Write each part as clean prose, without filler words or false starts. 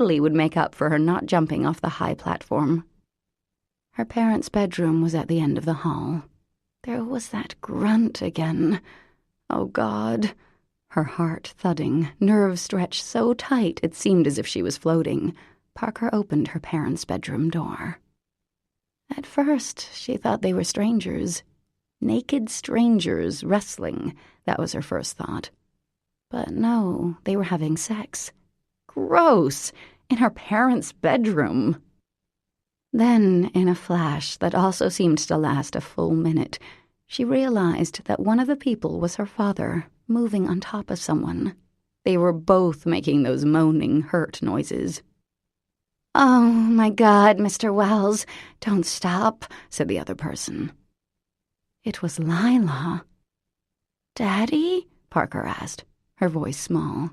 totally would make up for her not jumping off the high platform. Her parents' bedroom was at the end of the hall. There was that grunt again. Oh, God. Her heart thudding, nerves stretched so tight it seemed as if she was floating. Parker opened her parents' bedroom door. At first, she thought they were strangers. Naked strangers wrestling, that was her first thought. But no, they were having sex. Gross! In her parents' bedroom. Then, in a flash that also seemed to last a full minute, she realized that one of the people was her father, moving on top of someone. They were both making those moaning, hurt noises. "Oh, my God, Mr. Wells, don't stop," said the other person. It was Lila. "Daddy?" Parker asked, her voice small.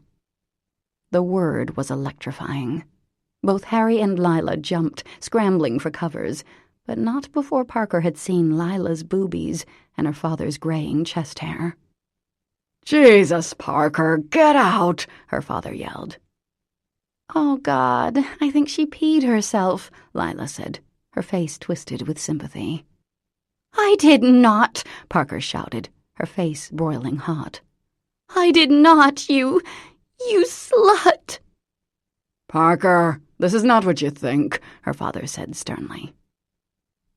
The word was electrifying. Both Harry and Lila jumped, scrambling for covers, but not before Parker had seen Lila's boobies and her father's graying chest hair. "Jesus, Parker, get out!" her father yelled. "Oh, God, I think she peed herself," Lila said, her face twisted with sympathy. "I did not," Parker shouted, her face broiling hot. "I did not, you slut!" "Parker, this is not what you think," her father said sternly.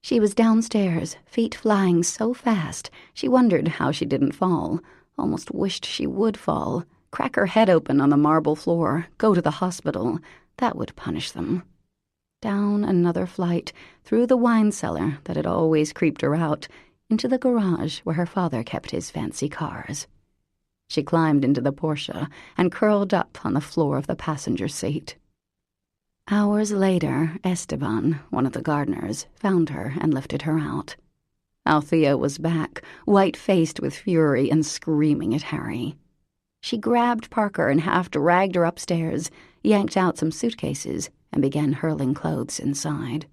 She was downstairs, feet flying so fast, she wondered how she didn't fall, almost wished she would fall, crack her head open on the marble floor, go to the hospital. That would punish them. Down another flight, through the wine cellar that had always creeped her out, into the garage where her father kept his fancy cars. She climbed into the Porsche and curled up on the floor of the passenger seat. Hours later, Esteban, one of the gardeners, found her and lifted her out. Althea was back, white-faced with fury and screaming at Harry. She grabbed Parker and half dragged her upstairs, yanked out some suitcases, and began hurling clothes inside.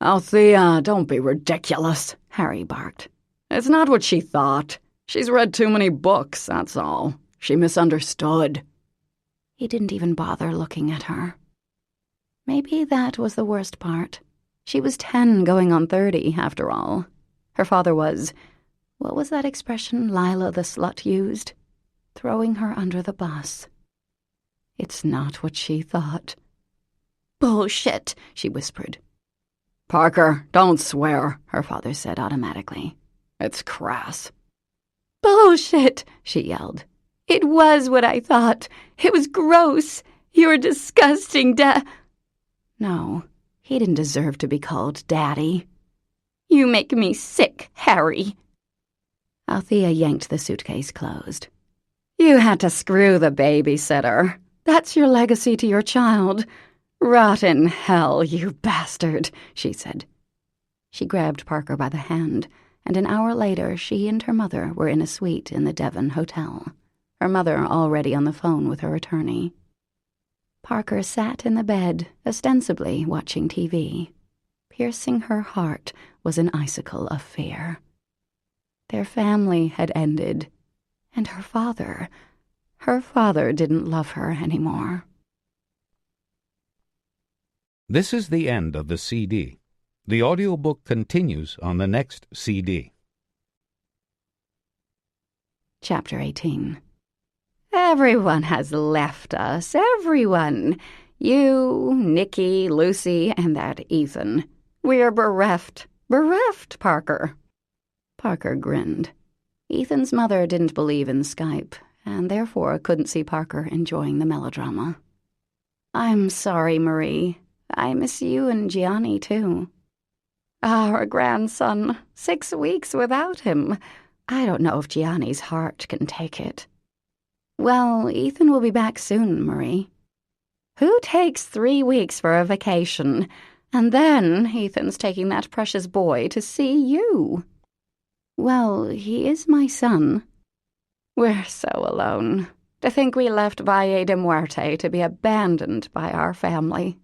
"Althea, don't be ridiculous," Harry barked. "It's not what she thought. She's read too many books, that's all. She misunderstood." He didn't even bother looking at her. Maybe that was the worst part. She was 10 going on 30, after all. Her father was, what was that expression Lila the slut used? Throwing her under the bus. It's not what she thought. "Bullshit," she whispered. "Parker, don't swear," her father said automatically. "It's crass." "Bullshit," she yelled. "It was what I thought. It was gross. You're disgusting, No, he didn't deserve to be called Daddy. You make me sick, Harry." Althea yanked the suitcase closed. "You had to screw the babysitter. That's your legacy to your child. Rot in hell, you bastard," she said. She grabbed Parker by the hand, and an hour later she and her mother were in a suite in the Devon Hotel, her mother already on the phone with her attorney. Parker sat in the bed, ostensibly watching TV. Piercing her heart was an icicle of fear. Their family had ended, and her father didn't love her anymore. This is the end of the CD. The audiobook continues on the next CD. Chapter 18. Everyone has left us, everyone. You, Nikki, Lucy, and that Ethan. We are bereft. Bereft, Parker. Parker grinned. Ethan's mother didn't believe in Skype, and therefore couldn't see Parker enjoying the melodrama. "I'm sorry, Marie. I miss you and Gianni, too." "Our grandson. 6 weeks without him. I don't know if Gianni's heart can take it." "Well, Ethan will be back soon, Marie." "Who takes 3 weeks for a vacation? And then Ethan's taking that precious boy to see you." "Well, he is my son." "We're so alone. To think we left Valle de Muerte to be abandoned by our family."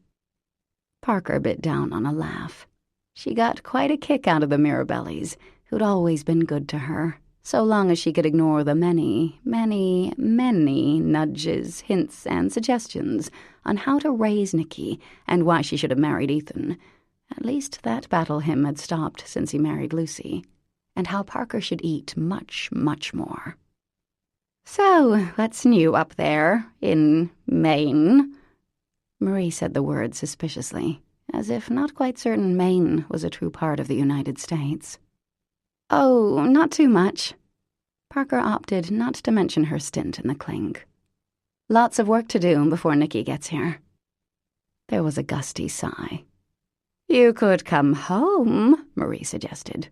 Parker bit down on a laugh. She got quite a kick out of the Mirabellis, who'd always been good to her, so long as she could ignore the many, many, many nudges, hints, and suggestions on how to raise Nicky and why she should have married Ethan. At least that battle hymn had stopped since he married Lucy, and how Parker should eat much, much more. "So, what's new up there in Maine?" Marie said the word suspiciously, as if not quite certain Maine was a true part of the United States. "Oh, not too much." Parker opted not to mention her stint in the clink. "Lots of work to do before Nicky gets here." There was a gusty sigh. "You could come home," Marie suggested.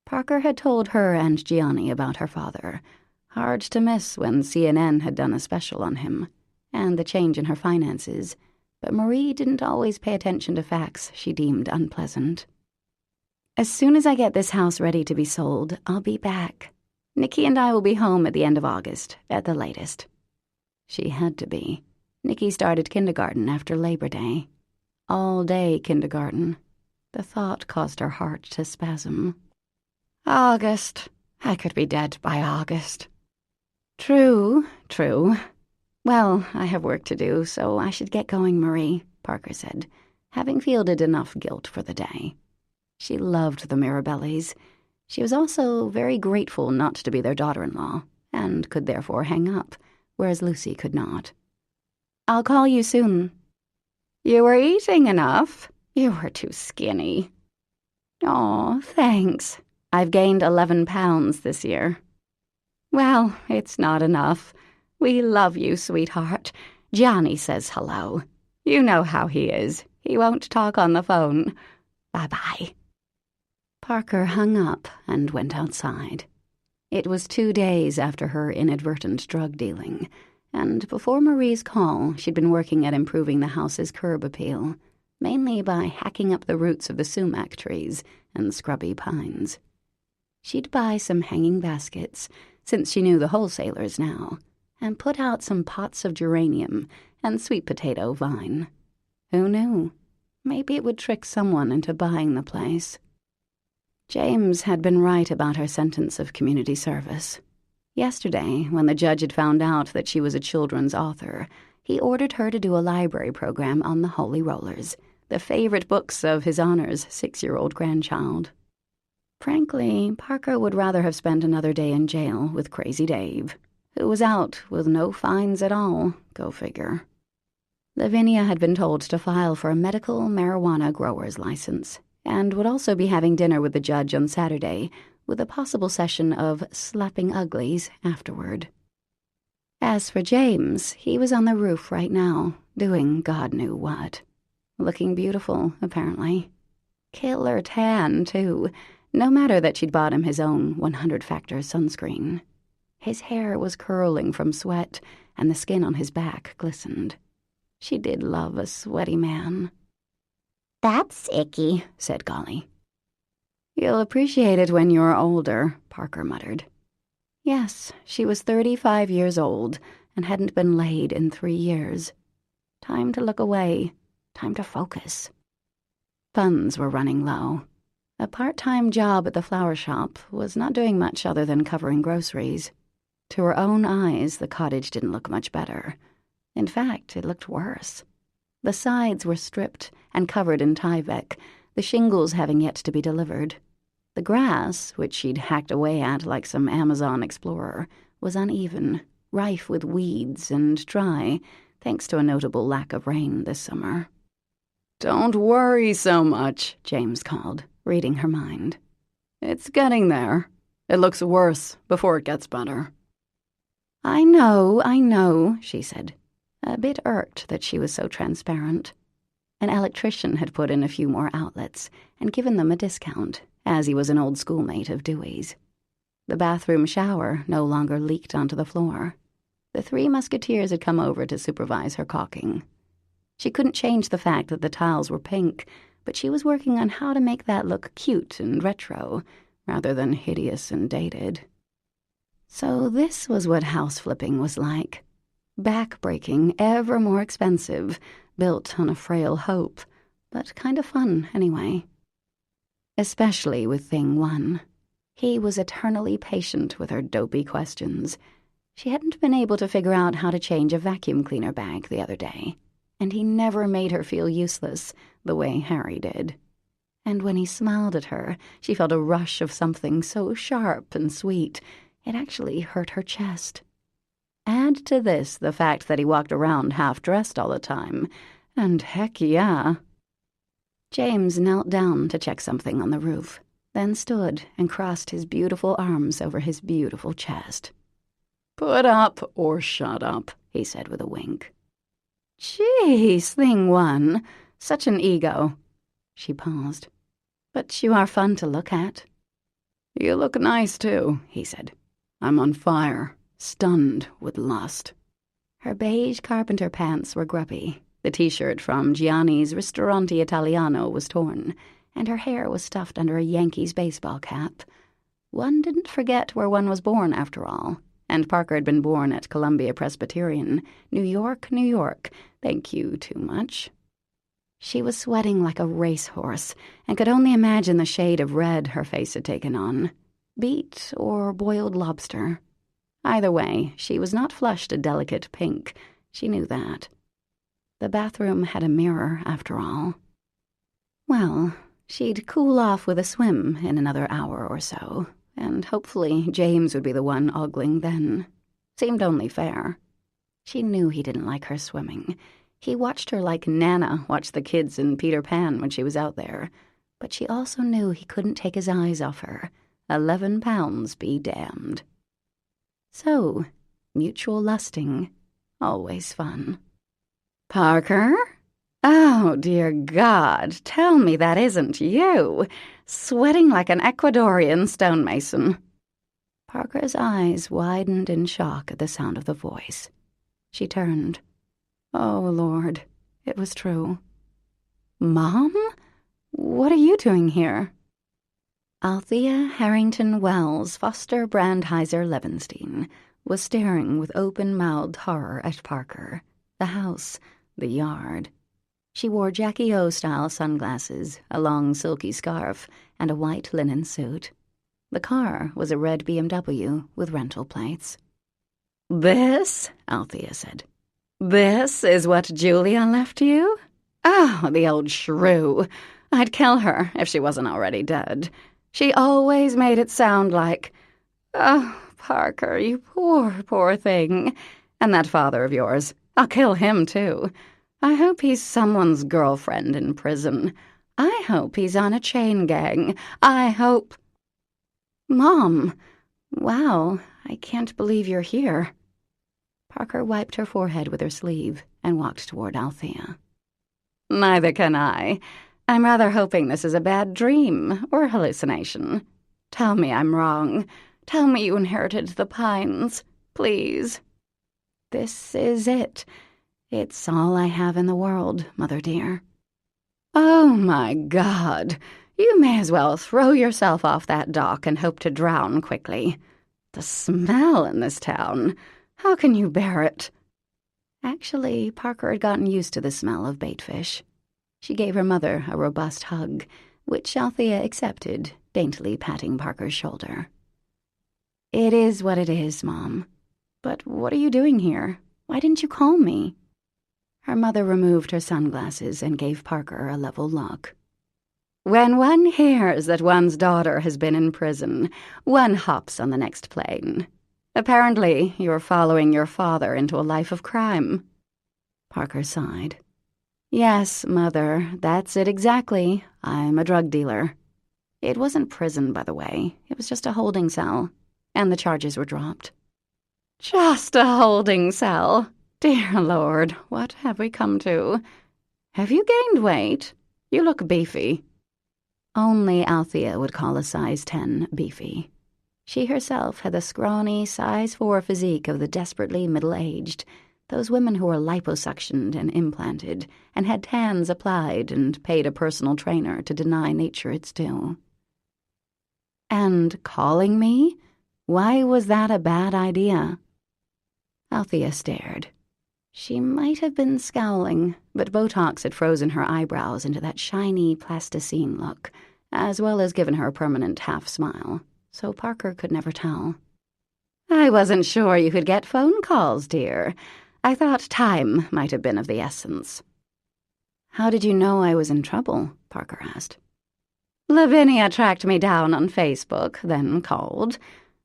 Parker had told her and Gianni about her father. Hard to miss when CNN had done a special on him, and the change in her finances, but Marie didn't always pay attention to facts she deemed unpleasant. "As soon as I get this house ready to be sold, I'll be back. Nicky and I will be home at the end of August, at the latest." She had to be. Nicky started kindergarten after Labor Day. All-day kindergarten. The thought caused her heart to spasm. August. I could be dead by August. True. "Well, I have work to do, so I should get going, Marie," Parker said, having fielded enough guilt for the day. She loved the Mirabellis. She was also very grateful not to be their daughter-in-law, and could therefore hang up, whereas Lucy could not. "I'll call you soon." "You were eating enough. You were too skinny." "Aw, thanks. I've gained 11 pounds this year." "Well, it's not enough. We love you, sweetheart. Johnny says hello. You know how he is. He won't talk on the phone. Bye-bye." Parker hung up and went outside. It was 2 days after her inadvertent drug dealing, and before Marie's call, she'd been working at improving the house's curb appeal, mainly by hacking up the roots of the sumac trees and scrubby pines. She'd buy some hanging baskets, since she knew the wholesalers now, and put out some pots of geranium and sweet potato vine. Who knew? Maybe it would trick someone into buying the place. James had been right about her sentence of community service. Yesterday, when the judge had found out that she was a children's author, he ordered her to do a library program on the Holy Rollers, the favorite books of His Honor's 6-year-old grandchild. Frankly, Parker would rather have spent another day in jail with Crazy Dave, who was out with no fines at all, go figure. Lavinia had been told to file for a medical marijuana grower's license, and would also be having dinner with the judge on Saturday, with a possible session of slapping uglies afterward. As for James, he was on the roof right now, doing God knew what. Looking beautiful, apparently. Killer tan, too, no matter that she'd bought him his own 100-factor sunscreen. His hair was curling from sweat, and the skin on his back glistened. She did love a sweaty man. "That's icky," said Golly. "You'll appreciate it when you're older," Parker muttered. Yes, she was 35 years old and hadn't been laid in 3 years. Time to look away. Time to focus. Funds were running low. A part-time job at the flower shop was not doing much other than covering groceries. To her own eyes, the cottage didn't look much better. In fact, it looked worse. The sides were stripped and covered in Tyvek, the shingles having yet to be delivered. The grass, which she'd hacked away at like some Amazon explorer, was uneven, rife with weeds and dry, thanks to a notable lack of rain this summer. "Don't worry so much," James called, reading her mind. "It's getting there. It looks worse before it gets better." I know, she said, a bit irked that she was so transparent. An electrician had put in a few more outlets and given them a discount, as he was an old schoolmate of Dewey's. The bathroom shower no longer leaked onto the floor. The 3 musketeers had come over to supervise her caulking. She couldn't change the fact that the tiles were pink, but she was working on how to make that look cute and retro, rather than hideous and dated. So this was what house flipping was like. Back-breaking, ever more expensive, built on a frail hope, but kind of fun anyway. Especially with Thing 1. He was eternally patient with her dopey questions. She hadn't been able to figure out how to change a vacuum cleaner bag the other day, and he never made her feel useless the way Harry did. And when he smiled at her, she felt a rush of something so sharp and sweet, it actually hurt her chest. Add to this the fact that he walked around half-dressed all the time, and heck yeah. James knelt down to check something on the roof, then stood and crossed his beautiful arms over his beautiful chest. "Put up or shut up," he said with a wink. "Geez, thing one, such an ego." She paused. "But you are fun to look at." "You look nice, too," he said. "I'm on fire, stunned with lust." Her beige carpenter pants were grubby. The T-shirt from Gianni's Ristorante Italiano was torn, and her hair was stuffed under a Yankees baseball cap. One didn't forget where one was born, after all, and Parker had been born at Columbia Presbyterian, New York, New York. Thank you too much. She was sweating like a racehorse, and could only imagine the shade of red her face had taken on. Beet or boiled lobster. Either way, she was not flushed a delicate pink. She knew that. The bathroom had a mirror, after all. Well, she'd cool off with a swim in another hour or so, and hopefully James would be the one ogling then. Seemed only fair. She knew he didn't like her swimming. He watched her like Nana watched the kids in Peter Pan when she was out there, but she also knew he couldn't take his eyes off her. 11 pounds be damned. So, mutual lusting, always fun. "Parker? Oh, dear God, tell me that isn't you, sweating like an Ecuadorian stonemason." Parker's eyes widened in shock at the sound of the voice. She turned. Oh, Lord, it was true. "Mom? What are you doing here?" Althea Harrington Wells Foster Brandheiser Levenstein was staring with open-mouthed horror at Parker, the house, the yard. She wore Jackie O-style sunglasses, a long silky scarf, and a white linen suit. The car was a red BMW with rental plates. "This," Althea said, "this is what Julia left you? Oh, the old shrew. I'd kill her if she wasn't already dead. She always made it sound like, oh, Parker, you poor, poor thing. And that father of yours, I'll kill him too. I hope he's someone's girlfriend in prison. I hope he's on a chain gang. I hope—" "Mom, wow, I can't believe you're here." Parker wiped her forehead with her sleeve and walked toward Althea. "Neither can I. I'm rather hoping this is a bad dream or hallucination. Tell me I'm wrong. Tell me you inherited the Pines, please." "This is it. It's all I have in the world, Mother dear." "Oh, my God. You may as well throw yourself off that dock and hope to drown quickly. The smell in this town. How can you bear it?" Actually, Parker had gotten used to the smell of baitfish. She gave her mother a robust hug, which Althea accepted, daintily patting Parker's shoulder. "It is what it is, Mom. But what are you doing here? Why didn't you call me?" Her mother removed her sunglasses and gave Parker a level look. "When one hears that one's daughter has been in prison, one hops on the next plane. Apparently, you're following your father into a life of crime." Parker sighed. "Yes, Mother, that's it exactly. I'm a drug dealer. It wasn't prison, by the way. It was just a holding cell, and the charges were dropped." "Just a holding cell? Dear Lord, what have we come to? Have you gained weight? You look beefy." Only Althea would call a size 10 beefy. She herself had the scrawny size 4 physique of the desperately middle-aged, those women who were liposuctioned and implanted, and had tans applied and paid a personal trainer to deny nature its due. "And calling me? Why was that a bad idea?" Althea stared. She might have been scowling, but Botox had frozen her eyebrows into that shiny plasticine look, as well as given her a permanent half-smile. so Parker could never tell. "I wasn't sure you could get phone calls, dear. I thought time might have been of the essence." "How did you know I was in trouble?" Parker asked. "Lavinia tracked me down on Facebook, then called.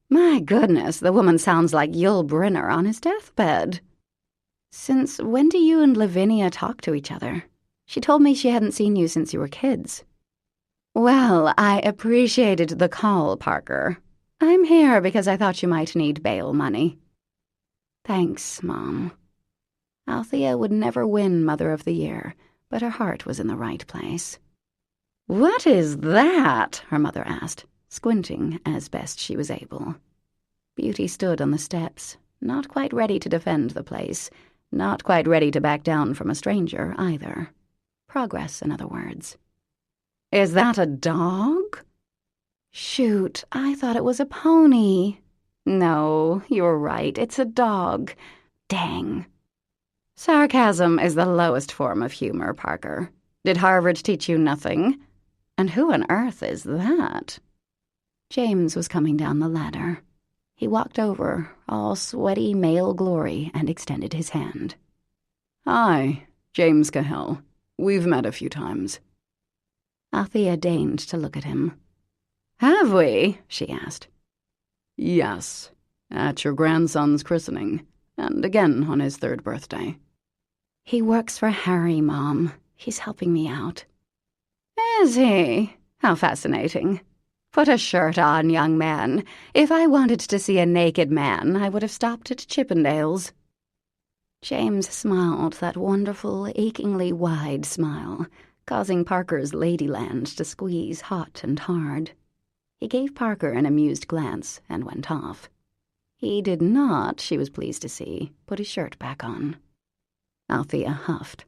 My goodness, the woman sounds like Yul Brynner on his deathbed." "Since when do you and Lavinia talk to each other? She told me she hadn't seen you since you were kids." "Well, I appreciated the call, Parker. I'm here because I thought you might need bail money." "Thanks, Mom." Althea would never win Mother of the Year, but her heart was in the right place. "What is that?" her mother asked, squinting as best she was able. Beauty stood on the steps, not quite ready to defend the place, not quite ready to back down from a stranger either. Progress, in other words. "Is that a dog?" "Shoot, I thought it was a pony." "No, you're right, it's a dog. Dang." Sarcasm is the lowest form of humor, Parker. Did Harvard teach you nothing? And who on earth is that? James was coming down the ladder. He walked over, all sweaty male glory, and extended his hand. "Hi, James Cahill. We've met a few times." Althea deigned to look at him. "Have we?" she asked. "Yes, at your grandson's christening, and again on his 3rd birthday." "He works for Harry, Mom. He's helping me out." "Is he? How fascinating. Put a shirt on, young man. If I wanted to see a naked man, I would have stopped at Chippendale's." James smiled that wonderful, achingly wide smile, causing Parker's ladyland to squeeze hot and hard. He gave Parker an amused glance and went off. He did not, she was pleased to see, put his shirt back on. Althea huffed.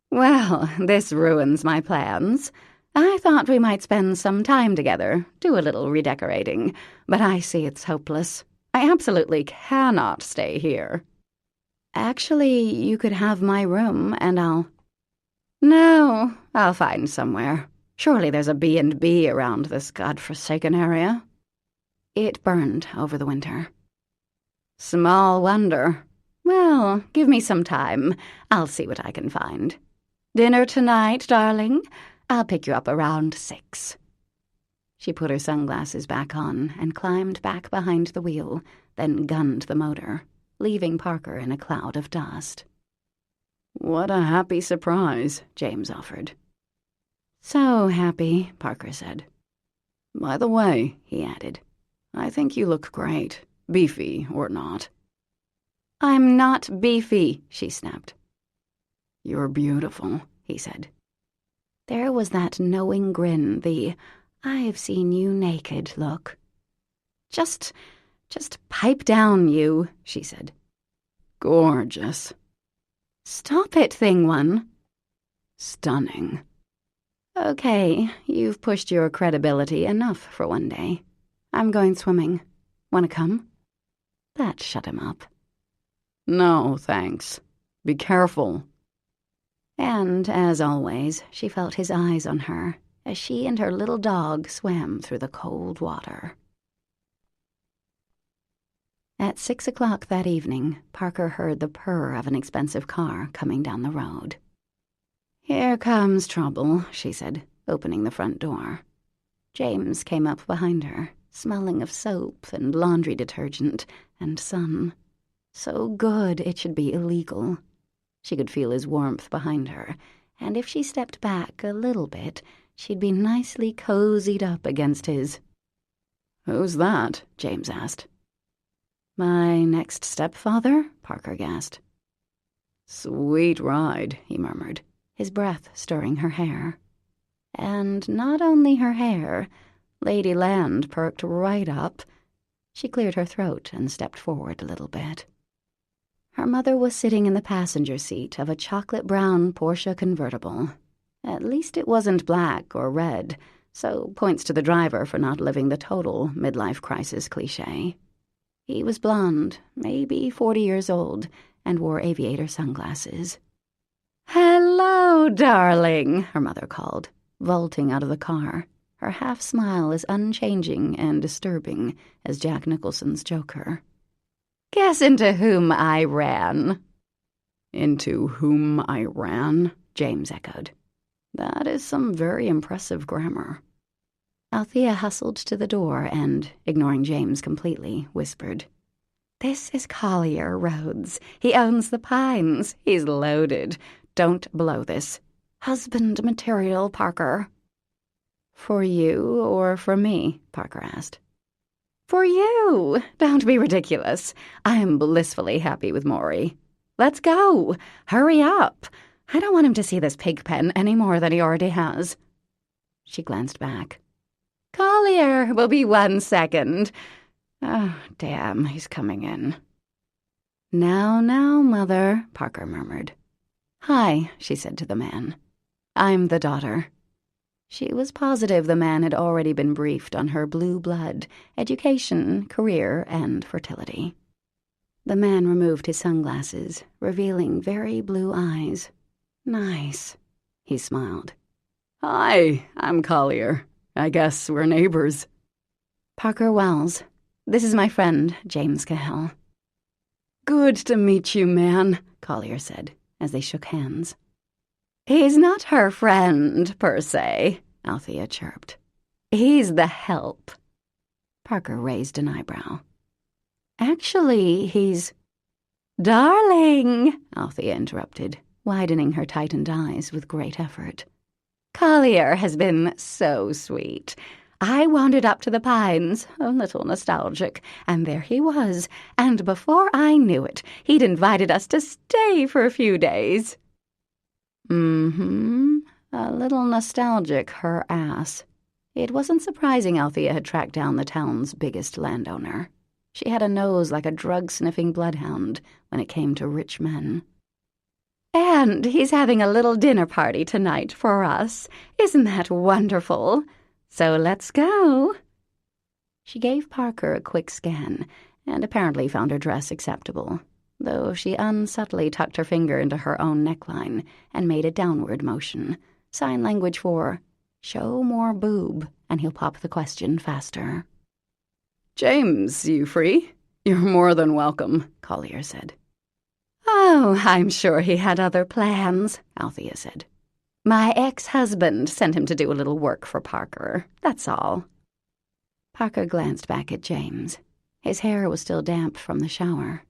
"Well, this ruins my plans. I thought we might spend some time together, do a little redecorating, but I see it's hopeless. I absolutely cannot stay here." "Actually, you could have my room, and I'll—" "No, I'll find somewhere. Surely there's a B&B around this godforsaken area." It burned over the winter. "Small wonder. Well, give me some time. I'll see what I can find. Dinner tonight, darling? I'll pick you up around 6. She put her sunglasses back on and climbed back behind the wheel, then gunned the motor, leaving Parker in a cloud of dust. "What a happy surprise," James offered. "So happy," Parker said. "By the way," he added, "I think you look great, beefy or not." "I'm not beefy," she snapped. "You're beautiful," he said. There was that knowing grin, the "I've seen you naked" look. Just pipe down, you," she said. "Gorgeous." "Stop it, thing one." "Stunning." "Okay, you've pushed your credibility enough for one day. I'm going swimming. Want to come?" That shut him up. "No, thanks. Be careful." And, as always, she felt his eyes on her as she and her little dog swam through the cold water. At 6 o'clock that evening, Parker heard the purr of an expensive car coming down the road. "Here comes trouble," she said, opening the front door. James came up behind her, smelling of soap and laundry detergent and sun. So good it should be illegal. She could feel his warmth behind her, and if she stepped back a little bit, she'd be nicely cozied up against his. "Who's that?" James asked. "My next stepfather?" Parker gasped. "Sweet ride," he murmured, his breath stirring her hair. And not only her hair. Lady Land perked right up. She cleared her throat and stepped forward a little bit. Her mother was sitting in the passenger seat of a chocolate-brown Porsche convertible. At least it wasn't black or red, so points to the driver for not living the total midlife crisis cliché. He was blonde, maybe 40 years old, and wore aviator sunglasses. "Hello, darling," her mother called, vaulting out of the car, her half-smile as unchanging and disturbing as Jack Nicholson's Joker. "Guess into whom I ran." "Into whom I ran?" James echoed. "That is some very impressive grammar." Althea hustled to the door and, ignoring James completely, whispered, "This is Collier Rhodes. He owns the Pines. He's loaded. Don't blow this. Husband material, Parker." "For you or for me?" Parker asked. "For you. Don't be ridiculous. I'm blissfully happy with Maury. Let's go. Hurry up. I don't want him to see this pig pen any more than he already has." She glanced back. "Collier will be 1 second. Oh, damn, he's coming in." "Now, Mother," Parker murmured. "Hi," she said to the man. "I'm the daughter." She was positive the man had already been briefed on her blue blood, education, career, and fertility. The man removed his sunglasses, revealing very blue eyes. "Nice," he smiled. "Hi, I'm Collier. I guess we're neighbors." "Parker Wells. This is my friend, James Cahill." "Good to meet you, man," Collier said, as they shook hands. "He's not her friend, per se," Althea chirped. "He's the help." Parker raised an eyebrow. "Actually, he's—" "Darling," Althea interrupted, widening her tightened eyes with great effort. "Collier has been so sweet. I wandered up to the Pines, a little nostalgic, and there he was, and before I knew it, he'd invited us to stay for a few days." A little nostalgic, her ass. It wasn't surprising Althea had tracked down the town's biggest landowner. She had a nose like a drug-sniffing bloodhound when it came to rich men. "And he's having a little dinner party tonight for us. Isn't that wonderful? So let's go." She gave Parker a quick scan and apparently found her dress acceptable, though she unsubtly tucked her finger into her own neckline and made a downward motion, sign language for, "Show more boob, and he'll pop the question faster." "James, you free? You're more than welcome," Collier said. "Oh, I'm sure he had other plans," Althea said. "My ex-husband sent him to do a little work for Parker, that's all." Parker glanced back at James. His hair was still damp from the shower.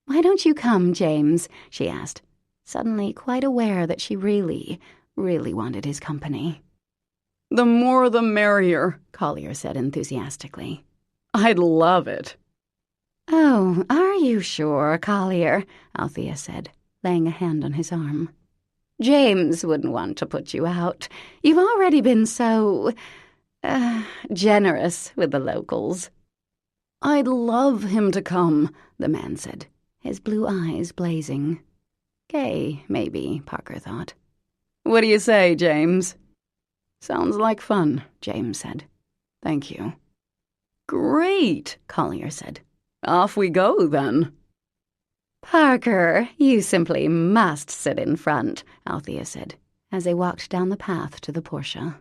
"Why don't you come, James?" she asked, suddenly quite aware that she really wanted his company. "The more the merrier," Collier said enthusiastically. "I'd love it." "Oh, are you sure, Collier?" Althea said, laying a hand on his arm. "James wouldn't want to put you out. You've already been so, generous with the locals." "I'd love him to come," the man said, his blue eyes blazing. Gay, maybe, Parker thought. "What do you say, James?" "Sounds like fun," James said. "Thank you." "Great," Collier said. "Off we go, then." "Parker, you simply must sit in front," Althea said, as they walked down the path to the Porsche.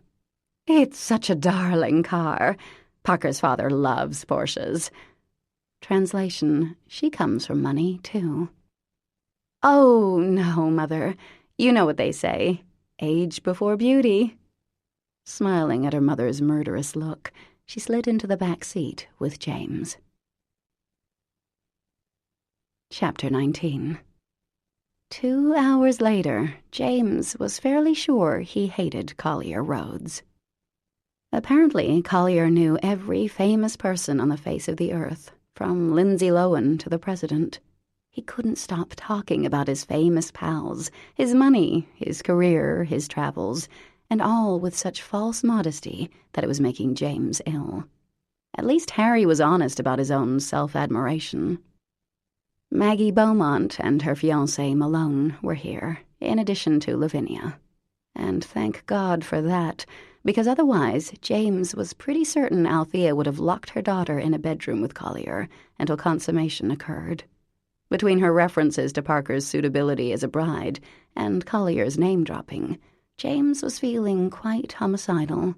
"It's such a darling car. Parker's father loves Porsches." Translation, she comes from money, too. "Oh, no, Mother. You know what they say. Age before beauty." Smiling at her mother's murderous look, she slid into the back seat with James. Chapter 19. 2 hours later, James was fairly sure he hated Collier Rhodes. Apparently, Collier knew every famous person on the face of the earth, from Lindsay Lohan to the president. He couldn't stop talking about his famous pals, his money, his career, his travels, and all with such false modesty that it was making James ill. At least Harry was honest about his own self-admiration. Maggie Beaumont and her fiancé Malone were here, in addition to Lavinia. And thank God for that, because otherwise James was pretty certain Althea would have locked her daughter in a bedroom with Collier until consummation occurred. Between her references to Parker's suitability as a bride and Collier's name-dropping, James was feeling quite homicidal.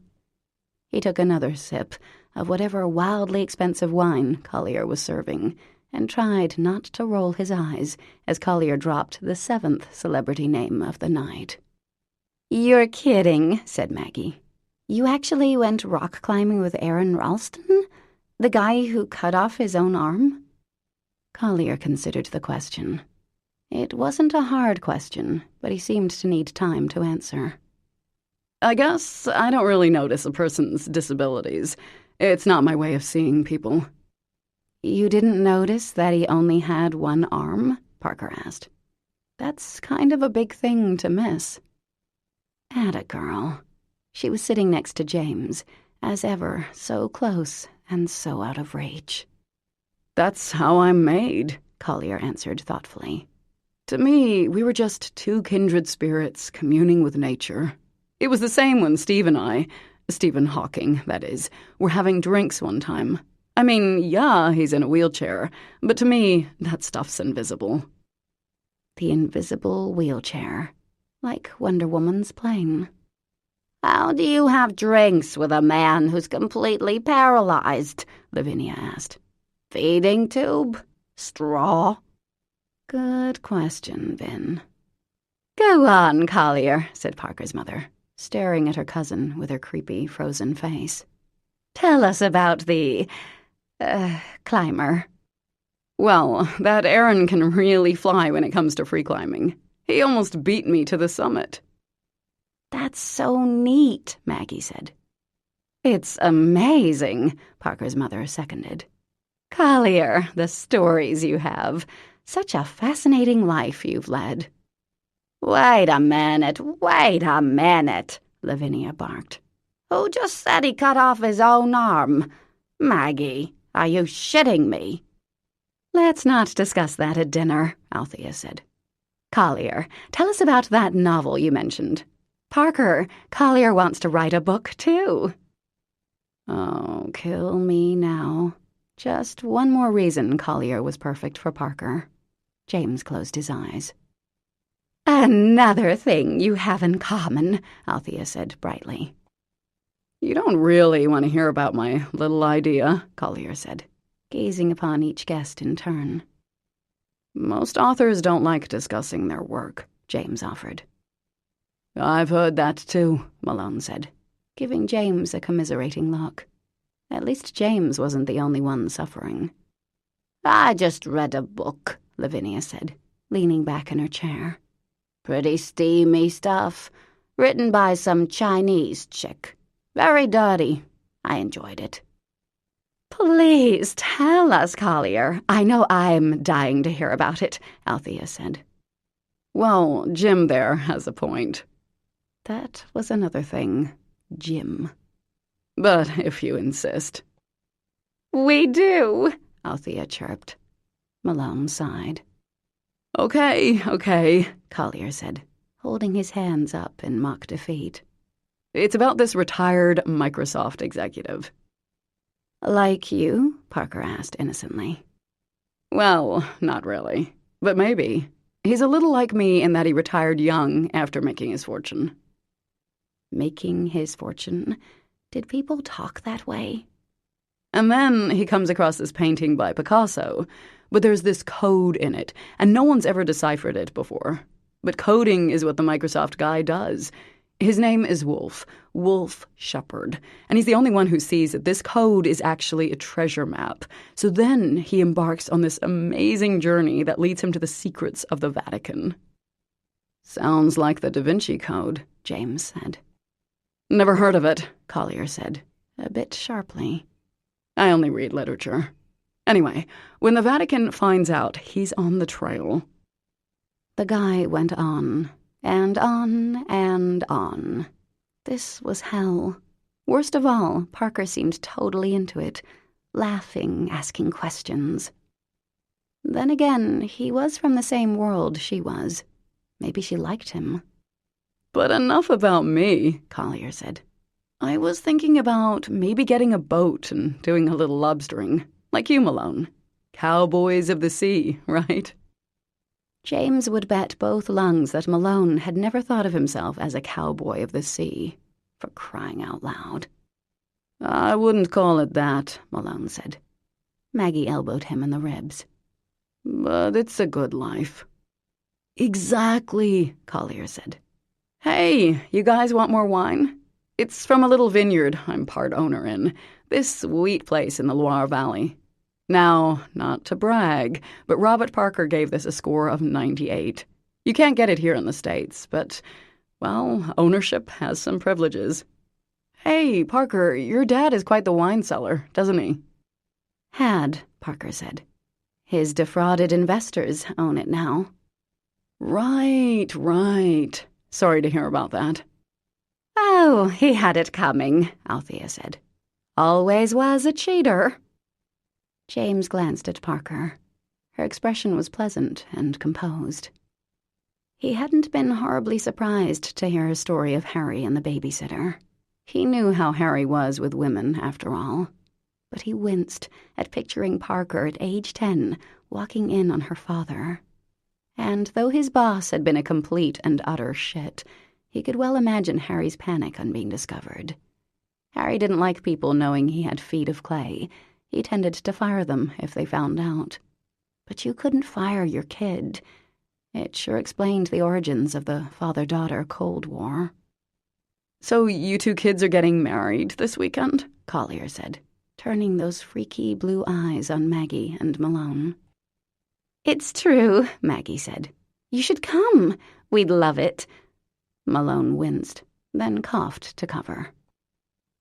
He took another sip of whatever wildly expensive wine Collier was serving and tried not to roll his eyes as Collier dropped the 7th celebrity name of the night. "You're kidding," said Maggie. "You actually went rock climbing with Aaron Ralston? The guy who cut off his own arm?" Collier considered the question. It wasn't a hard question, but he seemed to need time to answer. I guess I don't really notice a person's disabilities. It's not my way of seeing people. "You didn't notice that he only had one arm?" Parker asked. "That's kind of a big thing to miss." Atta girl. She was sitting next to James, as ever, so close and so out of reach. "That's how I'm made," Collier answered thoughtfully. "To me, we were just two kindred spirits communing with nature. It was the same when Stephen Hawking, that is, were having drinks one time. I mean, yeah, he's in a wheelchair, but to me, that stuff's invisible." The invisible wheelchair, like Wonder Woman's plane. "How do you have drinks with a man who's completely paralyzed?" Lavinia asked. "Feeding tube? Straw?" Good question, Vin. "Go on, Collier," said Parker's mother, staring at her cousin with her creepy, frozen face. "Tell us about the, climber." "Well, that Aaron can really fly when it comes to free climbing. He almost beat me to the summit." "That's so neat," Maggie said. "It's amazing," Parker's mother seconded. "Collier, the stories you have. Such a fascinating life you've led." Wait a minute, Lavinia barked. "Who just said he cut off his own arm? Maggie, are you shitting me?" "Let's not discuss that at dinner," Althea said. "Collier, tell us about that novel you mentioned. Parker, Collier wants to write a book, too." Oh, kill me now. Just one more reason Collier was perfect for Parker. James closed his eyes. "Another thing you have in common," Althea said brightly. "You don't really want to hear about my little idea," Collier said, gazing upon each guest in turn. "Most authors don't like discussing their work," James offered. "I've heard that too," Malone said, giving James a commiserating look. At least James wasn't the only one suffering. "I just read a book," Lavinia said, leaning back in her chair. "Pretty steamy stuff. Written by some Chinese chick. Very dirty. I enjoyed it." "Please tell us, Collier. I know I'm dying to hear about it," Althea said. "Well, Jim there has a point." That was another thing. Jim. "But if you insist." "We do," Althea chirped. Malone sighed. Okay, Collier said, holding his hands up in mock defeat. "It's about this retired Microsoft executive." "Like you?" Parker asked innocently. "Well, not really. But maybe. He's a little like me in that he retired young after making his fortune." Making his fortune? Did people talk that way? "And then he comes across this painting by Picasso, but there's this code in it, and no one's ever deciphered it before. But coding is what the Microsoft guy does. His name is Wolf Shepard, and he's the only one who sees that this code is actually a treasure map. So then he embarks on this amazing journey that leads him to the secrets of the Vatican." "Sounds like the Da Vinci Code," James said. "Never heard of it," Collier said, a bit sharply. "I only read literature. Anyway, when the Vatican finds out, he's on the trail." The guy went on, and on, and on. This was hell. Worst of all, Parker seemed totally into it, laughing, asking questions. Then again, he was from the same world she was. Maybe she liked him. "But enough about me," Collier said. "I was thinking about maybe getting a boat and doing a little lobstering, like you, Malone. Cowboys of the sea, right?" James would bet both lungs that Malone had never thought of himself as a cowboy of the sea, for crying out loud. I wouldn't call it that, Malone said. Maggie elbowed him in the ribs. But it's a good life. Exactly, Collier said. Hey, you guys want more wine? It's from a little vineyard I'm part owner in, this sweet place in the Loire Valley. Now, not to brag, but Robert Parker gave this a score of 98. You can't get it here in the States, but, well, ownership has some privileges. Hey, Parker, your dad is quite the wine seller, doesn't he? Had, Parker said. His defrauded investors own it now. Right. Sorry to hear about that. Oh, he had it coming, Althea said. Always was a cheater. James glanced at Parker. Her expression was pleasant and composed. He hadn't been horribly surprised to hear her story of Harry and the babysitter. He knew how Harry was with women, after all. But he winced at picturing Parker at age 10 walking in on her father. And though his boss had been a complete and utter shit, he could well imagine Harry's panic on being discovered. Harry didn't like people knowing he had feet of clay. He tended to fire them if they found out. But you couldn't fire your kid. It sure explained the origins of the father-daughter Cold War. So you two kids are getting married this weekend? Collier said, turning those freaky blue eyes on Maggie and Malone. It's true, Maggie said. You should come. We'd love it. Malone winced, then coughed to cover.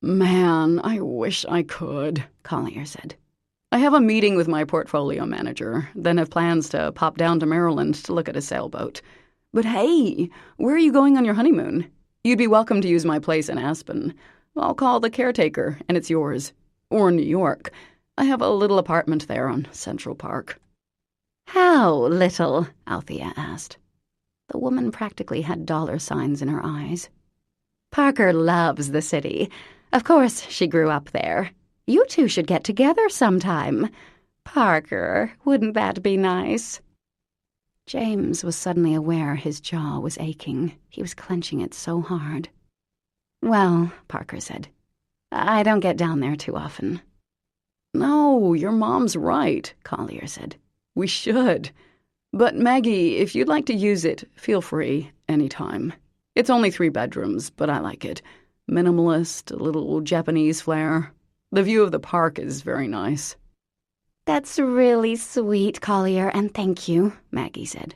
Man, I wish I could, Collier said. I have a meeting with my portfolio manager, then have plans to pop down to Maryland to look at a sailboat. But hey, where are you going on your honeymoon? You'd be welcome to use my place in Aspen. I'll call the caretaker, and it's yours. Or New York. I have a little apartment there on Central Park. How little? Althea asked. The woman practically had dollar signs in her eyes. Parker loves the city. Of course, she grew up there. You two should get together sometime. Parker, wouldn't that be nice? James was suddenly aware his jaw was aching. He was clenching it so hard. Well, Parker said, I don't get down there too often. No, your mom's right, Collier said. We should. But Maggie, if you'd like to use it, feel free, anytime. It's only 3 bedrooms, but I like it. Minimalist, a little Japanese flair. The view of the park is very nice. That's really sweet, Collier, and thank you, Maggie said.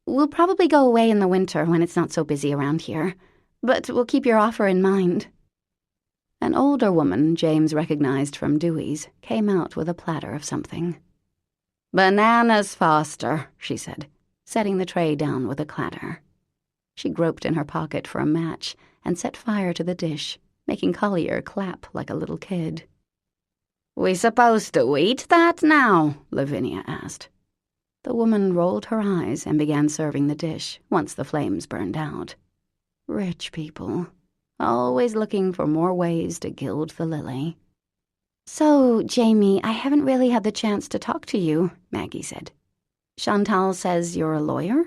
We'll probably go away in the winter when it's not so busy around here, but we'll keep your offer in mind. An older woman James recognized from Dewey's came out with a platter of something. Bananas, Foster, she said, setting the tray down with a clatter. She groped in her pocket for a match and set fire to the dish, making Collier clap like a little kid. We supposed to eat that now? Lavinia asked. The woman rolled her eyes and began serving the dish once the flames burned out. Rich people, always looking for more ways to gild the lily. So, Jamie, I haven't really had the chance to talk to you, Maggie said. Chantal says you're a lawyer?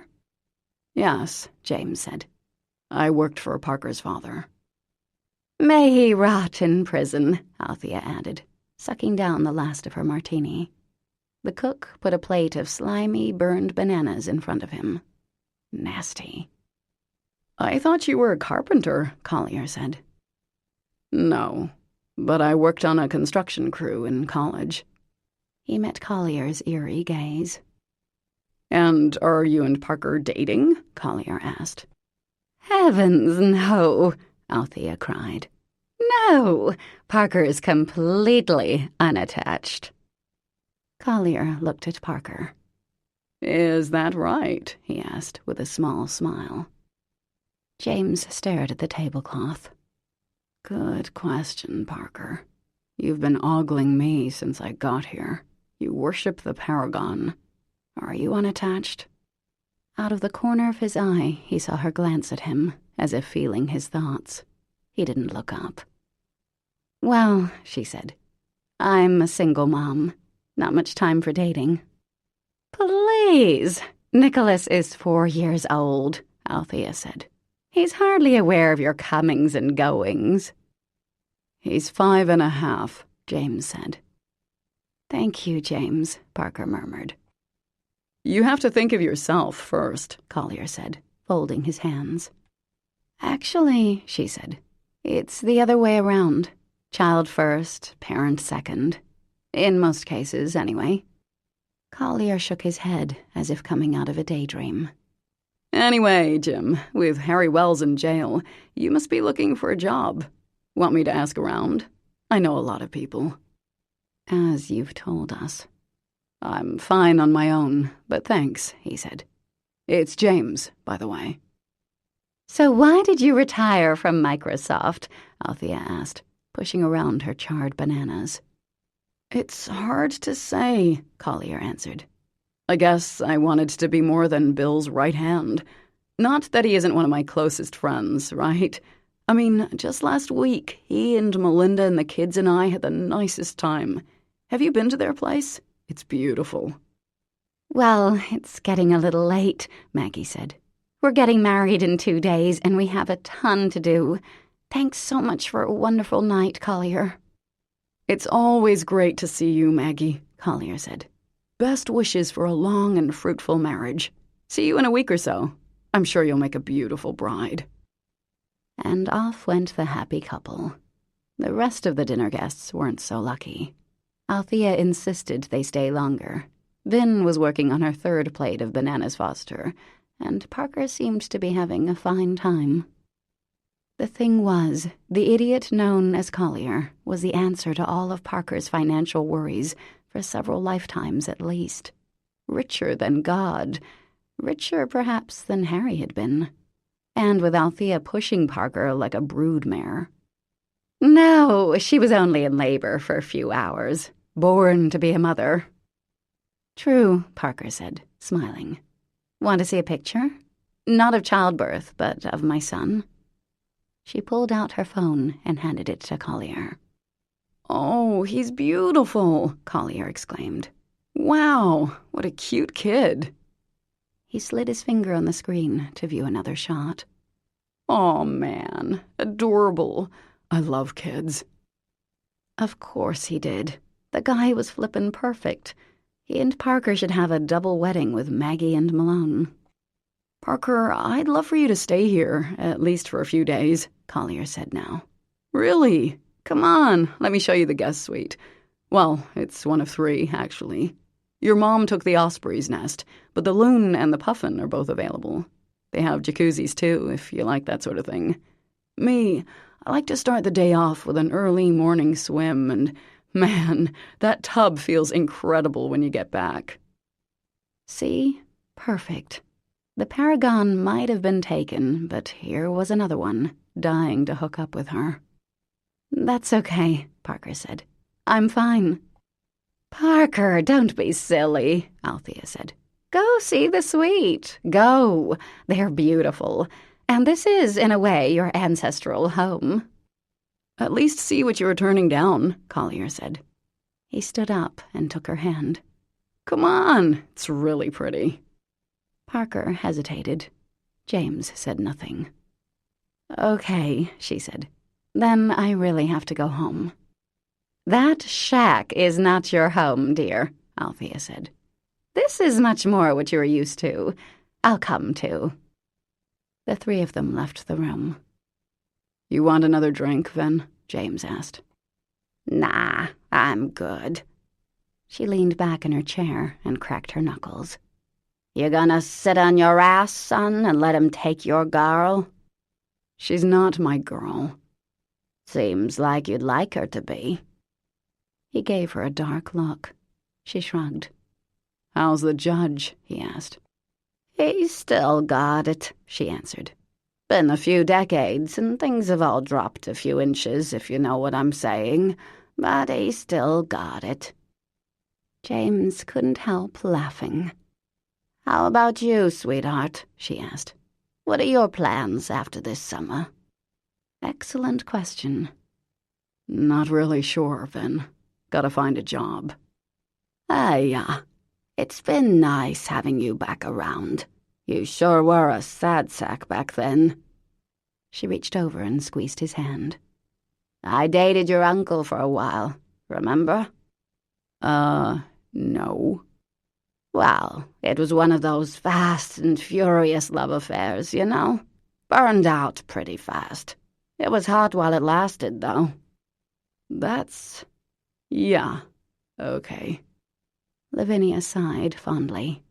Yes, James said. I worked for Parker's father. May he rot in prison, Althea added, sucking down the last of her martini. The cook put a plate of slimy, burned bananas in front of him. Nasty. I thought you were a carpenter, Collier said. No, but I worked on a construction crew in college. He met Collier's eerie gaze. And are you and Parker dating? Collier asked. Heavens, no, Althea cried. No, Parker is completely unattached. Collier looked at Parker. Is that right? He asked with a small smile. James stared at the tablecloth. Good question, Parker. You've been ogling me since I got here. You worship the paragon. Are you unattached? Out of the corner of his eye, he saw her glance at him, as if feeling his thoughts. He didn't look up. Well, she said, I'm a single mom. Not much time for dating. Please, Nicholas is 4 years old, Althea said. He's hardly aware of your comings and goings. He's 5.5, James said. Thank you, James, Parker murmured. You have to think of yourself first, Collier said, folding his hands. Actually, she said, it's the other way around. Child first, parent second. In most cases, anyway. Collier shook his head as if coming out of a daydream. Anyway, Jim, with Harry Wells in jail, you must be looking for a job. Want me to ask around? I know a lot of people. As you've told us. I'm fine on my own, but thanks, he said. It's James, by the way. So why did you retire from Microsoft? Althea asked, pushing around her charred bananas. It's hard to say, Collier answered. I guess I wanted to be more than Bill's right hand. Not that he isn't one of my closest friends, right? I mean, just last week, he and Melinda and the kids and I had the nicest time. Have you been to their place? It's beautiful. Well, it's getting a little late, Maggie said. We're getting married in 2 days, and we have a ton to do. Thanks so much for a wonderful night, Collier. It's always great to see you, Maggie, Collier said. Best wishes for a long and fruitful marriage. See you in a week or so. I'm sure you'll make a beautiful bride. And off went the happy couple. The rest of the dinner guests weren't so lucky. Althea insisted they stay longer. Vin was working on her 3rd plate of bananas Foster, and Parker seemed to be having a fine time. The thing was, the idiot known as Collier was the answer to all of Parker's financial worries for several lifetimes at least. Richer than God. Richer, perhaps, than Harry had been. And with Althea pushing Parker like a broodmare. No, she was only in labor for a few hours. Born to be a mother. True, Parker said, smiling. Want to see a picture? Not of childbirth, but of my son. She pulled out her phone and handed it to Collier. Oh, he's beautiful, Collier exclaimed. Wow, what a cute kid. He slid his finger on the screen to view another shot. Oh, man, adorable. I love kids. Of course he did. The guy was flippin' perfect. He and Parker should have a double wedding with Maggie and Malone. Parker, I'd love for you to stay here, at least for a few days, Collier said now. Really? Come on, let me show you the guest suite. Well, it's one of 3, actually. Your mom took the Osprey's nest, but the Loon and the Puffin are both available. They have jacuzzis, too, if you like that sort of thing. Me, I like to start the day off with an early morning swim, and, man, that tub feels incredible when you get back. See? Perfect. The Paragon might have been taken, but here was another one, dying to hook up with her. That's okay, Parker said. I'm fine. Parker, don't be silly, Althea said. Go see the suite. Go. They're beautiful. And this is, in a way, your ancestral home. At least see what you're turning down, Collier said. He stood up and took her hand. Come on, it's really pretty. Parker hesitated. James said nothing. Okay, she said. Then I really have to go home. That shack is not your home, dear, Althea said. This is much more what you're used to. I'll come too. The 3 of them left the room. You want another drink, Vin? James asked. Nah, I'm good. She leaned back in her chair and cracked her knuckles. You gonna sit on your ass, son, and let him take your girl? She's not my girl. Seems like you'd like her to be. He gave her a dark look. She shrugged. How's the judge? He asked. He's still got it, she answered. Been a few decades, and things have all dropped a few inches, if you know what I'm saying, but he's still got it. James couldn't help laughing. How about you, sweetheart? She asked. What are your plans after this summer? Excellent question. Not really sure, Vin. Gotta find a job. Yeah. It's been nice having you back around. You sure were a sad sack back then. She reached over and squeezed his hand. I dated your uncle for a while, remember? No. Well, it was one of those fast and furious love affairs, you know? Burned out pretty fast. It was hot while it lasted, though. Yeah, okay. Lavinia sighed fondly.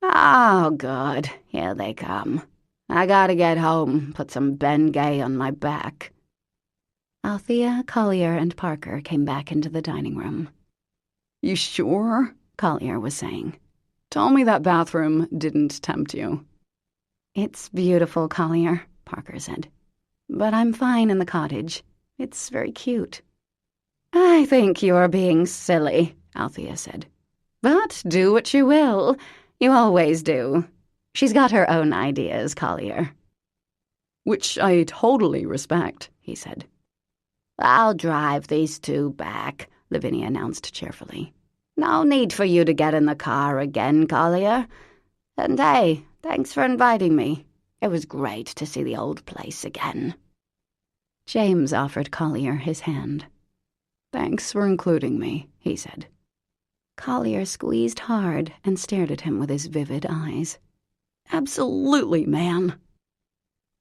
Oh, good. Here they come. I gotta get home, put some Bengay on my back. Althea, Collier, and Parker came back into the dining room. You sure? Collier was saying. Tell me that bathroom didn't tempt you. It's beautiful, Collier, Parker said. But I'm fine in the cottage. It's very cute. I think you're being silly, Althea said. But do what you will. You always do. She's got her own ideas, Collier. Which I totally respect, he said. I'll drive these two back, Lavinia announced cheerfully. No need for you to get in the car again, Collier. And hey, thanks for inviting me. It was great to see the old place again. James offered Collier his hand. Thanks for including me, he said. Collier squeezed hard and stared at him with his vivid eyes. Absolutely, man.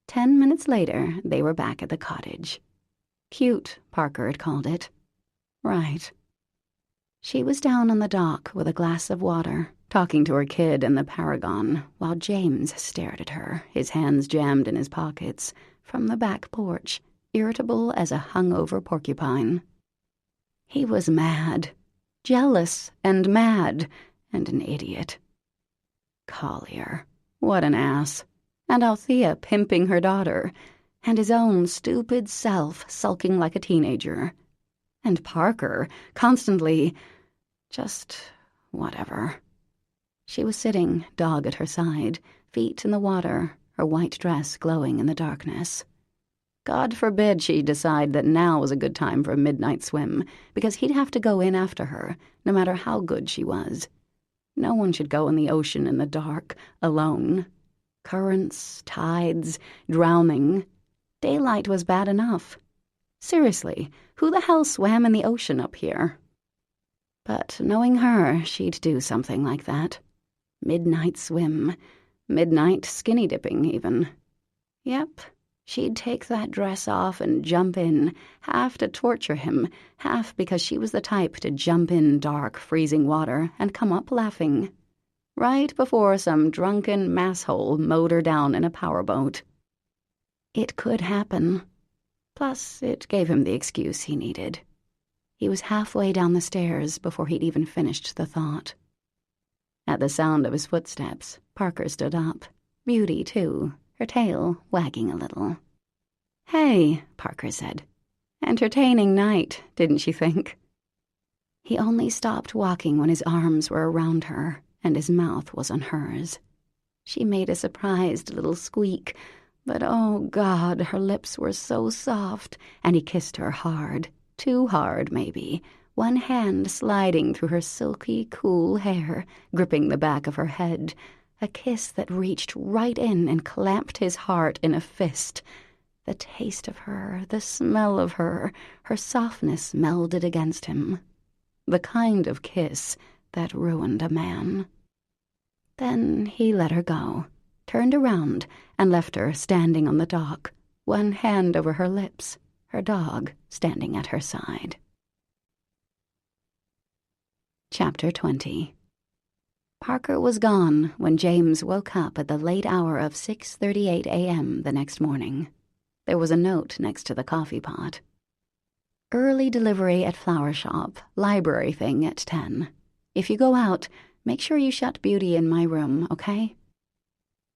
10 minutes later, they were back at the cottage. Cute, Parker had called it. Right. She was down on the dock with a glass of water, talking to her kid in the Paragon, while James stared at her, his hands jammed in his pockets, from the back porch, irritable as a hungover porcupine. He was mad, jealous and mad, and an idiot. Collier, what an ass. And Althea pimping her daughter, and his own stupid self sulking like a teenager. And Parker constantly just whatever. She was sitting, dog at her side, feet in the water, her white dress glowing in the darkness. God forbid she decide that now was a good time for a midnight swim, because he'd have to go in after her, no matter how good she was. No one should go in the ocean in the dark, alone. Currents, tides, drowning. Daylight was bad enough. Seriously, who the hell swam in the ocean up here? But knowing her, she'd do something like that. Midnight swim. Midnight skinny dipping, even. Yep, she'd take that dress off and jump in, half to torture him, half because she was the type to jump in dark, freezing water and come up laughing. Right before some drunken masshole mowed her down in a powerboat. It could happen. Plus, it gave him the excuse he needed. He was halfway down the stairs before he'd even finished the thought. At the sound of his footsteps, Parker stood up. Beauty, too, her tail wagging a little. "Hey," Parker said. "Entertaining night, didn't you think?" He only stopped walking when his arms were around her and his mouth was on hers. She made a surprised little squeak, but oh God, her lips were so soft, and he kissed her hard. Too hard, maybe, one hand sliding through her silky, cool hair, gripping the back of her head, a kiss that reached right in and clamped his heart in a fist. The taste of her, the smell of her softness melded against him. The kind of kiss that ruined a man. Then he let her go, turned around, and left her standing on the dock, one hand over her lips, her dog standing at her side. Chapter 20. Parker was gone when James woke up at the late hour of 6:38 a.m. the next morning. There was a note next to the coffee pot. Early delivery at flower shop, library thing at 10. If you go out, make sure you shut Beauty in my room, okay?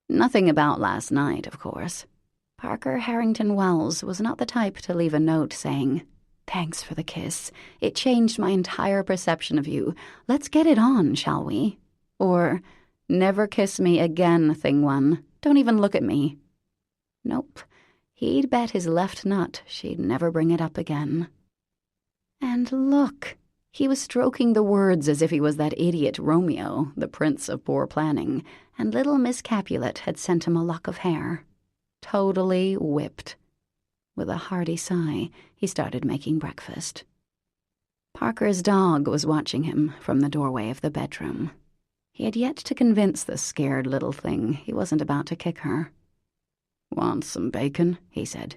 Nothing about last night, of course. Parker Harrington Wells was not the type to leave a note saying, "Thanks for the kiss. It changed my entire perception of you. Let's get it on, shall we?" Or, "Never kiss me again, thing one. Don't even look at me." Nope. He'd bet his left nut she'd never bring it up again. And look, he was stroking the words as if he was that idiot Romeo, the prince of poor planning, and little Miss Capulet had sent him a lock of hair. Totally whipped. With a hearty sigh, he started making breakfast. Parker's dog was watching him from the doorway of the bedroom. He had yet to convince the scared little thing he wasn't about to kick her. "Want some bacon?" he said.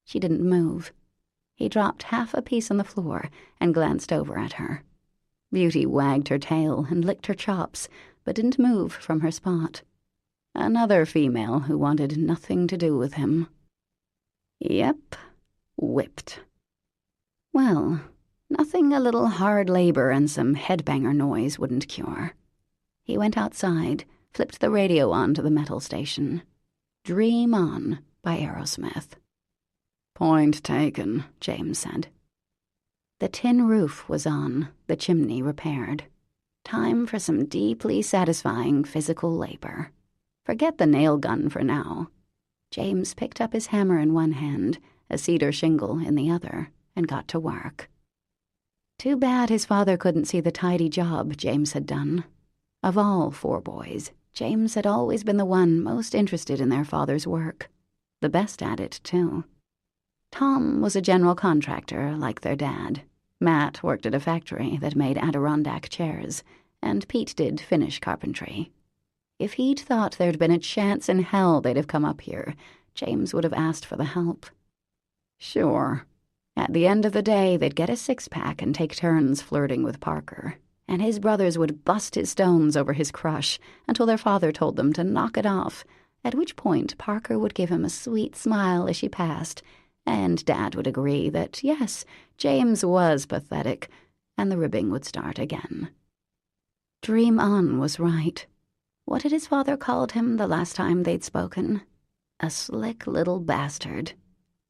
She didn't move. He dropped half a piece on the floor and glanced over at her. Beauty wagged her tail and licked her chops, but didn't move from her spot. Another female who wanted nothing to do with him. Yep, whipped. Well, nothing a little hard labor and some headbanger noise wouldn't cure. He went outside, flipped the radio on to the metal station. Dream On by Aerosmith. "Point taken," James said. The tin roof was on, the chimney repaired. Time for some deeply satisfying physical labor. Forget the nail gun for now. James picked up his hammer in one hand, a cedar shingle in the other, and got to work. Too bad his father couldn't see the tidy job James had done. Of all 4 boys, James had always been the one most interested in their father's work. The best at it, too. Tom was a general contractor like their dad. Matt worked at a factory that made Adirondack chairs, and Pete did finish carpentry. If he'd thought there'd been a chance in hell they'd have come up here, James would have asked for the help. Sure, at the end of the day, they'd get a 6-pack and take turns flirting with Parker, and his brothers would bust his stones over his crush until their father told them to knock it off, at which point Parker would give him a sweet smile as she passed, and Dad would agree that, yes, James was pathetic, and the ribbing would start again. Dream On was right. What had his father called him the last time they'd spoken? A slick little bastard,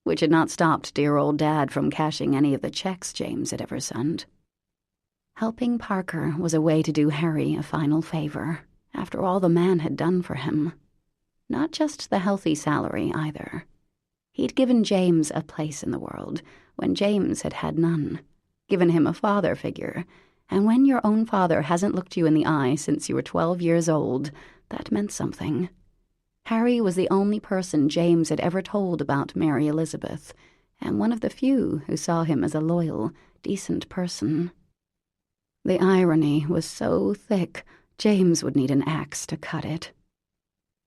which had not stopped dear old Dad from cashing any of the checks James had ever sent. Helping Parker was a way to do Harry a final favor, after all the man had done for him. Not just the healthy salary, either. He'd given James a place in the world when James had had none, given him a father figure, and when your own father hasn't looked you in the eye since you were 12 years old, that meant something. Harry was the only person James had ever told about Mary Elizabeth, and one of the few who saw him as a loyal, decent person. The irony was so thick, James would need an axe to cut it.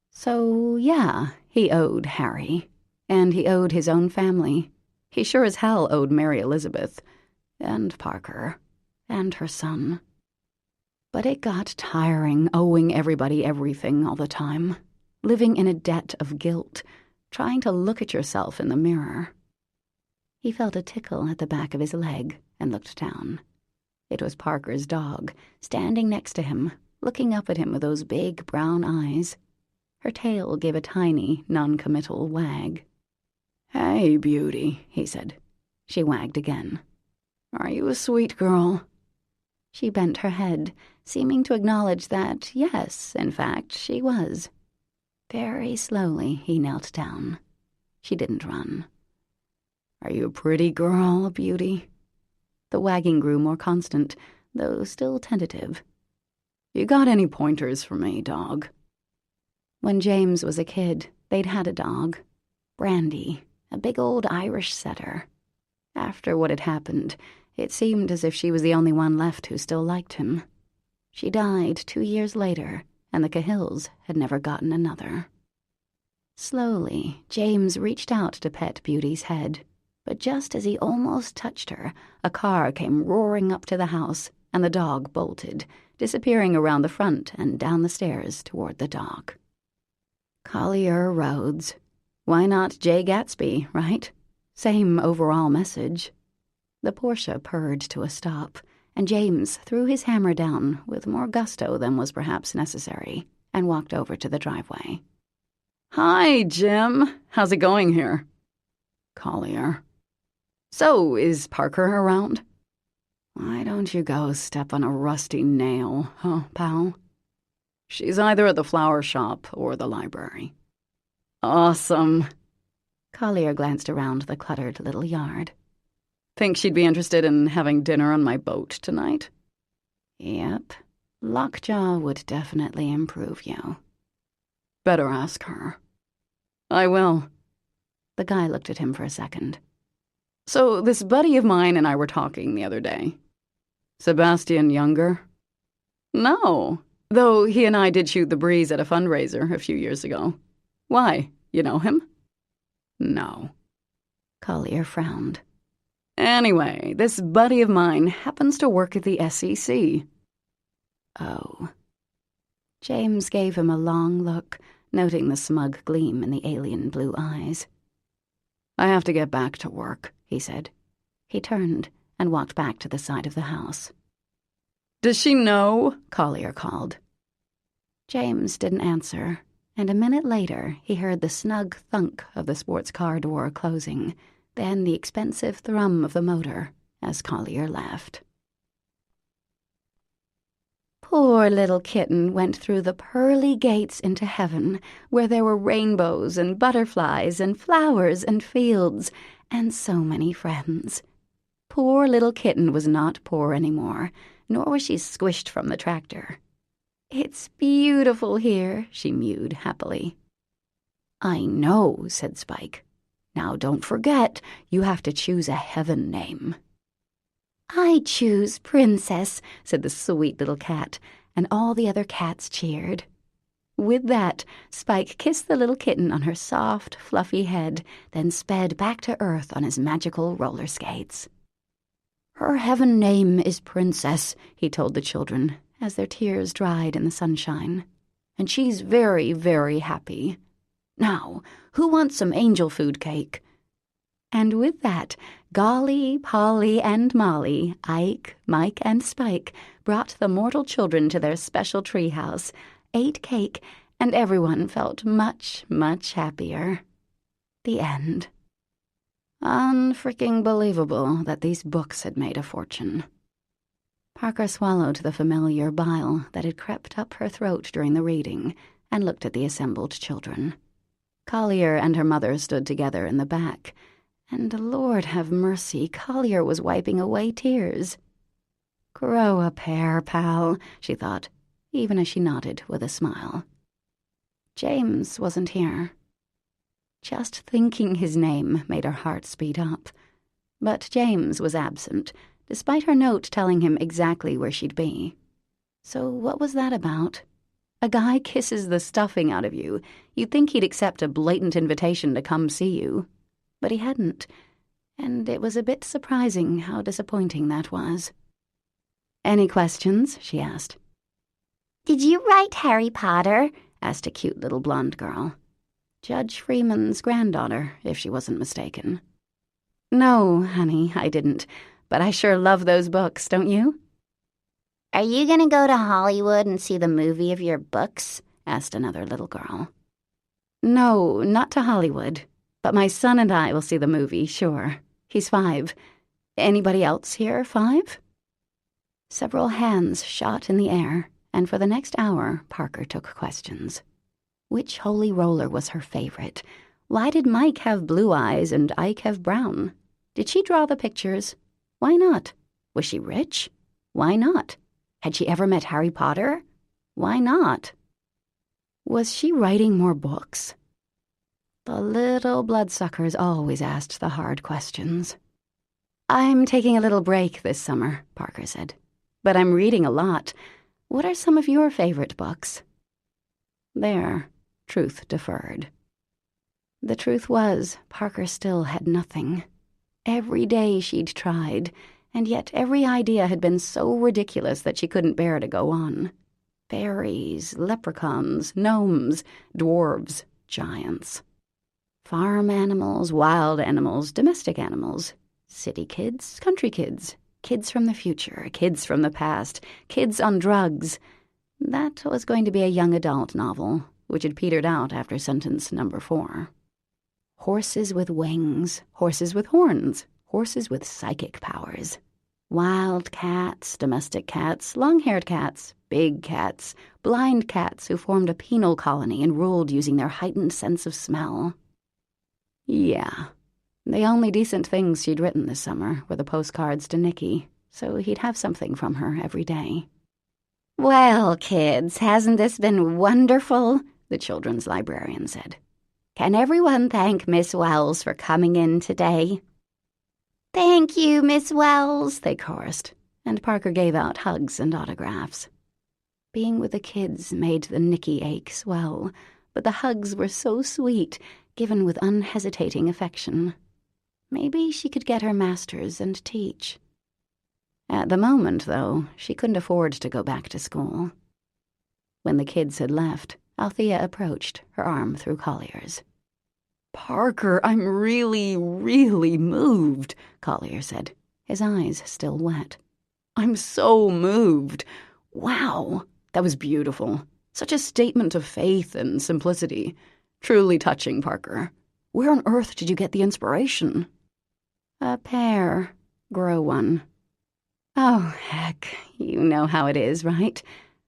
So, yeah, he owed Harry. And he owed his own family. He sure as hell owed Mary Elizabeth, and Parker, and her son. But it got tiring owing everybody everything all the time, living in a debt of guilt, trying to look at yourself in the mirror. He felt a tickle at the back of his leg and looked down. It was Parker's dog, standing next to him, looking up at him with those big brown eyes. Her tail gave a tiny, non-committal wag. "Hey, Beauty," he said. She wagged again. "Are you a sweet girl?" She bent her head, seeming to acknowledge that, yes, in fact, she was. Very slowly, he knelt down. She didn't run. "Are you a pretty girl, Beauty?" The wagging grew more constant, though still tentative. "You got any pointers for me, dog?" When James was a kid, they'd had a dog. Brandy, a big old Irish setter. After what had happened, it seemed as if she was the only one left who still liked him. She died 2 years later, and the Cahills had never gotten another. Slowly, James reached out to pet Beauty's head, but just as he almost touched her, a car came roaring up to the house, and the dog bolted, disappearing around the front and down the stairs toward the dock. Collier Roads. Why not Jay Gatsby, right? Same overall message. The Porsche purred to a stop, and James threw his hammer down with more gusto than was perhaps necessary and walked over to the driveway. "Hi, Jim. How's it going here?" Collier. "So, is Parker around?" "Why don't you go step on a rusty nail, huh, pal?" "She's either at the flower shop or the library." "Awesome." Collier glanced around the cluttered little yard. "Think she'd be interested in having dinner on my boat tonight?" "Yep. Lockjaw would definitely improve you." "Better ask her." "I will." The guy looked at him for a second. So this buddy of mine and I were talking the other day. Sebastian Younger? No, though he and I did shoot the breeze at a fundraiser a few years ago. Why, you know him? No. Collier frowned. Anyway, this buddy of mine happens to work at the SEC. Oh. James gave him a long look, noting the smug gleam in the alien blue eyes. I have to get back to work, he said. He turned and walked back to the side of the house. Does she know? Collier called. James didn't answer, and a minute later he heard the snug thunk of the sports car door closing, then the expensive thrum of the motor as Collier left. Poor little kitten went through the pearly gates into heaven, where there were rainbows and butterflies and flowers and fields and so many friends. Poor little kitten was not poor anymore, nor was she squished from the tractor. It's beautiful here, she mewed happily. I know, said Spike. Now don't forget, you have to choose a heaven name. I choose Princess, said the sweet little cat, and all the other cats cheered. With that, Spike kissed the little kitten on her soft, fluffy head, then sped back to Earth on his magical roller skates. Her heaven name is Princess, he told the children, as their tears dried in the sunshine. And she's very, very happy. Now, who wants some angel food cake? And with that, Golly, Polly, and Molly, Ike, Mike, and Spike brought the mortal children to their special treehouse, ate cake, and everyone felt much, much happier. The end. Unfreaking believable that these books had made a fortune. Parker swallowed the familiar bile that had crept up her throat during the reading and looked at the assembled children. Collier and her mother stood together in the back, and Lord have mercy, Collier was wiping away tears. Grow a pair, pal, she thought, even as she nodded with a smile. James wasn't here. Just thinking his name made her heart speed up. But James was absent, despite her note telling him exactly where she'd be. So what was that about? A guy kisses the stuffing out of you. You'd think he'd accept a blatant invitation to come see you. But he hadn't, and it was a bit surprising how disappointing that was. Any questions? She asked. Did you write Harry Potter? Asked a cute little blonde girl. Judge Freeman's granddaughter, if she wasn't mistaken. No, honey, I didn't, but I sure love those books, don't you? Are you going to go to Hollywood and see the movie of your books? Asked another little girl. No, not to Hollywood, but my son and I will see the movie, sure. He's 5. Anybody else here 5? Several hands shot in the air, and for the next hour, Parker took questions. Which holy roller was her favorite? Why did Mike have blue eyes and Ike have brown? Did she draw the pictures? Why not? Was she rich? Why not? Had she ever met Harry Potter? Why not? Was she writing more books? The little bloodsuckers always asked the hard questions. I'm taking a little break this summer, Parker said. But I'm reading a lot. What are some of your favorite books? There, truth deferred. The truth was, Parker still had nothing. Every day she'd tried, and yet every idea had been so ridiculous that she couldn't bear to go on. Fairies, leprechauns, gnomes, dwarves, giants. Farm animals, wild animals, domestic animals. City kids, country kids. Kids from the future, kids from the past, kids on drugs. That was going to be a young adult novel, which had petered out after sentence number 4. Horses with wings, horses with horns, horses with psychic powers. Wild cats, domestic cats, long-haired cats, big cats, blind cats who formed a penal colony and ruled using their heightened sense of smell. Yeah. The only decent things she'd written this summer were the postcards to Nicky, so he'd have something from her every day. Well, kids, hasn't this been wonderful? The children's librarian said. Can everyone thank Miss Wells for coming in today?" "Thank you, Miss Wells," they chorused, and Parker gave out hugs and autographs. Being with the kids made the Nicky ache swell, but the hugs were so sweet, given with unhesitating affection. Maybe she could get her master's and teach. At the moment, though, she couldn't afford to go back to school. When the kids had left, Althea approached, her arm through Collier's. "Parker, I'm really, really moved," Collier said, his eyes still wet. "I'm so moved. Wow, that was beautiful. Such a statement of faith and simplicity. Truly touching, Parker. Where on earth did you get the inspiration?" "A pear. Grow one." "Oh, heck, you know how it is, right?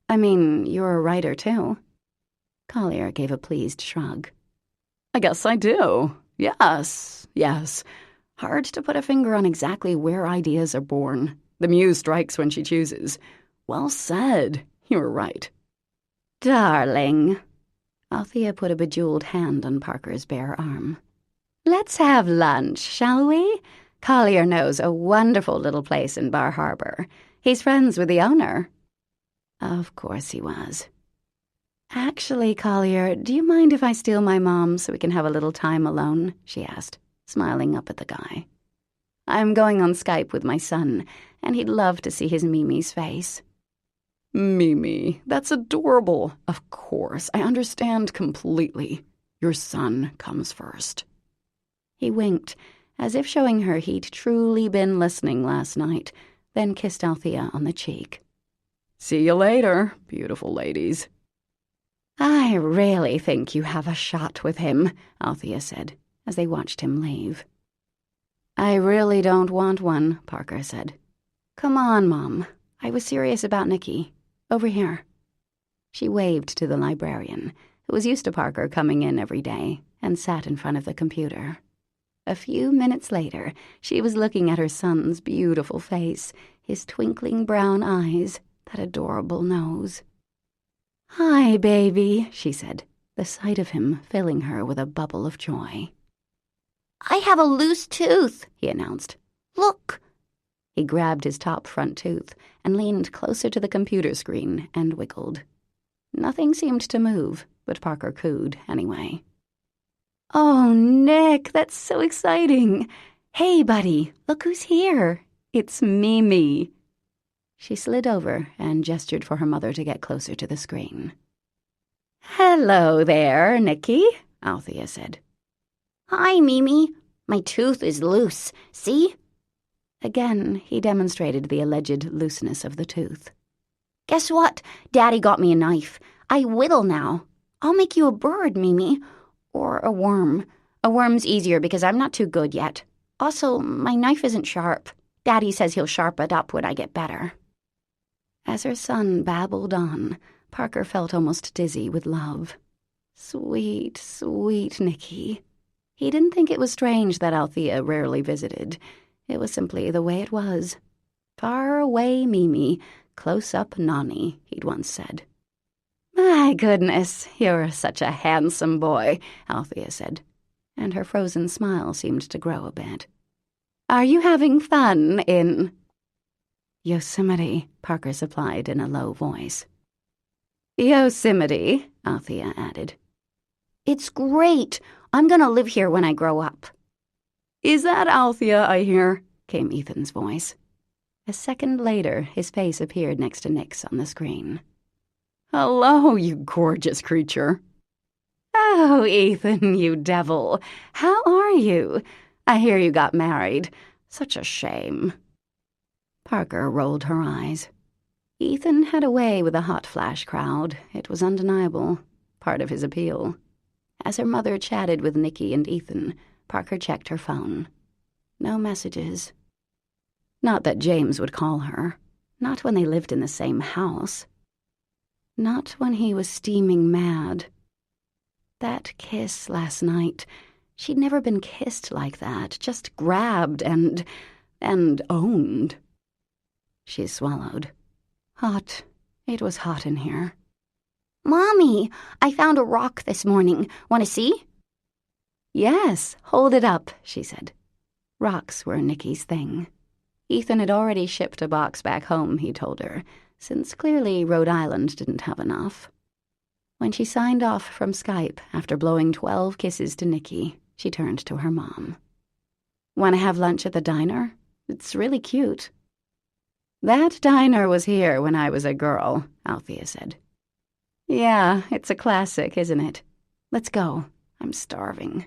I mean, you're a writer, too." Collier gave a pleased shrug. "I guess I do. Yes. Hard to put a finger on exactly where ideas are born. The muse strikes when she chooses. Well said. You were right." "Darling." Althea put a bejeweled hand on Parker's bare arm. "Let's have lunch, shall we? Collier knows a wonderful little place in Bar Harbor. He's friends with the owner." Of course he was. "Actually, Collier, do you mind if I steal my mom so we can have a little time alone?" she asked, smiling up at the guy. "I'm going on Skype with my son, and he'd love to see his Mimi's face." "Mimi, that's adorable. Of course, I understand completely. Your son comes first." He winked, as if showing her he'd truly been listening last night, then kissed Althea on the cheek. "See you later, beautiful ladies." "I really think you have a shot with him," Althea said, as they watched him leave. "I really don't want one," Parker said. "Come on, Mom. I was serious about Nicky. Over here." She waved to the librarian, who was used to Parker coming in every day, and sat in front of the computer. A few minutes later, she was looking at her son's beautiful face, his twinkling brown eyes, that adorable nose. "Hi, baby," she said, the sight of him filling her with a bubble of joy. "I have a loose tooth," he announced. "Look." He grabbed his top front tooth and leaned closer to the computer screen and wiggled. Nothing seemed to move, but Parker cooed anyway. "Oh, Nick, that's so exciting. Hey, buddy, look who's here. It's Mimi." She slid over and gestured for her mother to get closer to the screen. "Hello there, Nicky," Althea said. "Hi, Mimi. My tooth is loose. See?" Again, he demonstrated the alleged looseness of the tooth. "Guess what? Daddy got me a knife. I whittle now. I'll make you a bird, Mimi. Or a worm. A worm's easier because I'm not too good yet. Also, my knife isn't sharp. Daddy says he'll sharp it up when I get better." As her son babbled on, Parker felt almost dizzy with love. Sweet, sweet Nicky. He didn't think it was strange that Althea rarely visited. It was simply the way it was. Far away Mimi, close up Nani, he'd once said. "My goodness, you're such a handsome boy," Althea said, and her frozen smile seemed to grow a bit. "Are you having fun in—" "Yosemite," Parker supplied in a low voice. "Yosemite," Althea added. "It's great. I'm gonna live here when I grow up." "Is that Althea I hear?" came Ethan's voice. A second later, his face appeared next to Nick's on the screen. "Hello, you gorgeous creature." "Oh, Ethan, you devil. How are you? I hear you got married. Such a shame." Parker rolled her eyes. Ethan had a way with a hot flash crowd. It was undeniable. Part of his appeal. As her mother chatted with Nicky and Ethan, Parker checked her phone. No messages. Not that James would call her. Not when they lived in the same house. Not when he was steaming mad. That kiss last night. She'd never been kissed like that, just grabbed and owned. She swallowed. Hot. It was hot in here. "Mommy, I found a rock this morning. Want to see?" Yes, hold it up, she said. Rocks were Nikki's thing. Ethan had already shipped a box back home, he told her, since clearly Rhode Island didn't have enough. When she signed off from Skype after blowing 12 kisses to Nikki, she turned to her mom. Want to have lunch at the diner? It's really cute. That diner was here when I was a girl, Althea said. Yeah, it's a classic, isn't it? Let's go. I'm starving.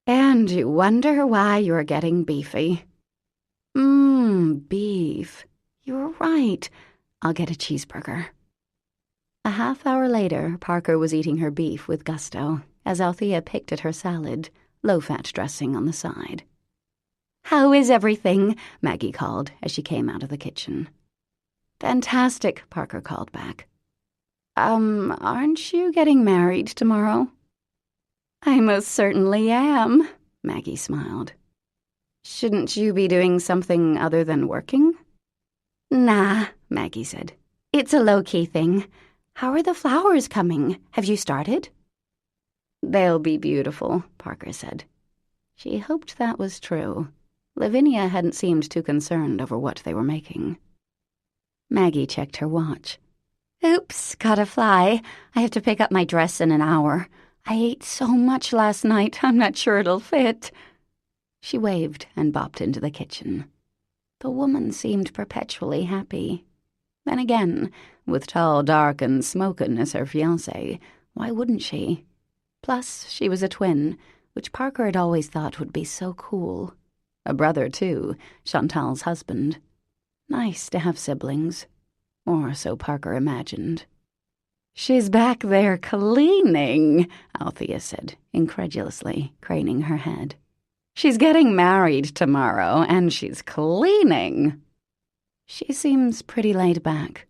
And you wonder why you're getting beefy. Beef. You're right. I'll get a cheeseburger. A half hour later, Parker was eating her beef with gusto as Althea picked at her salad, low-fat dressing on the side. How is everything? Maggie called as she came out of the kitchen. Fantastic, Parker called back. Aren't you getting married tomorrow? I most certainly am, Maggie smiled. Shouldn't you be doing something other than working? Nah, Maggie said. It's a low-key thing. How are the flowers coming? Have you started? They'll be beautiful, Parker said. She hoped that was true. Lavinia hadn't seemed too concerned over what they were making. Maggie checked her watch. Oops, gotta fly. I have to pick up my dress in an hour. I ate so much last night, I'm not sure it'll fit. She waved and bopped into the kitchen. The woman seemed perpetually happy. Then again, with tall, dark, and smokin' as her fiancé, why wouldn't she? Plus, she was a twin, which Parker had always thought would be so cool. A brother, too, Chantal's husband. Nice to have siblings. Or so Parker imagined. She's back there cleaning, Althea said, incredulously, craning her head. She's getting married tomorrow, and she's cleaning. She seems pretty laid back.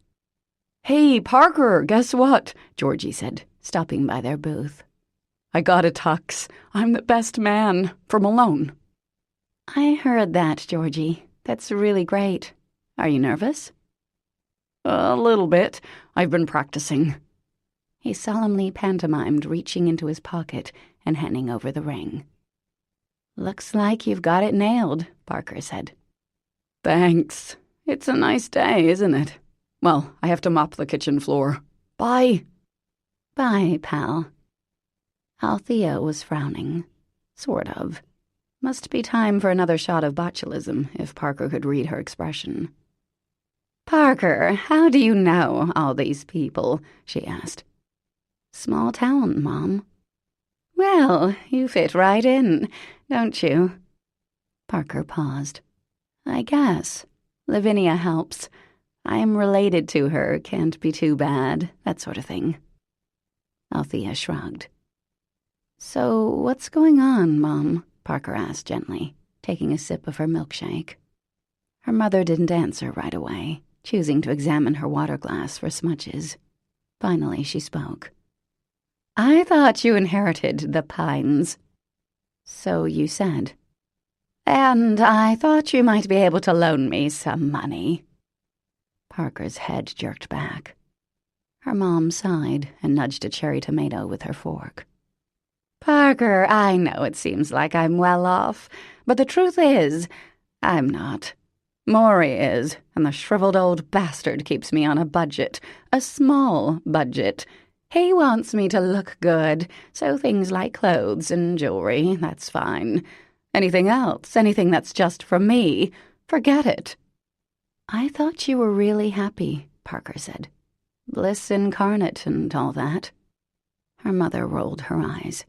Hey, Parker, guess what? Georgie said, stopping by their booth. I got a tux. I'm the best man for Malone. I heard that, Georgie. That's really great. Are you nervous? A little bit. I've been practicing. He solemnly pantomimed, reaching into his pocket and handing over the ring. Looks like you've got it nailed, Parker said. Thanks. It's a nice day, isn't it? Well, I have to mop the kitchen floor. Bye. Bye, pal. Althea was frowning. Sort of. Must be time for another shot of botulism, if Parker could read her expression. Parker, how do you know all these people? She asked. Small town, Mom. Well, you fit right in, don't you? Parker paused. I guess. Lavinia helps. I am related to her, can't be too bad, that sort of thing. Althea shrugged. So what's going on, Mom? Parker asked gently, taking a sip of her milkshake. Her mother didn't answer right away, choosing to examine her water glass for smudges. Finally, she spoke. I thought you inherited the Pines. So you said. And I thought you might be able to loan me some money. Parker's head jerked back. Her mom sighed and nudged a cherry tomato with her fork. Parker, I know it seems like I'm well off, but the truth is, I'm not. Maury is, and the shriveled old bastard keeps me on a budget, a small budget. He wants me to look good, so things like clothes and jewelry, that's fine. Anything else, anything that's just for me, forget it. I thought you were really happy, Parker said. Bliss incarnate and all that. Her mother rolled her eyes.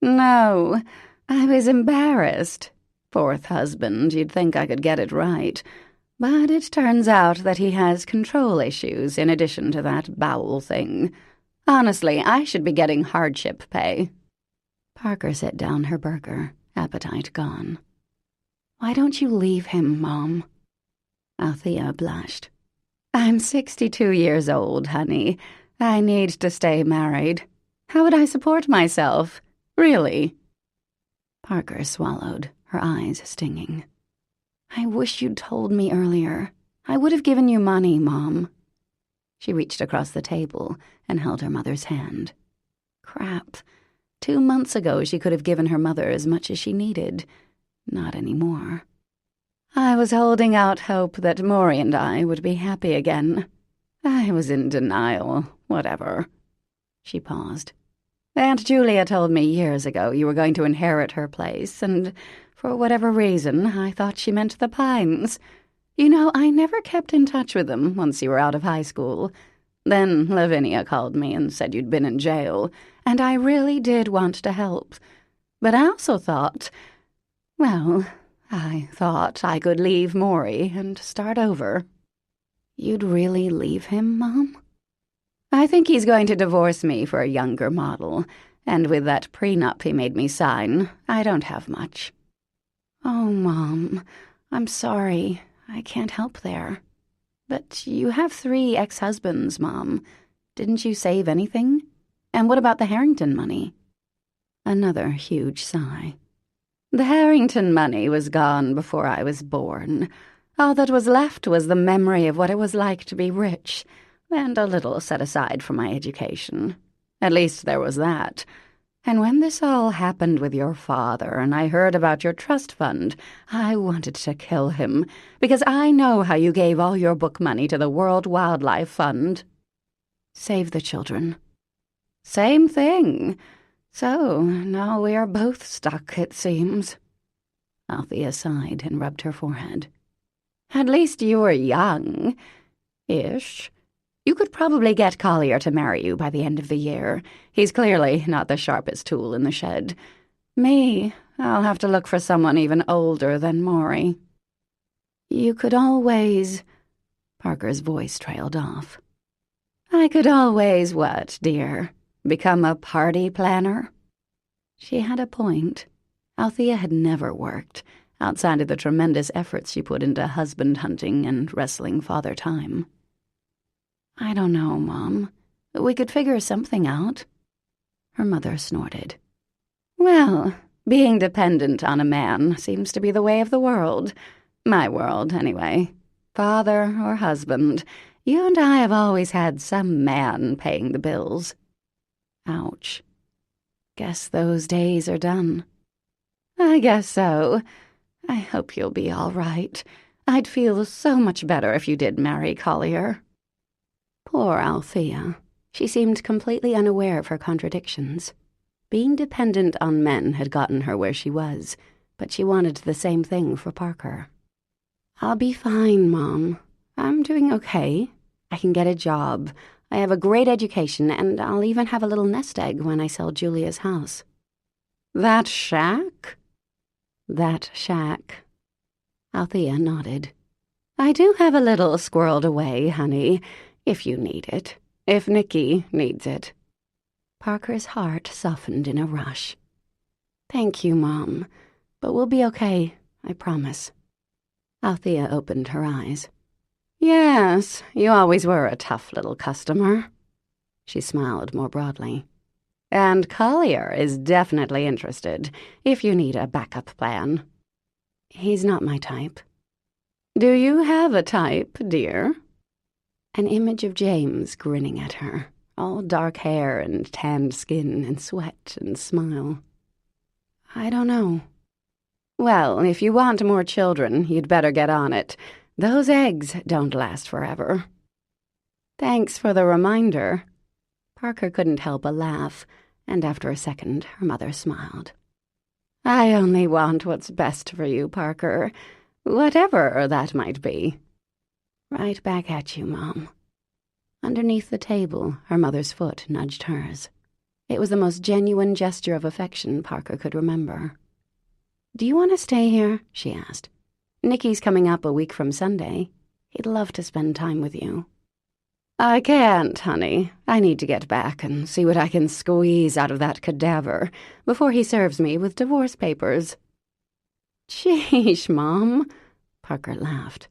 No, I was embarrassed. Fourth husband, you'd think I could get it right. But it turns out that he has control issues in addition to that bowel thing. Honestly, I should be getting hardship pay. Parker set down her burger, appetite gone. Why don't you leave him, Mom? Althea blushed. I'm 62 years old, honey. I need to stay married. How would I support myself? Really? Parker swallowed, her eyes stinging. I wish you'd told me earlier. I would have given you money, Mom. She reached across the table and held her mother's hand. Crap. 2 months ago, she could have given her mother as much as she needed. Not anymore. I was holding out hope that Maury and I would be happy again. I was in denial, whatever. She paused. Aunt Julia told me years ago you were going to inherit her place, and for whatever reason, I thought she meant the Pines. You know, I never kept in touch with them once you were out of high school. Then Lavinia called me and said you'd been in jail, and I really did want to help. But I also thought, well, I thought I could leave Maury and start over. You'd really leave him, Mom? I think he's going to divorce me for a younger model, and with that prenup he made me sign, I don't have much. Oh, Mom, I'm sorry. I can't help there. But you have 3 ex-husbands, Mom. Didn't you save anything? And what about the Harrington money? Another huge sigh. The Harrington money was gone before I was born. All that was left was the memory of what it was like to be rich, and a little set aside for my education. At least there was that. And when this all happened with your father and I heard about your trust fund, I wanted to kill him, because I know how you gave all your book money to the World Wildlife Fund. Save the children. Same thing. So now we are both stuck, it seems. Althea sighed and rubbed her forehead. At least you were young. Ish. You could probably get Collier to marry you by the end of the year. He's clearly not the sharpest tool in the shed. Me, I'll have to look for someone even older than Maury. You could always... Parker's voice trailed off. I could always what, dear? Become a party planner? She had a point. Althea had never worked, outside of the tremendous efforts she put into husband hunting and wrestling Father Time. I don't know, Mom. We could figure something out. Her mother snorted. Well, being dependent on a man seems to be the way of the world. My world, anyway. Father or husband, you and I have always had some man paying the bills. Ouch. Guess those days are done. I guess so. I hope you'll be all right. I'd feel so much better if you did marry Collier. Poor Althea. She seemed completely unaware of her contradictions. Being dependent on men had gotten her where she was, but she wanted the same thing for Parker. I'll be fine, Mom. I'm doing okay. I can get a job. I have a great education, and I'll even have a little nest egg when I sell Julia's house. That shack? That shack. Althea nodded. I do have a little squirreled away, honey, if you need it. If Nicky needs it. Parker's heart softened in a rush. Thank you, Mom. But we'll be okay, I promise. Althea opened her eyes. Yes, you always were a tough little customer. She smiled more broadly. And Collier is definitely interested, if you need a backup plan. He's not my type. Do you have a type, dear? An image of James grinning at her, all dark hair and tanned skin and sweat and smile. I don't know. Well, if you want more children, you'd better get on it. Those eggs don't last forever. Thanks for the reminder. Parker couldn't help a laugh, and after a second, her mother smiled. I only want what's best for you, Parker, whatever that might be. Right back at you, Mom. Underneath the table, her mother's foot nudged hers. It was the most genuine gesture of affection Parker could remember. Do you want to stay here? She asked. Nicky's coming up a week from Sunday. He'd love to spend time with you. I can't, honey. I need to get back and see what I can squeeze out of that cadaver before he serves me with divorce papers. Sheesh, Mom. Parker laughed.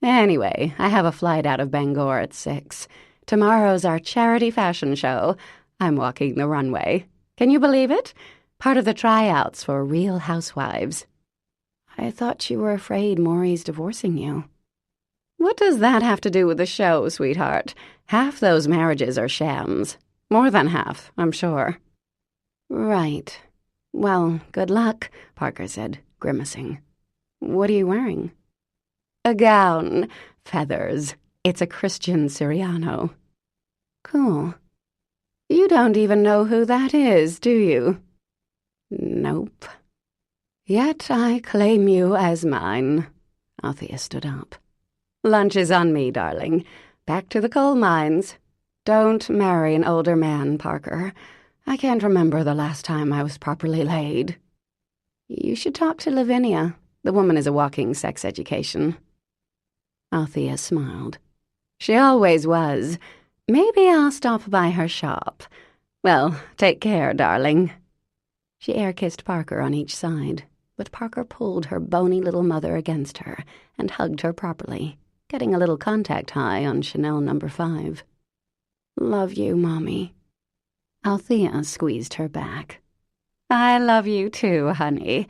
Anyway, I have a flight out of Bangor at 6. Tomorrow's our charity fashion show. I'm walking the runway. Can you believe it? Part of the tryouts for Real Housewives. I thought you were afraid Maury's divorcing you. What does that have to do with the show, sweetheart? Half those marriages are shams. More than half, I'm sure. Right. Well, good luck, Parker said, grimacing. What are you wearing? A gown. Feathers. It's a Christian Siriano. Cool. You don't even know who that is, do you? Nope. Yet I claim you as mine. Althea stood up. Lunch is on me, darling. Back to the coal mines. Don't marry an older man, Parker. I can't remember the last time I was properly laid. You should talk to Lavinia. The woman is a walking sex education. Althea smiled. She always was. Maybe I'll stop by her shop. Well, take care, darling. She air-kissed Parker on each side, but Parker pulled her bony little mother against her and hugged her properly, getting a little contact high on Chanel No. 5. Love you, Mommy. Althea squeezed her back. I love you too, honey.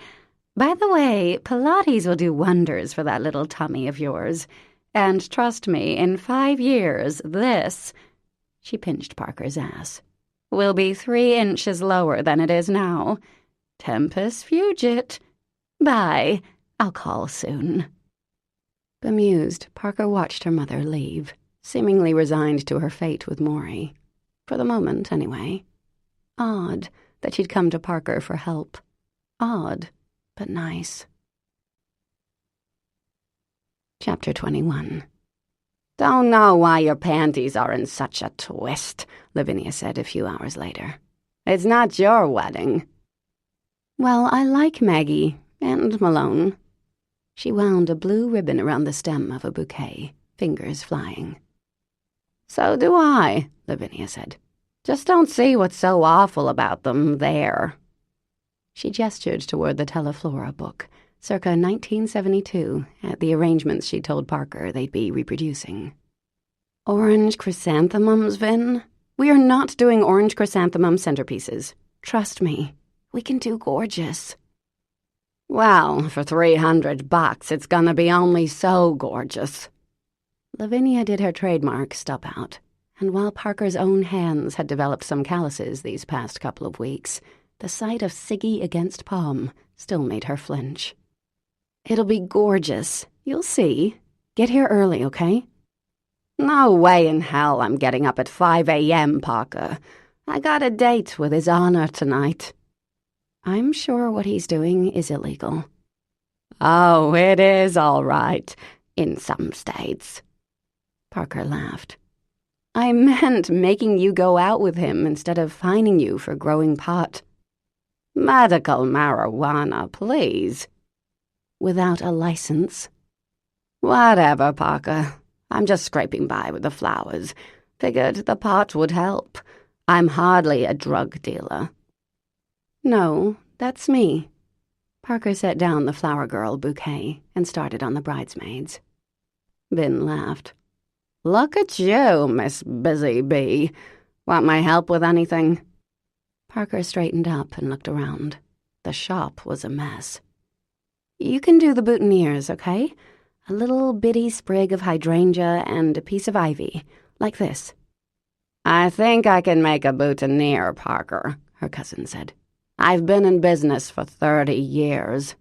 By the way, Pilates will do wonders for that little tummy of yours. And trust me, in 5 years, this, she pinched Parker's ass, will be 3 inches lower than it is now. Tempus fugit. Bye. I'll call soon. Bemused, Parker watched her mother leave, seemingly resigned to her fate with Maury. For the moment, anyway. Odd that she'd come to Parker for help. Odd, but nice. Chapter 21. Don't know why your panties are in such a twist, Lavinia said a few hours later. It's not your wedding. Well, I like Maggie and Malone. She wound a blue ribbon around the stem of a bouquet, fingers flying. So do I, Lavinia said. Just don't see what's so awful about them there. She gestured toward the Teleflora book, circa 1972, at the arrangements she told Parker they'd be reproducing. Orange chrysanthemums, Vin? We are not doing orange chrysanthemum centerpieces. Trust me, we can do gorgeous. Well, for $300, it's gonna be only so gorgeous. Lavinia did her trademark stub out, and while Parker's own hands had developed some calluses these past couple of weeks, the sight of Siggy against Palm still made her flinch. It'll be gorgeous. You'll see. Get here early, okay? No way in hell I'm getting up at 5 a.m., Parker. I got a date with His Honor tonight. I'm sure what he's doing is illegal. Oh, it is all right, in some states. Parker laughed. I meant making you go out with him instead of fining you for growing pot. Medical marijuana, please. Without a license? Whatever, Parker. I'm just scraping by with the flowers. Figured the pot would help. I'm hardly a drug dealer. No, that's me. Parker set down the flower girl bouquet and started on the bridesmaids. Vin laughed. Look at you, Miss Busy Bee. Want my help with anything? Parker straightened up and looked around. The shop was a mess. You can do the boutonnieres, okay? A little bitty sprig of hydrangea and a piece of ivy, like this. I think I can make a boutonniere, Parker, her cousin said. I've been in business for 30 years.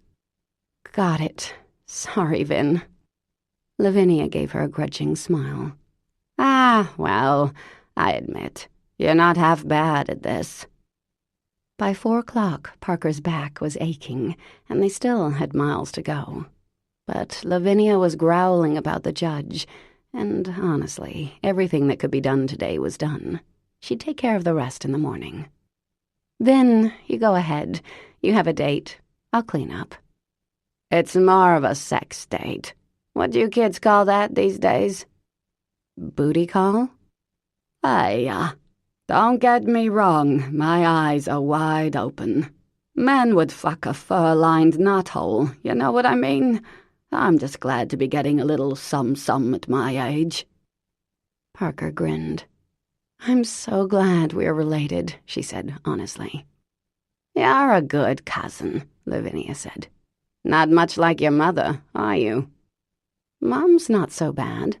Got it. Sorry, Vin. Lavinia gave her a grudging smile. Ah, well, I admit, you're not half bad at this. By 4 o'clock, Parker's back was aching, and they still had miles to go. But Lavinia was growling about the judge, and honestly, everything that could be done today was done. She'd take care of the rest in the morning. Then, you go ahead. You have a date. I'll clean up. It's more of a sex date. What do you kids call that these days? Booty call? Hey, don't get me wrong, my eyes are wide open. Men would fuck a fur-lined knothole, you know what I mean? I'm just glad to be getting a little sum-sum at my age. Parker grinned. I'm so glad we're related, she said honestly. You're a good cousin, Lavinia said. Not much like your mother, are you? Mom's not so bad.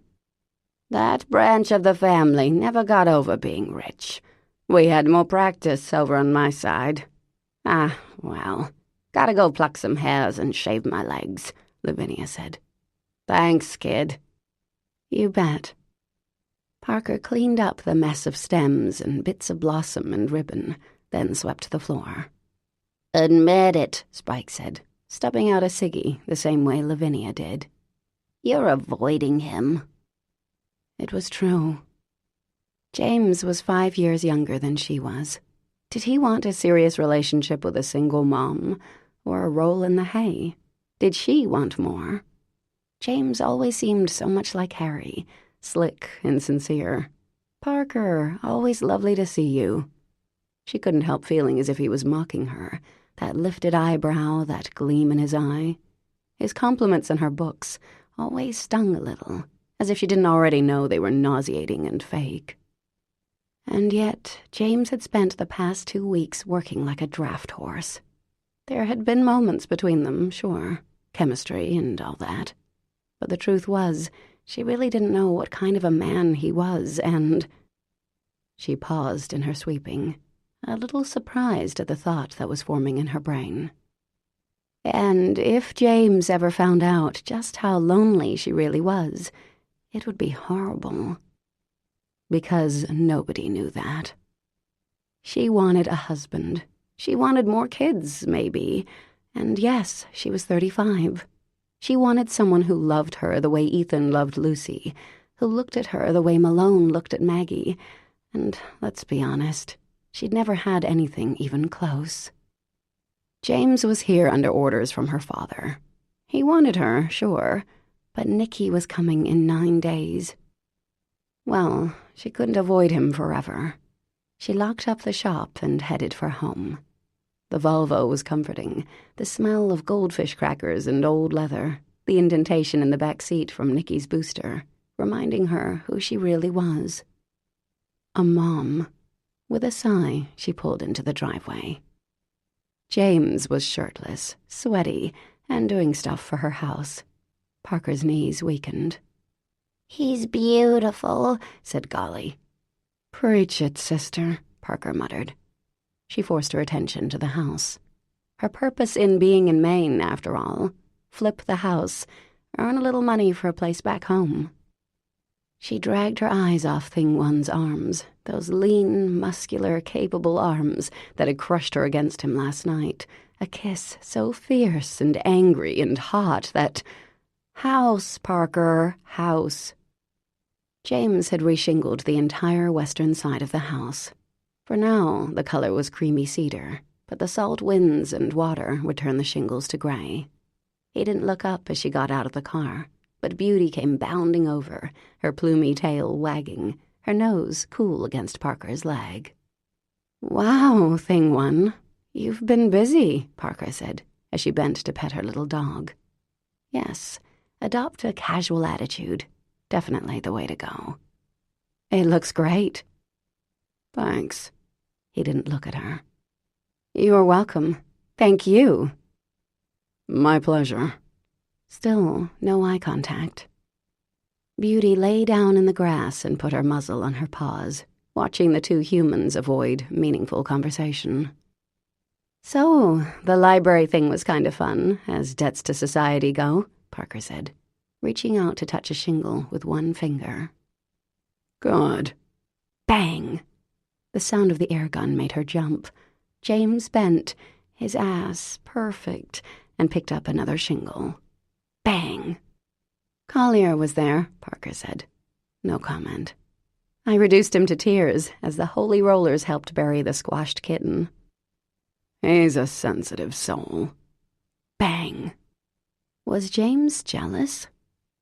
That branch of the family never got over being rich. We had more practice over on my side. Ah, well, gotta go pluck some hairs and shave my legs, Lavinia said. Thanks, kid. You bet. Parker cleaned up the mess of stems and bits of blossom and ribbon, then swept the floor. Admit it, Spike said, stubbing out a ciggy the same way Lavinia did. You're avoiding him. It was true. James was 5 years younger than she was. Did he want a serious relationship with a single mom, or a roll in the hay? Did she want more? James always seemed so much like Harry, slick and sincere. Parker, always lovely to see you. She couldn't help feeling as if he was mocking her, that lifted eyebrow, that gleam in his eye. His compliments in her books always stung a little, as if she didn't already know they were nauseating and fake. And yet, James had spent the past 2 weeks working like a draft horse. There had been moments between them, sure, chemistry and all that. But the truth was, she really didn't know what kind of a man he was, and... She paused in her sweeping, a little surprised at the thought that was forming in her brain. And if James ever found out just how lonely she really was, it would be horrible. Because nobody knew that. She wanted a husband. She wanted more kids, maybe. And yes, she was 35. She wanted someone who loved her the way Ethan loved Lucy, who looked at her the way Malone looked at Maggie. And let's be honest, she'd never had anything even close. James was here under orders from her father. He wanted her, sure, but Nikki was coming in 9 days. Well, she couldn't avoid him forever. She locked up the shop and headed for home. The Volvo was comforting, the smell of goldfish crackers and old leather, the indentation in the back seat from Nikki's booster, reminding her who she really was. A mom. With a sigh, she pulled into the driveway. James was shirtless, sweaty, and doing stuff for her house. Parker's knees weakened. He's beautiful, said Golly. Preach it, sister, Parker muttered. She forced her attention to the house. Her purpose in being in Maine, after all. Flip the house, earn a little money for a place back home. She dragged her eyes off Thing One's arms, those lean, muscular, capable arms that had crushed her against him last night. A kiss so fierce and angry and hot that... House, Parker, house. James had reshingled the entire western side of the house. For now, the color was creamy cedar, but the salt winds and water would turn the shingles to gray. He didn't look up as she got out of the car, but Beauty came bounding over, her plumy tail wagging, her nose cool against Parker's leg. Wow, Thing One, you've been busy, Parker said, as she bent to pet her little dog. Yes, adopt a casual attitude. Definitely the way to go. It looks great. Thanks. He didn't look at her. You're welcome. Thank you. My pleasure. Still no eye contact. Beauty lay down in the grass and put her muzzle on her paws, watching the two humans avoid meaningful conversation. So, the library thing was kind of fun, as debts to society go, Parker said, reaching out to touch a shingle with one finger. Good. Bang! The sound of the air gun made her jump. James bent, his ass perfect, and picked up another shingle. Bang! Collier was there, Parker said. No comment. I reduced him to tears as the holy rollers helped bury the squashed kitten. He's a sensitive soul. Bang! Was James jealous?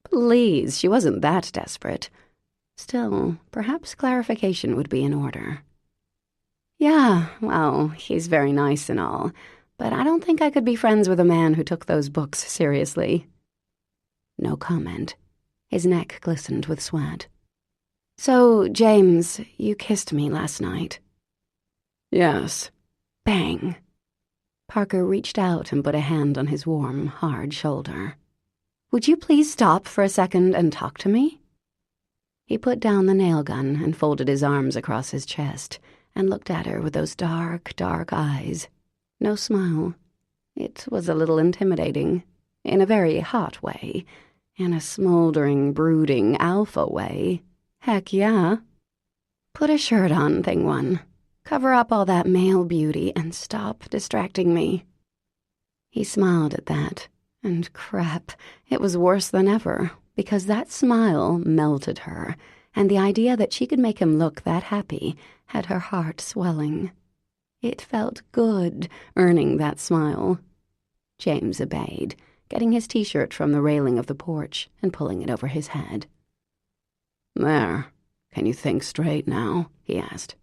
Please, she wasn't that desperate. Still, perhaps clarification would be in order. Yeah, well, he's very nice and all, but I don't think I could be friends with a man who took those books seriously. No comment. His neck glistened with sweat. So, James, you kissed me last night. Yes. Bang. Parker reached out and put a hand on his warm, hard shoulder. Would you please stop for a second and talk to me? He put down the nail gun and folded his arms across his chest, and looked at her with those dark, dark eyes. No smile. It was a little intimidating, in a very hot way, in a smoldering, brooding, alpha way. Heck yeah. Put a shirt on, thing one. Cover up all that male beauty and stop distracting me. He smiled at that, and crap, it was worse than ever, because that smile melted her, and the idea that she could make him look that happy had her heart swelling. It felt good, earning that smile. James obeyed, getting his t-shirt from the railing of the porch and pulling it over his head. "There, can you think straight now?" he asked.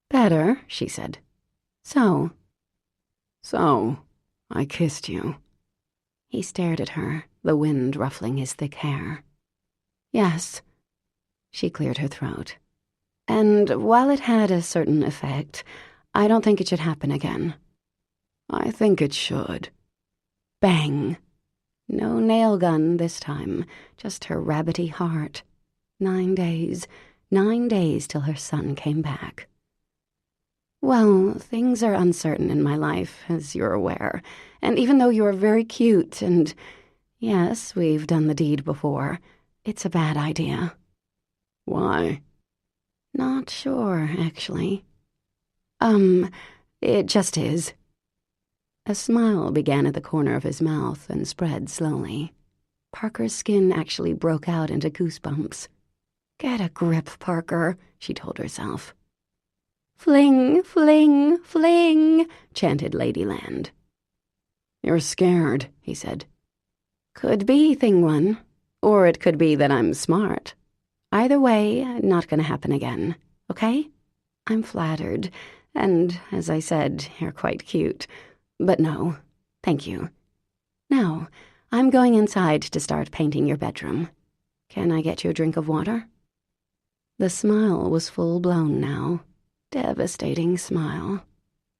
"Better," she said. So, I kissed you." he stared at her, the wind ruffling his thick hair. "Yes." She cleared her throat. "And while it had a certain effect, I don't think it should happen again." "I think it should." Bang! No nail gun this time, just her rabbity heart. 9 days till her son came back. "Well, things are uncertain in my life, as you're aware, and even though you're very cute and, yes, we've done the deed before, it's a bad idea." "Why?" "Not sure, actually. It just is." A smile began at the corner of his mouth and spread slowly. Parker's skin actually broke out into goosebumps. "Get a grip, Parker," she told herself. "Fling, fling, fling," chanted Ladyland. "You're scared," he said. "Could be, thing one. Or it could be that I'm smart. Either way, not gonna happen again, okay? I'm flattered, and, as I said, you're quite cute. But no, thank you. Now, I'm going inside to start painting your bedroom. Can I get you a drink of water?" The smile was full-blown now. Devastating smile.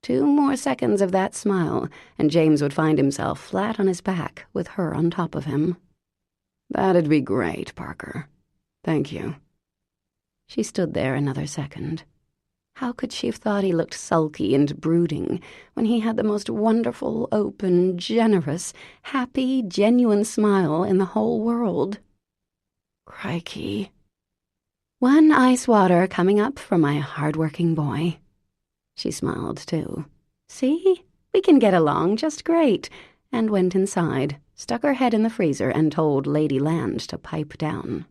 2 more seconds of that smile, and James would find himself flat on his back with her on top of him. "That'd be great, Parker. Thank you." She stood there another second. How could she have thought he looked sulky and brooding when he had the most wonderful, open, generous, happy, genuine smile in the whole world? Crikey. 1 ice water coming up for my hard-working boy. She smiled, too. See? We can get along just great. And went inside, stuck her head in the freezer, and told Lady Land to pipe down.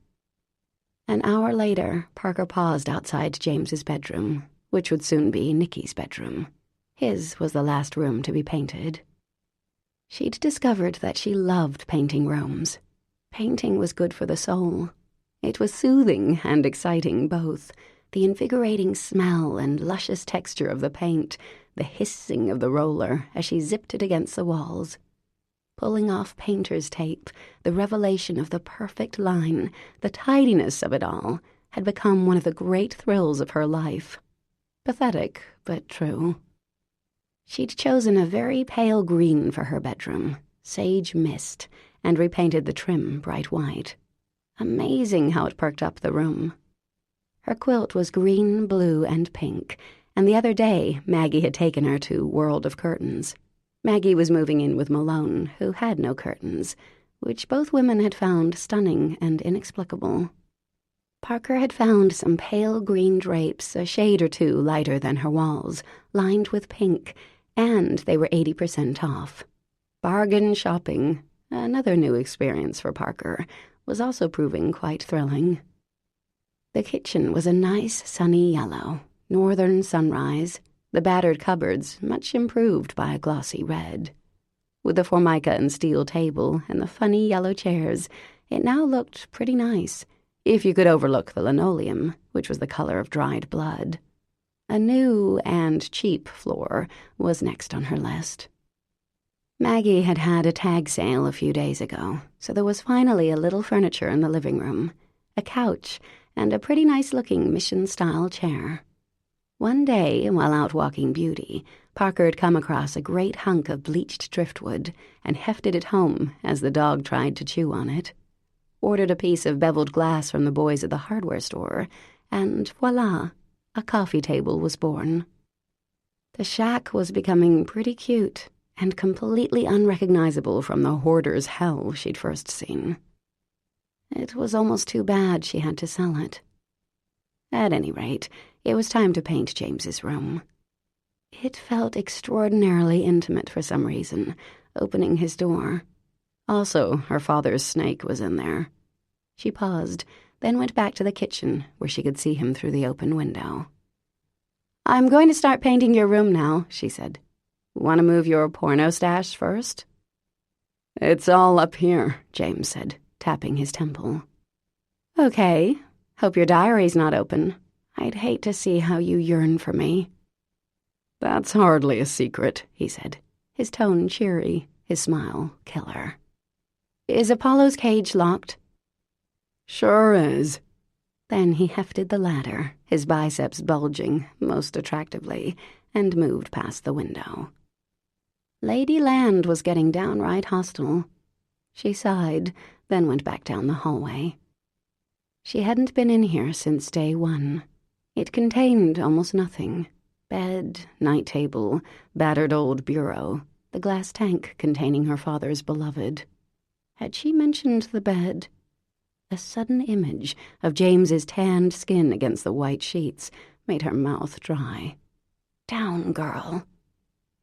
An hour later, Parker paused outside James's bedroom, which would soon be Nicky's bedroom. His was the last room to be painted. She'd discovered that she loved painting rooms. Painting was good for the soul. It was soothing and exciting both. The invigorating smell and luscious texture of the paint, the hissing of the roller as she zipped it against the walls. Pulling off painter's tape, the revelation of the perfect line, the tidiness of it all, had become one of the great thrills of her life. Pathetic, but true. She'd chosen a very pale green for her bedroom, sage mist, and repainted the trim bright white. Amazing how it perked up the room. Her quilt was green, blue, and pink, and the other day Maggie had taken her to World of Curtains. Maggie was moving in with Malone, who had no curtains, which both women had found stunning and inexplicable. Parker had found some pale green drapes a shade or 2 lighter than her walls, lined with pink, and they were 80% off. Bargain shopping, another new experience for Parker, was also proving quite thrilling. The kitchen was a nice sunny yellow, northern sunrise, the battered cupboards much improved by a glossy red. With the formica and steel table and the funny yellow chairs, it now looked pretty nice, if you could overlook the linoleum, which was the color of dried blood. A new and cheap floor was next on her list. Maggie had had a tag sale a few days ago, so there was finally a little furniture in the living room, a couch, and a pretty nice-looking mission-style chair. One day, while out walking Beauty, Parker had come across a great hunk of bleached driftwood and hefted it home as the dog tried to chew on it. Ordered a piece of beveled glass from the boys at the hardware store, and voila, a coffee table was born. The shack was becoming pretty cute and completely unrecognizable from the hoarder's hell she'd first seen. It was almost too bad she had to sell it. At any rate, it was time to paint James's room. It felt extraordinarily intimate for some reason, opening his door. Also, her father's snake was in there. She paused, then went back to the kitchen, where she could see him through the open window. "I'm going to start painting your room now," she said. "Want to move your porno stash first?" "It's all up here," James said, tapping his temple. "Okay. Hope your diary's not open. I'd hate to see how you yearn for me." "That's hardly a secret," he said, his tone cheery, his smile killer. "Is Apollo's cage locked?" "Sure is." Then he hefted the ladder, his biceps bulging most attractively, and moved past the window. Lady Land was getting downright hostile. She sighed, then went back down the hallway. She hadn't been in here since day one. It contained almost nothing. Bed, night table, battered old bureau, the glass tank containing her father's beloved. Had she mentioned the bed? A sudden image of James's tanned skin against the white sheets made her mouth dry. Down, girl.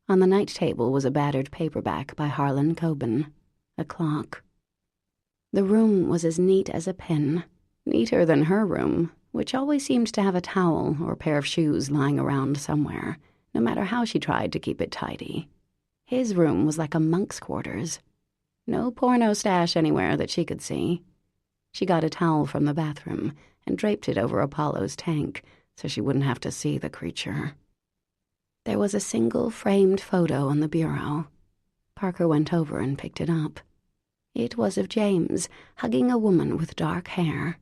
On the night table was a battered paperback by Harlan Coben, a clock. The room was as neat as a pin, neater than her room, which always seemed to have a towel or pair of shoes lying around somewhere, no matter how she tried to keep it tidy. His room was like a monk's quarters. No porno stash anywhere that she could see. She got a towel from the bathroom and draped it over Apollo's tank so she wouldn't have to see the creature. There was a single framed photo on the bureau. Parker went over and picked it up. It was of James hugging a woman with dark hair.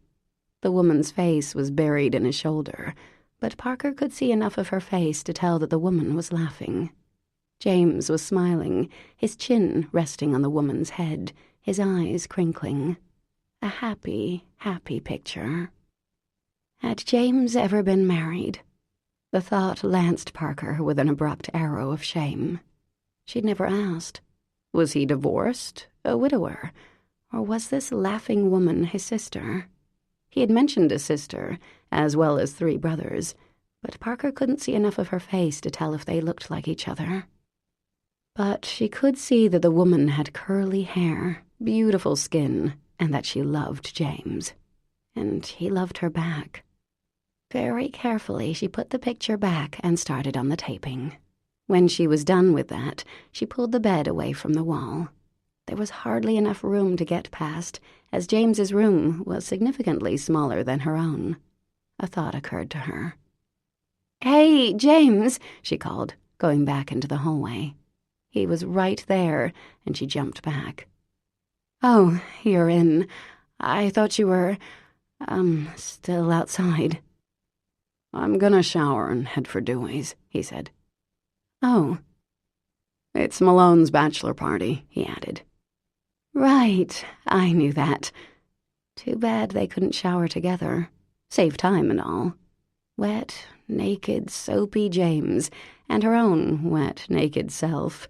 The woman's face was buried in his shoulder, but Parker could see enough of her face to tell that the woman was laughing. James was smiling, his chin resting on the woman's head, his eyes crinkling. A happy, happy picture. Had James ever been married? The thought lanced Parker with an abrupt arrow of shame. She'd never asked. Was he divorced, a widower, or was this laughing woman his sister? He had mentioned a sister, as well as 3 brothers, but Parker couldn't see enough of her face to tell if they looked like each other. But she could see that the woman had curly hair, beautiful skin, and that she loved James. And he loved her back. Very carefully, she put the picture back and started on the taping. When she was done with that, she pulled the bed away from the wall. There was hardly enough room to get past, as James's room was significantly smaller than her own. A thought occurred to her. "Hey, James," she called, going back into the hallway. He was right there, and she jumped back. "Oh, you're in. I thought you were, still outside." "I'm gonna shower and head for Dewey's," he said. "Oh." "It's Malone's bachelor party," he added. "Right, I knew that. Too bad they couldn't shower together. Save time and all. Wet, naked, soapy James, and her own wet, naked self.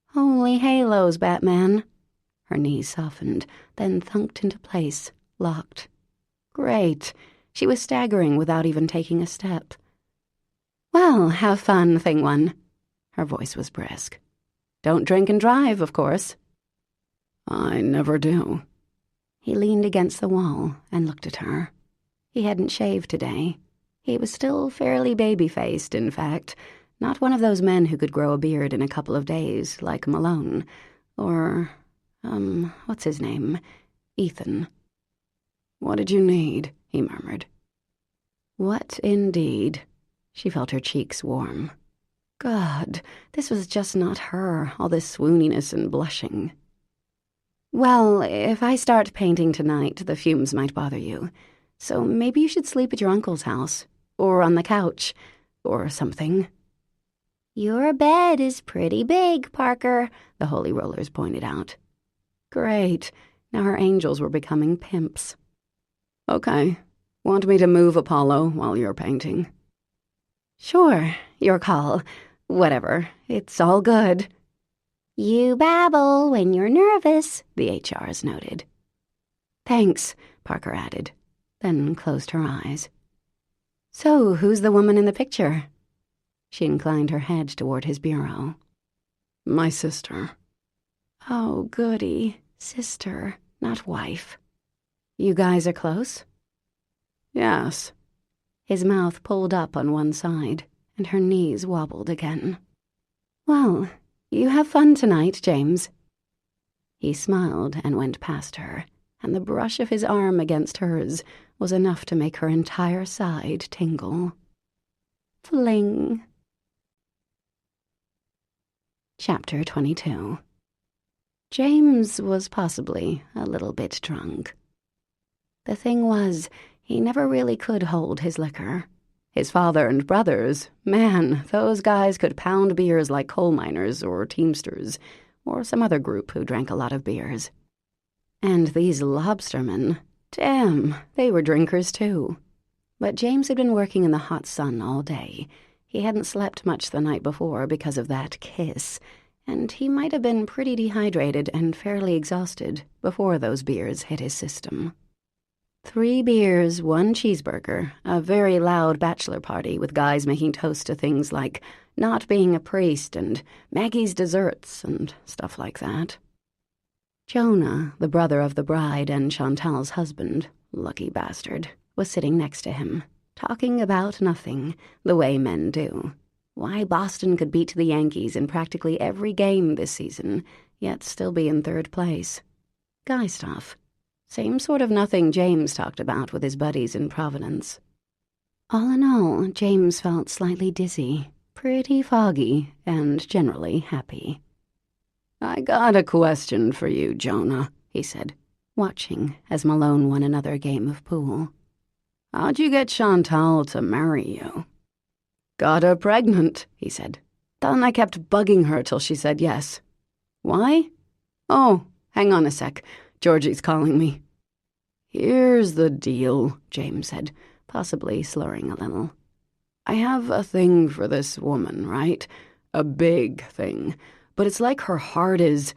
Holy halos, Batman." Her knees softened, then thunked into place, locked. Great. She was staggering without even taking a step. "Well, have fun, Thing One." Her voice was brisk. "Don't drink and drive, of course." "I never do." He leaned against the wall and looked at her. He hadn't shaved today. He was still fairly baby-faced, in fact, not one of those men who could grow a beard in a couple of days, like Malone, or, what's his name? Ethan. "What did you need?" he murmured. What indeed? She felt her cheeks warm. God, this was just not her, all this swooniness and blushing. "Well, if I start painting tonight, the fumes might bother you. So maybe you should sleep at your uncle's house, or on the couch, or something." "Your bed is pretty big, Parker," the Holy Rollers pointed out. Great. Now her angels were becoming pimps. "Okay. Want me to move Apollo while you're painting?" Sure, your call. Whatever, it's all good. You babble when you're nervous, the HRs noted. Thanks, Parker added, then closed her eyes. So, who's the woman in the picture? She inclined her head toward his bureau. My sister. Oh, goody. Sister, not wife. You guys are close? Yes. His mouth pulled up on one side, and her knees wobbled again. Well, you have fun tonight, James. He smiled and went past her, and the brush of his arm against hers was enough to make her entire side tingle. Fling. Chapter 22. James was possibly a little bit drunk. The thing was, he never really could hold his liquor. His father and brothers, man, those guys could pound beers like coal miners or teamsters, or some other group who drank a lot of beers. And these lobstermen, damn, they were drinkers too. But James had been working in the hot sun all day. He hadn't slept much the night before because of that kiss, and he might have been pretty dehydrated and fairly exhausted before those beers hit his system. 3 beers, 1 cheeseburger, a very loud bachelor party with guys making toast to things like not being a priest and Maggie's desserts and stuff like that. Jonah, the brother of the bride and Chantal's husband, lucky bastard, was sitting next to him, talking about nothing, the way men do. Why Boston could beat the Yankees in practically every game this season, yet still be in 3rd place. Guy stuff. Same sort of nothing James talked about with his buddies in Providence. All in all, James felt slightly dizzy, pretty foggy, and generally happy. I got a question for you, Jonah, he said, watching as Malone won another game of pool. How'd you get Chantal to marry you? Got her pregnant, he said. Then I kept bugging her till she said yes. Why? Oh, hang on a sec. Georgie's calling me. Here's the deal, James said, possibly slurring a little. I have a thing for this woman, right? A big thing. But it's like her heart is,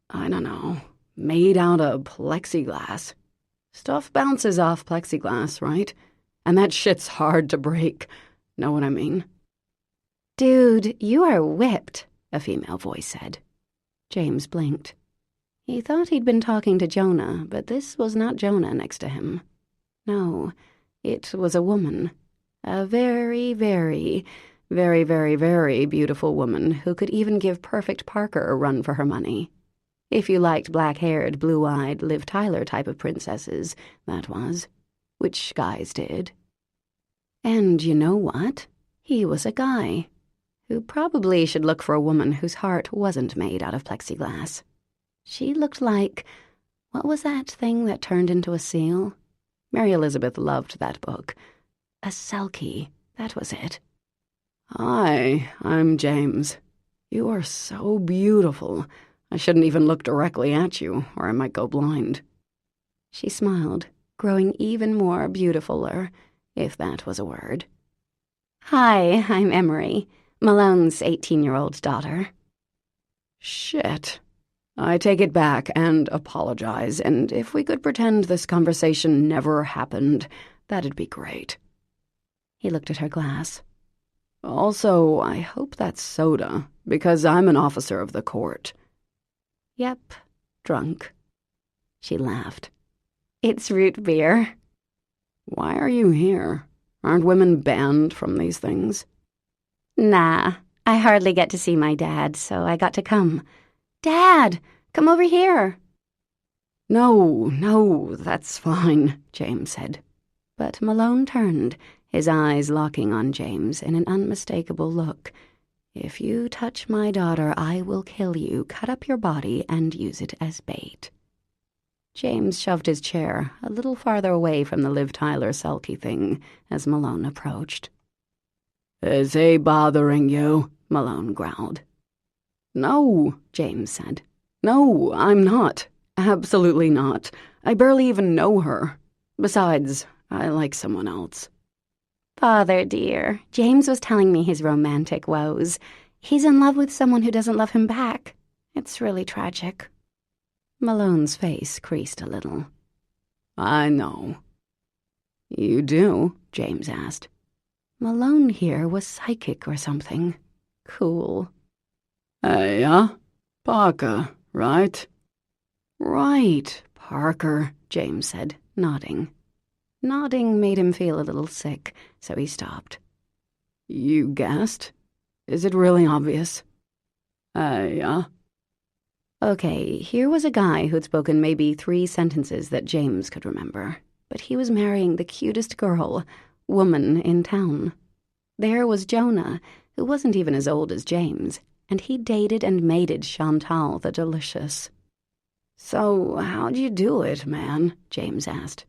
I don't know, made out of plexiglass. Stuff bounces off plexiglass, right? And that shit's hard to break. Know what I mean? Dude, you are whipped, a female voice said. James blinked. He thought he'd been talking to Jonah, but this was not Jonah next to him. No, it was a woman. A very, very, very, very, very beautiful woman who could even give Perfect Parker a run for her money. If you liked black-haired, blue-eyed, Liv Tyler type of princesses, that was. Which guys did. And you know what? He was a guy who probably should look for a woman whose heart wasn't made out of plexiglass. She looked like, what was that thing that turned into a seal? Mary Elizabeth loved that book. A selkie, that was it. Hi, I'm James. You are so beautiful. I shouldn't even look directly at you, or I might go blind. She smiled, growing even more beautifuler, if that was a word. Hi, I'm Emery, Malone's 18-year-old daughter. Shit. I take it back and apologize, and if we could pretend this conversation never happened, that'd be great. He looked at her glass. Also, I hope that's soda, because I'm an officer of the court. Yep, drunk. She laughed. It's root beer. Why are you here? Aren't women banned from these things? Nah, I hardly get to see my dad, so I got to come. Dad, come over here. No, that's fine, James said. But Malone turned, his eyes locking on James in an unmistakable look. If you touch my daughter, I will kill you, cut up your body, and use it as bait. James shoved his chair a little farther away from the Liv Tyler sulky thing as Malone approached. Is he bothering you? Malone growled. No, James said. No, I'm not. Absolutely not. I barely even know her. Besides, I like someone else. Father, dear, James was telling me his romantic woes. He's in love with someone who doesn't love him back. It's really tragic. Malone's face creased a little. I know. You do? James asked. Malone here was psychic or something. Cool. Yeah? Parker, right? Right, Parker, James said, nodding. Nodding made him feel a little sick, so he stopped. You guessed? Is it really obvious? Yeah? Okay, here was a guy who'd spoken maybe 3 sentences that James could remember, but he was marrying the cutest woman in town. There was Jonah, who wasn't even as old as James, and he dated and mated Chantal the Delicious. So how'd you do it, man? James asked.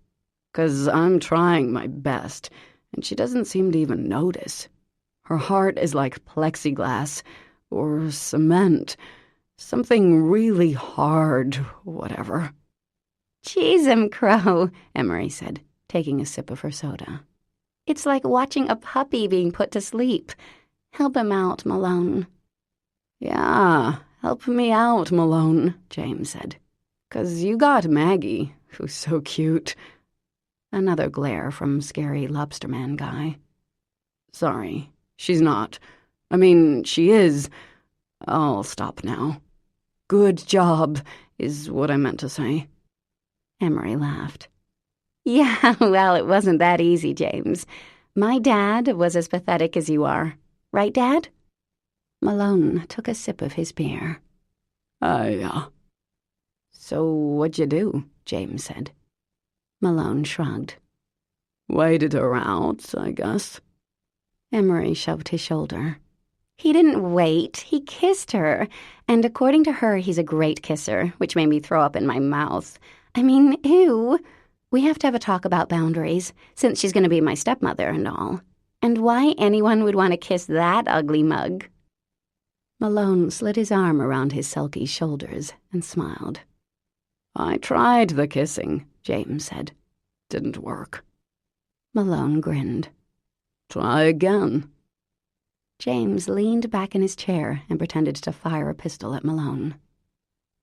'Cause I'm trying my best, and she doesn't seem to even notice. Her heart is like plexiglass, or cement, something really hard, whatever. Cheese him, Crow, Emery said, taking a sip of her soda. It's like watching a puppy being put to sleep. Help him out, Malone. Yeah, help me out, Malone, James said. 'Cause you got Maggie, who's so cute. Another glare from scary lobsterman guy. Sorry, she's not. I mean, she is. I'll stop now. Good job, is what I meant to say. Emery laughed. Yeah, well, it wasn't that easy, James. My dad was as pathetic as you are. Right, Dad? Malone took a sip of his beer. Yeah. So what'd you do? James said. Malone shrugged. Waited her out, I guess. Emery shoved his shoulder. He didn't wait. He kissed her. And according to her, he's a great kisser, which made me throw up in my mouth. I mean, ew. We have to have a talk about boundaries, since she's going to be my stepmother and all. And why anyone would want to kiss that ugly mug. Malone slid his arm around his sulky shoulders and smiled. I tried the kissing, James said. Didn't work. Malone grinned. Try again. James leaned back in his chair and pretended to fire a pistol at Malone.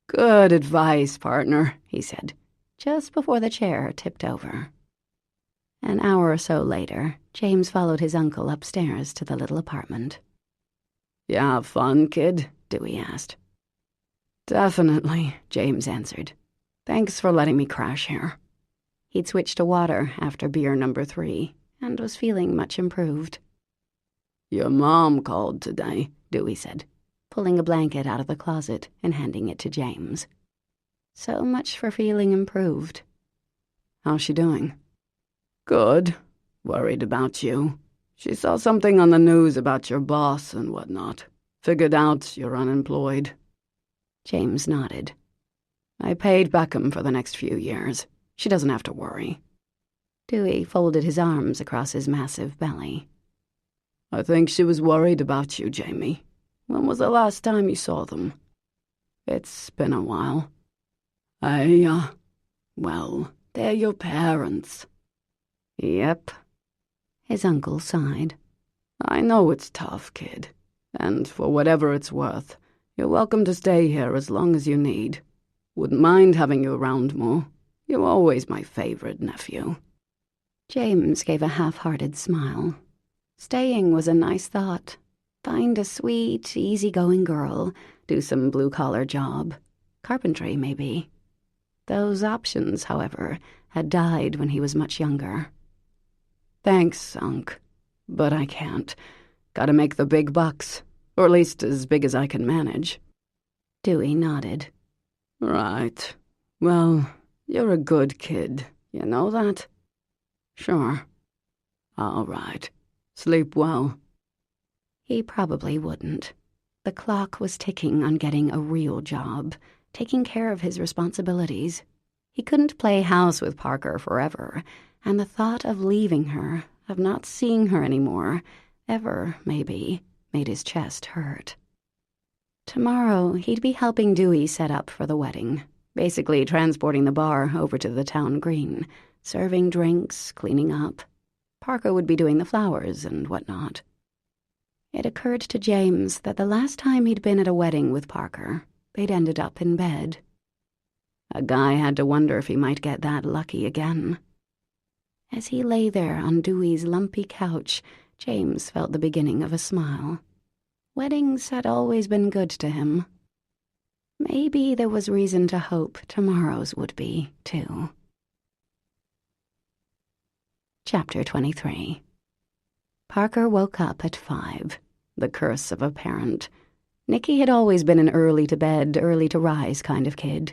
Good advice, partner, he said, just before the chair tipped over. An hour or so later, James followed his uncle upstairs to the little apartment. You have fun, kid? Dewey asked. Definitely, James answered. Thanks for letting me crash here. He'd switched to water after beer number 3 and was feeling much improved. Your mom called today, Dewey said, pulling a blanket out of the closet and handing it to James. So much for feeling improved. How's she doing? Good. Worried about you. She saw something on the news about your boss and whatnot. Figured out you're unemployed. James nodded. I paid Beckham for the next few years. She doesn't have to worry. Dewey folded his arms across his massive belly. I think she was worried about you, Jamie. When was the last time you saw them? It's been a while. Well, they're your parents. Yep. His uncle sighed. I know it's tough, kid. And for whatever it's worth, you're welcome to stay here as long as you need. Wouldn't mind having you around more. You're always my favorite nephew. James gave a half-hearted smile. Staying was a nice thought. Find a sweet, easygoing girl, do some blue-collar job. Carpentry, maybe. Those options, however, had died when he was much younger. Thanks, Unc, but I can't. Gotta make the big bucks, or at least as big as I can manage. Dewey nodded. Right. Well, you're a good kid, you know that? Sure. All right. Sleep well. He probably wouldn't. The clock was ticking on getting a real job, taking care of his responsibilities. He couldn't play house with Parker forever, and the thought of leaving her, of not seeing her anymore, ever, maybe, made his chest hurt. Tomorrow, he'd be helping Dewey set up for the wedding, basically transporting the bar over to the town green, serving drinks, cleaning up. Parker would be doing the flowers and whatnot. It occurred to James that the last time he'd been at a wedding with Parker, they'd ended up in bed. A guy had to wonder if he might get that lucky again. As he lay there on Dewey's lumpy couch, James felt the beginning of a smile. Weddings had always been good to him. Maybe there was reason to hope tomorrow's would be, too. Chapter 23. Parker woke up at 5. The curse of a parent. Nicky had always been an early-to-bed, early-to-rise kind of kid.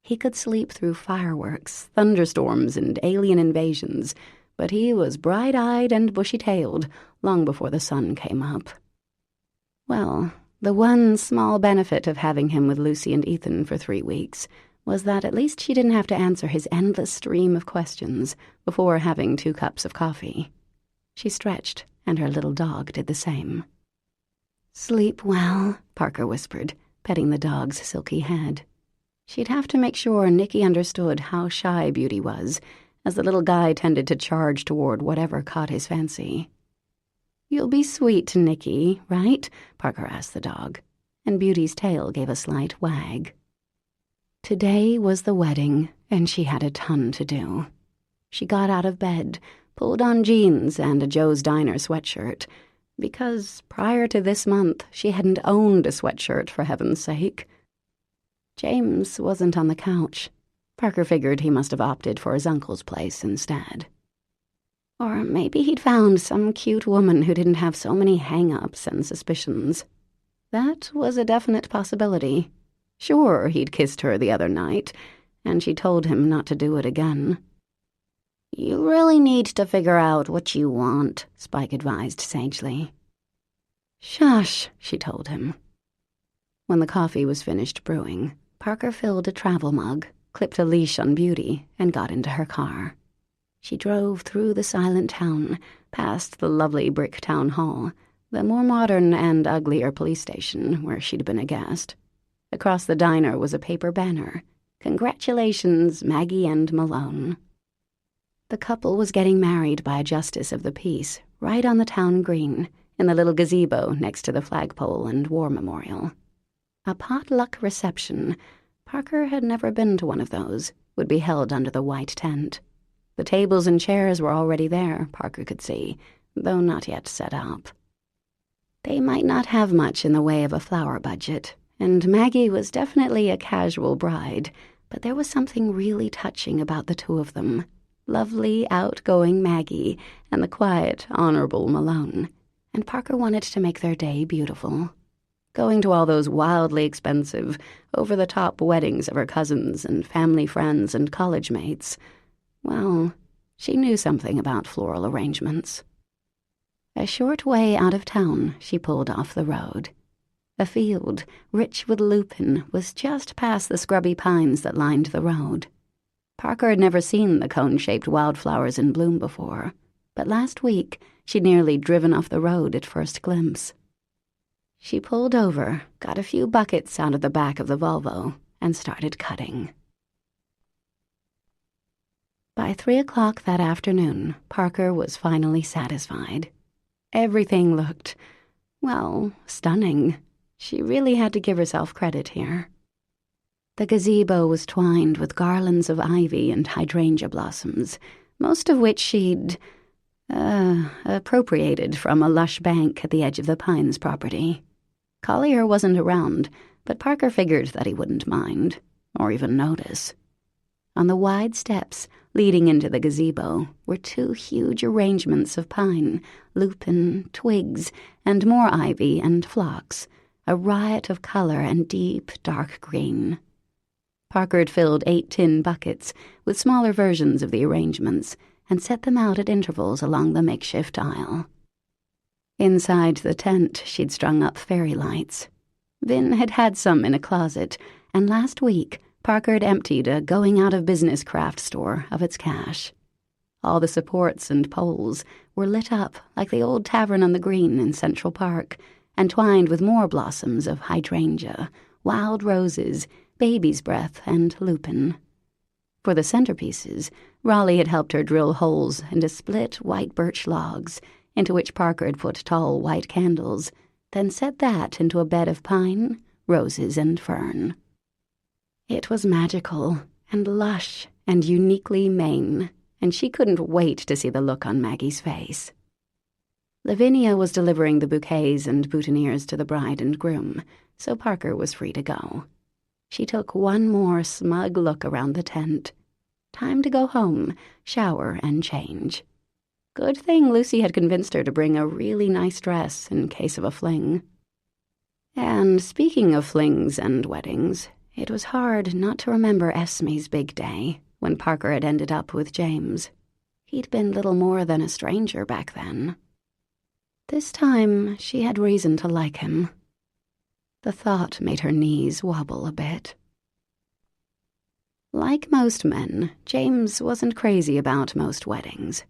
He could sleep through fireworks, thunderstorms, and alien invasions, but he was bright-eyed and bushy-tailed long before the sun came up. Well, the one small benefit of having him with Lucy and Ethan for 3 weeks was that at least she didn't have to answer his endless stream of questions before having 2 cups of coffee. She stretched, and her little dog did the same. "Sleep well," Parker whispered, petting the dog's silky head. She'd have to make sure Nicky understood how shy Beauty was, as the little guy tended to charge toward whatever caught his fancy. "You'll be sweet to Nicky, right?" Parker asked the dog, and Beauty's tail gave a slight wag. Today was the wedding, and she had a ton to do. She got out of bed, pulled on jeans and a Joe's Diner sweatshirt, because prior to this month she hadn't owned a sweatshirt, for heaven's sake. James wasn't on the couch. Parker figured he must have opted for his uncle's place instead. Or maybe he'd found some cute woman who didn't have so many hang-ups and suspicions. That was a definite possibility. Sure, he'd kissed her the other night, and she told him not to do it again. "You really need to figure out what you want," Spike advised sagely. "Shush," she told him. When the coffee was finished brewing, Parker filled a travel mug, clipped a leash on Beauty, and got into her car. She drove through the silent town, past the lovely brick town hall, the more modern and uglier police station where she'd been a guest. Across the diner was a paper banner. "Congratulations, Maggie and Malone." The couple was getting married by a justice of the peace right on the town green, in the little gazebo next to the flagpole and war memorial. A potluck reception, Parker had never been to one of those, would be held under the white tent. The tables and chairs were already there, Parker could see, though not yet set up. They might not have much in the way of a flower budget, and Maggie was definitely a casual bride, but there was something really touching about the two of them. Lovely, outgoing Maggie and the quiet, honorable Malone, and Parker wanted to make their day beautiful. Going to all those wildly expensive, over-the-top weddings of her cousins and family friends and college mates, well, she knew something about floral arrangements. A short way out of town, she pulled off the road. A field, rich with lupin, was just past the scrubby pines that lined the road. Parker had never seen the cone-shaped wildflowers in bloom before, but last week she'd nearly driven off the road at first glimpse. She pulled over, got a few buckets out of the back of the Volvo, and started cutting. By 3 o'clock that afternoon, Parker was finally satisfied. Everything looked, well, stunning. She really had to give herself credit here. The gazebo was twined with garlands of ivy and hydrangea blossoms, most of which she'd appropriated from a lush bank at the edge of the Pines property. Collier wasn't around, but Parker figured that he wouldn't mind, or even notice. On the wide steps leading into the gazebo were 2 huge arrangements of pine, lupin, twigs, and more ivy and phlox, a riot of color and deep, dark green. Parker had filled 8 tin buckets with smaller versions of the arrangements and set them out at intervals along the makeshift aisle. Inside the tent, she'd strung up fairy lights. Vin had had some in a closet, and last week, Parker had emptied a going-out-of-business craft store of its cash. All the supports and poles were lit up like the old tavern on the green in Central Park, and twined with more blossoms of hydrangea, wild roses, baby's breath, and lupin. For the centerpieces, Raleigh had helped her drill holes into split white birch logs, into which Parker had put tall white candles, then set that into a bed of pine, roses, and fern. It was magical and lush and uniquely Maine, and she couldn't wait to see the look on Maggie's face. Lavinia was delivering the bouquets and boutonnieres to the bride and groom, so Parker was free to go. She took one more smug look around the tent. Time to go home, shower, and change. Good thing Lucy had convinced her to bring a really nice dress in case of a fling. And speaking of flings and weddings, it was hard not to remember Esme's big day, when Parker had ended up with James. He'd been little more than a stranger back then. This time, she had reason to like him. The thought made her knees wobble a bit. Like most men, James wasn't crazy about most weddings.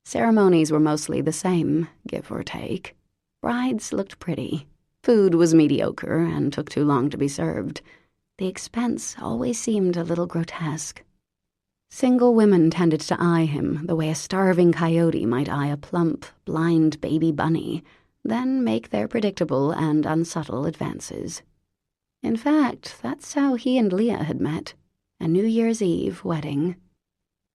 Ceremonies were mostly the same, give or take. Brides looked pretty. Food was mediocre and took too long to be served. The expense always seemed a little grotesque. Single women tended to eye him the way a starving coyote might eye a plump, blind baby bunny, then make their predictable and unsubtle advances. In fact, that's how he and Leah had met, a New Year's Eve wedding.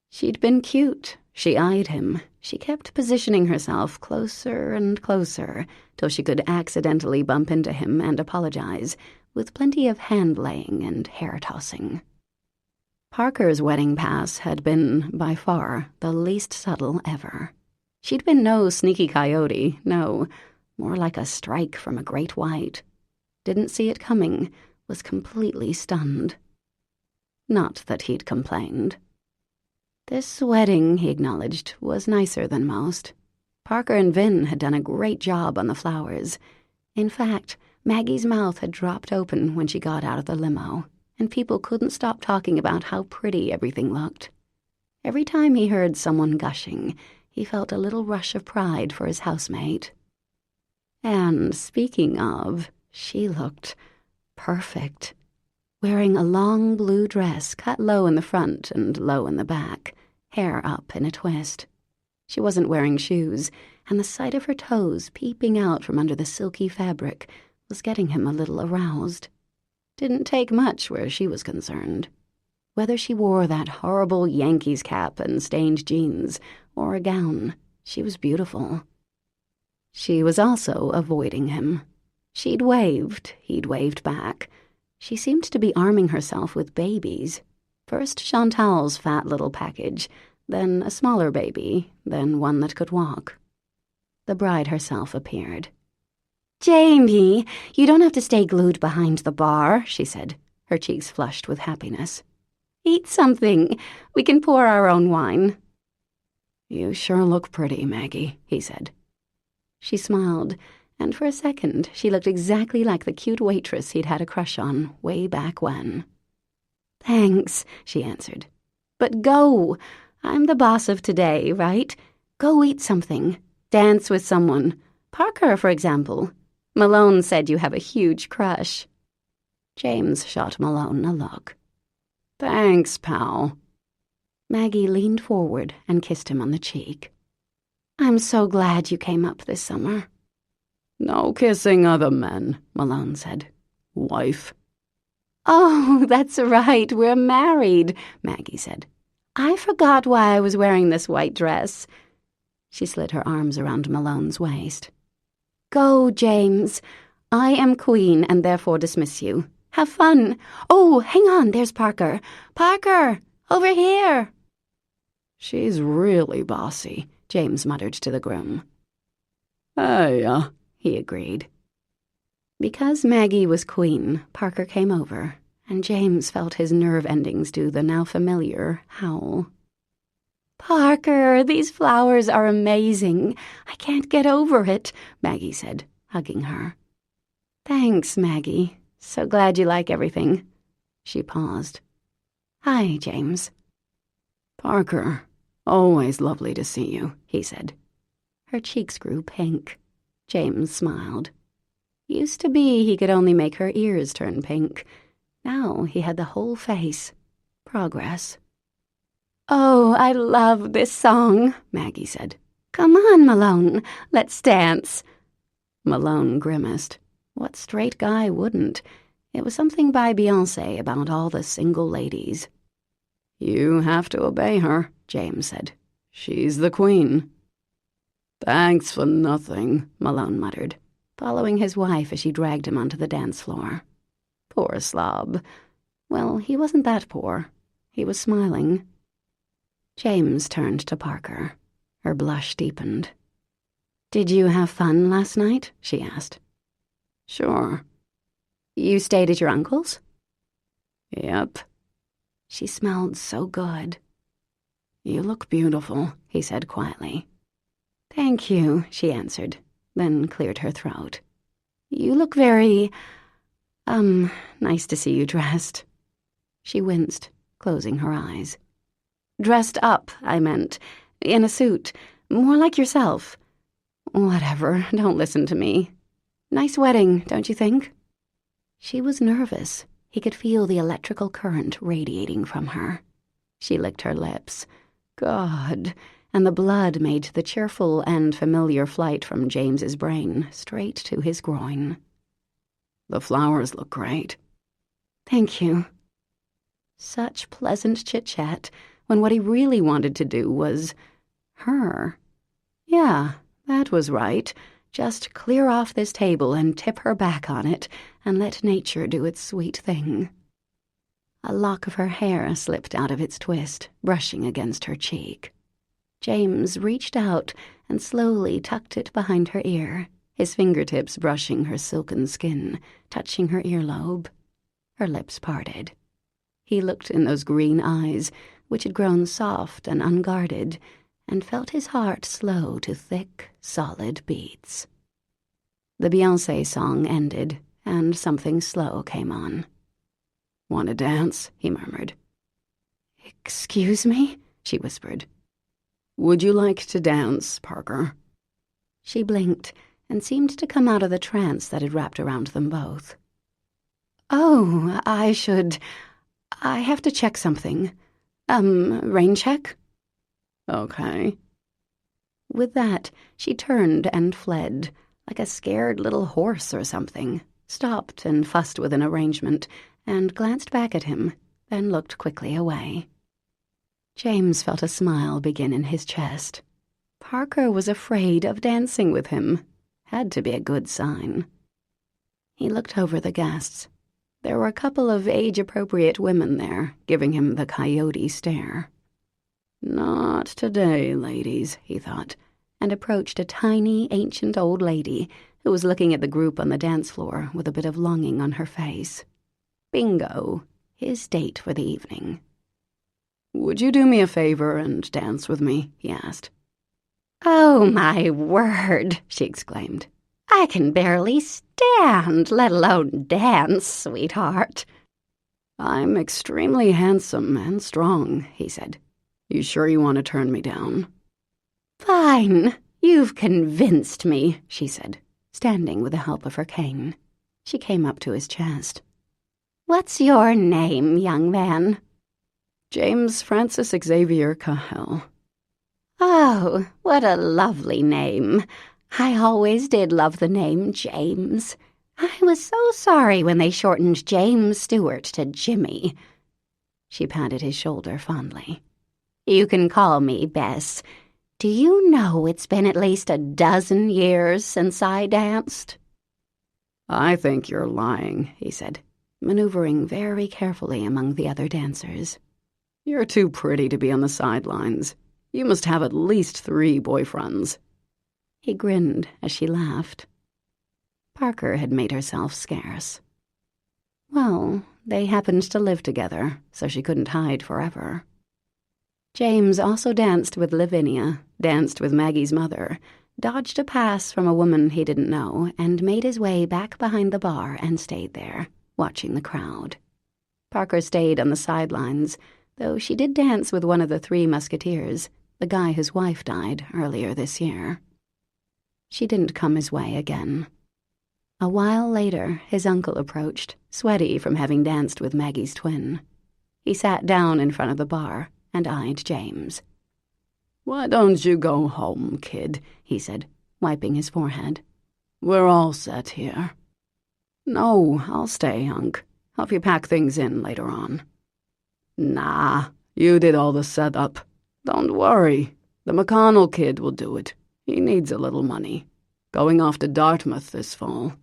She'd been cute. She eyed him. She kept positioning herself closer and closer till she could accidentally bump into him and apologize, with plenty of hand-laying and hair-tossing. Parker's wedding pass had been, by far, the least subtle ever. She'd been no sneaky coyote, no, more like a strike from a great white. Didn't see it coming, was completely stunned. Not that he'd complained. This wedding, he acknowledged, was nicer than most. Parker and Vin had done a great job on the flowers. In fact, Maggie's mouth had dropped open when she got out of the limo, and people couldn't stop talking about how pretty everything looked. Every time he heard someone gushing, he felt a little rush of pride for his housemate. And speaking of, she looked perfect. Wearing a long blue dress cut low in the front and low in the back, hair up in a twist. She wasn't wearing shoes, and the sight of her toes peeping out from under the silky fabric was getting him a little aroused. Didn't take much where she was concerned. Whether she wore that horrible Yankees cap and stained jeans, or a gown, she was beautiful. She was also avoiding him. She'd waved, he'd waved back. She seemed to be arming herself with babies. First Chantal's fat little package, then a smaller baby, then one that could walk. The bride herself appeared. "Jamie, you don't have to stay glued behind the bar," she said, her cheeks flushed with happiness. "Eat something. We can pour our own wine." "You sure look pretty, Maggie," he said. She smiled, and for a second she looked exactly like the cute waitress he'd had a crush on way back when. "Thanks," she answered. "But go. I'm the boss of today, right? Go eat something. Dance with someone. Parker, for example. Malone said you have a huge crush." James shot Malone a look. "Thanks, pal." Maggie leaned forward and kissed him on the cheek. "I'm so glad you came up this summer." "No kissing other men," Malone said. "Wife." "Oh, that's right, we're married," Maggie said. "I forgot why I was wearing this white dress." She slid her arms around Malone's waist. "Go, James. I am queen and therefore dismiss you. Have fun. Oh, hang on, there's Parker. Parker, over here." "She's really bossy," James muttered to the groom. "Hey, He agreed. Because Maggie was queen, Parker came over, and James felt his nerve endings do the now familiar howl. "Parker, these flowers are amazing. I can't get over it," Maggie said, hugging her. "Thanks, Maggie. So glad you like everything." She paused. "Hi, James." "Parker, always lovely to see you," he said. Her cheeks grew pink. James smiled. Used to be he could only make her ears turn pink. Now he had the whole face. Progress. Oh, I love this song, Maggie said. Come on, Malone, let's dance. Malone grimaced. What straight guy wouldn't? It was something by Beyoncé about all the single ladies. You have to obey her, James said. She's the queen. Thanks for nothing, Malone muttered, following his wife as she dragged him onto the dance floor. Poor slob. Well, he wasn't that poor. He was smiling. James turned to Parker. Her blush deepened. Did you have fun last night? She asked. Sure. You stayed at your uncle's? Yep. She smelled so good. You look beautiful, he said quietly. Thank you, she answered, then cleared her throat. You look very, nice to see you dressed. She winced, closing her eyes. Dressed up, I meant, in a suit, more like yourself. Whatever, don't listen to me. Nice wedding, don't you think? She was nervous. He could feel the electrical current radiating from her. She licked her lips. God, and the blood made the cheerful and familiar flight from James's brain straight to his groin. The flowers look great. Thank you. Such pleasant chit-chat when what he really wanted to do was her. Yeah, that was right. Just clear off this table and tip her back on it and let nature do its sweet thing. A lock of her hair slipped out of its twist, brushing against her cheek. James reached out and slowly tucked it behind her ear, his fingertips brushing her silken skin, touching her earlobe. Her lips parted. He looked in those green eyes, which had grown soft and unguarded, and felt his heart slow to thick, solid beats. The Beyoncé song ended, and something slow came on. Want to dance? He murmured. Excuse me? She whispered. Would you like to dance, Parker? She blinked and seemed to come out of the trance that had wrapped around them both. Oh, I have to check something. Rain check? Okay. With that, she turned and fled, like a scared little horse or something, stopped and fussed with an arrangement, and glanced back at him, then looked quickly away. James felt a smile begin in his chest. Parker was afraid of dancing with him. Had to be a good sign. He looked over the guests. There were a couple of age-appropriate women there, giving him the coyote stare. Not today, ladies, he thought, and approached a tiny, ancient old lady who was looking at the group on the dance floor with a bit of longing on her face. Bingo, his date for the evening. Would you do me a favor and dance with me? He asked. Oh, my word, she exclaimed. I can barely stand, let alone dance, sweetheart. I'm extremely handsome and strong, he said. You sure you want to turn me down? Fine, you've convinced me, she said, standing with the help of her cane. She came up to his chest. What's your name, young man? James Francis Xavier Cahill. Oh, what a lovely name. I always did love the name James. I was so sorry when they shortened James Stewart to Jimmy. She patted his shoulder fondly. You can call me Bess. Do you know it's been at least a dozen years since I danced? I think you're lying, he said, maneuvering very carefully among the other dancers. You're too pretty to be on the sidelines. You must have at least 3 boyfriends. He grinned as she laughed. Parker had made herself scarce. Well, they happened to live together, so she couldn't hide forever. James also danced with Lavinia, danced with Maggie's mother, dodged a pass from a woman he didn't know, and made his way back behind the bar and stayed there, watching the crowd. Parker stayed on the sidelines, though she did dance with one of the 3 musketeers, the guy whose wife died earlier this year. She didn't come his way again. A while later, his uncle approached, sweaty from having danced with Maggie's twin. He sat down in front of the bar, and eyed James. "Why don't you go home, kid?" he said, wiping his forehead. "We're all set here." "No, I'll stay, Unc. Help you pack things in later on." "Nah, you did all the setup. Don't worry. The McConnell kid will do it. He needs a little money. Going off to Dartmouth this fall."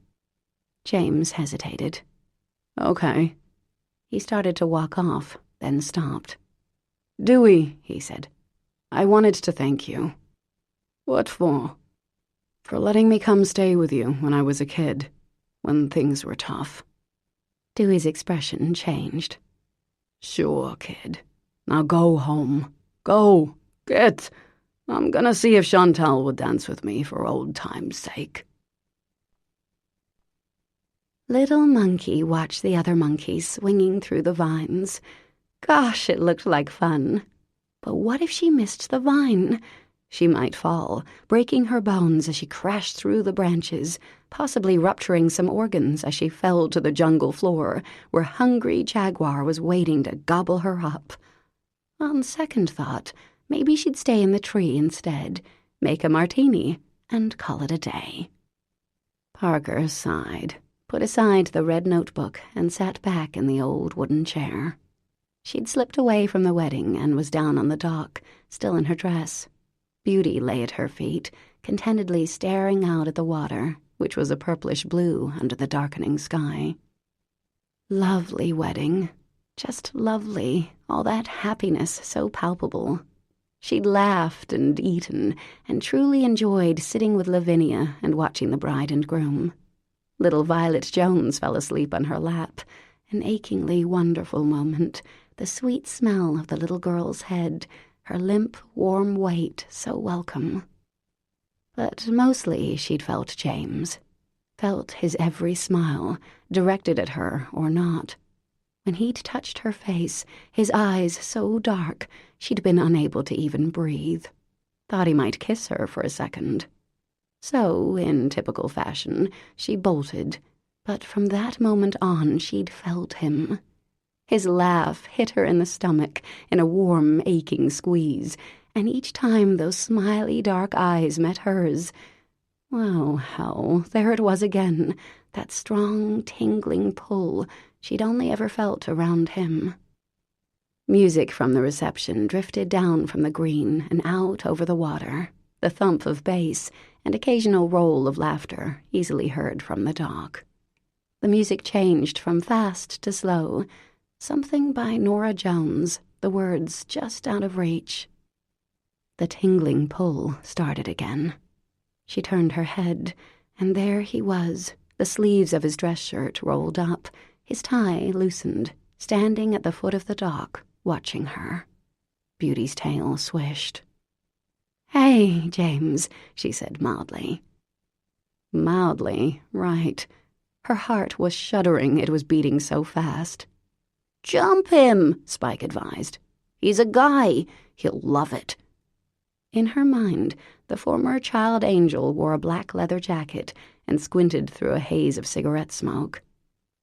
James hesitated. "Okay." He started to walk off, then stopped. "Dewey," he said, "I wanted to thank you." "What for?" "For letting me come stay with you when I was a kid, when things were tough." Dewey's expression changed. "Sure, kid. Now go home. Go. Get. I'm gonna see if Chantal would dance with me for old time's sake." Little Monkey watched the other monkeys swinging through the vines. Gosh, it looked like fun. But what if she missed the vine? She might fall, breaking her bones as she crashed through the branches, possibly rupturing some organs as she fell to the jungle floor, where hungry Jaguar was waiting to gobble her up. On second thought, maybe she'd stay in the tree instead, make a martini, and call it a day. Parker sighed, put aside the red notebook, and sat back in the old wooden chair. She'd slipped away from the wedding and was down on the dock, still in her dress. Beauty lay at her feet, contentedly staring out at the water, which was a purplish blue under the darkening sky. Lovely wedding. Just lovely, all that happiness so palpable. She'd laughed and eaten, and truly enjoyed sitting with Lavinia and watching the bride and groom. Little Violet Jones fell asleep on her lap, an achingly wonderful moment, the sweet smell of the little girl's head, her limp, warm weight so welcome. But mostly she'd felt James, felt his every smile, directed at her or not. When he'd touched her face, his eyes so dark, she'd been unable to even breathe. Thought he might kiss her for a second. So, in typical fashion, she bolted, but from that moment on she'd felt him. His laugh hit her in the stomach in a warm, aching squeeze, and each time those smiley dark eyes met hers, well, hell, there it was again, that strong, tingling pull she'd only ever felt around him. Music from the reception drifted down from the green and out over the water, the thump of bass and occasional roll of laughter easily heard from the dock. The music changed from fast to slow, something by Norah Jones, the words just out of reach. The tingling pull started again. She turned her head, and there he was, the sleeves of his dress shirt rolled up, his tie loosened, standing at the foot of the dock, watching her. Beauty's tail swished. "Hey, James," she said mildly. Mildly, right. Her heart was shuddering, it was beating so fast. "Jump him," Spike advised. "He's a guy. He'll love it." In her mind, the former child angel wore a black leather jacket and squinted through a haze of cigarette smoke.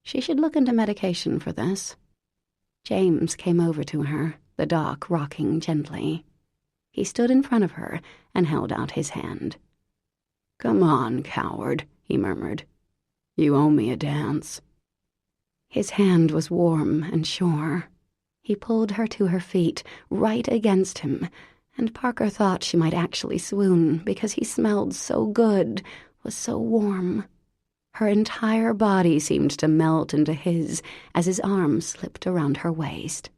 She should look into medication for this. James came over to her, the dock rocking gently. He stood in front of her and held out his hand. "Come on, coward," he murmured. "You owe me a dance." His hand was warm and sure. He pulled her to her feet, right against him, and Parker thought she might actually swoon because he smelled so good, was so warm. Her entire body seemed to melt into his as his arm slipped around her waist.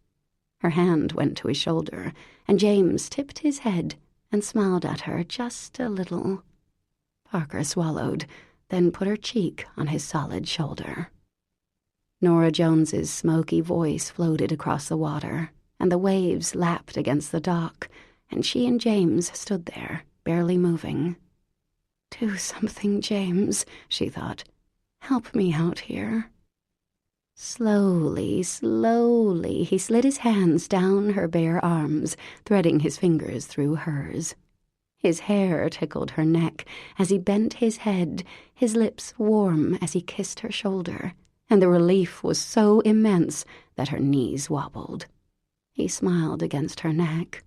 Her hand went to his shoulder, and James tipped his head and smiled at her just a little. Parker swallowed, then put her cheek on his solid shoulder. Norah Jones's smoky voice floated across the water, and the waves lapped against the dock, and she and James stood there, barely moving. "Do something, James," she thought. "Help me out here." Slowly, slowly, he slid his hands down her bare arms, threading his fingers through hers. His hair tickled her neck as he bent his head, his lips warm as he kissed her shoulder, and the relief was so immense that her knees wobbled. He smiled against her neck.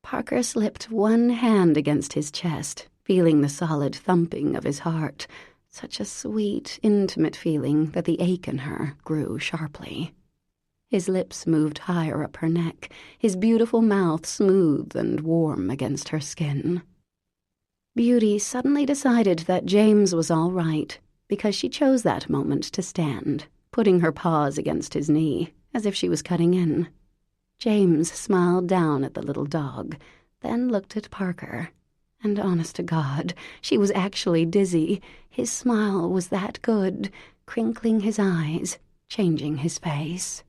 Parker slipped one hand against his chest, feeling the solid thumping of his heart, such a sweet, intimate feeling that the ache in her grew sharply. His lips moved higher up her neck, his beautiful mouth smooth and warm against her skin. Beauty suddenly decided that James was all right, because she chose that moment to stand, putting her paws against his knee, as if she was cutting in. James smiled down at the little dog, then looked at Parker. And honest to God, she was actually dizzy. His smile was that good, crinkling his eyes, changing his face.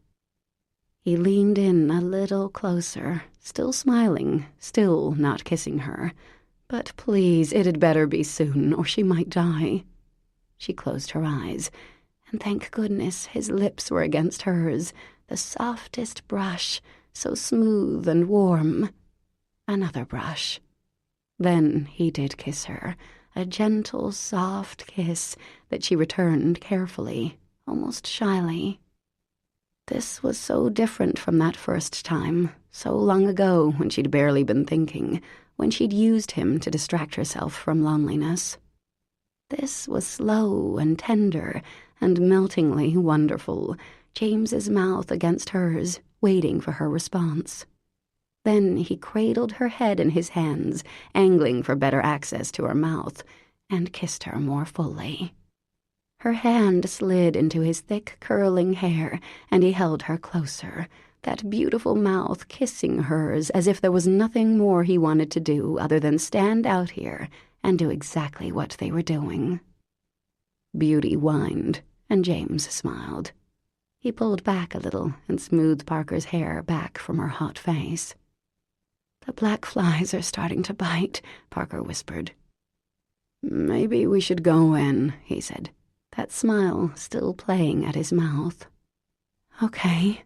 He leaned in a little closer, still smiling, still not kissing her. But please, it had better be soon, or she might die. She closed her eyes, and thank goodness his lips were against hers, the softest brush, so smooth and warm. Another brush. Then he did kiss her, a gentle, soft kiss that she returned carefully, almost shyly. This was so different from that first time, so long ago when she'd barely been thinking, when she'd used him to distract herself from loneliness. This was slow and tender and meltingly wonderful, James's mouth against hers, waiting for her response. Then he cradled her head in his hands, angling for better access to her mouth, and kissed her more fully. Her hand slid into his thick, curling hair, and he held her closer, that beautiful mouth kissing hers as if there was nothing more he wanted to do other than stand out here and do exactly what they were doing. Beauty whined, and James smiled. He pulled back a little and smoothed Parker's hair back from her hot face. "The black flies are starting to bite," Parker whispered. "Maybe we should go in," he said, that smile still playing at his mouth. "Okay."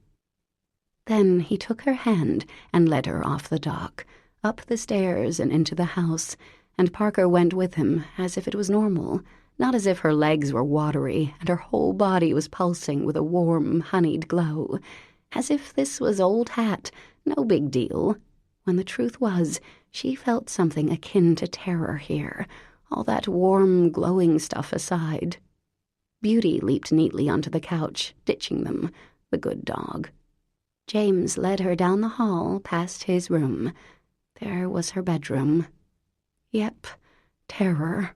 Then he took her hand and led her off the dock, up the stairs and into the house, and Parker went with him as if it was normal, not as if her legs were watery and her whole body was pulsing with a warm, honeyed glow, as if this was old hat, no big deal, when the truth was she felt something akin to terror here, all that warm, glowing stuff aside. Beauty leaped neatly onto the couch, ditching them, the good dog. James led her down the hall past his room. There was her bedroom. Yep, terror.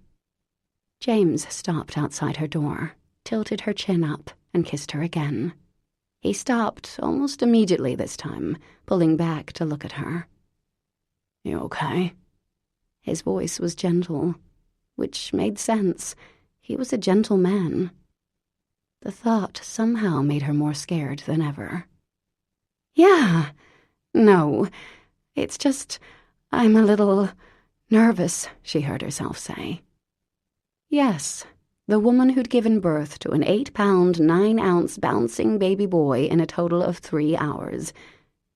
James stopped outside her door, tilted her chin up, and kissed her again. He stopped almost immediately this time, pulling back to look at her. "You okay?" His voice was gentle, which made sense. He was a gentle man. The thought somehow made her more scared than ever. "Yeah. No. It's just, I'm a little nervous," she heard herself say. Yes, the woman who'd given birth to an 8-pound, 9-ounce bouncing baby boy in a total of 3 hours.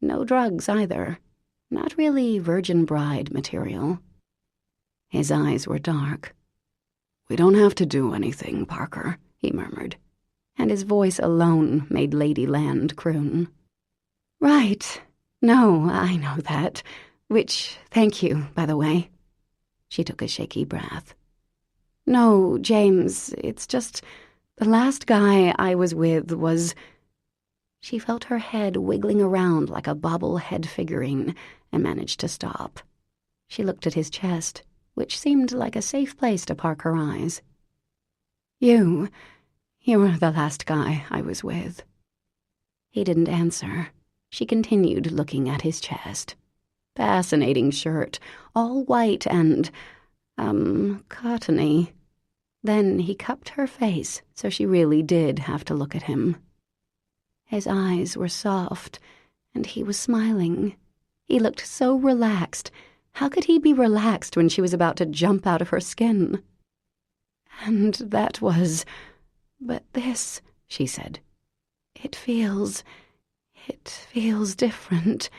No drugs either. Not really virgin bride material. His eyes were dark. "We don't have to do anything, Parker," he murmured, and his voice alone made Lady Land croon. "Right. No, I know that. Which, thank you, by the way." She took a shaky breath. "No, James, it's just, the last guy I was with was—" She felt her head wiggling around like a bobblehead figurine and managed to stop. She looked at his chest, which seemed like a safe place to park her eyes. You were the last guy I was with." He didn't answer. She continued looking at his chest. Fascinating shirt, all white and, cottony. Then he cupped her face so she really did have to look at him. His eyes were soft, and he was smiling. He looked so relaxed. How could he be relaxed when she was about to jump out of her skin? "And that was... but this," she said. It feels different."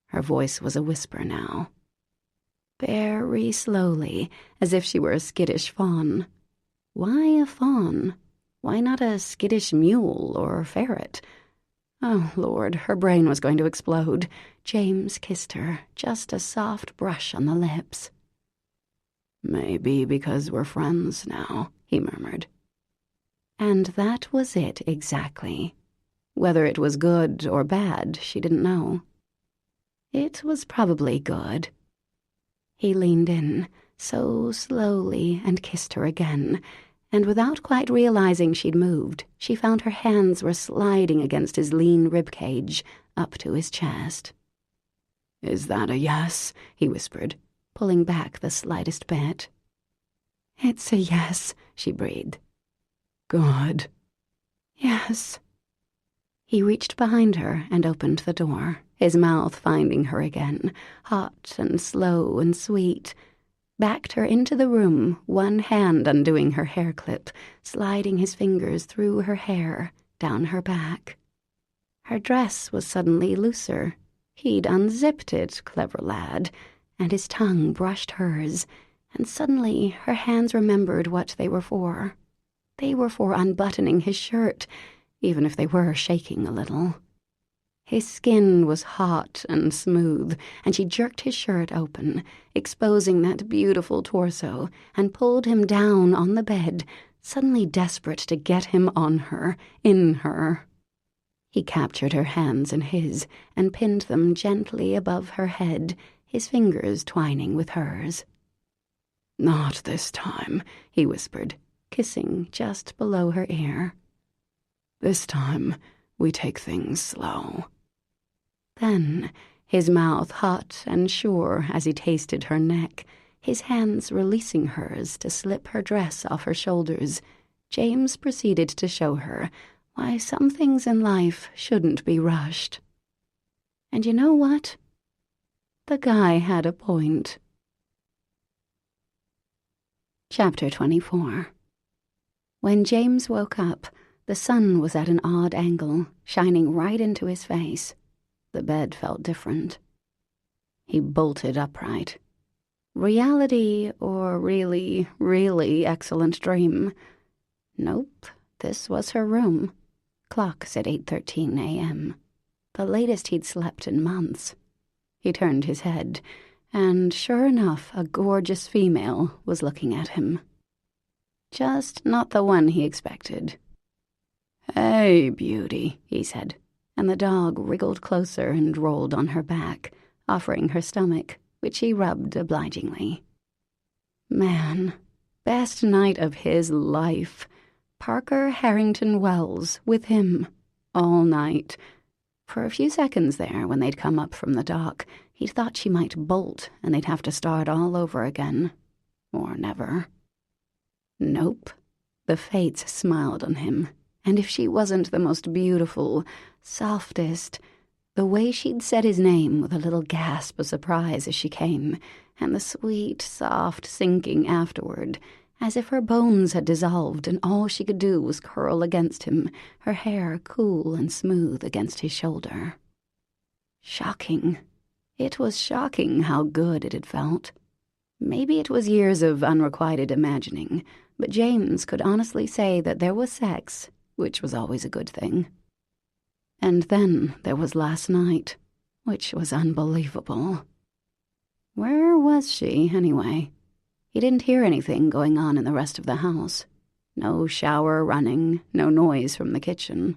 Her voice was a whisper now. Very slowly, as if she were a skittish fawn. Why a fawn? Why not a skittish mule or ferret? Oh, Lord, her brain was going to explode. James kissed her, just a soft brush on the lips. "Maybe because we're friends now," he murmured. And that was it exactly. Whether it was good or bad, she didn't know. It was probably good. He leaned in, so slowly, and kissed her again, and without quite realizing she'd moved, she found her hands were sliding against his lean ribcage, up to his chest. "Is that a yes?" he whispered, pulling back the slightest bit. "It's a yes," she breathed. "Good." "Yes." He reached behind her and opened the door, his mouth finding her again, hot and slow and sweet, backed her into the room, one hand undoing her hair clip, sliding his fingers through her hair, down her back. Her dress was suddenly looser. He'd unzipped it, clever lad, and his tongue brushed hers, and suddenly her hands remembered what they were for. They were for unbuttoning his shirt, even if they were shaking a little. His skin was hot and smooth, and she jerked his shirt open, exposing that beautiful torso, and pulled him down on the bed, suddenly desperate to get him on her, in her. He captured her hands in his and pinned them gently above her head, his fingers twining with hers. "Not this time," he whispered, kissing just below her ear. "This time, we take things slow." Then, his mouth hot and sure as he tasted her neck, his hands releasing hers to slip her dress off her shoulders, James proceeded to show her why some things in life shouldn't be rushed. And you know what? The guy had a point. Chapter 24. When James woke up, the sun was at an odd angle, shining right into his face. The bed felt different. He bolted upright. Reality or really, really excellent dream? Nope, this was her room. Clock said 8:13 a.m. The latest he'd slept in months. He turned his head, and sure enough, a gorgeous female was looking at him. Just not the one he expected. "Hey, beauty," he said, and the dog wriggled closer and rolled on her back, offering her stomach, which he rubbed obligingly. Man, best night of his life. Parker Harrington Wells with him, all night. For a few seconds there, when they'd come up from the dock, he'd thought she might bolt and they'd have to start all over again. Or never. Nope. The fates smiled on him. And if she wasn't the most beautiful, softest, the way she'd said his name with a little gasp of surprise as she came, and the sweet, soft sinking afterward, as if her bones had dissolved and all she could do was curl against him, her hair cool and smooth against his shoulder. Shocking. It was shocking how good it had felt. Maybe it was years of unrequited imagining, but James could honestly say that there was sex, which was always a good thing. And then there was last night, which was unbelievable. Where was she, anyway? He didn't hear anything going on in the rest of the house. No shower running, no noise from the kitchen.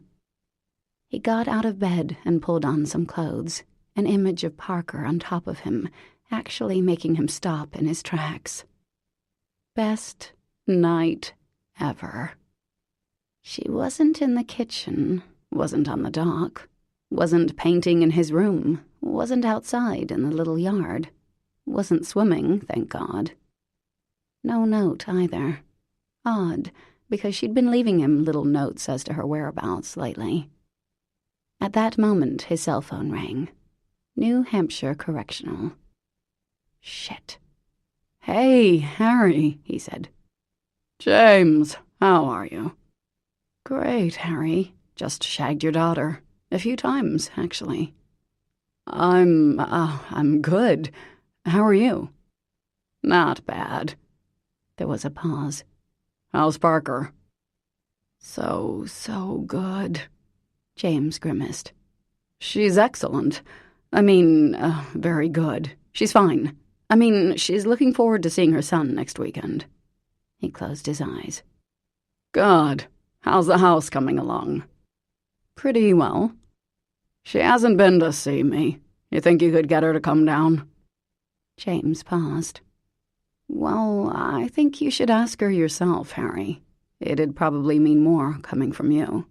He got out of bed and pulled on some clothes, an image of Parker on top of him, actually making him stop in his tracks. Best night ever. She wasn't in the kitchen, wasn't on the dock, wasn't painting in his room, wasn't outside in the little yard, wasn't swimming, thank God. No note either. Odd, because she'd been leaving him little notes as to her whereabouts lately. At that moment, his cell phone rang. New Hampshire Correctional. Shit. "Hey, Harry," he said. "James, how are you?" "Great, Harry. Just shagged your daughter. A few times, actually." I'm good. How are you?" "Not bad." There was a pause. "How's Parker?" So good." James grimaced. She's excellent. I mean, very good. She's fine. I mean, she's looking forward to seeing her son next weekend. He closed his eyes. Good. How's the house coming along? Pretty well. She hasn't been to see me. You think you could get her to come down? James paused. Well, I think you should ask her yourself, Harry. It'd probably mean more coming from you.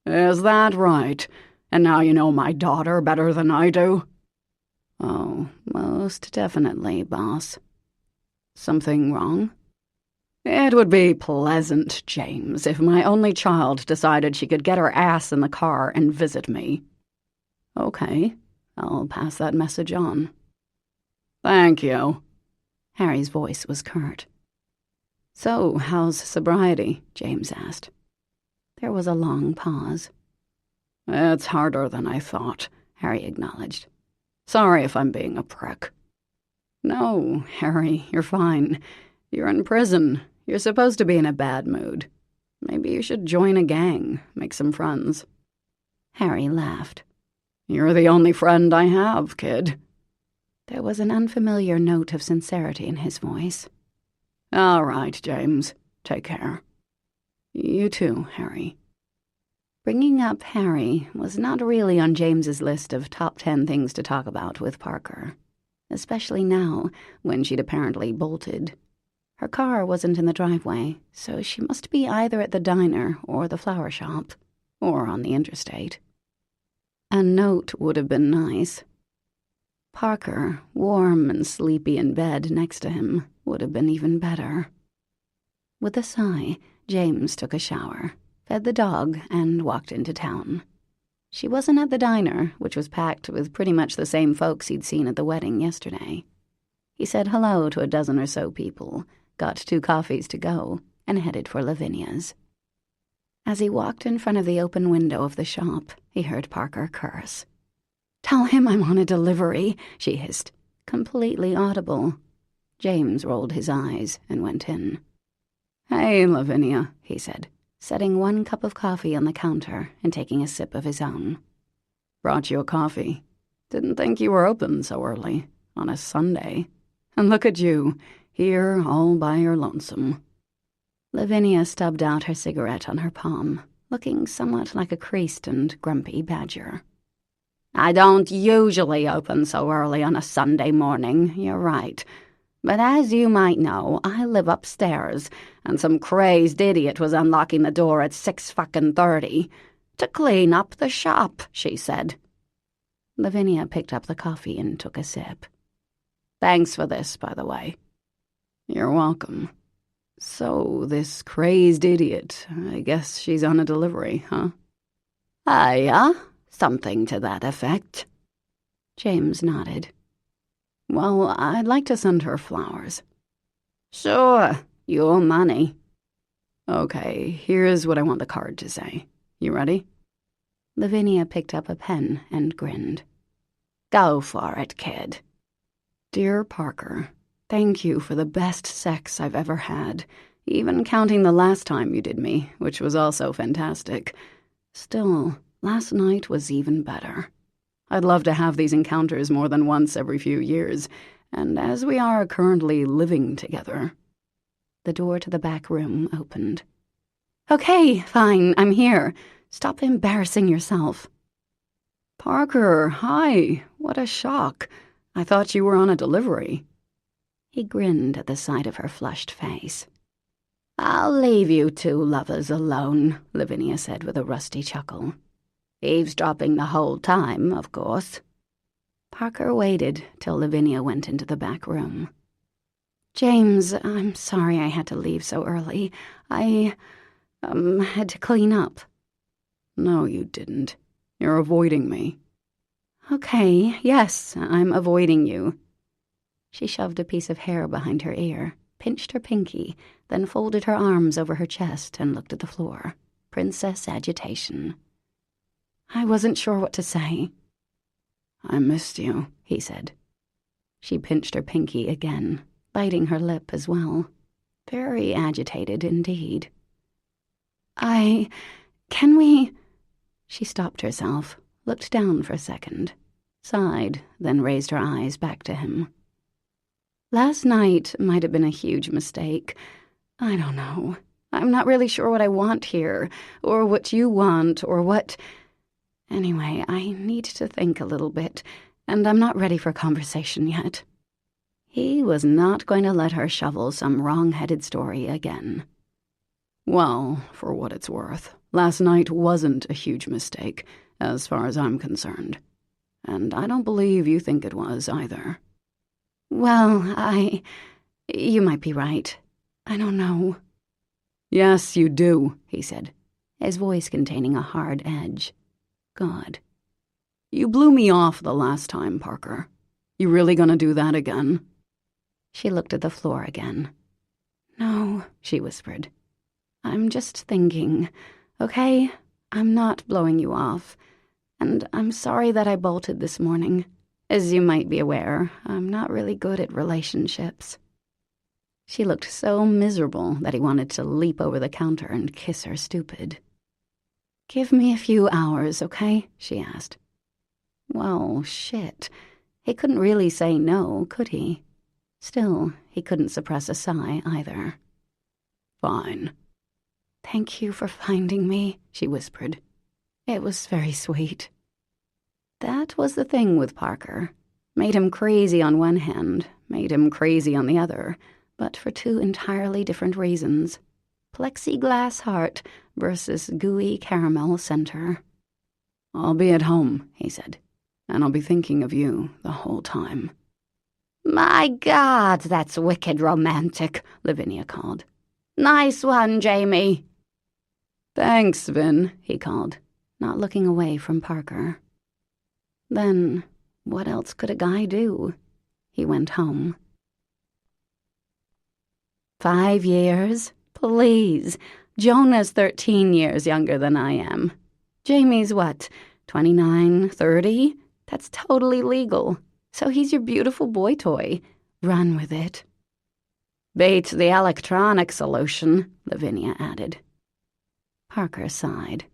Is that right? And now you know my daughter better than I do? Oh, most definitely, boss. Something wrong? It would be pleasant, James, if my only child decided she could get her ass in the car and visit me. Okay, I'll pass that message on. Thank you. Harry's voice was curt. So, how's sobriety? James asked. There was a long pause. It's harder than I thought, Harry acknowledged. Sorry if I'm being a prick. No, Harry, you're fine. You're in prison. You're supposed to be in a bad mood. Maybe you should join a gang, make some friends. Harry laughed. You're the only friend I have, kid. There was an unfamiliar note of sincerity in his voice. All right, James. Take care. You too, Harry. Bringing up Harry was not really on James's list of top 10 things to talk about with Parker, especially now when she'd apparently bolted. Her car wasn't in the driveway, so she must be either at the diner or the flower shop, or on the interstate. A note would have been nice. Parker, warm and sleepy in bed next to him, would have been even better. With a sigh, James took a shower, fed the dog, and walked into town. She wasn't at the diner, which was packed with pretty much the same folks he'd seen at the wedding yesterday. He said hello to a dozen or so people, got 2 coffees to go, and headed for Lavinia's. As he walked in front of the open window of the shop, he heard Parker curse. "Tell him I'm on a delivery," she hissed, completely audible. James rolled his eyes and went in. "Hey, Lavinia," he said, setting 1 cup of coffee on the counter and taking a sip of his own. "Brought you a coffee. Didn't think you were open so early, on a Sunday. And look at you, here all by your lonesome." Lavinia stubbed out her cigarette on her palm, looking somewhat like a creased and grumpy badger. "I don't usually open so early on a Sunday morning, you're right. But as you might know, I live upstairs, and some crazed idiot was unlocking the door at 6:30 to clean up the shop," she said. Lavinia picked up the coffee and took a sip. "Thanks for this, by the way." "You're welcome. So, this crazed idiot, I guess she's on a delivery, huh?" Yeah, something to that effect." James nodded. "Well, I'd like to send her flowers." "Sure, your money." "Okay, here's what I want the card to say. You ready?" Lavinia picked up a pen and grinned. Go for it, kid. Dear Parker, thank you for the best sex I've ever had, even counting the last time you did me, which was also fantastic. Still, last night was even better. I'd love to have these encounters more than once every few years, and as we are currently living together. The door to the back room opened. Okay, fine, I'm here. Stop embarrassing yourself. Parker, hi. What a shock. I thought you were on a delivery. He grinned at the sight of her flushed face. I'll leave you two lovers alone, Lavinia said with a rusty chuckle. Eavesdropping the whole time, of course. Parker waited till Lavinia went into the back room. James, I'm sorry I had to leave so early. I, had to clean up. No, you didn't. You're avoiding me. Okay, yes, I'm avoiding you. She shoved a piece of hair behind her ear, pinched her pinky, then folded her arms over her chest and looked at the floor. Princess agitation. I wasn't sure what to say. I missed you, he said. She pinched her pinky again, biting her lip as well. Very agitated indeed. Can we... She stopped herself, looked down for a second, sighed, then raised her eyes back to him. Last night might have been a huge mistake. I don't know. I'm not really sure what I want here, or what you want, or what... Anyway, I need to think a little bit, and I'm not ready for conversation yet. He was not going to let her shovel some wrong-headed story again. Well, for what it's worth, last night wasn't a huge mistake, as far as I'm concerned. And I don't believe you think it was, either. Well, you might be right. I don't know. Yes, you do, he said, his voice containing a hard edge. God. You blew me off the last time, Parker. You really gonna do that again? She looked at the floor again. No, she whispered. I'm just thinking, okay? I'm not blowing you off. And I'm sorry that I bolted this morning. As you might be aware, I'm not really good at relationships. She looked so miserable that he wanted to leap over the counter and kiss her stupid. Give me a few hours, okay? She asked. Well, shit. He couldn't really say no, could he? Still, he couldn't suppress a sigh either. Fine. Thank you for finding me, she whispered. It was very sweet. That was the thing with Parker. Made him crazy on one hand, made him crazy on the other, but for two entirely different reasons. Plexiglass heart versus gooey caramel center. I'll be at home, he said, and I'll be thinking of you the whole time. My God, that's wicked romantic, Lavinia called. Nice one, Jamie. Thanks, Vin, he called, not looking away from Parker. Then, what else could a guy do? He went home. 5 years? Please. Jonah's 13 years younger than I am. Jamie's what, 29, 30? That's totally legal. So he's your beautiful boy toy. Run with it. Beats the electronic solution, Lavinia added. Parker sighed.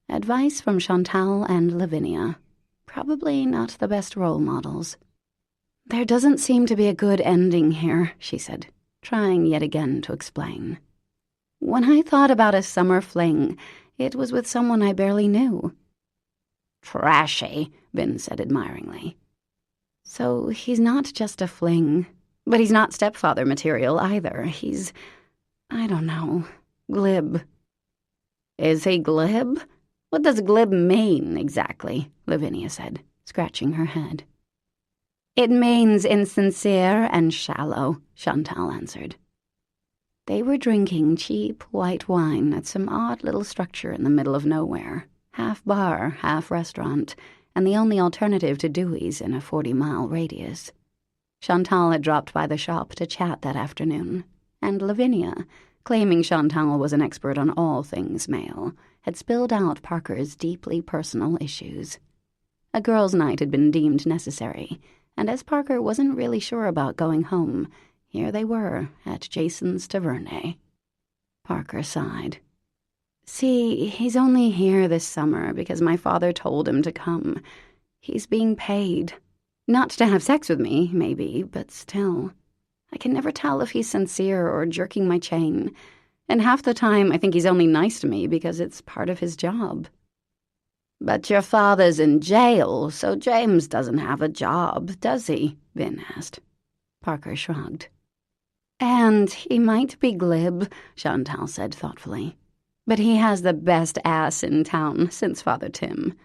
Advice from Chantal and Lavinia. Probably not the best role models. There doesn't seem to be a good ending here, she said, trying yet again to explain. When I thought about a summer fling, it was with someone I barely knew. Trashy, Vin said admiringly. So he's not just a fling, but he's not stepfather material either. He's, I don't know, glib. Is he glib? What does glib mean, exactly? Lavinia said, scratching her head. It means insincere and shallow, Chantal answered. They were drinking cheap white wine at some odd little structure in the middle of nowhere, half bar, half restaurant, and the only alternative to Dewey's in a 40-mile radius. Chantal had dropped by the shop to chat that afternoon, and Lavinia, claiming Chantal was an expert on all things male, had spilled out Parker's deeply personal issues. A girls' night had been deemed necessary, and as Parker wasn't really sure about going home, here they were at Jason's Taverne. Parker sighed. See, he's only here this summer because my father told him to come. He's being paid. Not to have sex with me, maybe, but still. I can never tell if he's sincere or jerking my chain. And half the time I think he's only nice to me because it's part of his job. But your father's in jail, so James doesn't have a job, does he? Vin asked. Parker shrugged. And he might be glib, Chantal said thoughtfully. But he has the best ass in town since Father Tim.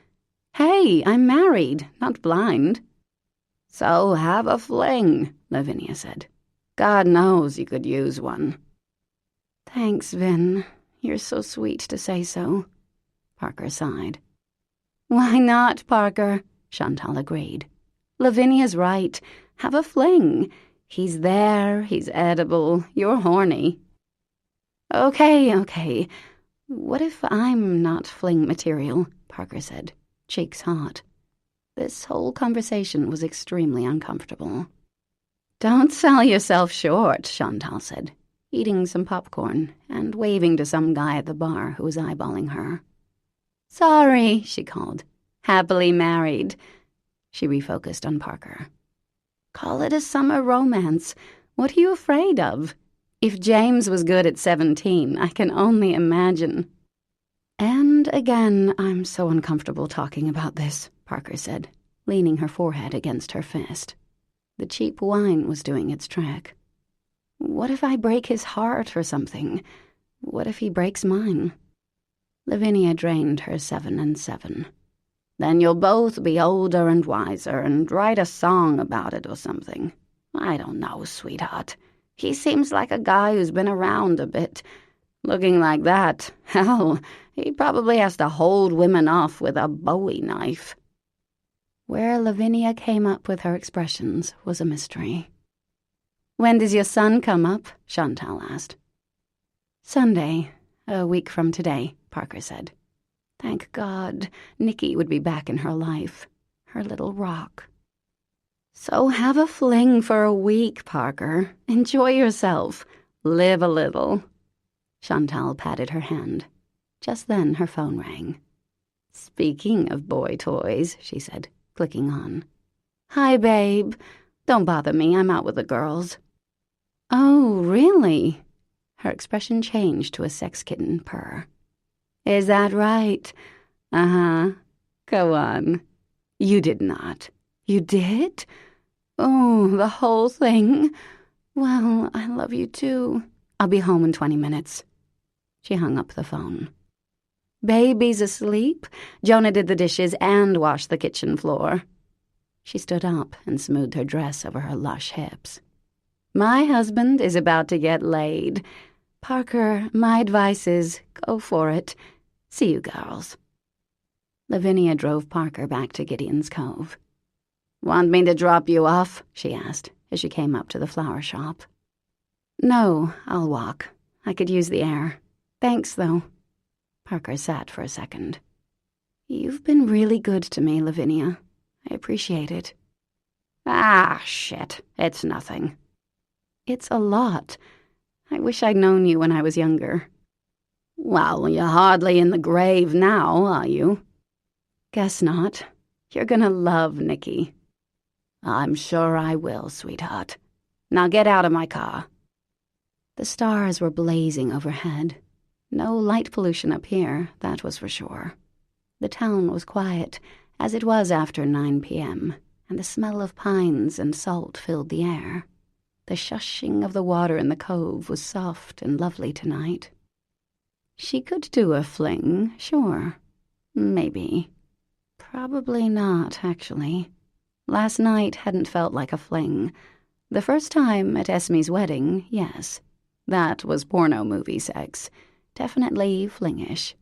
Hey, I'm married, not blind. So have a fling, Lavinia said. God knows you could use one. Thanks, Vin. You're so sweet to say so. Parker sighed. Why not, Parker? Chantal agreed. Lavinia's right. Have a fling. He's there, he's edible, you're horny. Okay. What if I'm not fling material? Parker said, cheeks hot. This whole conversation was extremely uncomfortable. Don't sell yourself short, Chantal said, eating some popcorn and waving to some guy at the bar who was eyeballing her. Sorry, she called. Happily married. She refocused on Parker. Call it a summer romance. What are you afraid of? If James was good at 17, I can only imagine. And again, I'm so uncomfortable talking about this, Parker said, leaning her forehead against her fist. The cheap wine was doing its trick. What if I break his heart or something? What if he breaks mine? Lavinia drained her 7 and 7. Then you'll both be older and wiser and write a song about it or something. I don't know, sweetheart. He seems like a guy who's been around a bit. Looking like that, hell, he probably has to hold women off with a Bowie knife. Where Lavinia came up with her expressions was a mystery. When does your son come up? Chantal asked. Sunday, a week from today, Parker said. Thank God, Nikki would be back in her life, her little rock. So have a fling for a week, Parker. Enjoy yourself. Live a little. Chantal patted her hand. Just then her phone rang. Speaking of boy toys, she said, clicking on. Hi, babe. Don't bother me, I'm out with the girls. Oh, really? Her expression changed to a sex kitten purr. Is that right? Uh-huh. Go on. You did not. You did? Oh, the whole thing? Well, I love you too. I'll be home in 20 minutes. She hung up the phone. Baby's asleep? Jonah did the dishes and washed the kitchen floor. She stood up and smoothed her dress over her lush hips. My husband is about to get laid. Parker, my advice is go for it. See you girls. Lavinia drove Parker back to Gideon's Cove. Want me to drop you off? She asked as she came up to the flower shop. No, I'll walk. I could use the air. Thanks, though. Parker sat for a second. You've been really good to me, Lavinia. I appreciate it. Ah, shit. It's nothing. It's a lot. I wish I'd known you when I was younger. Well, you're hardly in the grave now, are you? Guess not. You're gonna love Nikki. I'm sure I will, sweetheart. Now get out of my car. The stars were blazing overhead. No light pollution up here, that was for sure. The town was quiet, as it was after 9 p.m., and the smell of pines and salt filled the air. The shushing of the water in the cove was soft and lovely tonight. She could do a fling, sure. Maybe. Probably not, actually. Last night hadn't felt like a fling. The first time at Esme's wedding, yes. That was porno movie sex. Definitely flingish.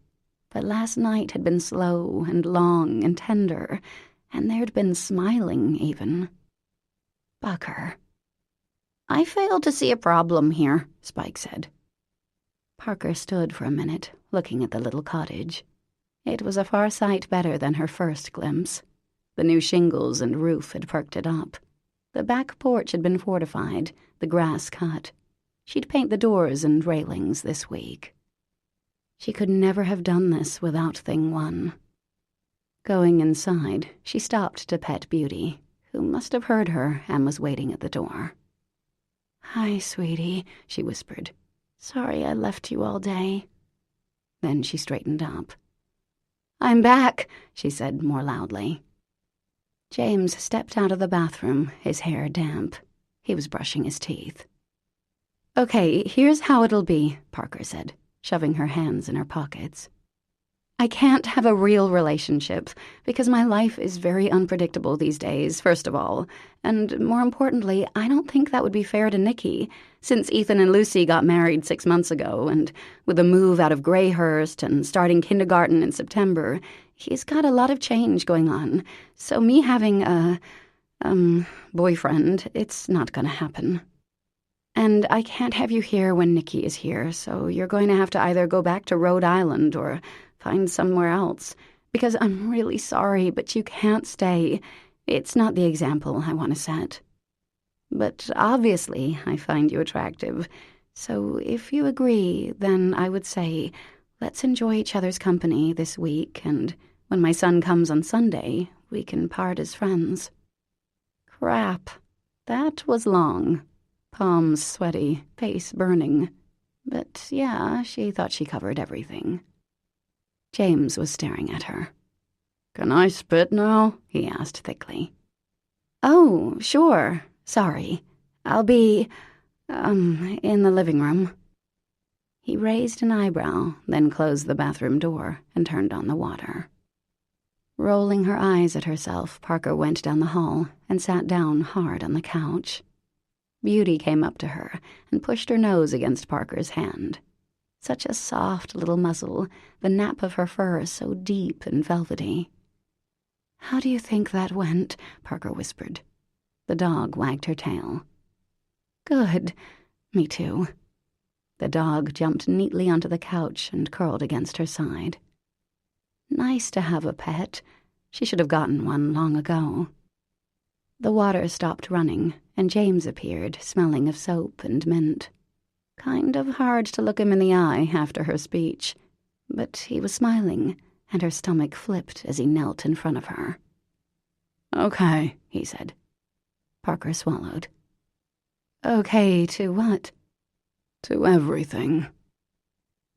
But last night had been slow and long and tender, and there'd been smiling, even. Bucker. I fail to see a problem here, Spike said. Parker stood for a minute, looking at the little cottage. It was a far sight better than her first glimpse. The new shingles and roof had perked it up. The back porch had been fortified, the grass cut. She'd paint the doors and railings this week. She could never have done this without Thing One. Going inside, she stopped to pet Beauty, who must have heard her and was waiting at the door. Hi, sweetie, she whispered. Sorry I left you all day. Then she straightened up. I'm back, she said more loudly. James stepped out of the bathroom, his hair damp. He was brushing his teeth. Okay, here's how it'll be, Parker said, shoving her hands in her pockets. I can't have a real relationship because my life is very unpredictable these days, first of all. And more importantly, I don't think that would be fair to Nikki, since Ethan and Lucy got married 6 months ago, and with a move out of Greyhurst and starting kindergarten in September, he's got a lot of change going on. So me having a, boyfriend, it's not gonna happen. And I can't have you here when Nikki is here, so you're going to have to either go back to Rhode Island or find somewhere else, because I'm really sorry, but you can't stay. It's not the example I want to set. But obviously I find you attractive, so if you agree, then I would say, Let's enjoy each other's company this week, and when my son comes on Sunday, we can part as friends." Crap. That was long. Palms sweaty, face burning. But yeah, she thought she covered everything. James was staring at her. "Can I spit now?" he asked thickly. "Oh, sure. Sorry. I'll be, in the living room." He raised an eyebrow, then closed the bathroom door and turned on the water. Rolling her eyes at herself, Parker went down the hall and sat down hard on the couch. Beauty came up to her and pushed her nose against Parker's hand. Such a soft little muzzle, the nap of her fur so deep and velvety. "How do you think that went?" Parker whispered. The dog wagged her tail. "Good. Me too." The dog jumped neatly onto the couch and curled against her side. Nice to have a pet. She should have gotten one long ago. The water stopped running, and James appeared, smelling of soap and mint. Kind of hard to look him in the eye after her speech, but he was smiling, and her stomach flipped as he knelt in front of her. "Okay," he said. Parker swallowed. "Okay to what?" "To everything."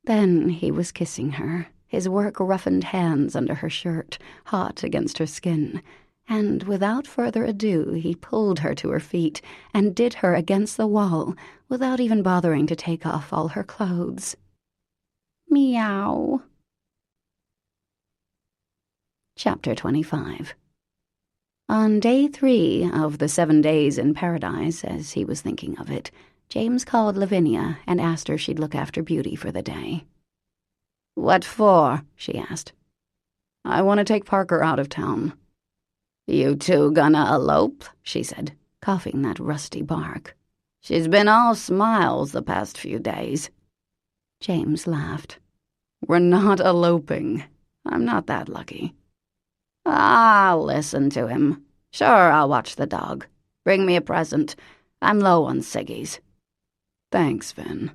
Then he was kissing her, his work-roughened hands under her shirt, hot against her skin, and without further ado he pulled her to her feet and did her against the wall without even bothering to take off all her clothes. Meow. Chapter 25. On day 3 of the 7 days in paradise, as he was thinking of it, James called Lavinia and asked her she'd look after Beauty for the day. "What for?" she asked. "I want to take Parker out of town." "You two gonna elope?" she said, coughing that rusty bark. "She's been all smiles the past few days." James laughed. "We're not eloping. I'm not that lucky." "I'll listen to him. Sure, I'll watch the dog. Bring me a present. I'm low on ciggies." "Thanks, Vin."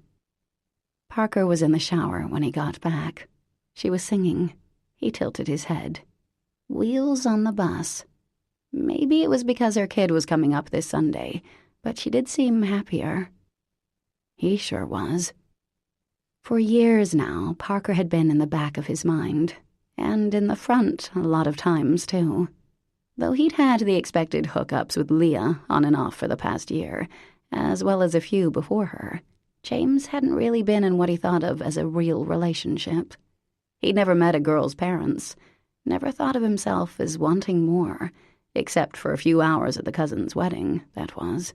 Parker was in the shower when he got back. She was singing. He tilted his head. Wheels on the bus. Maybe it was because her kid was coming up this Sunday, but she did seem happier. He sure was. For years now, Parker had been in the back of his mind, and in the front a lot of times, too. Though he'd had the expected hookups with Leah on and off for the past year, as well as a few before her, James hadn't really been in what he thought of as a real relationship. He'd never met a girl's parents, never thought of himself as wanting more, except for a few hours at the cousin's wedding, that was.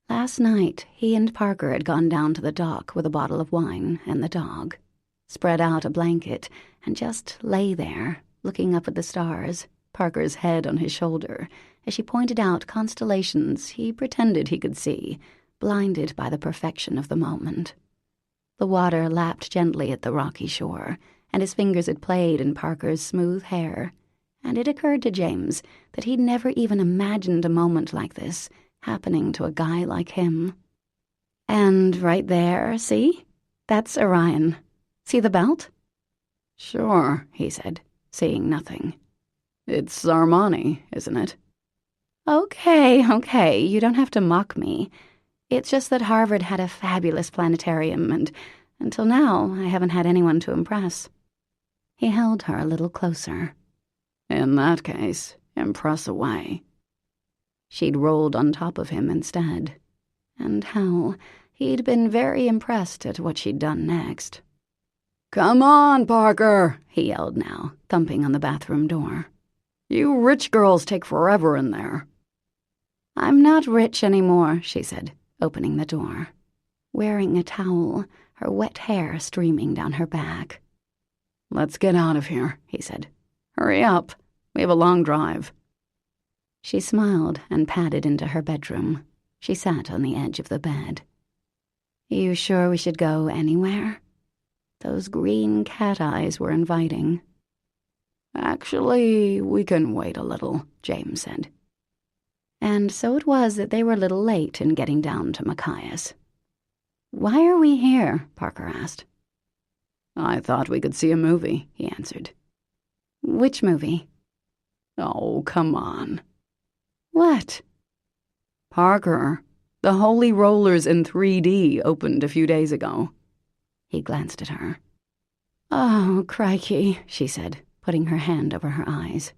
Last night, he and Parker had gone down to the dock with a bottle of wine and the dog, spread out a blanket, and just lay there, looking up at the stars, Parker's head on his shoulder, as she pointed out constellations he pretended he could see, blinded by the perfection of the moment. The water lapped gently at the rocky shore, and his fingers had played in Parker's smooth hair, and it occurred to James that he'd never even imagined a moment like this happening to a guy like him. And right there, see? That's Orion. See the belt? "Sure," he said, seeing nothing. "It's Armani, isn't it?" Okay, you don't have to mock me. It's just that Harvard had a fabulous planetarium, and until now I haven't had anyone to impress." He held her a little closer. "In that case, impress away." She'd rolled on top of him instead. And hell, he'd been very impressed at what she'd done next. "Come on, Parker," he yelled now, thumping on the bathroom door. "You rich girls take forever in there." "I'm not rich anymore," she said, opening the door. Wearing a towel, her wet hair streaming down her back. "Let's get out of here," he said. "Hurry up. We have a long drive." She smiled and padded into her bedroom. She sat on the edge of the bed. "You sure we should go anywhere?" Those green cat eyes were inviting. "Actually, we can wait a little," James said. And so it was that they were a little late in getting down to Machias. "Why are we here?" Parker asked. I thought we could see a movie, he answered. Which movie? Oh, come on. What? Parker, the Holy Rollers in 3D opened a few days ago. He glanced at her. Oh, crikey, she said, putting her hand over her eyes.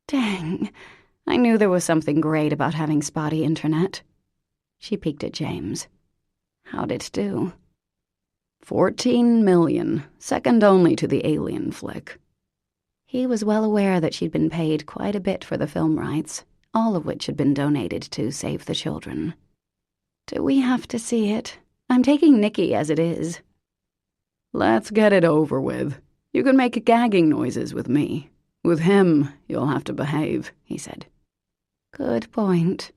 Dang, I knew there was something great about having spotty internet. She peeked at James. How'd it do? 14 million, second only to the Alien flick. He was well aware that she'd been paid quite a bit for the film rights, all of which had been donated to Save the Children. Do we have to see it? I'm taking Nicky as it is. Let's get it over with. You can make gagging noises with me. With him, you'll have to behave, he said. Good point.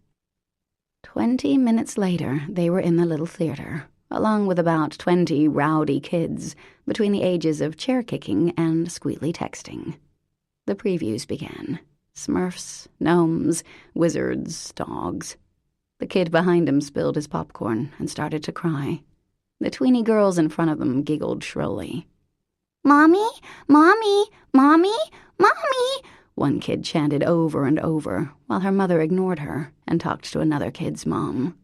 20 minutes later, they were in the little theater, along with about 20 rowdy kids between the ages of chair-kicking and squealy texting. The previews began. Smurfs, gnomes, wizards, dogs. The kid behind him spilled his popcorn and started to cry. The tweeny girls in front of them giggled shrilly. "Mommy, Mommy, Mommy, Mommy!" one kid chanted over and over, while her mother ignored her and talked to another kid's mom.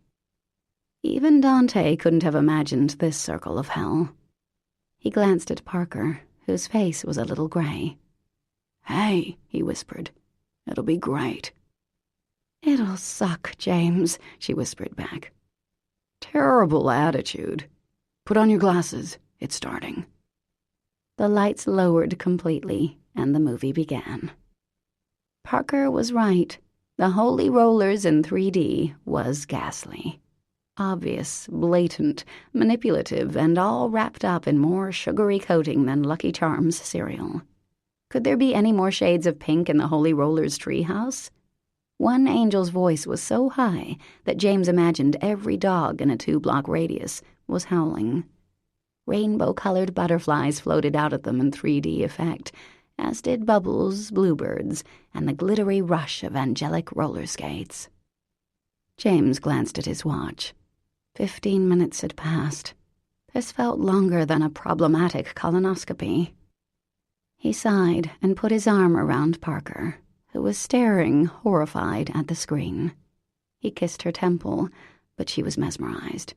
Even Dante couldn't have imagined this circle of hell. He glanced at Parker, whose face was a little gray. "Hey," he whispered, "it'll be great." "It'll suck, James," she whispered back. Terrible attitude. Put on your glasses. It's starting. The lights lowered completely, and the movie began. Parker was right. The Holy Rollers in 3D was ghastly. Obvious, blatant, manipulative, and all wrapped up in more sugary coating than Lucky Charms cereal. Could there be any more shades of pink in the Holy Rollers treehouse? One angel's voice was so high that James imagined every dog in a 2-block radius was howling. Rainbow-colored butterflies floated out at them in 3D effect, as did bubbles, bluebirds, and the glittery rush of angelic roller skates. James glanced at his watch. 15 minutes had passed. This felt longer than a problematic colonoscopy. He sighed and put his arm around Parker, who was staring, horrified, at the screen. He kissed her temple, but she was mesmerized.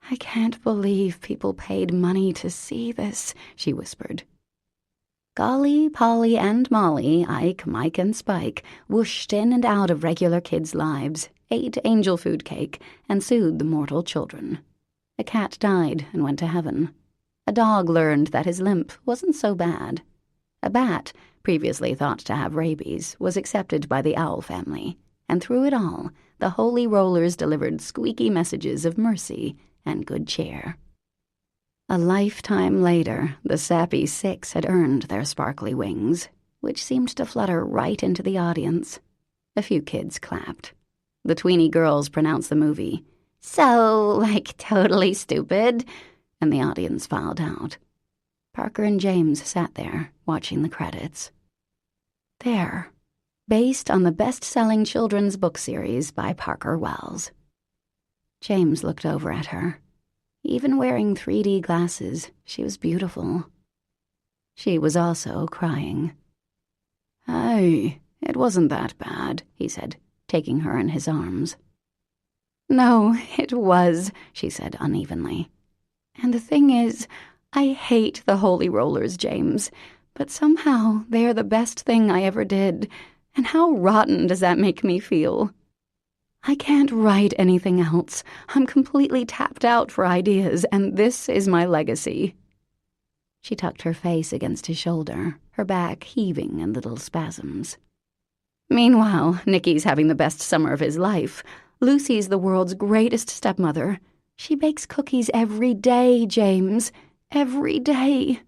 "I can't believe people paid money to see this," she whispered. Golly, Polly, and Molly, Ike, Mike, and Spike whooshed in and out of regular kids' lives, ate angel food cake, and soothed the mortal children. A cat died and went to heaven. A dog learned that his limp wasn't so bad. A bat, previously thought to have rabies, was accepted by the owl family, and through it all, the Holy Rollers delivered squeaky messages of mercy and good cheer. A lifetime later, the sappy 6 had earned their sparkly wings, which seemed to flutter right into the audience. A few kids clapped. The tweeny girls pronounced the movie, "So, like, totally stupid," and the audience filed out. Parker and James sat there, watching the credits. There, based on the best-selling children's book series by Parker Wells. James looked over at her. Even wearing 3D glasses, she was beautiful. She was also crying. "Hey, it wasn't that bad," he said, taking her in his arms. "No, it was," she said unevenly. "And the thing is, I hate the Holy Rollers, James, but somehow they're the best thing I ever did, and how rotten does that make me feel? I can't write anything else. I'm completely tapped out for ideas, and this is my legacy." She tucked her face against his shoulder, her back heaving in little spasms. "Meanwhile, Nicky's having the best summer of his life. Lucy's the world's greatest stepmother. She bakes cookies every day, James. Every day.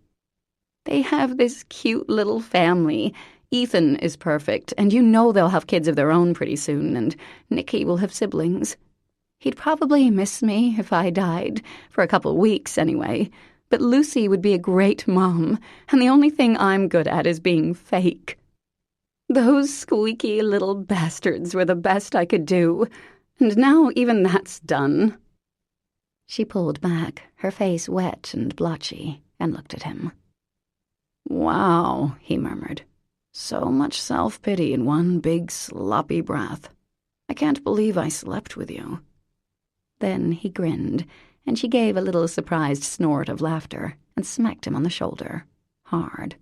They have this cute little family. Ethan is perfect, and you know they'll have kids of their own pretty soon, and Nicky will have siblings. He'd probably miss me if I died, for a couple weeks anyway, but Lucy would be a great mom, and the only thing I'm good at is being fake. Those squeaky little bastards were the best I could do, and now even that's done." She pulled back, her face wet and blotchy, and looked at him. "Wow," he murmured. "So much self-pity in one big sloppy breath. I can't believe I slept with you." Then he grinned, and she gave a little surprised snort of laughter and smacked him on the shoulder, hard.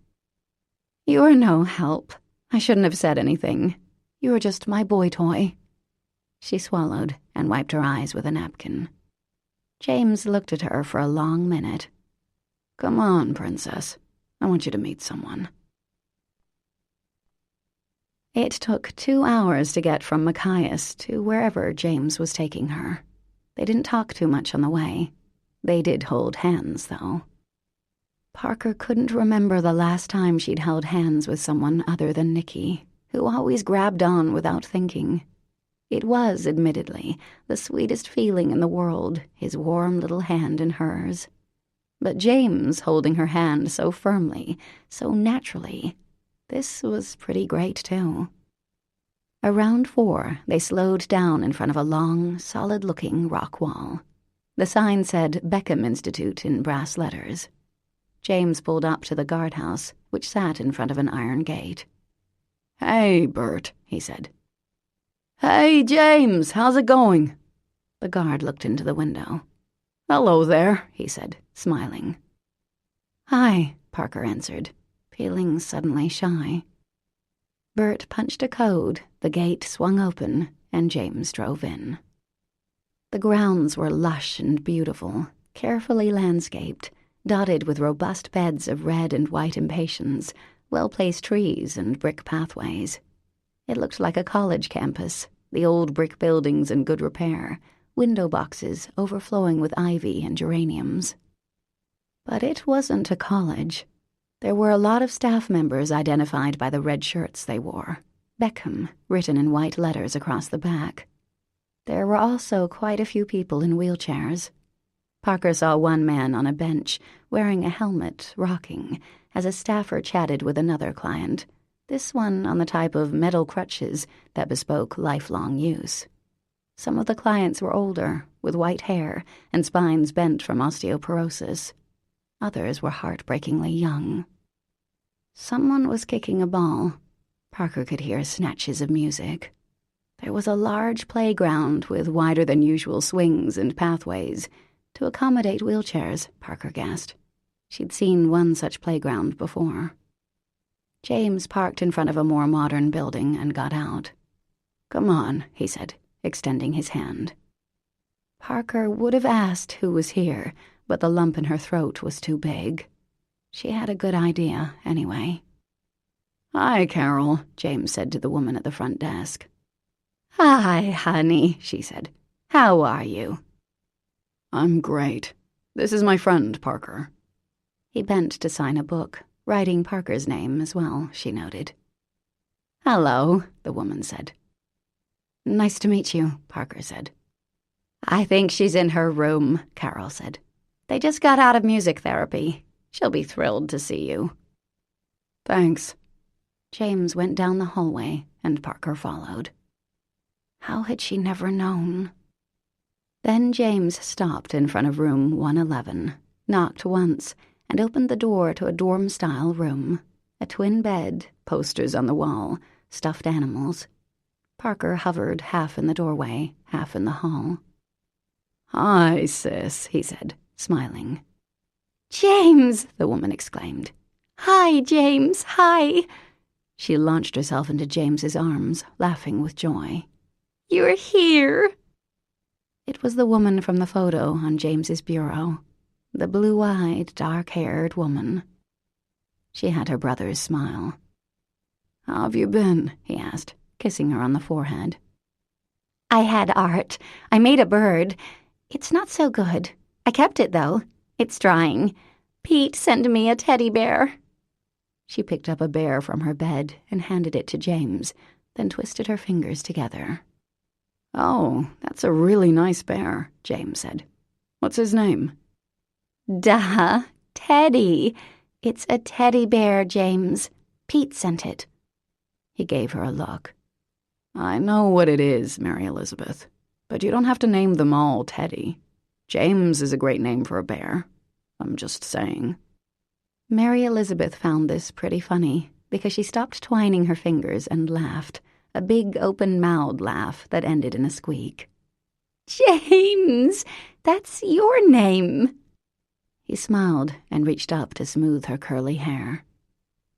"You're no help. I shouldn't have said anything. You're just my boy toy." She swallowed and wiped her eyes with a napkin. James looked at her for a long minute. "Come on, princess. I want you to meet someone." It took 2 hours to get from Machias to wherever James was taking her. They didn't talk too much on the way. They did hold hands, though. Parker couldn't remember the last time she'd held hands with someone other than Nicky, who always grabbed on without thinking. It was, admittedly, the sweetest feeling in the world, his warm little hand in hers. But James holding her hand so firmly, so naturally, this was pretty great, too. Around 4, they slowed down in front of a long, solid-looking rock wall. The sign said Beckham Institute in brass letters. James pulled up to the guardhouse, which sat in front of an iron gate. "Hey, Bert," he said. "Hey, James, how's it going?" The guard looked into the window. "Hello there," he said, smiling. "Hi," Parker answered, feeling suddenly shy. Bert punched a code, the gate swung open, and James drove in. The grounds were lush and beautiful, carefully landscaped, dotted with robust beds of red and white impatiens, well-placed trees and brick pathways. It looked like a college campus, the old brick buildings in good repair, window boxes overflowing with ivy and geraniums. But it wasn't a college. There were a lot of staff members identified by the red shirts they wore, Beckham written in white letters across the back. There were also quite a few people in wheelchairs. Parker saw one man on a bench, wearing a helmet, rocking, as a staffer chatted with another client, this one on the type of metal crutches that bespoke lifelong use. Some of the clients were older, with white hair and spines bent from osteoporosis. Others were heartbreakingly young. Someone was kicking a ball. Parker could hear snatches of music. There was a large playground with wider-than-usual swings and pathways to accommodate wheelchairs, Parker guessed. She'd seen one such playground before. James parked in front of a more modern building and got out. "Come on," he said, extending his hand. Parker would have asked who was here, but the lump in her throat was too big. She had a good idea, anyway. "Hi, Carol," James said to the woman at the front desk. "Hi, honey," she said. "How are you?" "I'm great. This is my friend, Parker." He bent to sign a book, writing Parker's name as well, she noted. "Hello," the woman said. "Nice to meet you," Parker said. "I think she's in her room," Carol said. "They just got out of music therapy. She'll be thrilled to see you." "Thanks." James went down the hallway, and Parker followed. How had she never known? Then James stopped in front of room 111, knocked once, and opened the door to a dorm-style room. A twin bed, posters on the wall, stuffed animals. Parker hovered half in the doorway, half in the hall. "Hi, sis," he said, smiling. "James!" the woman exclaimed. "Hi, James, hi!" She launched herself into James's arms, laughing with joy. "You're here!" It was the woman from the photo on James's bureau, the blue-eyed, dark-haired woman. She had her brother's smile. "How have you been?" he asked, kissing her on the forehead. "I had art. I made a bird. It's not so good. I kept it, though. It's drying. Pete sent me a teddy bear." She picked up a bear from her bed and handed it to James, then twisted her fingers together. "Oh, that's a really nice bear," James said. "What's his name?" "Duh, Teddy. It's a teddy bear, James. Pete sent it." He gave her a look. "I know what it is, Mary Elizabeth, but you don't have to name them all Teddy. James is a great name for a bear. I'm just saying." Mary Elizabeth found this pretty funny because she stopped twining her fingers and laughed, a big open-mouthed laugh that ended in a squeak. James, that's your name. He smiled and reached up to smooth her curly hair.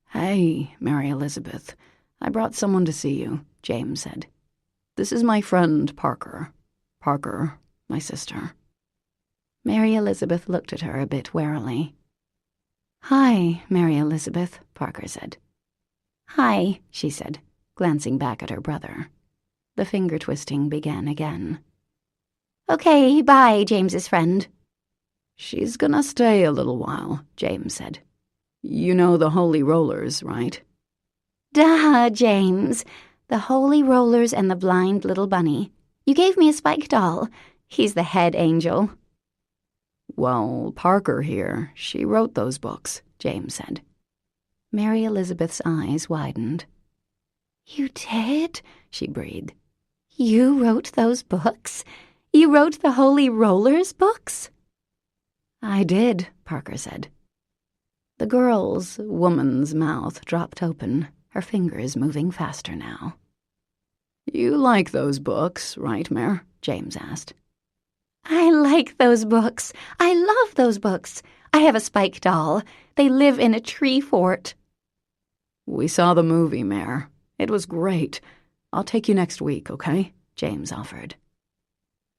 Hey, Mary Elizabeth, I brought someone to see you, James said. This is my friend Parker. Parker, my sister. Mary Elizabeth looked at her a bit warily. Hi, Mary Elizabeth, Parker said. Hi, she said, glancing back at her brother. The finger-twisting began again. Okay, bye, James's friend. She's gonna stay a little while, James said. You know the Holy Rollers, right? Duh, James. The Holy Rollers and the Blind Little Bunny. You gave me a spike doll. He's the head angel. Well, Parker here, she wrote those books, James said. Mary Elizabeth's eyes widened. You did? She breathed. You wrote those books? You wrote the Holy Rollers books? I did, Parker said. The girl's, woman's mouth dropped open, her fingers moving faster now. You like those books, right, Mare? James asked. I like those books. I love those books. I have a spike doll. They live in a tree fort. We saw the movie, Mare. It was great. I'll take you next week, okay? James offered.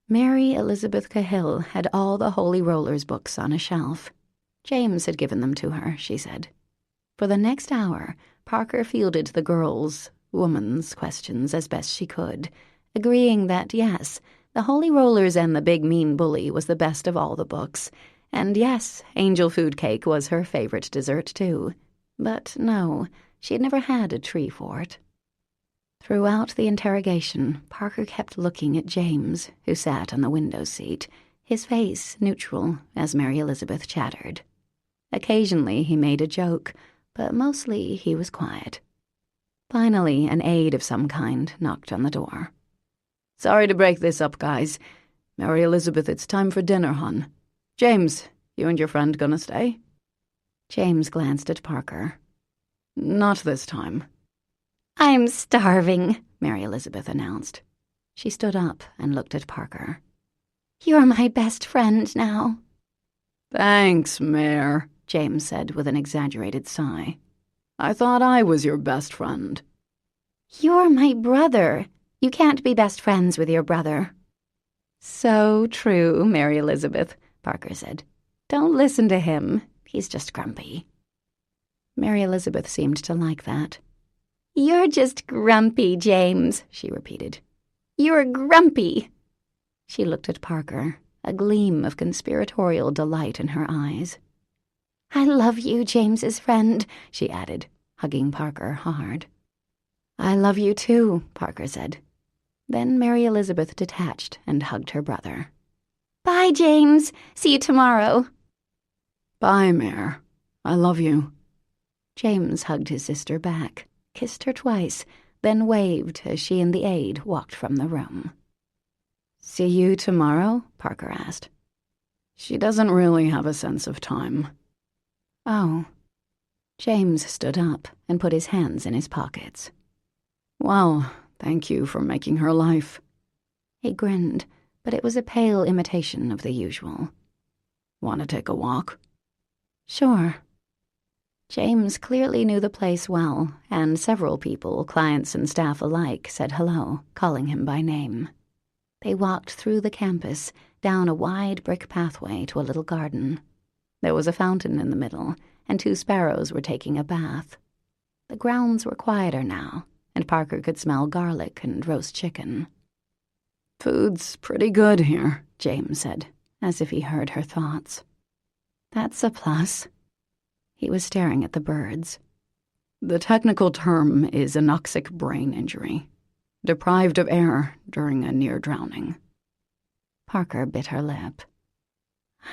Mary Elizabeth Cahill had all the Holy Rollers books on a shelf. James had given them to her, she said. For the next hour, Parker fielded the girls' woman's questions as best she could, agreeing that, yes, the Holy Rollers and the Big Mean Bully was the best of all the books, and yes, angel food cake was her favorite dessert, too. But no, she had never had a tree fort. Throughout the interrogation, Parker kept looking at James, who sat on the window seat, his face neutral as Mary Elizabeth chattered. Occasionally he made a joke, but mostly he was quiet. Finally, an aide of some kind knocked on the door. Sorry to break this up, guys. Mary Elizabeth, it's time for dinner, hon. James, you and your friend gonna stay? James glanced at Parker. Not this time. I'm starving, Mary Elizabeth announced. She stood up and looked at Parker. You're my best friend now. Thanks, Mare, James said with an exaggerated sigh. I thought I was your best friend. You're my brother. You can't be best friends with your brother. So true, Mary Elizabeth, Parker said. Don't listen to him. He's just grumpy. Mary Elizabeth seemed to like that. You're just grumpy, James, she repeated. You're grumpy. She looked at Parker, a gleam of conspiratorial delight in her eyes. I love you, James's friend, she added, hugging Parker hard. I love you too, Parker said. Then Mary Elizabeth detached and hugged her brother. Bye, James. See you tomorrow. Bye, Mare. I love you. James hugged his sister back, kissed her twice, then waved as she and the aide walked from the room. See you tomorrow? Parker asked. She doesn't really have a sense of time. Oh. James stood up and put his hands in his pockets. Well, thank you for making her life. He grinned, but it was a pale imitation of the usual. Want to take a walk? Sure. James clearly knew the place well, and several people, clients and staff alike, said hello, calling him by name. They walked through the campus, down a wide brick pathway to a little garden. There was a fountain in the middle, and 2 sparrows were taking a bath. The grounds were quieter now, and Parker could smell garlic and roast chicken. Food's pretty good here, James said, as if he heard her thoughts. That's a plus. He was staring at the birds. The technical term is anoxic brain injury, deprived of air during a near drowning. Parker bit her lip.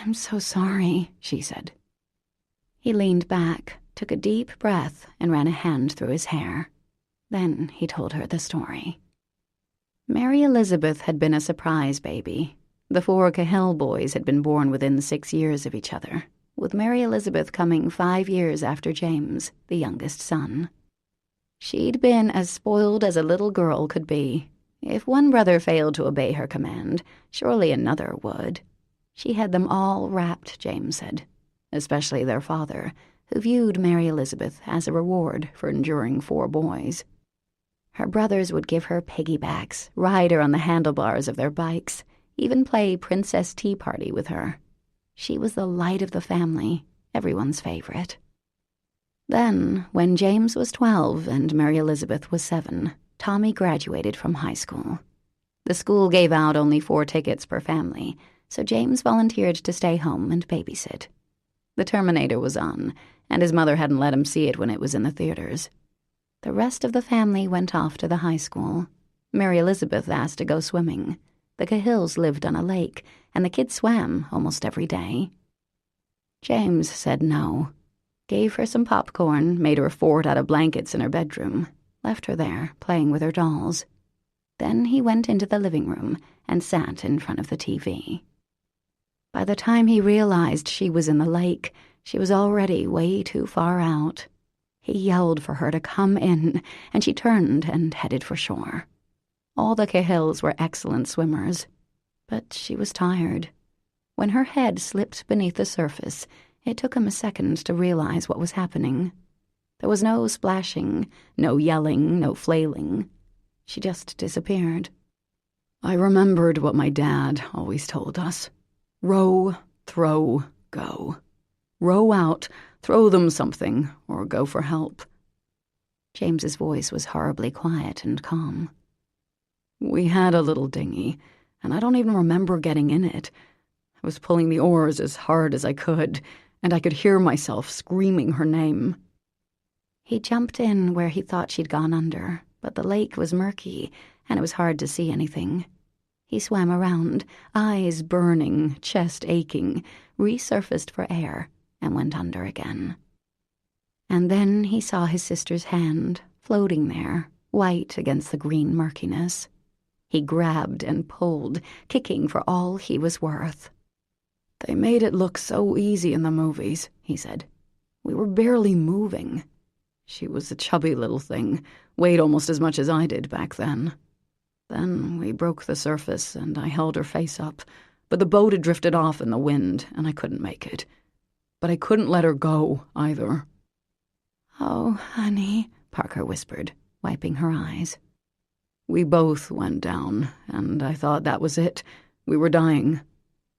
I'm so sorry, she said. He leaned back, took a deep breath, and ran a hand through his hair. Then he told her the story. Mary Elizabeth had been a surprise baby. The 4 Cahill boys had been born within 6 years of each other, with Mary Elizabeth coming 5 years after James, the youngest son. She'd been as spoiled as a little girl could be. If one brother failed to obey her command, surely another would. She had them all wrapped, James said, especially their father, who viewed Mary Elizabeth as a reward for enduring 4 boys. Her brothers would give her piggybacks, ride her on the handlebars of their bikes, even play Princess Tea Party with her. She was the light of the family, everyone's favorite. Then, when James was 12 and Mary Elizabeth was 7, Tommy graduated from high school. The school gave out only 4 tickets per family, so James volunteered to stay home and babysit. The Terminator was on, and his mother hadn't let him see it when it was in the theaters. The rest of the family went off to the high school. Mary Elizabeth asked to go swimming. The Cahills lived on a lake, and the kids swam almost every day. James said no, gave her some popcorn, made her a fort out of blankets in her bedroom, left her there, playing with her dolls. Then he went into the living room and sat in front of the TV. By the time he realized she was in the lake, she was already way too far out. He yelled for her to come in, and she turned and headed for shore. All the Cahills were excellent swimmers, but she was tired. When her head slipped beneath the surface, it took him a second to realize what was happening. There was no splashing, no yelling, no flailing. She just disappeared. I remembered what my dad always told us. Row, throw, go. Row out, throw them something, or go for help. James's voice was horribly quiet and calm. We had a little dinghy, and I don't even remember getting in it. I was pulling the oars as hard as I could, and I could hear myself screaming her name. He jumped in where he thought she'd gone under, but the lake was murky, and it was hard to see anything. He swam around, eyes burning, chest aching, resurfaced for air, and went under again. And then he saw his sister's hand, floating there, white against the green murkiness. He grabbed and pulled, kicking for all he was worth. They made it look so easy in the movies, he said. We were barely moving. She was a chubby little thing, weighed almost as much as I did back then. Then we broke the surface, and I held her face up, but the boat had drifted off in the wind, and I couldn't make it. But I couldn't let her go, either. Oh, honey, Parker whispered, wiping her eyes. We both went down, and I thought that was it. We were dying.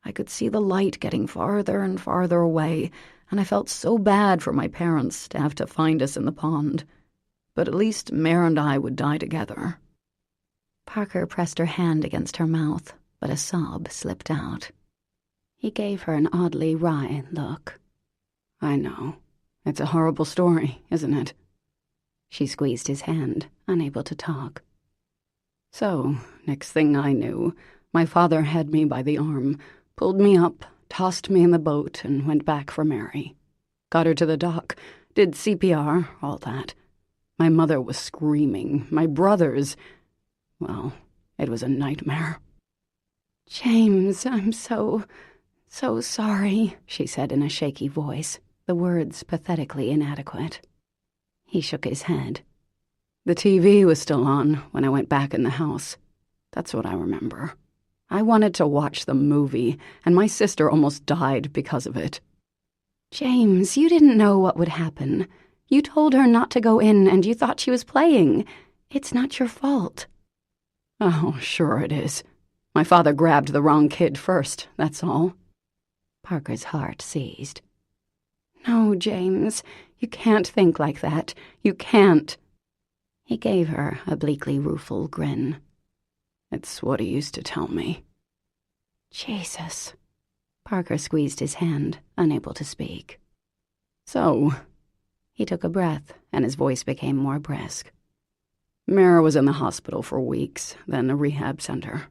I could see the light getting farther and farther away, and I felt so bad for my parents to have to find us in the pond. But at least Mare and I would die together. Parker pressed her hand against her mouth, but a sob slipped out. He gave her an oddly wry look. I know. It's a horrible story, isn't it? She squeezed his hand, unable to talk. So, next thing I knew, my father had me by the arm, pulled me up, tossed me in the boat, and went back for Mary. Got her to the dock, did CPR, all that. My mother was screaming. My brothers... Well, it was a nightmare. James, I'm so sorry, she said in a shaky voice, the words pathetically inadequate. He shook his head. The TV was still on when I went back in the house. That's what I remember. I wanted to watch the movie, and my sister almost died because of it. James, you didn't know what would happen. You told her not to go in, and you thought she was playing. It's not your fault. Oh, sure it is. My father grabbed the wrong kid first, that's all. Parker's heart seized. No, James, you can't think like that. You can't. He gave her a bleakly rueful grin. It's what he used to tell me. Jesus. Parker squeezed his hand, unable to speak. So, he took a breath, and his voice became more brisk. Mara was in the hospital for weeks, then a rehab center.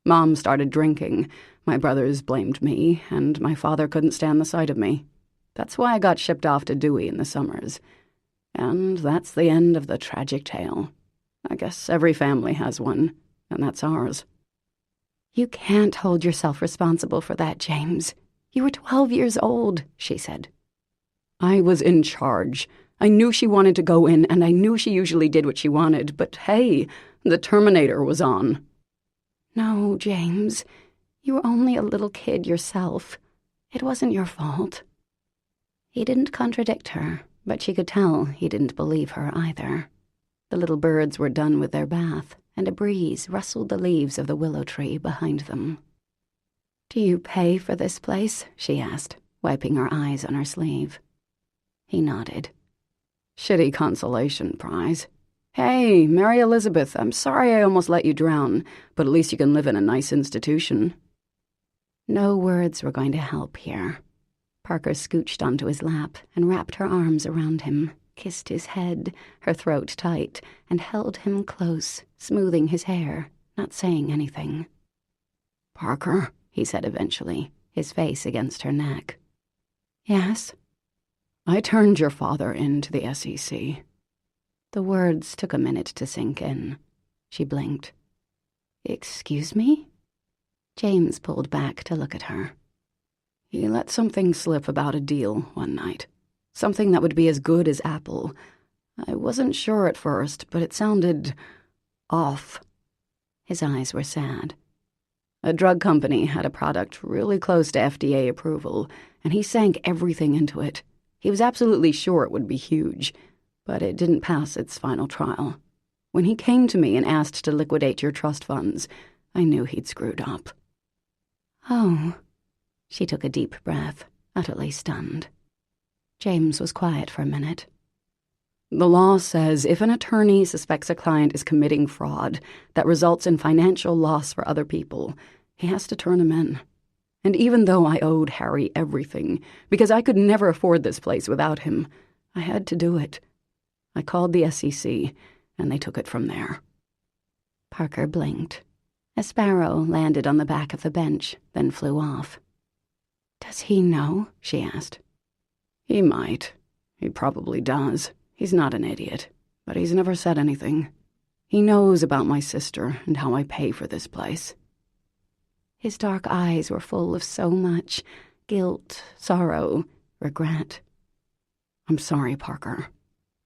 Mom started drinking. My brothers blamed me, and my father couldn't stand the sight of me. That's why I got shipped off to Dewey in the summers. And that's the end of the tragic tale. I guess every family has one, and that's ours. You can't hold yourself responsible for that, James. You were 12 years old, she said. I was in charge. I knew she wanted to go in, and I knew she usually did what she wanted, but hey, the Terminator was on. No, James. You were only a little kid yourself. It wasn't your fault. He didn't contradict her, but she could tell he didn't believe her either. The little birds were done with their bath, and a breeze rustled the leaves of the willow tree behind them. Do you pay for this place? She asked, wiping her eyes on her sleeve. He nodded. Shitty consolation prize. Hey, Mary Elizabeth, I'm sorry I almost let you drown, but at least you can live in a nice institution. No words were going to help here. Parker scooched onto his lap and wrapped her arms around him, kissed his head, her throat tight, and held him close, smoothing his hair, not saying anything. Parker, he said eventually, his face against her neck. Yes? I turned your father into the SEC. The words took a minute to sink in. She blinked. Excuse me? James pulled back to look at her. He let something slip about a deal one night. Something that would be as good as Apple. I wasn't sure at first, but it sounded off. His eyes were sad. A drug company had a product really close to FDA approval, and he sank everything into it. He was absolutely sure it would be huge, but it didn't pass its final trial. When he came to me and asked to liquidate your trust funds, I knew he'd screwed up. Oh. She took a deep breath, utterly stunned. James was quiet for a minute. The law says if an attorney suspects a client is committing fraud that results in financial loss for other people, he has to turn him in. And even though I owed Harry everything, because I could never afford this place without him, I had to do it. I called the SEC, and they took it from there. Parker blinked. A sparrow landed on the back of the bench, then flew off. Does he know? She asked. He might. He probably does. He's not an idiot, but he's never said anything. He knows about my sister and how I pay for this place. His dark eyes were full of so much guilt, sorrow, regret. I'm sorry, Parker.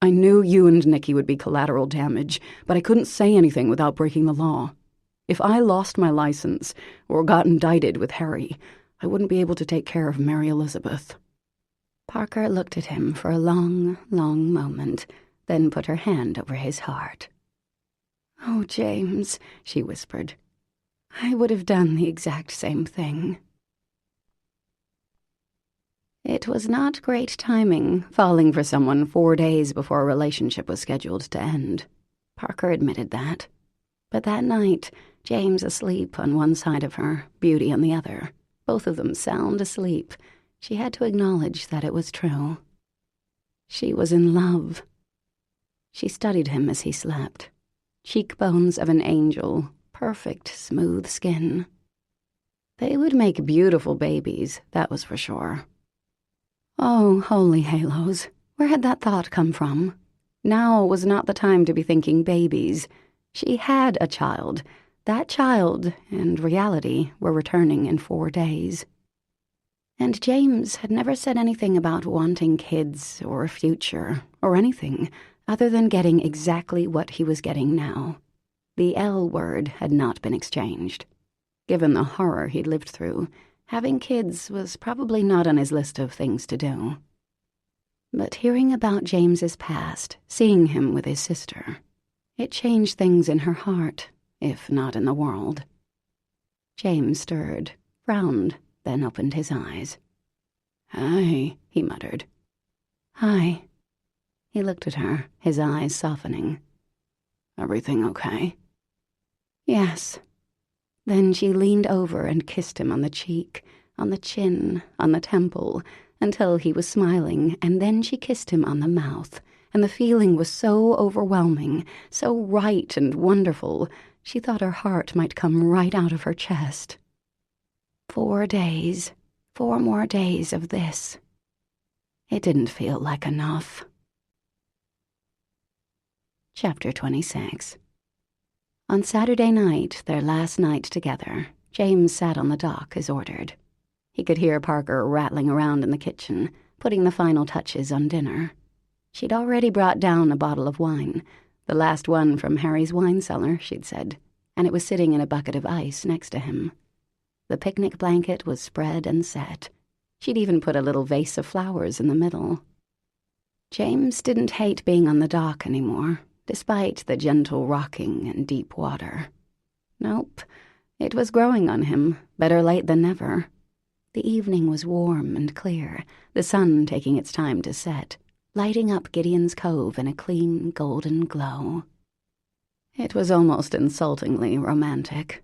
I knew you and Nikki would be collateral damage, but I couldn't say anything without breaking the law. If I lost my license or got indicted with Harry, I wouldn't be able to take care of Mary Elizabeth. Parker looked at him for a long, long moment, then put her hand over his heart. Oh, James, she whispered. I would have done the exact same thing. It was not great timing, falling for someone 4 days before a relationship was scheduled to end. Parker admitted that. But that night, James asleep on one side of her, Beauty on the other, both of them sound asleep, she had to acknowledge that it was true. She was in love. She studied him as he slept. Cheekbones of an angel, perfect, smooth skin. They would make beautiful babies, that was for sure. Oh, holy halos, where had that thought come from? Now was not the time to be thinking babies. She had a child. That child and reality were returning in 4 days. And James had never said anything about wanting kids or a future or anything other than getting exactly what he was getting now. The L word had not been exchanged. Given the horror he'd lived through, having kids was probably not on his list of things to do. But hearing about James's past, seeing him with his sister, it changed things in her heart, if not in the world. James stirred, frowned, then opened his eyes. Hi, he muttered. Hi. He looked at her, his eyes softening. Everything okay? Yes. Then she leaned over and kissed him on the cheek, on the chin, on the temple, until he was smiling, and then she kissed him on the mouth, and the feeling was so overwhelming, so right and wonderful, she thought her heart might come right out of her chest. 4 days, 4 more days of this. It didn't feel like enough. Chapter 26. On Saturday night, their last night together, James sat on the dock as ordered. He could hear Parker rattling around in the kitchen, putting the final touches on dinner. She'd already brought down a bottle of wine, the last one from Harry's wine cellar, she'd said, and it was sitting in a bucket of ice next to him. The picnic blanket was spread and set. She'd even put a little vase of flowers in the middle. James didn't hate being on the dock anymore, despite the gentle rocking and deep water. Nope, it was growing on him, better late than never. The evening was warm and clear, the sun taking its time to set, lighting up Gideon's Cove in a clean, golden glow. It was almost insultingly romantic.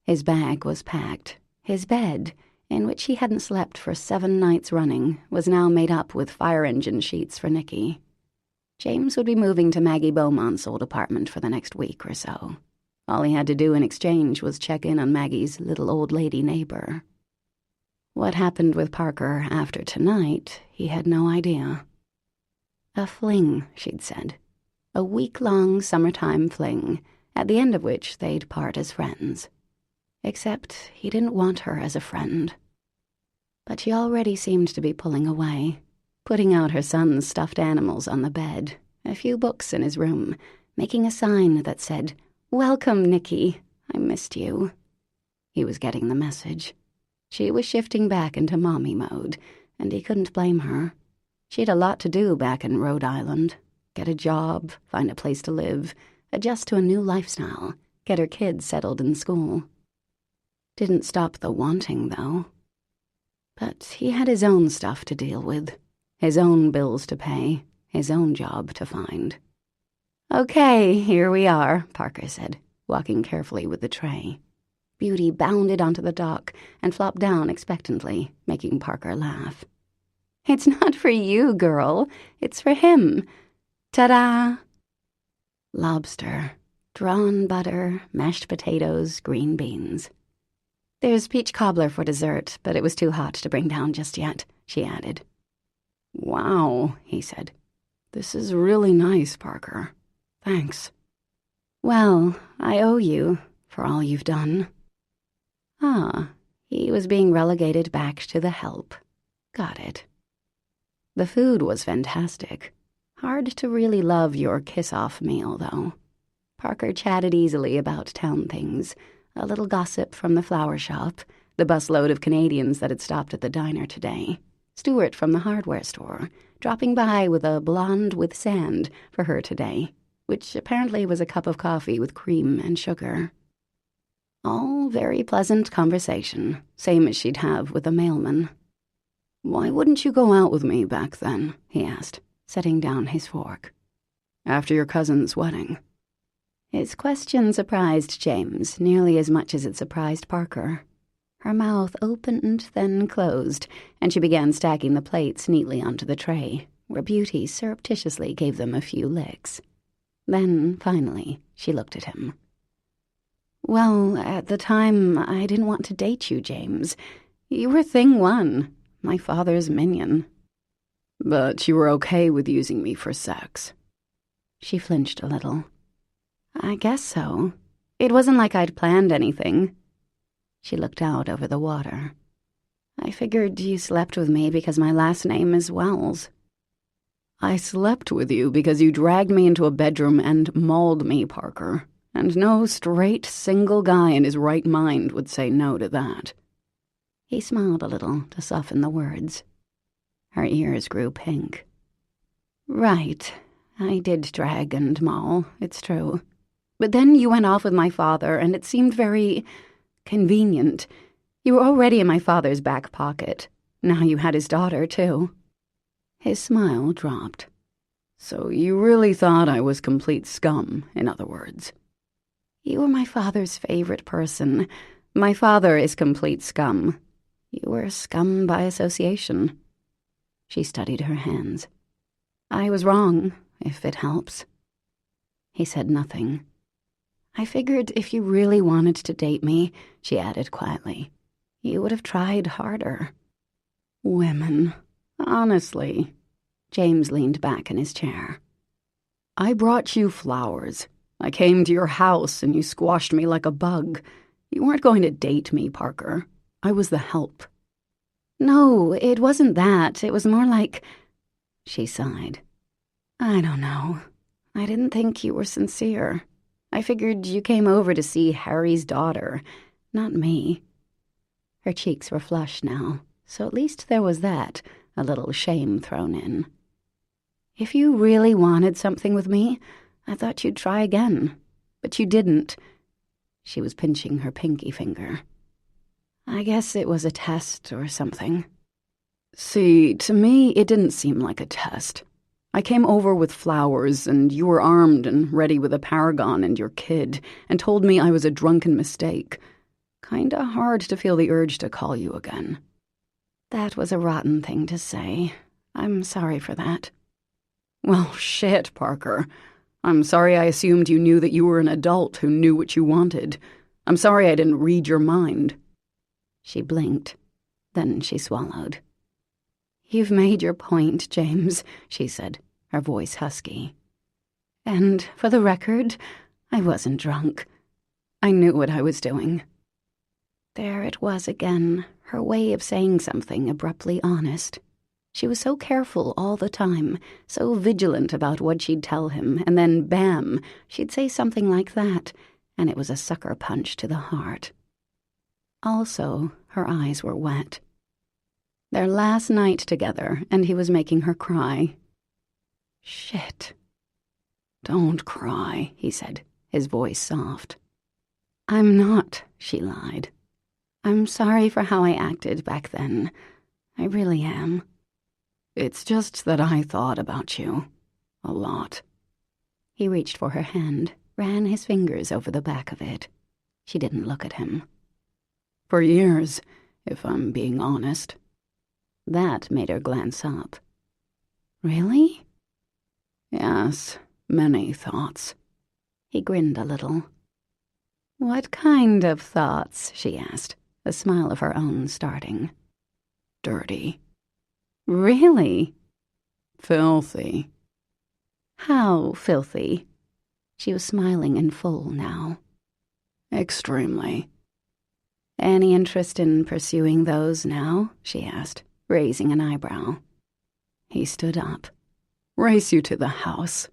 His bag was packed. His bed, in which he hadn't slept for 7 nights running, was now made up with fire engine sheets for Nicky. James would be moving to Maggie Beaumont's old apartment for the next week or so. All he had to do in exchange was check in on Maggie's little old lady neighbor. What happened with Parker after tonight, he had no idea. A fling, she'd said. A week-long summertime fling, at the end of which they'd part as friends. Except he didn't want her as a friend. But she already seemed to be pulling away, putting out her son's stuffed animals on the bed, a few books in his room, making a sign that said, "Welcome, Nicky. I missed you." He was getting the message. She was shifting back into mommy mode, and he couldn't blame her. She'd a lot to do back in Rhode Island. Get a job, find a place to live, adjust to a new lifestyle, get her kids settled in school. Didn't stop the wanting, though. But he had his own stuff to deal with, his own bills to pay, his own job to find. "Okay, here we are," Parker said, walking carefully with the tray. Beauty bounded onto the dock and flopped down expectantly, making Parker laugh. "It's not for you, girl. It's for him. Ta-da!" Lobster, drawn butter, mashed potatoes, green beans. "There's peach cobbler for dessert, but it was too hot to bring down just yet," she added. "Wow," he said. "This is really nice, Parker. Thanks." "Well, I owe you for all you've done." Ah, he was being relegated back to the help. Got it. The food was fantastic. Hard to really love your kiss-off meal, though. Parker chatted easily about town things, a little gossip from the flower shop, the busload of Canadians that had stopped at the diner today, Stuart from the hardware store, dropping by with a blonde with sand for her today, which apparently was a cup of coffee with cream and sugar. All very pleasant conversation, same as she'd have with a mailman. "Why wouldn't you go out with me back then?" he asked, setting down his fork. "After your cousin's wedding." His question surprised James nearly as much as it surprised Parker. Her mouth opened, then closed, and she began stacking the plates neatly onto the tray, where Beauty surreptitiously gave them a few licks. Then, finally, she looked at him. "Well, at the time, I didn't want to date you, James. You were thing one, my father's minion." "But you were okay with using me for sex." She flinched a little. "I guess so. It wasn't like I'd planned anything." She looked out over the water. "I figured you slept with me because my last name is Wells." "I slept with you because you dragged me into a bedroom and mauled me, Parker. And no straight, single guy in his right mind would say no to that." He smiled a little to soften the words. Her ears grew pink. "Right, I did drag and maul, it's true. But then you went off with my father, and it seemed very convenient. You were already in my father's back pocket. Now you had his daughter, too." His smile dropped. "So you really thought I was complete scum, in other words?" "You were my father's favorite person. My father is complete scum. You were scum by association." She studied her hands. "I was wrong, if it helps." He said nothing. "I figured if you really wanted to date me," she added quietly, "you would have tried harder." "Women, honestly." James leaned back in his chair. "I brought you flowers. I came to your house and you squashed me like a bug. You weren't going to date me, Parker. I was the help, No, it wasn't that. It was more like... She sighed. I don't know. I didn't think you were sincere. I figured you came over to see Harry's daughter, not me. Her cheeks were flushed now, so at least there was that, a little shame thrown in. If you really wanted something with me, I thought you'd try again. But you didn't. She was pinching her pinky finger. I guess it was a test or something. See, to me, it didn't seem like a test. I came over with flowers, and you were armed and ready with a paragon and your kid, and told me I was a drunken mistake. Kinda hard to feel the urge to call you again. That was a rotten thing to say. I'm sorry for that. Well, shit, Parker. I'm sorry I assumed you knew that you were an adult who knew what you wanted. I'm sorry I didn't read your mind. She blinked. Then she swallowed. You've made your point, James, she said, her voice husky. And for the record, I wasn't drunk. I knew what I was doing. There it was again, her way of saying something abruptly honest. She was so careful all the time, so vigilant about what she'd tell him, and then, bam, she'd say something like that, and it was a sucker punch to the heart. Also, her eyes were wet. Their last night together, and he was making her cry. Shit. Don't cry, he said, his voice soft. I'm not, she lied. I'm sorry for how I acted back then. I really am. It's just that I thought about you. A lot. He reached for her hand, ran his fingers over the back of it. She didn't look at him. For years, if I'm being honest. That made her glance up. Really? Yes, many thoughts. He grinned a little. What kind of thoughts? She asked, a smile of her own starting. Dirty. Really? Filthy. How filthy? She was smiling in full now. Extremely. Any interest in pursuing those now? She asked, raising an eyebrow. He stood up. Race you to the house.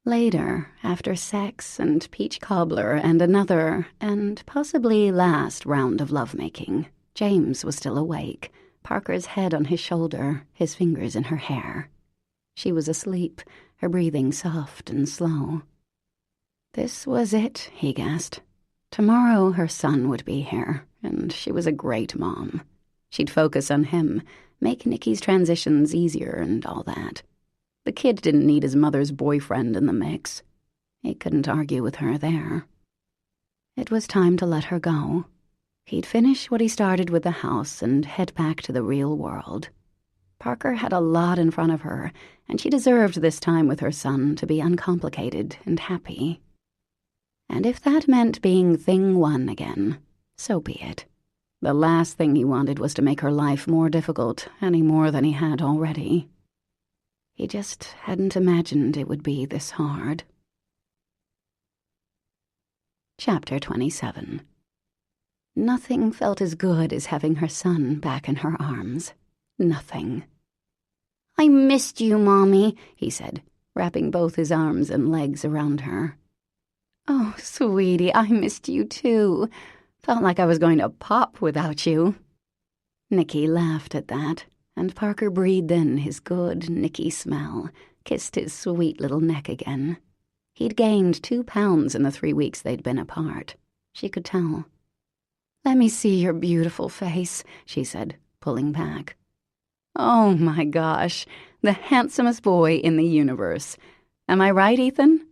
Later, after sex and peach cobbler and another, and possibly last round of lovemaking, James was still awake, Parker's head on his shoulder, his fingers in her hair. She was asleep, her breathing soft and slow. This was it, he guessed. Tomorrow her son would be here, and she was a great mom. She'd focus on him, make Nikki's transitions easier and all that. The kid didn't need his mother's boyfriend in the mix. He couldn't argue with her there. It was time to let her go. He'd finish what he started with the house and head back to the real world. Parker had a lot in front of her, and she deserved this time with her son to be uncomplicated and happy. And if that meant being thing one again, so be it. The last thing he wanted was to make her life more difficult, any more than he had already. He just hadn't imagined it would be this hard. Chapter 27. Nothing felt as good as having her son back in her arms. Nothing. I missed you, Mommy, he said, wrapping both his arms and legs around her. Oh, sweetie, I missed you too. Felt like I was going to pop without you. Nikki laughed at that, and Parker breathed in his good Nicky smell, kissed his sweet little neck again. He'd gained 2 pounds in the 3 weeks they'd been apart. She could tell. Let me see your beautiful face, she said, pulling back. Oh my gosh, the handsomest boy in the universe. Am I right, Ethan?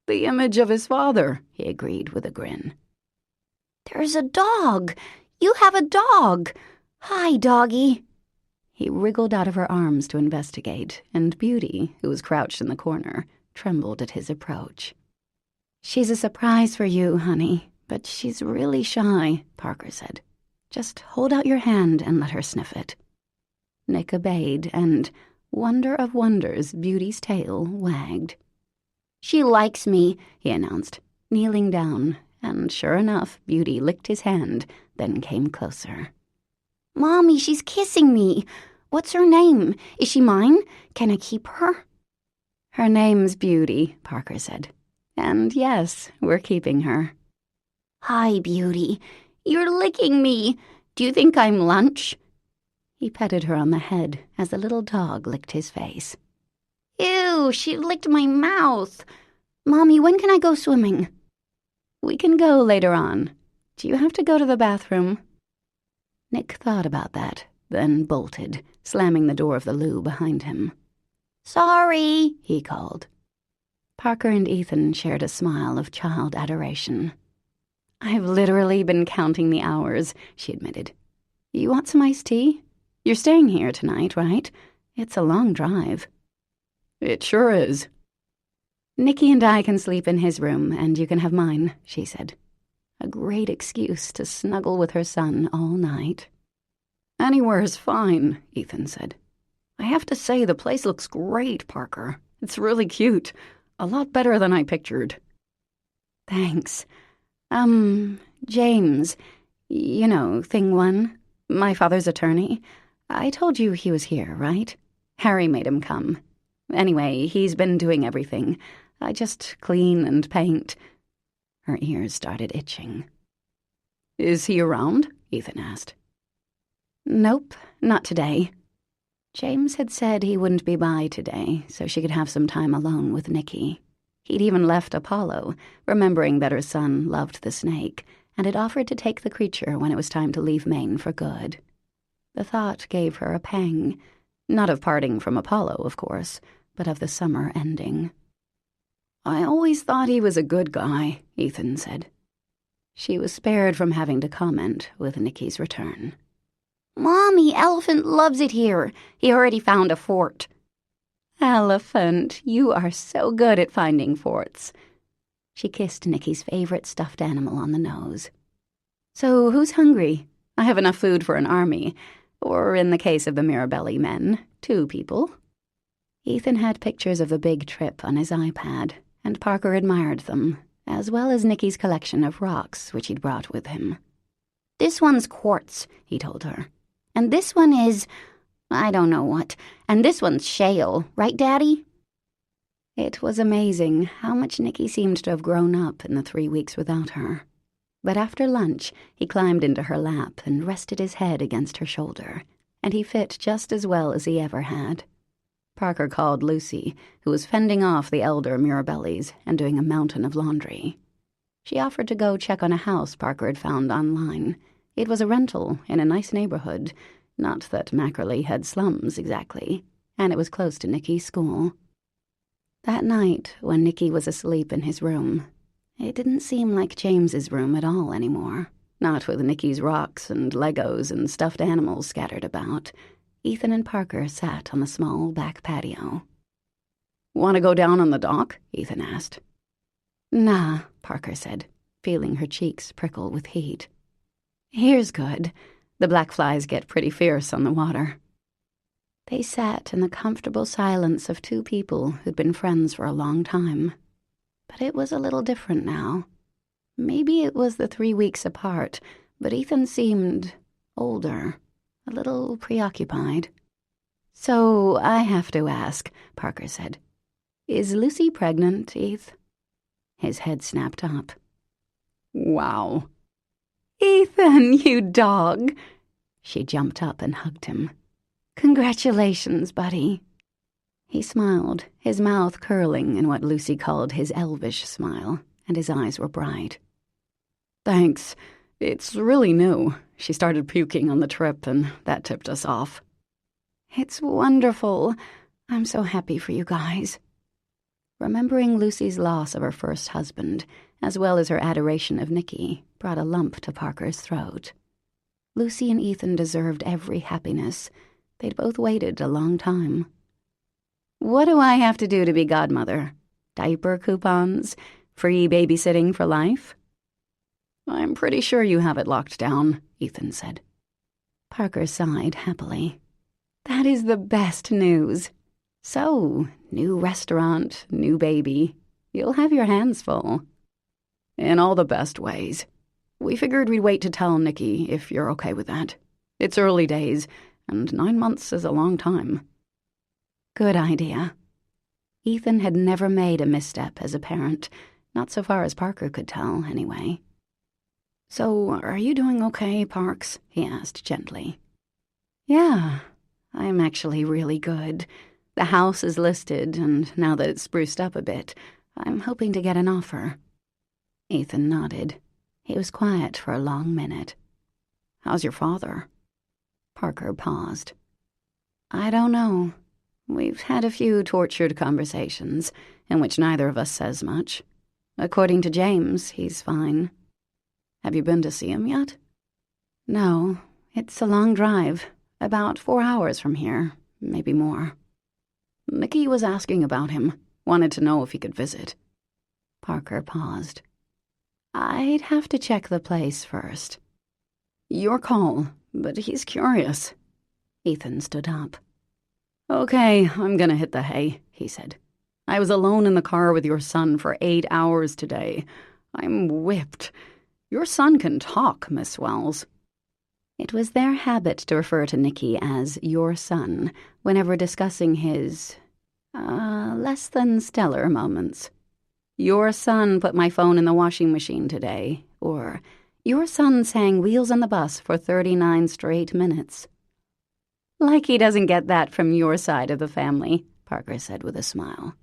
The image of his father, he agreed with a grin. There's a dog. You have a dog. Hi, doggy. He wriggled out of her arms to investigate, and Beauty, who was crouched in the corner, trembled at his approach. She's a surprise for you, honey, but she's really shy, Parker said. Just hold out your hand and let her sniff it. Nick obeyed, and, wonder of wonders, Beauty's tail wagged. She likes me, he announced, kneeling down and sure enough, Beauty licked his hand, then came closer. Mommy, she's kissing me. What's her name? Is she mine? Can I keep her? Her name's Beauty, Parker said. And yes, we're keeping her. Hi, Beauty. You're licking me. Do you think I'm lunch? He petted her on the head as the little dog licked his face. Ew, she licked my mouth. Mommy, when can I go swimming? We can go later on. Do you have to go to the bathroom? Nick thought about that, then bolted, slamming the door of the loo behind him. Sorry, he called. Parker and Ethan shared a smile of child adoration. I've literally been counting the hours, she admitted. You want some iced tea? You're staying here tonight, right? It's a long drive. It sure is. Nicky and I can sleep in his room, and you can have mine, she said. A great excuse to snuggle with her son all night. Anywhere's fine, Ethan said. I have to say the place looks great, Parker. It's really cute. A lot better than I pictured. Thanks. James, you know, Thing One, my father's attorney. I told you he was here, right? Harry made him come. Anyway, he's been doing everything. I just clean and paint. Her ears started itching. Is he around? Ethan asked. Nope, not today. James had said he wouldn't be by today, so she could have some time alone with Nicky. He'd even left Apollo, remembering that her son loved the snake, and had offered to take the creature when it was time to leave Maine for good. The thought gave her a pang, not of parting from Apollo, of course, but of the summer ending. I always thought he was a good guy, Ethan said. She was spared from having to comment with Nicky's return. Mommy, Elephant loves it here. He already found a fort. Elephant, you are so good at finding forts. She kissed Nicky's favorite stuffed animal on the nose. So who's hungry? I have enough food for an army. Or in the case of the Mirabelli men, 2 people. Ethan had pictures of the big trip on his iPad, and Parker admired them, as well as Nicky's collection of rocks which he'd brought with him. This one's quartz, he told her. And this one is, I don't know what. And this one's shale, right, Daddy? It was amazing how much Nicky seemed to have grown up in the 3 weeks without her. But after lunch, he climbed into her lap and rested his head against her shoulder, and he fit just as well as he ever had. Parker called Lucy, who was fending off the elder Mirabellis and doing a mountain of laundry. She offered to go check on a house Parker had found online. It was a rental in a nice neighborhood, not that Mackerley had slums exactly, and it was close to Nicky's school. That night, when Nicky was asleep in his room, it didn't seem like James's room at all anymore, not with Nicky's rocks and Legos and stuffed animals scattered about. Ethan and Parker sat on the small back patio. Want to go down on the dock? Ethan asked. Nah, Parker said, feeling her cheeks prickle with heat. Here's good. The black flies get pretty fierce on the water. They sat in the comfortable silence of 2 people who'd been friends for a long time. But it was a little different now. Maybe it was the 3 weeks apart, but Ethan seemed older, a little preoccupied. So I have to ask, Parker said. Is Lucy pregnant, Eth? His head snapped up. Wow. Ethan, you dog! She jumped up and hugged him. Congratulations, buddy. He smiled, his mouth curling in what Lucy called his elvish smile, and his eyes were bright. Thanks. It's really new. She started puking on the trip, and that tipped us off. It's wonderful. I'm so happy for you guys. Remembering Lucy's loss of her first husband, as well as her adoration of Nicky, brought a lump to Parker's throat. Lucy and Ethan deserved every happiness. They'd both waited a long time. What do I have to do to be godmother? Diaper coupons? Free babysitting for life? I'm pretty sure you have it locked down, Ethan said. Parker sighed happily. That is the best news. So, new restaurant, new baby. You'll have your hands full. In all the best ways. We figured we'd wait to tell Nikki if you're okay with that. It's early days, and 9 months is a long time. Good idea. Ethan had never made a misstep as a parent, not so far as Parker could tell, anyway. So, are you doing okay, Parks? He asked gently. Yeah, I'm actually really good. The house is listed, and now that it's spruced up a bit, I'm hoping to get an offer. Ethan nodded. He was quiet for a long minute. How's your father? Parker paused. I don't know. We've had a few tortured conversations, in which neither of us says much. According to James, he's fine. Have you been to see him yet? No, it's a long drive. About 4 hours from here, maybe more. Nikki was asking about him, wanted to know if he could visit. Parker paused. I'd have to check the place first. Your call, but he's curious. Ethan stood up. Okay, I'm gonna hit the hay, he said. I was alone in the car with your son for 8 hours today. I'm whipped. Your son can talk, Miss Wells. It was their habit to refer to Nikki as your son whenever discussing his, less than stellar moments. Your son put my phone in the washing machine today, or your son sang Wheels on the Bus for 39 straight minutes. Like he doesn't get that from your side of the family, Parker said with a smile.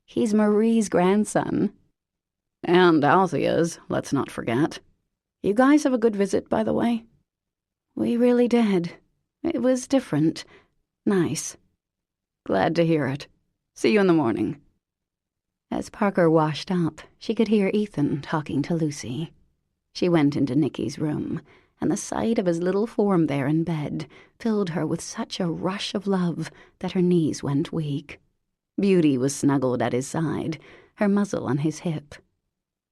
He's Marie's grandson. And Althea's, let's not forget. You guys have a good visit, by the way? We really did. It was different. Nice. Glad to hear it. See you in the morning. As Parker washed up, she could hear Ethan talking to Lucy. She went into Nikki's room, and the sight of his little form there in bed filled her with such a rush of love that her knees went weak. Beauty was snuggled at his side, her muzzle on his hip.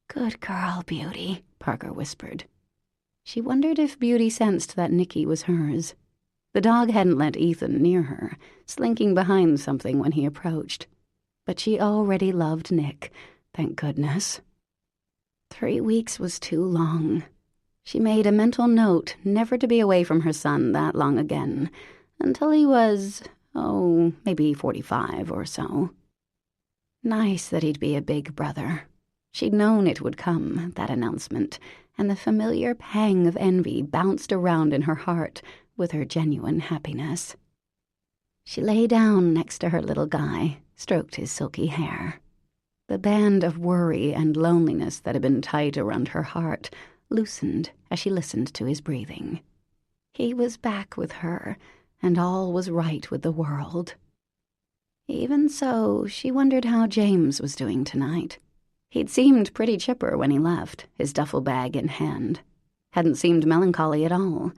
Good girl, Beauty, Parker whispered. She wondered if Beauty sensed that Nikki was hers. The dog hadn't let Ethan near her, slinking behind something when he approached. But she already loved Nick, thank goodness. 3 weeks was too long. She made a mental note never to be away from her son that long again, until he was, maybe 45 or so. Nice that he'd be a big brother. She'd known it would come, that announcement, and the familiar pang of envy bounced around in her heart with her genuine happiness. She lay down next to her little guy, stroked his silky hair. The band of worry and loneliness that had been tight around her heart loosened as she listened to his breathing. He was back with her, and all was right with the world. Even so, she wondered how James was doing tonight. He'd seemed pretty chipper when he left, his duffel bag in hand. Hadn't seemed melancholy at all,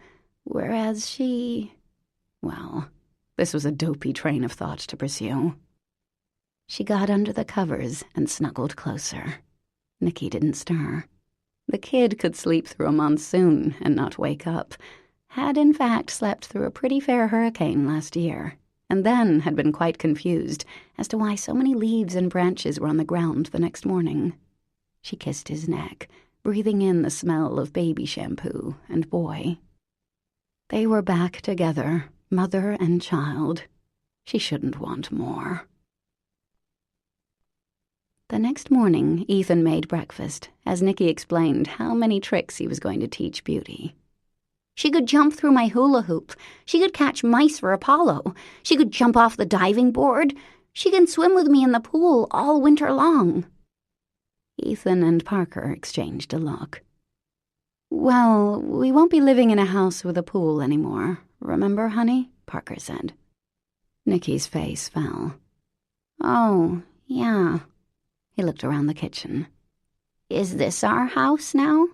whereas she... Well, this was a dopey train of thought to pursue. She got under the covers and snuggled closer. Nikki didn't stir. The kid could sleep through a monsoon and not wake up, had in fact slept through a pretty fair hurricane last year, and then had been quite confused as to why so many leaves and branches were on the ground the next morning. She kissed his neck, breathing in the smell of baby shampoo and boy. They were back together, mother and child. She shouldn't want more. The next morning, Ethan made breakfast, as Nikki explained how many tricks he was going to teach Beauty. She could jump through my hula hoop. She could catch mice for Apollo. She could jump off the diving board. She can swim with me in the pool all winter long. Ethan and Parker exchanged a look. Well, we won't be living in a house with a pool anymore, remember, honey? Parker said. Nikki's face fell. Oh, yeah. He looked around the kitchen. Is this our house now?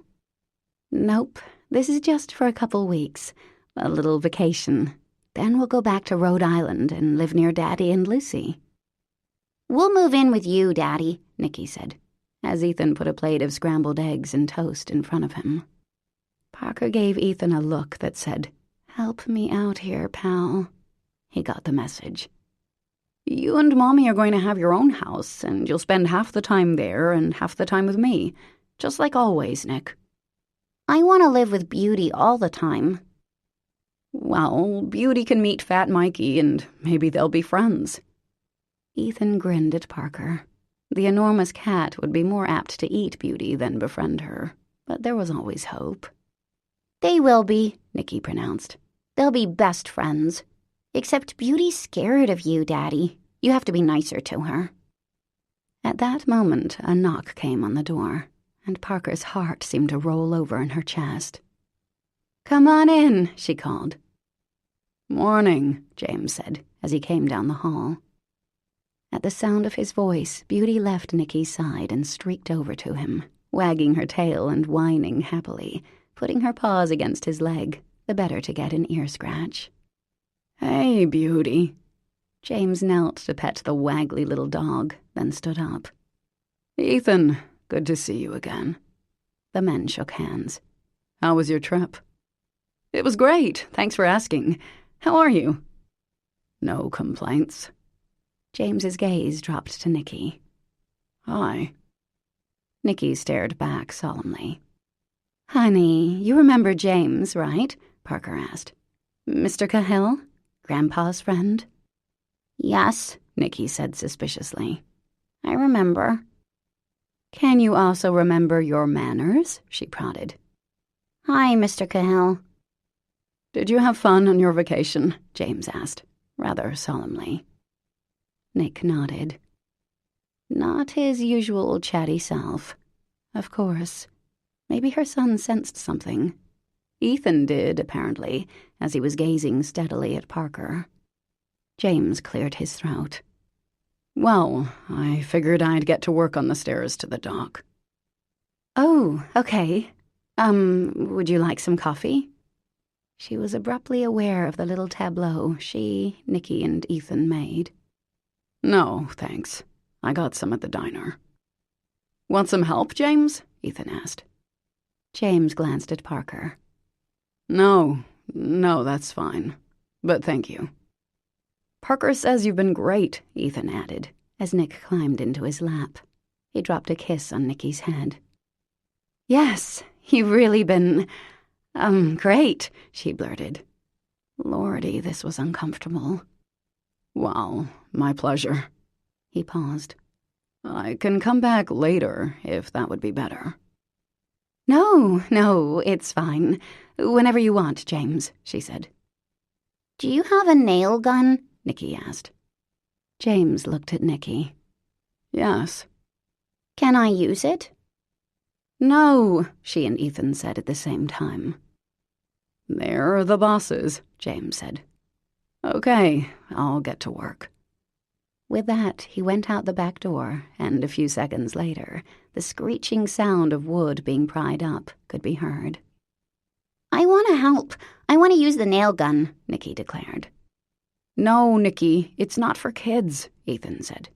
Nope. This is just for a couple weeks. A little vacation. Then we'll go back to Rhode Island and live near Daddy and Lucy. We'll move in with you, Daddy, Nikki said, as Ethan put a plate of scrambled eggs and toast in front of him. Parker gave Ethan a look that said, "Help me out here, pal." He got the message. You and Mommy are going to have your own house, and you'll spend half the time there and half the time with me. Just like always, Nick. I want to live with Beauty all the time. Well, Beauty can meet Fat Mikey and maybe they'll be friends. Ethan grinned at Parker. The enormous cat would be more apt to eat Beauty than befriend her, but there was always hope. They will be, Nicky pronounced. They'll be best friends. Except Beauty's scared of you, Daddy. You have to be nicer to her. At that moment, a knock came on the door, and Parker's heart seemed to roll over in her chest. "Come on in," she called. "Morning," James said, as he came down the hall. At the sound of his voice, Beauty left Nicky's side and streaked over to him, wagging her tail and whining happily, putting her paws against his leg, the better to get an ear scratch. "Hey, Beauty." James knelt to pet the waggly little dog, then stood up. "Ethan, good to see you again." The men shook hands. "How was your trip?" "It was great, thanks for asking. How are you?" "No complaints." James's gaze dropped to Nicky. "Hi." Nicky stared back solemnly. "Honey, you remember James, right?" Parker asked. "Mr. Cahill? Grandpa's friend?" "Yes," Nicky said suspiciously. "I remember." "Can you also remember your manners?" she prodded. "Hi, Mr. Cahill." "Did you have fun on your vacation?" James asked, rather solemnly. Nick nodded. Not his usual chatty self. Of course. Maybe her son sensed something. Ethan did, apparently, as he was gazing steadily at Parker. James cleared his throat. "Well, I figured I'd get to work on the stairs to the dock." "Oh, okay. Would you like some coffee?" She was abruptly aware of the little tableau she, Nicky, and Ethan made. "No, thanks. I got some at the diner." "Want some help, James?" Ethan asked. James glanced at Parker. No, that's fine. But thank you." "Parker says you've been great," Ethan added, as Nick climbed into his lap. He dropped a kiss on Nicky's head. "Yes, you've really been, great," she blurted. Lordy, this was uncomfortable. "Well, my pleasure." He paused. "I can come back later, if that would be better." No, it's fine. Whenever you want, James," she said. "Do you have a nail gun?" Nicky asked. James looked at Nicky. "Yes." "Can I use it?" "No," she and Ethan said at the same time. "They're the bosses," James said. "Okay, I'll get to work." With that, he went out the back door, and a few seconds later, the screeching sound of wood being pried up could be heard. "I want to help. I want to use the nail gun," Nicky declared. "No, Nicky, it's not for kids," Ethan said.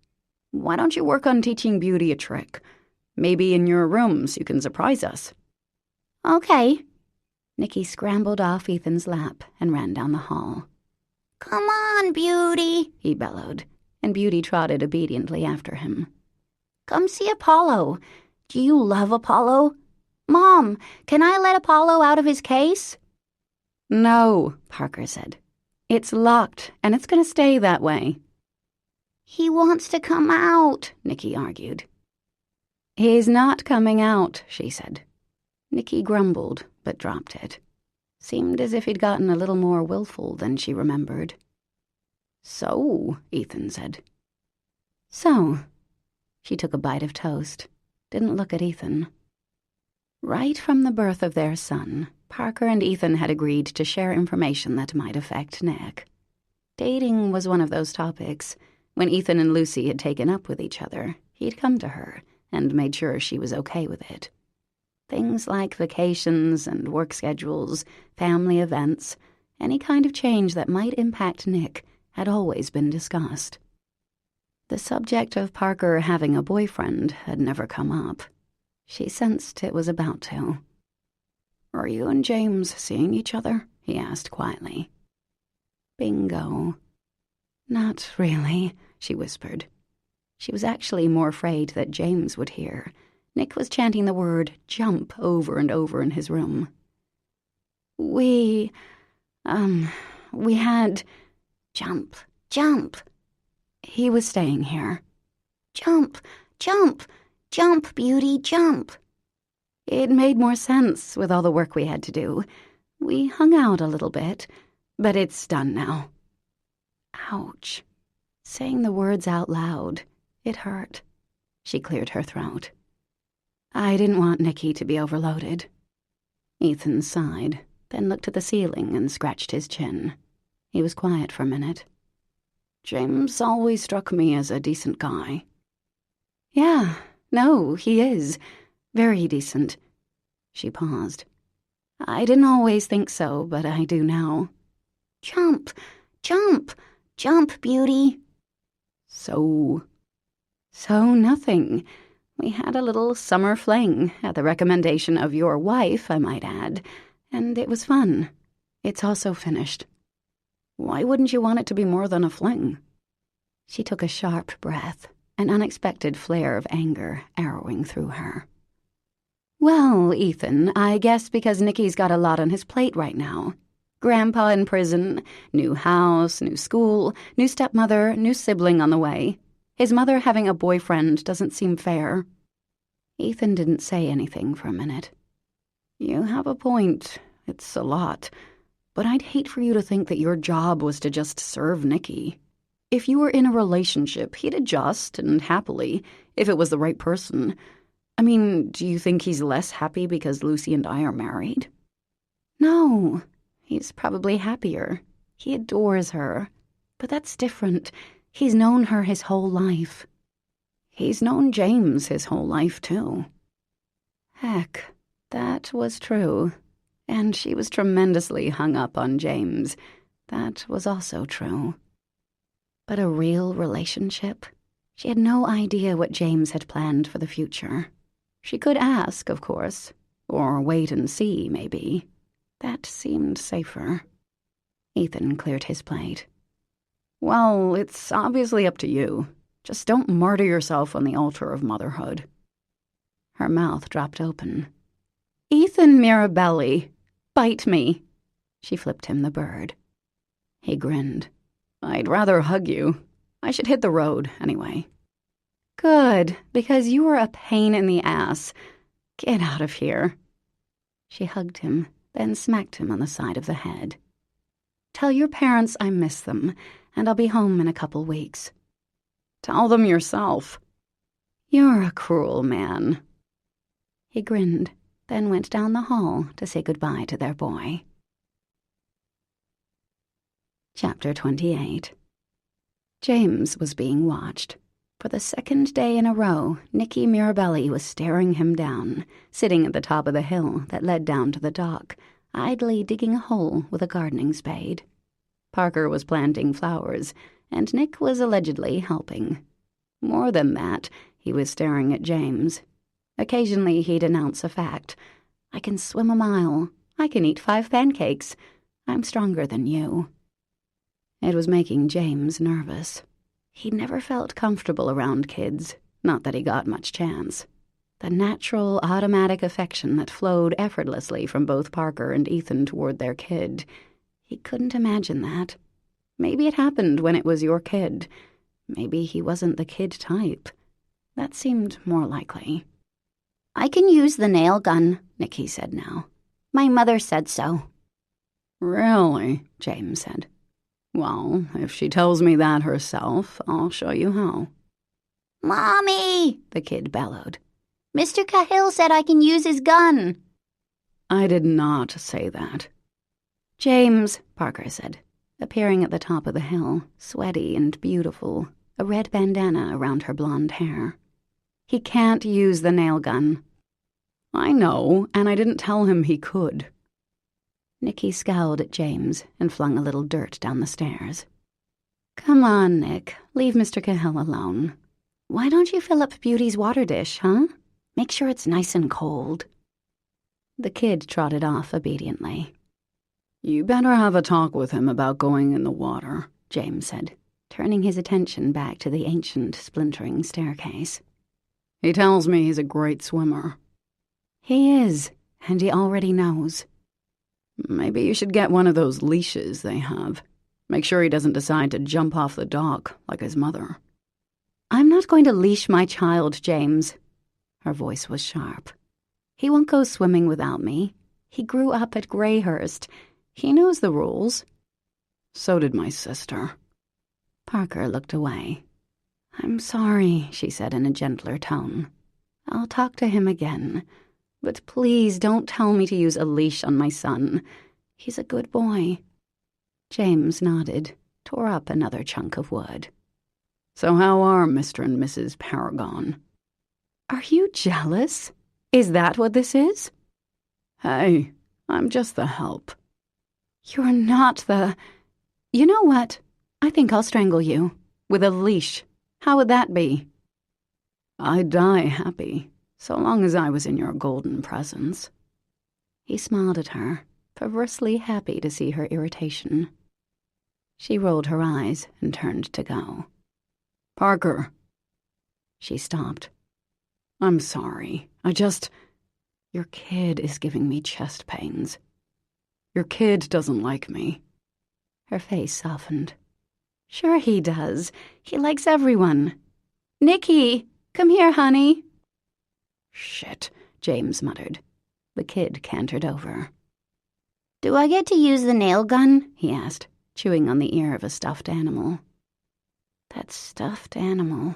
"Why don't you work on teaching Beauty a trick? Maybe in your rooms you can surprise us." "Okay." Nicky scrambled off Ethan's lap and ran down the hall. "Come on, Beauty," he bellowed, and Beauty trotted obediently after him. "Come see Apollo. Do you love Apollo? Mom, can I let Apollo out of his case?" "No," Parker said. "It's locked, and it's going to stay that way." "He wants to come out," Nicky argued. "He's not coming out," she said. Nicky grumbled, but dropped it. Seemed as if he'd gotten a little more willful than she remembered. "So," Ethan said. "So." She took a bite of toast, didn't look at Ethan. Right from the birth of their son, Parker and Ethan had agreed to share information that might affect Nick. Dating was one of those topics. When Ethan and Lucy had taken up with each other, he'd come to her and made sure she was okay with it. Things like vacations and work schedules, family events, any kind of change that might impact Nick had always been discussed. The subject of Parker having a boyfriend had never come up. She sensed it was about to. "Are you and James seeing each other?" he asked quietly. Bingo. "Not really," she whispered. She was actually more afraid that James would hear, Nick was chanting the word jump over and over in his room. We had jump, jump. He was staying here. Jump, jump, jump, beauty, jump. It made more sense with all the work we had to do. We hung out a little bit, but it's done now. Ouch. Saying the words out loud, it hurt. She cleared her throat. I didn't want Nicky to be overloaded. Ethan sighed, then looked at the ceiling and scratched his chin. He was quiet for a minute. James always struck me as a decent guy. Yeah, no, he is. Very decent. She paused. I didn't always think so, but I do now. Jump, jump, jump, beauty. So nothing. We had a little summer fling, at the recommendation of your wife, I might add, and it was fun. It's also finished. Why wouldn't you want it to be more than a fling? She took a sharp breath, an unexpected flare of anger arrowing through her. Well, Ethan, I guess because Nicky's got a lot on his plate right now. Grandpa in prison, new house, new school, new stepmother, new sibling on the way. His mother having a boyfriend doesn't seem fair. Ethan didn't say anything for a minute. You have a point. It's a lot. But I'd hate for you to think that your job was to just serve Nicky. If you were in a relationship, he'd adjust, and happily, if it was the right person. I mean, do you think he's less happy because Lucy and I are married? No, he's probably happier. He adores her. But that's different. He's known her his whole life. He's known James his whole life, too. Heck, that was true. And she was tremendously hung up on James. That was also true. But a real relationship? She had no idea what James had planned for the future. She could ask, of course, or wait and see, maybe. That seemed safer. Ethan cleared his plate. Well, it's obviously up to you. Just don't martyr yourself on the altar of motherhood. Her mouth dropped open. Ethan Mirabelli, bite me. She flipped him the bird. He grinned. I'd rather hug you. I should hit the road, anyway. Good, because you were a pain in the ass. Get out of here. She hugged him, then smacked him on the side of the head. Tell your parents I miss them, and I'll be home in a couple weeks. Tell them yourself. You're a cruel man. He grinned, then went down the hall to say goodbye to their boy. Chapter 28. James was being watched. For the second day in a row, Nicky Mirabelli was staring him down, sitting at the top of the hill that led down to the dock, idly digging a hole with a gardening spade. Parker was planting flowers, and Nick was allegedly helping. More than that, he was staring at James. Occasionally he'd announce a fact. I can swim a mile. I can eat 5 pancakes. I'm stronger than you. It was making James nervous. He never felt comfortable around kids, not that he got much chance. The natural, automatic affection that flowed effortlessly from both Parker and Ethan toward their kid. He couldn't imagine that. Maybe it happened when it was your kid. Maybe he wasn't the kid type. That seemed more likely. I can use the nail gun, Nicky said now. My mother said so. Really? James said. Well, if she tells me that herself, I'll show you how. Mommy, the kid bellowed. Mr. Cahill said I can use his gun. I did not say that. James, Parker said, appearing at the top of the hill, sweaty and beautiful, a red bandana around her blonde hair. He can't use the nail gun. I know, and I didn't tell him he could. Nicky scowled at James and flung a little dirt down the stairs. Come on, Nick. Leave Mr. Cahill alone. Why don't you fill up Beauty's water dish, huh? Make sure it's nice and cold. The kid trotted off obediently. You better have a talk with him about going in the water, James said, turning his attention back to the ancient, splintering staircase. He tells me he's a great swimmer. He is, and he already knows. Maybe you should get one of those leashes they have. Make sure he doesn't decide to jump off the dock like his mother. I'm not going to leash my child, James. Her voice was sharp. He won't go swimming without me. He grew up at Greyhurst. He knows the rules. So did my sister. Parker looked away. I'm sorry, she said in a gentler tone. I'll talk to him again. But please don't tell me to use a leash on my son. He's a good boy. James nodded, tore up another chunk of wood. So how are Mr. and Mrs. Paragon? Are you jealous? Is that what this is? Hey, I'm just the help. You're not the... You know what? I think I'll strangle you. With a leash. How would that be? I'd die happy, so long as I was in your golden presence. He smiled at her, perversely happy to see her irritation. She rolled her eyes and turned to go. Parker. She stopped. I'm sorry. Your kid is giving me chest pains. Your kid doesn't like me. Her face softened. Sure he does. He likes everyone. Nicky, come here, honey. Shit, James muttered. The kid cantered over. Do I get to use the nail gun? He asked, chewing on the ear of a stuffed animal. That stuffed animal.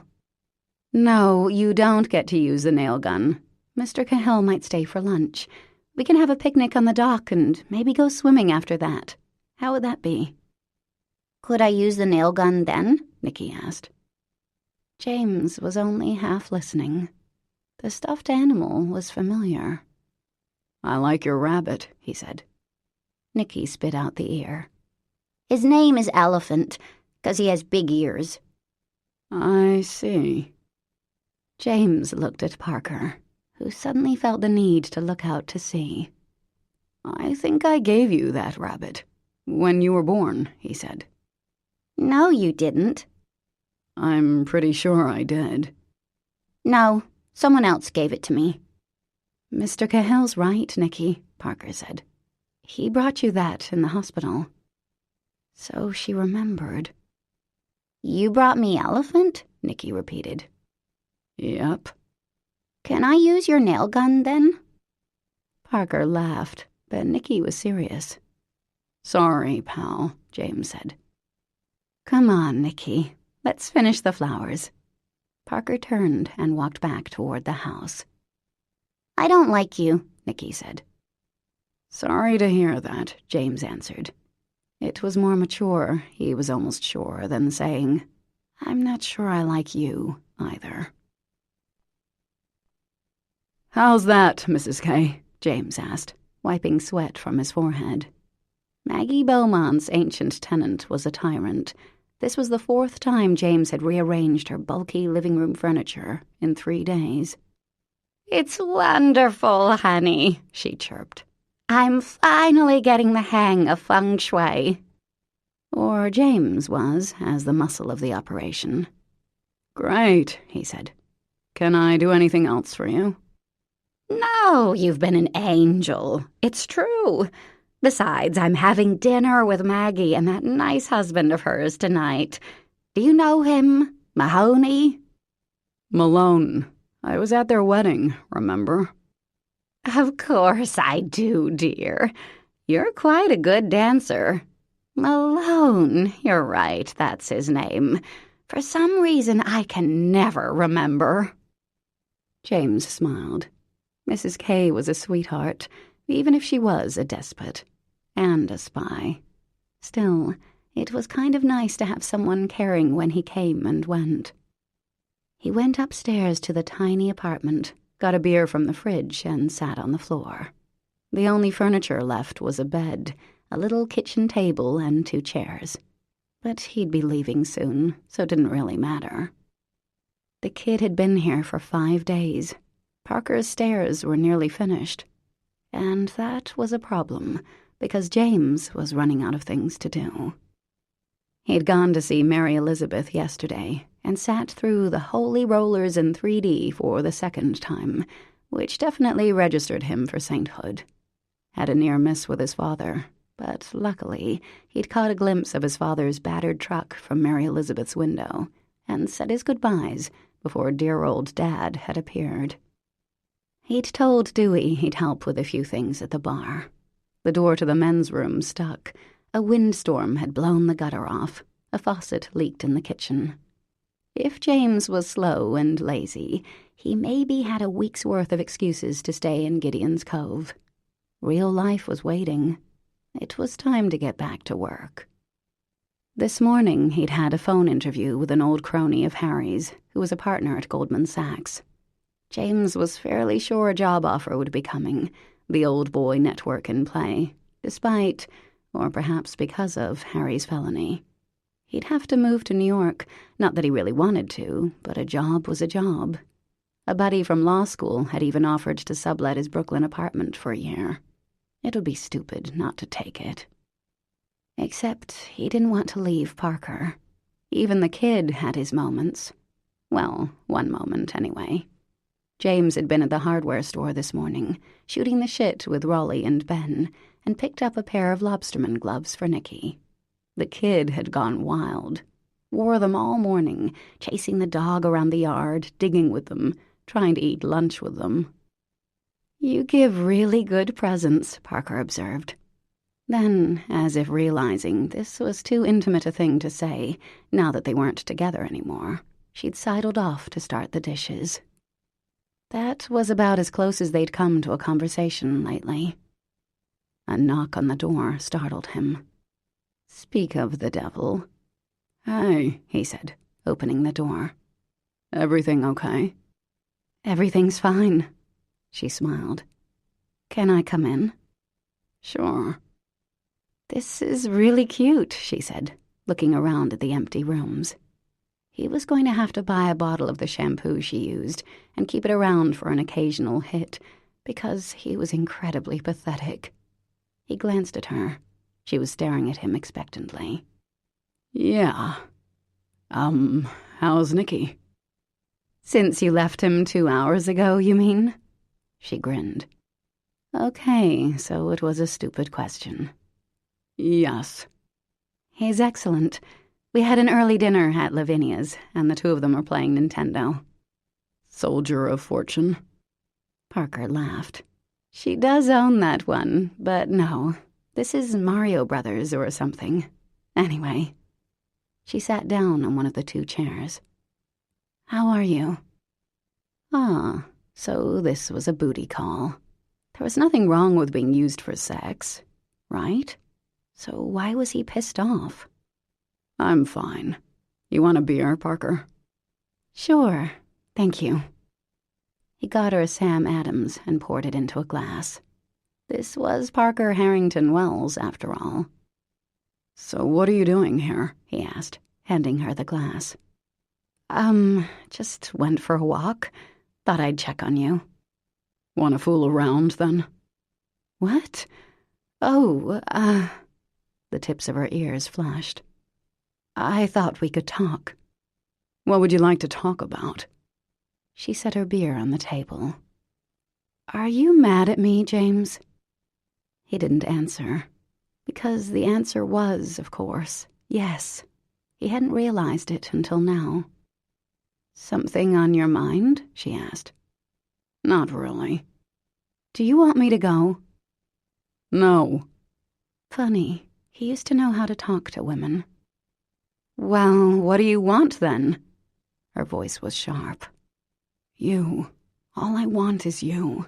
No, you don't get to use the nail gun. Mr. Cahill might stay for lunch. We can have a picnic on the dock and maybe go swimming after that. How would that be? Could I use the nail gun then? Nicky asked. James was only half listening. The stuffed animal was familiar. I like your rabbit, he said. Nicky spit out the ear. His name is Elephant, 'cause he has big ears. I see. James looked at Parker, who suddenly felt the need to look out to sea. I think I gave you that rabbit. When you were born, he said. No, you didn't. I'm pretty sure I did. No, someone else gave it to me. Mr. Cahill's right, Nicky, Parker said. He brought you that in the hospital. So she remembered. You brought me Elephant? Nicky repeated. Yep. Can I use your nail gun then? Parker laughed, but Nicky was serious. Sorry, pal, James said. Come on, Nicky. Let's finish the flowers. Parker turned and walked back toward the house. I don't like you, Nicky said. Sorry to hear that, James answered. It was more mature, he was almost sure, than saying, I'm not sure I like you, either. How's that, Mrs. K? James asked, wiping sweat from his forehead. Maggie Beaumont's ancient tenant was a tyrant. This was the 4th time James had rearranged her bulky living room furniture in 3 days. It's wonderful, honey, she chirped. I'm finally getting the hang of feng shui. Or James was, as the muscle of the operation. Great, he said. Can I do anything else for you? No, you've been an angel. It's true. Besides, I'm having dinner with Maggie and that nice husband of hers tonight. Do you know him? Mahoney? Malone. I was at their wedding, remember? Of course I do, dear. You're quite a good dancer. Malone, you're right, that's his name. For some reason I can never remember. James smiled. Mrs. K was a sweetheart, even if she was a despot. And a spy. Still, it was kind of nice to have someone caring when he came and went. He went upstairs to the tiny apartment, got a beer from the fridge, and sat on the floor. The only furniture left was a bed, a little kitchen table, and 2 chairs. But he'd be leaving soon, so it didn't really matter. The kid had been here for 5 days. Parker's stairs were nearly finished. And that was a problem, because James was running out of things to do. He'd gone to see Mary Elizabeth yesterday, and sat through the Holy Rollers in 3D for the second time, which definitely registered him for sainthood. Had a near miss with his father, but luckily he'd caught a glimpse of his father's battered truck from Mary Elizabeth's window and said his goodbyes before dear old Dad had appeared. He'd told Dewey he'd help with a few things at the bar. The door to the men's room stuck. A windstorm had blown the gutter off. A faucet leaked in the kitchen. If James was slow and lazy, he maybe had a week's worth of excuses to stay in Gideon's Cove. Real life was waiting. It was time to get back to work. This morning he'd had a phone interview with an old crony of Harry's, who was a partner at Goldman Sachs. James was fairly sure a job offer would be coming, the old boy network in play, despite, or perhaps because of, Harry's felony. He'd have to move to New York, not that he really wanted to, but a job was a job. A buddy from law school had even offered to sublet his Brooklyn apartment for a year. It would be stupid not to take it. Except he didn't want to leave Parker. Even the kid had his moments. Well, one moment anyway. James had been at the hardware store this morning, shooting the shit with Raleigh and Ben, and picked up a pair of lobsterman gloves for Nicky. The kid had gone wild. Wore them all morning, chasing the dog around the yard, digging with them, trying to eat lunch with them. "You give really good presents," Parker observed. Then, as if realizing this was too intimate a thing to say, now that they weren't together anymore, she'd sidled off to start the dishes. That was about as close as they'd come to a conversation lately. A knock on the door startled him. Speak of the devil. "Hey," he said, opening the door. "Everything okay?" "Everything's fine," she smiled. "Can I come in?" "Sure." "This is really cute," she said, looking around at the empty rooms. He was going to have to buy a bottle of the shampoo she used and keep it around for an occasional hit, because he was incredibly pathetic. He glanced at her. She was staring at him expectantly. "Yeah. How's Nicky?" "Since you left him 2 hours ago, you mean?" She grinned. "Okay, so it was a stupid question." "Yes." "He's excellent. We had an early dinner at Lavinia's, and the two of them are playing Nintendo." "Soldier of Fortune?" Parker laughed. "She does own that one, but no. This is Mario Brothers or something. Anyway." She sat down on one of the 2 chairs. "How are you?" Ah, so this was a booty call. There was nothing wrong with being used for sex, right? So why was he pissed off? "I'm fine. You want a beer, Parker?" "Sure, thank you." He got her a Sam Adams and poured it into a glass. This was Parker Harrington Wells, after all. "So what are you doing here?" he asked, handing her the glass. Just went for a walk. Thought I'd check on you." "Want to fool around, then?" "What? Oh, The tips of her ears flashed. "I thought we could talk." "What would you like to talk about?" She set her beer on the table. "Are you mad at me, James?" He didn't answer, because the answer was, of course, yes. He hadn't realized it until now. "Something on your mind?" she asked. "Not really." "Do you want me to go?" "No." Funny, he used to know how to talk to women. "Well, what do you want, then?" Her voice was sharp. "You. All I want is you.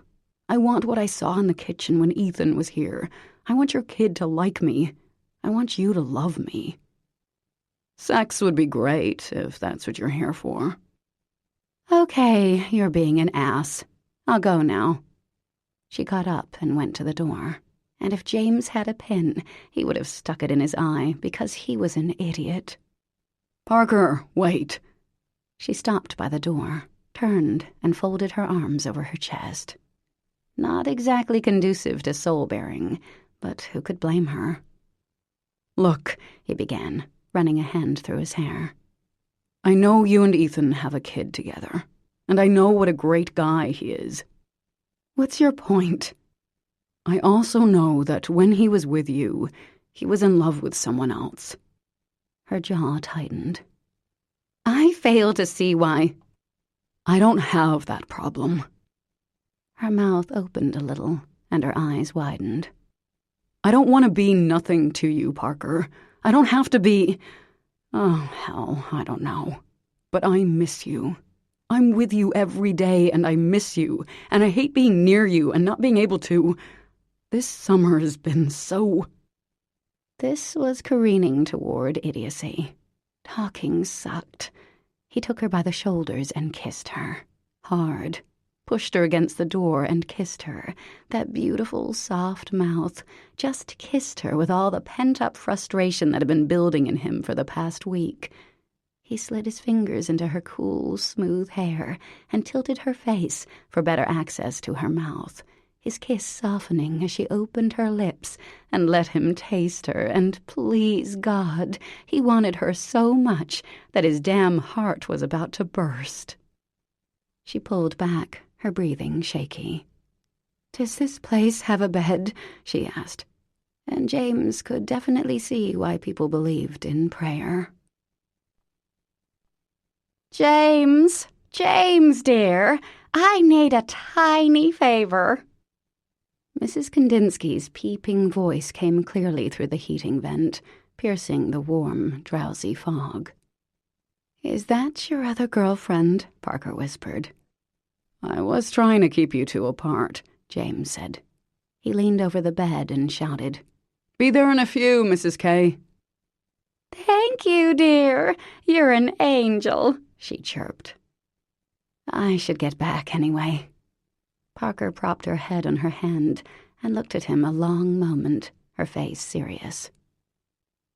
I want what I saw in the kitchen when Ethan was here. I want your kid to like me. I want you to love me. Sex would be great, if that's what you're here for." "Okay, you're being an ass. I'll go now." She got up and went to the door, and if James had a pin, he would have stuck it in his eye, because he was an idiot. "Parker, wait." She stopped by the door, turned, and folded her arms over her chest. Not exactly conducive to soul-bearing, but who could blame her? "Look," he began, running a hand through his hair. I know you and Ethan have a kid together, and I know what a great guy he is. What's your point? I also know that when he was with you, he was in love with someone else. Her jaw tightened. I fail to see why. I don't have that problem. Her mouth opened a little, and her eyes widened. I don't want to be nothing to you, Parker. I don't have to be... Oh, hell, I don't know. But I miss you. I'm with you every day, and I miss you, and I hate being near you and not being able to... This summer has been so... This was careening toward idiocy. Talking sucked. He took her by the shoulders and kissed her. Hard. Pushed her against the door and kissed her. That beautiful, soft mouth. Just kissed her with all the pent-up frustration that had been building in him for the past week. He slid his fingers into her cool, smooth hair and tilted her face for better access to her mouth, his kiss softening as she opened her lips and let him taste her, and please God, he wanted her so much that his damn heart was about to burst. She pulled back, her breathing shaky. "Does this place have a bed?" she asked, and James could definitely see why people believed in prayer. James, dear, I need a tiny favor." Mrs. Kandinsky's peeping voice came clearly through the heating vent, piercing the warm, drowsy fog. "Is that your other girlfriend?" Parker whispered. I was trying to keep you two apart, James said. He leaned over the bed and shouted, "Be there in a few, Mrs. K." "Thank you, dear. You're an angel," she chirped. "I should get back anyway." Parker propped her head on her hand and looked at him a long moment, her face serious.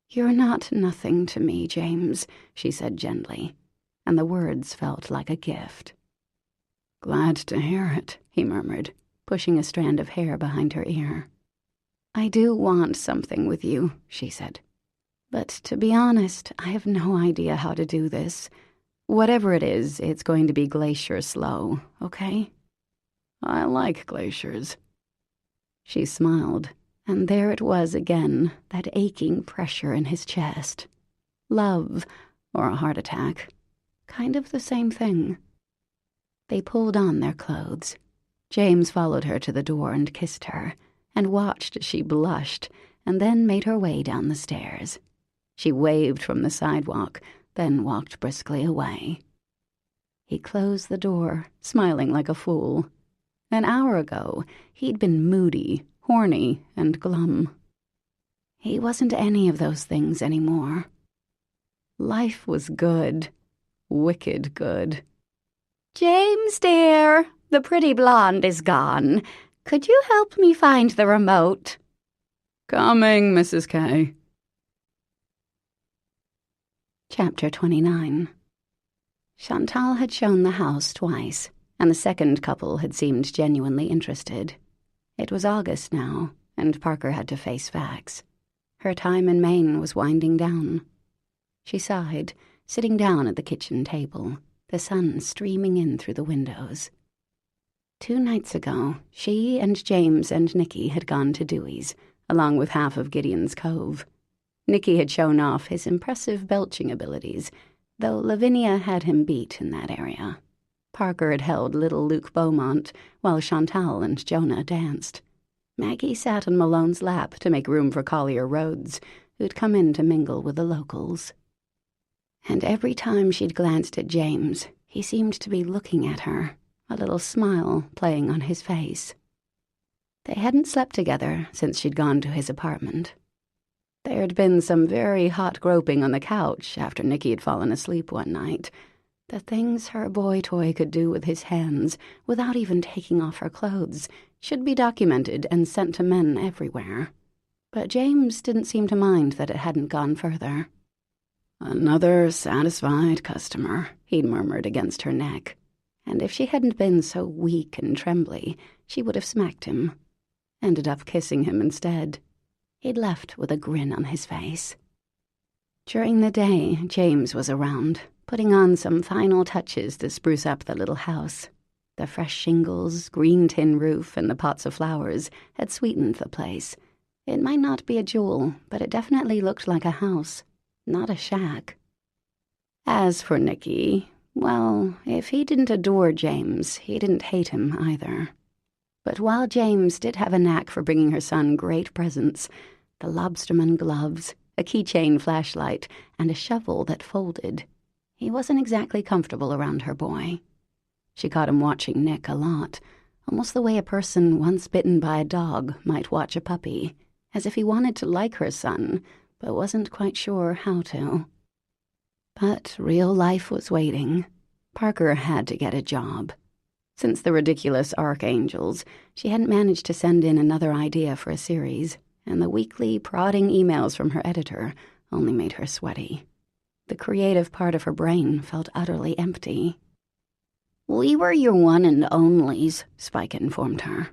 "You're not nothing to me, James," she said gently, and the words felt like a gift. "Glad to hear it," he murmured, pushing a strand of hair behind her ear. "I do want something with you," she said. "But to be honest, I have no idea how to do this. Whatever it is, it's going to be glacier slow, okay?" "I like glaciers." She smiled, and there it was again, that aching pressure in his chest. Love, or a heart attack. Kind of the same thing. They pulled on their clothes. James followed her to the door and kissed her, and watched as she blushed, and then made her way down the stairs. She waved from the sidewalk, then walked briskly away. He closed the door, smiling like a fool. An hour ago, he'd been moody, horny, and glum. He wasn't any of those things anymore. Life was good. Wicked good. "James, dear, the pretty blonde is gone. Could you help me find the remote?" "Coming, Mrs. K." Chapter 29. Chantal had shown the house twice, and the second couple had seemed genuinely interested. It was August now, and Parker had to face facts. Her time in Maine was winding down. She sighed, sitting down at the kitchen table, the sun streaming in through the windows. 2 nights ago, she and James and Nicky had gone to Dewey's, along with half of Gideon's Cove. Nicky had shown off his impressive belching abilities, though Lavinia had him beat in that area. Parker had held little Luke Beaumont, while Chantal and Jonah danced. Maggie sat on Malone's lap to make room for Collier Rhodes, who'd come in to mingle with the locals. And every time she'd glanced at James, he seemed to be looking at her, a little smile playing on his face. They hadn't slept together since she'd gone to his apartment. There'd been some very hot groping on the couch after Nicky had fallen asleep one night. The things her boy toy could do with his hands, without even taking off her clothes, should be documented and sent to men everywhere. But James didn't seem to mind that it hadn't gone further. "Another satisfied customer," he'd murmured against her neck. And if she hadn't been so weak and trembly, she would have smacked him. Ended up kissing him instead. He'd left with a grin on his face. During the day, James was around, putting on some final touches to spruce up the little house. The fresh shingles, green tin roof, and the pots of flowers had sweetened the place. It might not be a jewel, but it definitely looked like a house, not a shack. As for Nicky, well, if he didn't adore James, he didn't hate him either. But while James did have a knack for bringing her son great presents, the lobsterman gloves, a keychain flashlight, and a shovel that folded, he wasn't exactly comfortable around her boy. She caught him watching Nick a lot, almost the way a person once bitten by a dog might watch a puppy, as if he wanted to like her son, but wasn't quite sure how to. But real life was waiting. Parker had to get a job. Since the ridiculous Archangels, she hadn't managed to send in another idea for a series, and the weekly prodding emails from her editor only made her sweaty. The creative part of her brain felt utterly empty. "We were your one and onlys," Spike informed her.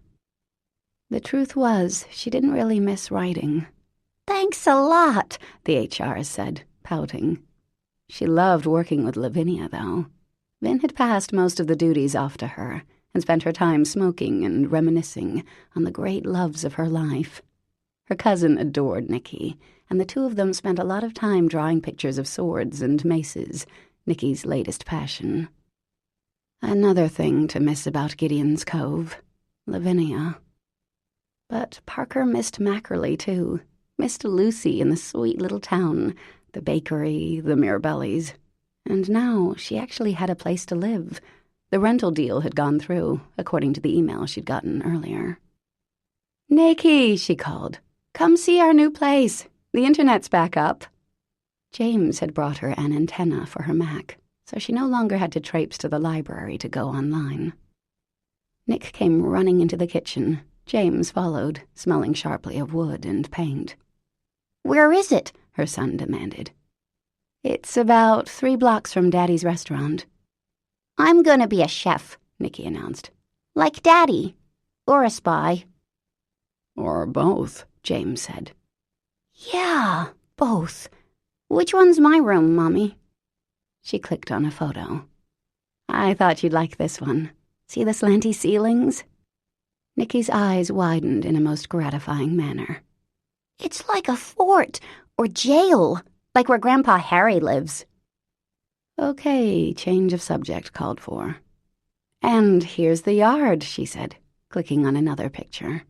The truth was, she didn't really miss writing. "Thanks a lot," the HR said, pouting. She loved working with Lavinia, though. Vin had passed most of the duties off to her and spent her time smoking and reminiscing on the great loves of her life. Her cousin adored Nicky, and the two of them spent a lot of time drawing pictures of swords and maces, Nicky's latest passion. Another thing to miss about Gideon's Cove, Lavinia. But Parker missed Mackerly, too. Missed Lucy in the sweet little town, the bakery, the Mirabellis. And now she actually had a place to live. The rental deal had gone through, according to the email she'd gotten earlier. "Nicky," she called. "Come see our new place. The internet's back up." James had brought her an antenna for her Mac, so she no longer had to traipse to the library to go online. Nick came running into the kitchen. James followed, smelling sharply of wood and paint. "Where is it?" her son demanded. "It's about 3 blocks from Daddy's restaurant." "I'm gonna be a chef," Nicky announced. "Like Daddy. Or a spy." "Or both," James said. "Yeah, both. Which one's my room, Mommy?" She clicked on a photo. "I thought you'd like this one. See the slanty ceilings?" Nicky's eyes widened in a most gratifying manner. "It's like a fort or jail, like where Grandpa Harry lives." Okay, change of subject called for. "And here's the yard," she said, clicking on another picture.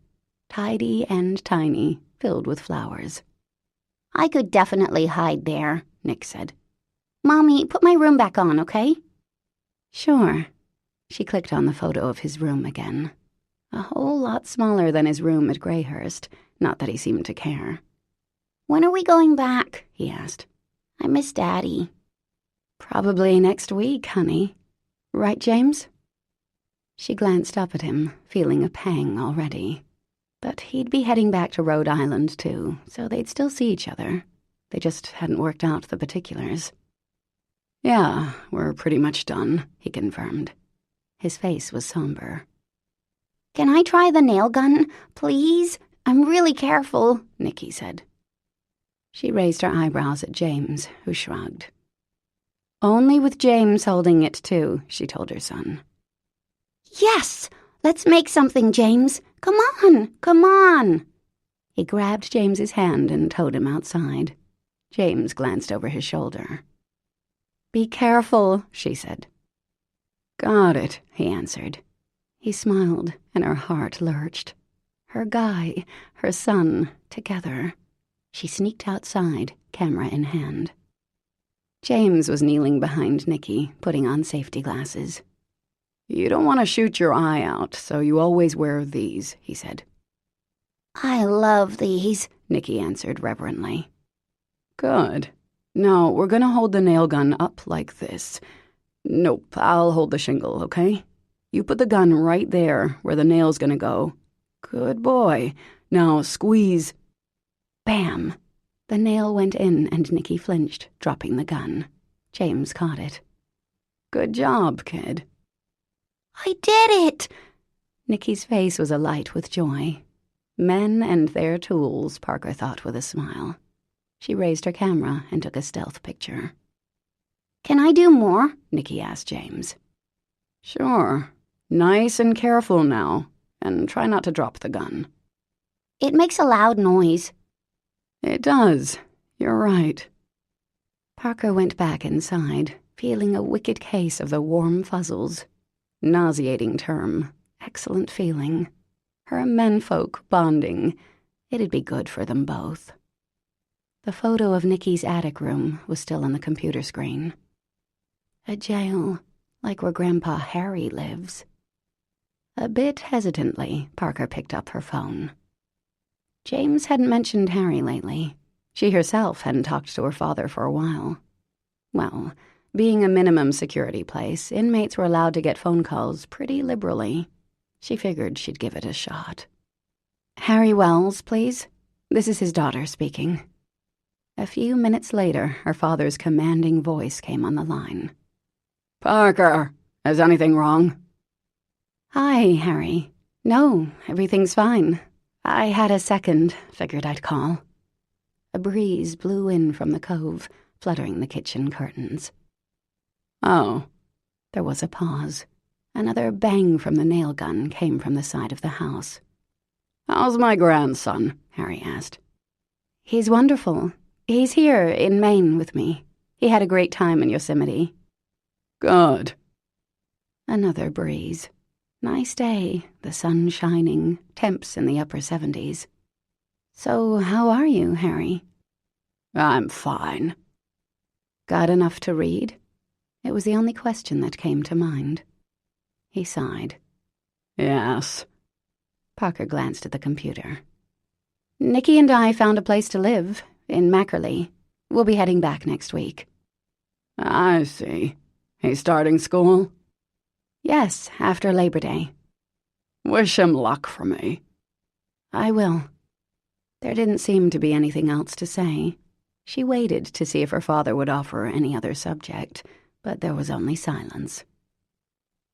Tidy and tiny, filled with flowers. "I could definitely hide there," Nick said. "Mommy, put my room back on, okay?" "Sure." She clicked on the photo of his room again. A whole lot smaller than his room at Greyhurst, not that he seemed to care. "When are we going back?" he asked. "I miss Daddy." "Probably next week, honey. Right, James?" She glanced up at him, feeling a pang already. But he'd be heading back to Rhode Island, too, so they'd still see each other. They just hadn't worked out the particulars. "Yeah, we're pretty much done," he confirmed. His face was somber. "Can I try the nail gun, please? I'm really careful," Nicky said. She raised her eyebrows at James, who shrugged. "Only with James holding it, too," she told her son. "Yes! Let's make something, James. Come on, come on." He grabbed James's hand and towed him outside. James glanced over his shoulder. "Be careful," she said. "Got it," he answered. He smiled, and her heart lurched. Her guy, her son, together. She sneaked outside, camera in hand. James was kneeling behind Nicky, putting on safety glasses. "You don't want to shoot your eye out, so you always wear these," he said. "I love these," Nicky answered reverently. "Good. Now, we're going to hold the nail gun up like this. Nope, I'll hold the shingle, okay? You put the gun right there where the nail's going to go. Good boy. Now, squeeze." Bam! The nail went in and Nicky flinched, dropping the gun. James caught it. "Good job, kid." "I did it!" Nicky's face was alight with joy. Men and their tools, Parker thought with a smile. She raised her camera and took a stealth picture. Can I do more? Nicky asked James. Sure. Nice and careful now, and try not to drop the gun. It makes a loud noise. It does. You're right. Parker went back inside, feeling a wicked case of the warm fuzzles. Nauseating term. Excellent feeling. Her menfolk bonding. It'd be good for them both. The photo of Nicky's attic room was still on the computer screen. A jail, like where Grandpa Harry lives. A bit hesitantly, Parker picked up her phone. James hadn't mentioned Harry lately. She herself hadn't talked to her father for a while. Well, being a minimum security place, inmates were allowed to get phone calls pretty liberally. She figured she'd give it a shot. Harry Wells, please. This is his daughter speaking. A few minutes later, her father's commanding voice came on the line. Parker, is anything wrong? Hi, Harry. No, everything's fine. I had a second, figured I'd call. A breeze blew in from the cove, fluttering the kitchen curtains. Oh. There was a pause. Another bang from the nail gun came from the side of the house. How's my grandson? Harry asked. He's wonderful. He's here in Maine with me. He had a great time in Yosemite. Good. Another breeze. Nice day, the sun shining, temps in the upper 70s. So how are you, Harry? I'm fine. Got enough to read? It was the only question that came to mind. He sighed. Yes. Parker glanced at the computer. Nicky and I found a place to live, in Mackerley. We'll be heading back next week. I see. He's starting school? Yes, after Labor Day. Wish him luck for me. I will. There didn't seem to be anything else to say. She waited to see if her father would offer any other subject, but there was only silence.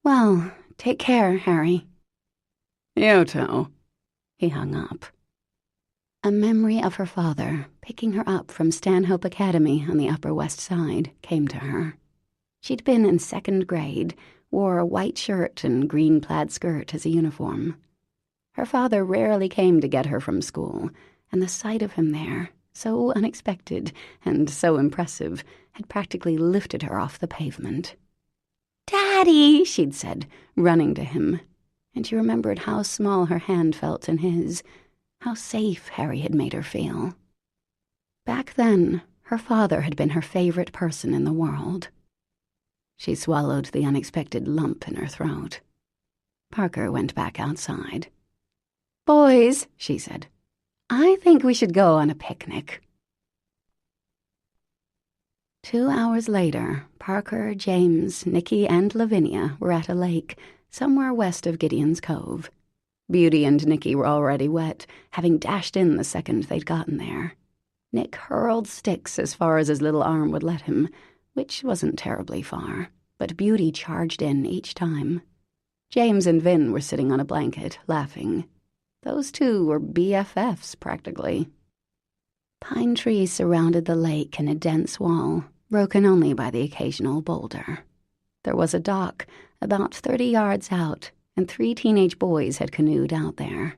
Well, take care, Harry. You too. He hung up. A memory of her father, picking her up from Stanhope Academy on the Upper West Side, came to her. She'd been in 2nd grade, wore a white shirt and green plaid skirt as a uniform. Her father rarely came to get her from school, and the sight of him there, so unexpected and so impressive, had practically lifted her off the pavement. "Daddy," she'd said, running to him, and she remembered how small her hand felt in his, how safe Harry had made her feel. Back then, her father had been her favorite person in the world. She swallowed the unexpected lump in her throat. Parker went back outside. "Boys," she said, "I think we should go on a picnic." 2 hours later, Parker, James, Nicky, and Lavinia were at a lake somewhere west of Gideon's Cove. Beauty and Nicky were already wet, having dashed in the second they'd gotten there. Nick hurled sticks as far as his little arm would let him, which wasn't terribly far, but Beauty charged in each time. James and Vin were sitting on a blanket, laughing. Those two were BFFs, practically. Pine trees surrounded the lake in a dense wall, broken only by the occasional boulder. There was a dock about 30 yards out, and 3 teenage boys had canoed out there.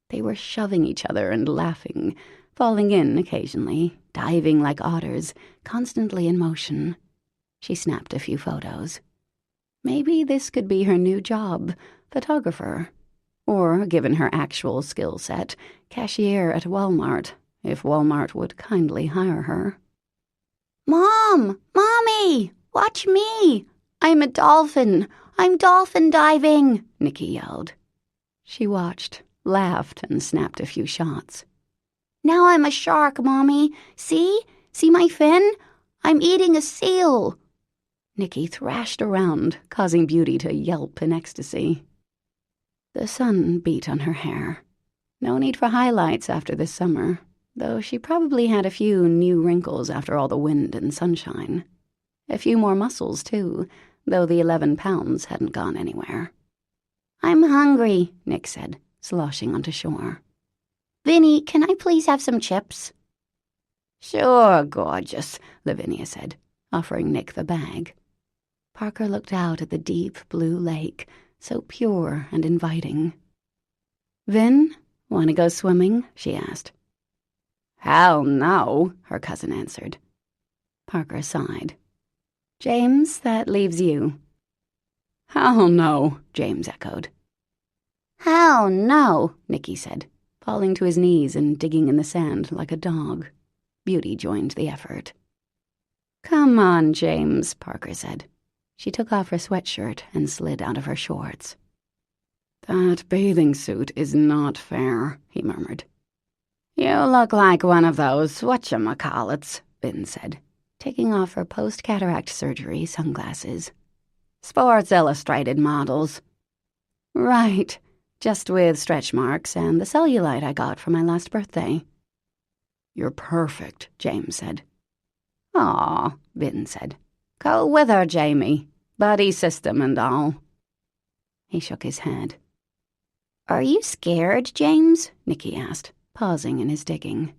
They were shoving each other and laughing, falling in occasionally, diving like otters, constantly in motion. She snapped a few photos. Maybe this could be her new job, photographer. Or, given her actual skill set, cashier at Walmart, if Walmart would kindly hire her. "Mom! Mommy! Watch me! I'm a dolphin! I'm dolphin diving!" Nicky yelled. She watched, laughed, and snapped a few shots. "Now I'm a shark, Mommy! See? See my fin? I'm eating a seal!" Nicky thrashed around, causing Beauty to yelp in ecstasy. The sun beat on her hair. No need for highlights after this summer, though she probably had a few new wrinkles after all the wind and sunshine. A few more muscles, too, though the 11 pounds hadn't gone anywhere. "I'm hungry," Nick said, sloshing onto shore. "Vinny, can I please have some chips?" "Sure, gorgeous," Lavinia said. offering Nick the bag. Parker looked out at the deep blue lake, so pure and inviting. "Vin, want to go swimming?" she asked. "Hell no," her cousin answered. Parker sighed. "James, that leaves you." "Hell no," James echoed. "Hell no," Nicky said, falling to his knees and digging in the sand like a dog. Beauty joined the effort. "Come on, James," Parker said. She took off her sweatshirt and slid out of her shorts. "That bathing suit is not fair," he murmured. "You look like one of those whatchamacallits," Vin said, taking off her post-cataract surgery sunglasses. "Sports Illustrated models." "Right, just with stretch marks and the cellulite I got for my last birthday." "You're perfect," James said. "Aw," Vin said. "Go with her, Jamie. Buddy system and all." He shook his head. "Are you scared, James?" Nicky asked, pausing in his digging.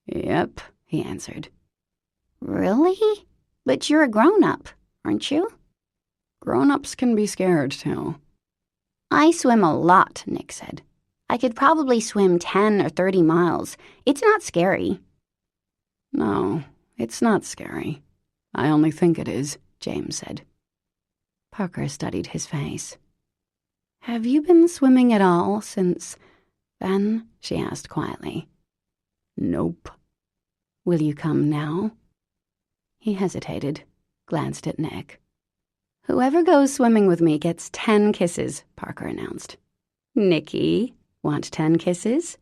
"Yep," he answered. "Really? But you're a grown-up, aren't you?" "Grown-ups can be scared, too." "I swim a lot," Nick said. "I could probably swim 10 or 30 miles. It's not scary." "No, it's not scary. I only think it is," James said. Parker studied his face. "Have you been swimming at all since then?" she asked quietly. "Nope." "Will you come now?" He hesitated, glanced at Nick. "Whoever goes swimming with me gets 10 kisses, Parker announced. "Nicky, want 10 kisses?"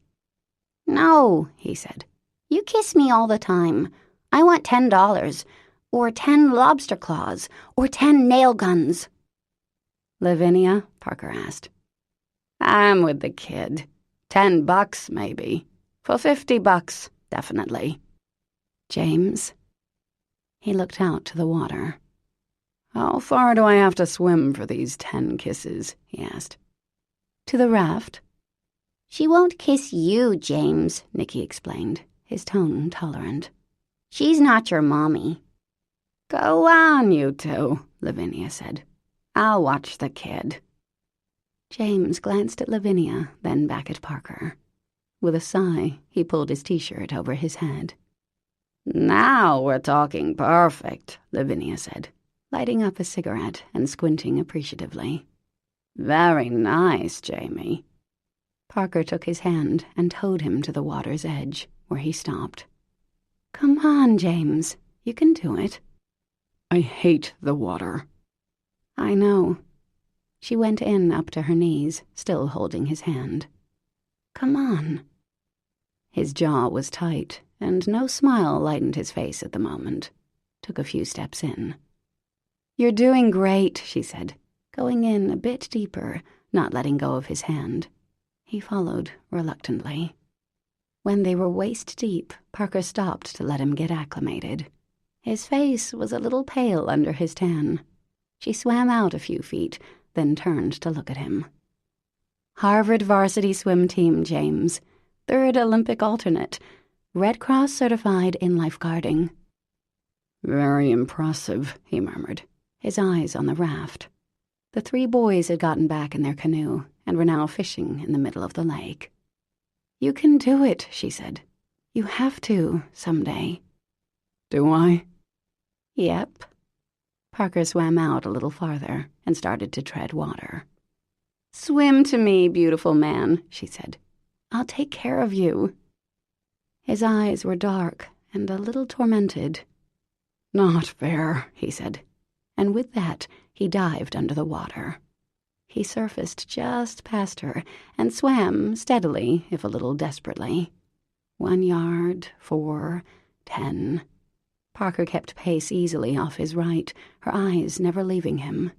"No," he said. "You kiss me all the time. I want $10, or 10 lobster claws, or 10 nail guns." "Lavinia?" Parker asked. "I'm with the kid. $10, maybe. For $50, definitely." "James?" He looked out to the water. "How far do I have to swim for these 10 kisses?" he asked. "To the raft." "She won't kiss you, James," Nicky explained, his tone tolerant. "She's not your mommy." "Go on, you two," Lavinia said. "I'll watch the kid." James glanced at Lavinia, then back at Parker. With a sigh, he pulled his t-shirt over his head. "Now we're talking perfect," Lavinia said, lighting up a cigarette and squinting appreciatively. "Very nice, Jamie." Parker took his hand and towed him to the water's edge, where he stopped. "Come on, James. You can do it." "I hate the water." "I know." She went in up to her knees, still holding his hand. "Come on." His jaw was tight, and no smile lightened his face at the moment. Took a few steps in. "You're doing great," she said, going in a bit deeper, not letting go of his hand. He followed reluctantly. When they were waist-deep, Parker stopped to let him get acclimated. His face was a little pale under his tan. She swam out a few feet, then turned to look at him. "Harvard varsity swim team, James. 3rd Olympic alternate. Red Cross certified in lifeguarding." "Very impressive," he murmured, his eyes on the raft. The 3 boys had gotten back in their canoe and were now fishing in the middle of the lake. "You can do it," she said. "You have to, someday." "Do I?" "Yep." Parker swam out a little farther and started to tread water. "Swim to me, beautiful man," she said. "I'll take care of you." His eyes were dark and a little tormented. "Not fair," he said, and with that he dived under the water. He surfaced just past her and swam steadily, if a little desperately. 1 yard, 4, 10. Parker kept pace easily off his right, her eyes never leaving him.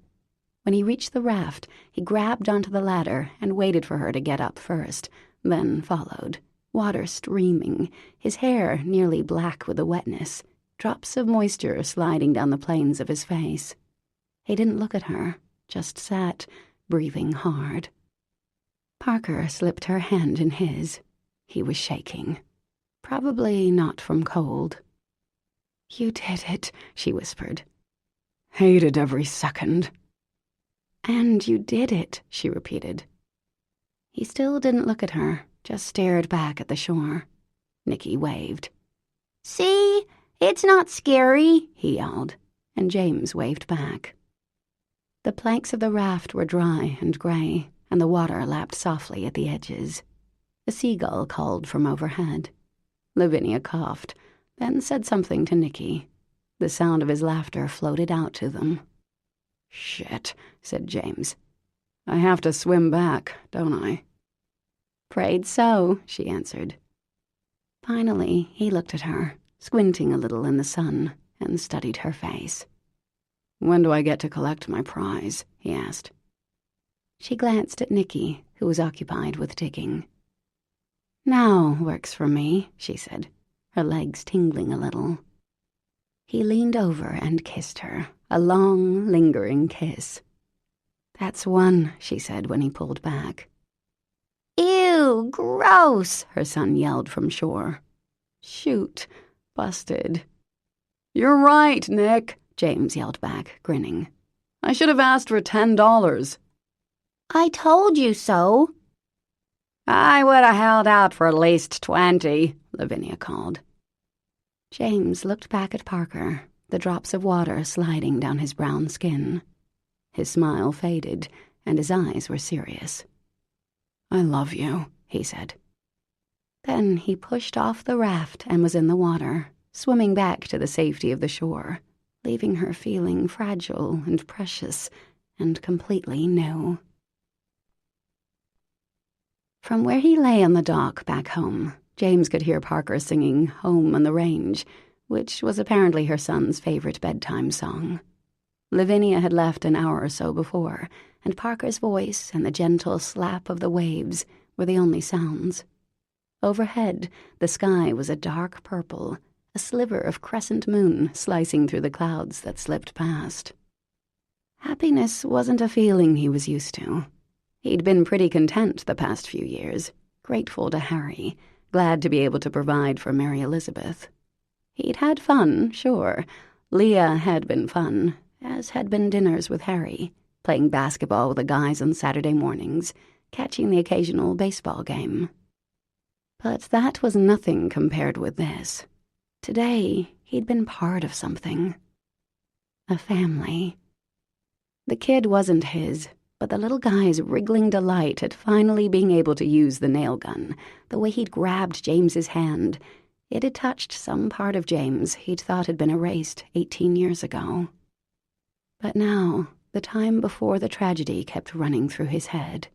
When he reached the raft, he grabbed onto the ladder and waited for her to get up first, then followed, water streaming, his hair nearly black with the wetness, drops of moisture sliding down the planes of his face. He didn't look at her, just sat, breathing hard. Parker slipped her hand in his. He was shaking. Probably not from cold. "You did it," she whispered. "Hated every second." "And you did it," she repeated. He still didn't look at her, just stared back at the shore. Nicky waved. "See? It's not scary," he yelled, and James waved back. The planks of the raft were dry and gray, and the water lapped softly at the edges. A seagull called from overhead. Lavinia coughed, then said something to Nicky. The sound of his laughter floated out to them. "Shit," said James. "I have to swim back, don't I?" "'Fraid so," she answered. Finally, he looked at her, squinting a little in the sun, and studied her face. "When do I get to collect my prize?" he asked. She glanced at Nicky, who was occupied with digging. "Now works for me," she said, her legs tingling a little. He leaned over and kissed her, a long, lingering kiss. "That's one," she said when he pulled back. "Ew, gross," her son yelled from shore. "Shoot, busted." "You're right, Nick," James yelled back, grinning. "I should have asked for $10. I told you so. "I would have held out for at least 20, Lavinia called. James looked back at Parker, the drops of water sliding down his brown skin. His smile faded, and his eyes were serious. "I love you," he said. Then he pushed off the raft and was in the water, swimming back to the safety of the shore, leaving her feeling fragile and precious and completely new. From where he lay on the dock back home, James could hear Parker singing Home on the Range, which was apparently her son's favorite bedtime song. Lavinia had left an hour or so before, and Parker's voice and the gentle slap of the waves were the only sounds. Overhead, the sky was a dark purple, a sliver of crescent moon slicing through the clouds that slipped past. Happiness wasn't a feeling he was used to. He'd been pretty content the past few years, grateful to Harry, glad to be able to provide for Mary Elizabeth. He'd had fun, sure. Leah had been fun, as had been dinners with Harry, playing basketball with the guys on Saturday mornings, catching the occasional baseball game. But that was nothing compared with this. Today, he'd been part of something. A family. The kid wasn't his, but the little guy's wriggling delight at finally being able to use the nail gun, the way he'd grabbed James's hand, it had touched some part of James he'd thought had been erased 18 years ago. But now, the time before the tragedy kept running through his head.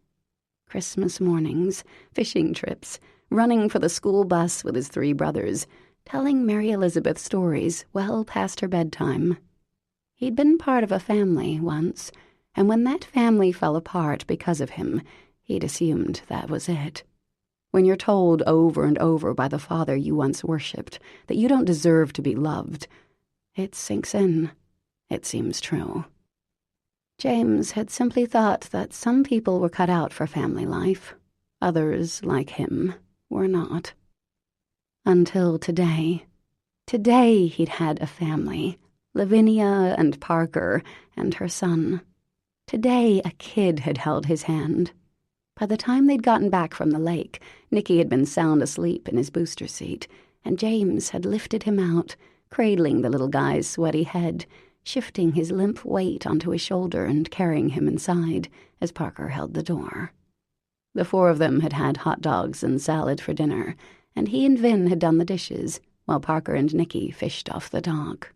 Christmas mornings, fishing trips, running for the school bus with his 3 brothers, telling Mary Elizabeth stories well past her bedtime. He'd been part of a family once, and when that family fell apart because of him, he'd assumed that was it. When you're told over and over by the father you once worshipped that you don't deserve to be loved, it sinks in. It seems true. James had simply thought that some people were cut out for family life. Others, like him, were not. Until today. Today he'd had a family. Lavinia and Parker and her son. Today a kid had held his hand. By the time they'd gotten back from the lake, Nicky had been sound asleep in his booster seat, and James had lifted him out, cradling the little guy's sweaty head, shifting his limp weight onto his shoulder and carrying him inside as Parker held the door. The 4 of them had had hot dogs and salad for dinner, and he and Vin had done the dishes, while Parker and Nicky fished off the dock.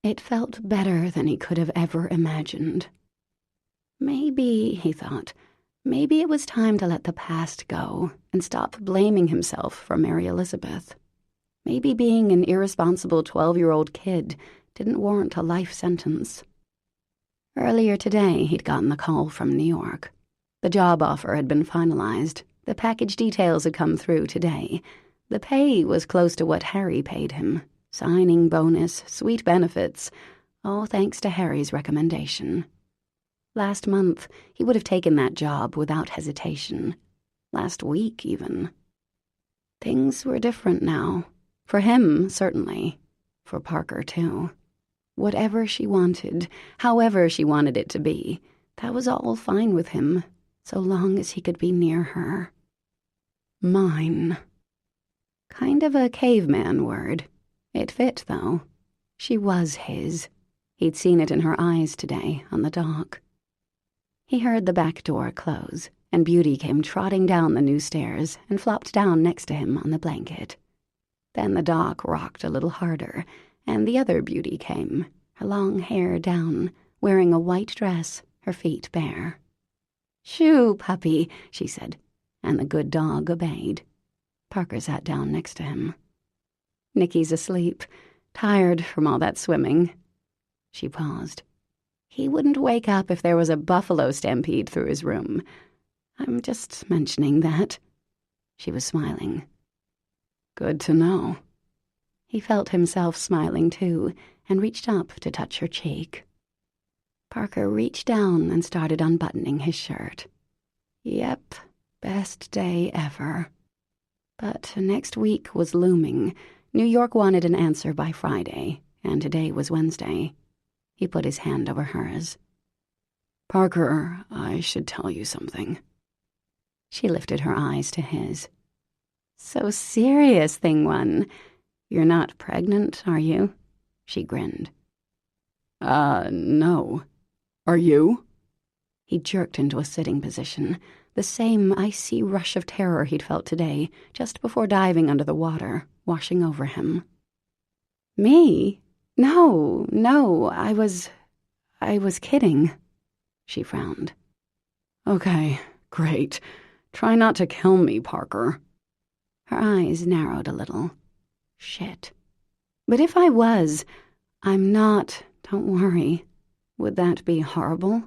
It felt better than he could have ever imagined. Maybe, he thought, maybe it was time to let the past go and stop blaming himself for Mary Elizabeth. Maybe being an irresponsible 12-year-old kid didn't warrant a life sentence. Earlier today, he'd gotten the call from New York. The job offer had been finalized. The package details had come through today. The pay was close to what Harry paid him. Signing bonus, sweet benefits, all thanks to Harry's recommendation. Last month, he would have taken that job without hesitation. Last week, even. Things were different now. For him, certainly. For Parker, too. Whatever she wanted, however she wanted it to be, that was all fine with him, so long as he could be near her. Mine. Kind of a caveman word. It fit, though. She was his. He'd seen it in her eyes today on the dock. He heard the back door close, and Beauty came trotting down the new stairs and flopped down next to him on the blanket. Then the dock rocked a little harder, and the other Beauty came, her long hair down, wearing a white dress, her feet bare. "Shoo, puppy," she said, and the good dog obeyed. Parker sat down next to him. "Nicky's asleep, tired from all that swimming." She paused. "He wouldn't wake up if there was a buffalo stampede through his room. I'm just mentioning that." She was smiling. "Good to know." He felt himself smiling too, and reached up to touch her cheek. Parker reached down and started unbuttoning his shirt. Yep, best day ever. But next week was looming. New York wanted an answer by Friday, and today was Wednesday. He put his hand over hers. "Parker, I should tell you something." She lifted her eyes to his. "So serious, thing one. You're not pregnant, are you?" She grinned. No. Are you?" He jerked into a sitting position, the same icy rush of terror he'd felt today, just before diving under the water, washing over him. "Me? No, I was kidding." She frowned. "Okay, great. Try not to kill me, Parker." Her eyes narrowed a little. Shit. But if I was, I'm not, don't worry. Would that be horrible?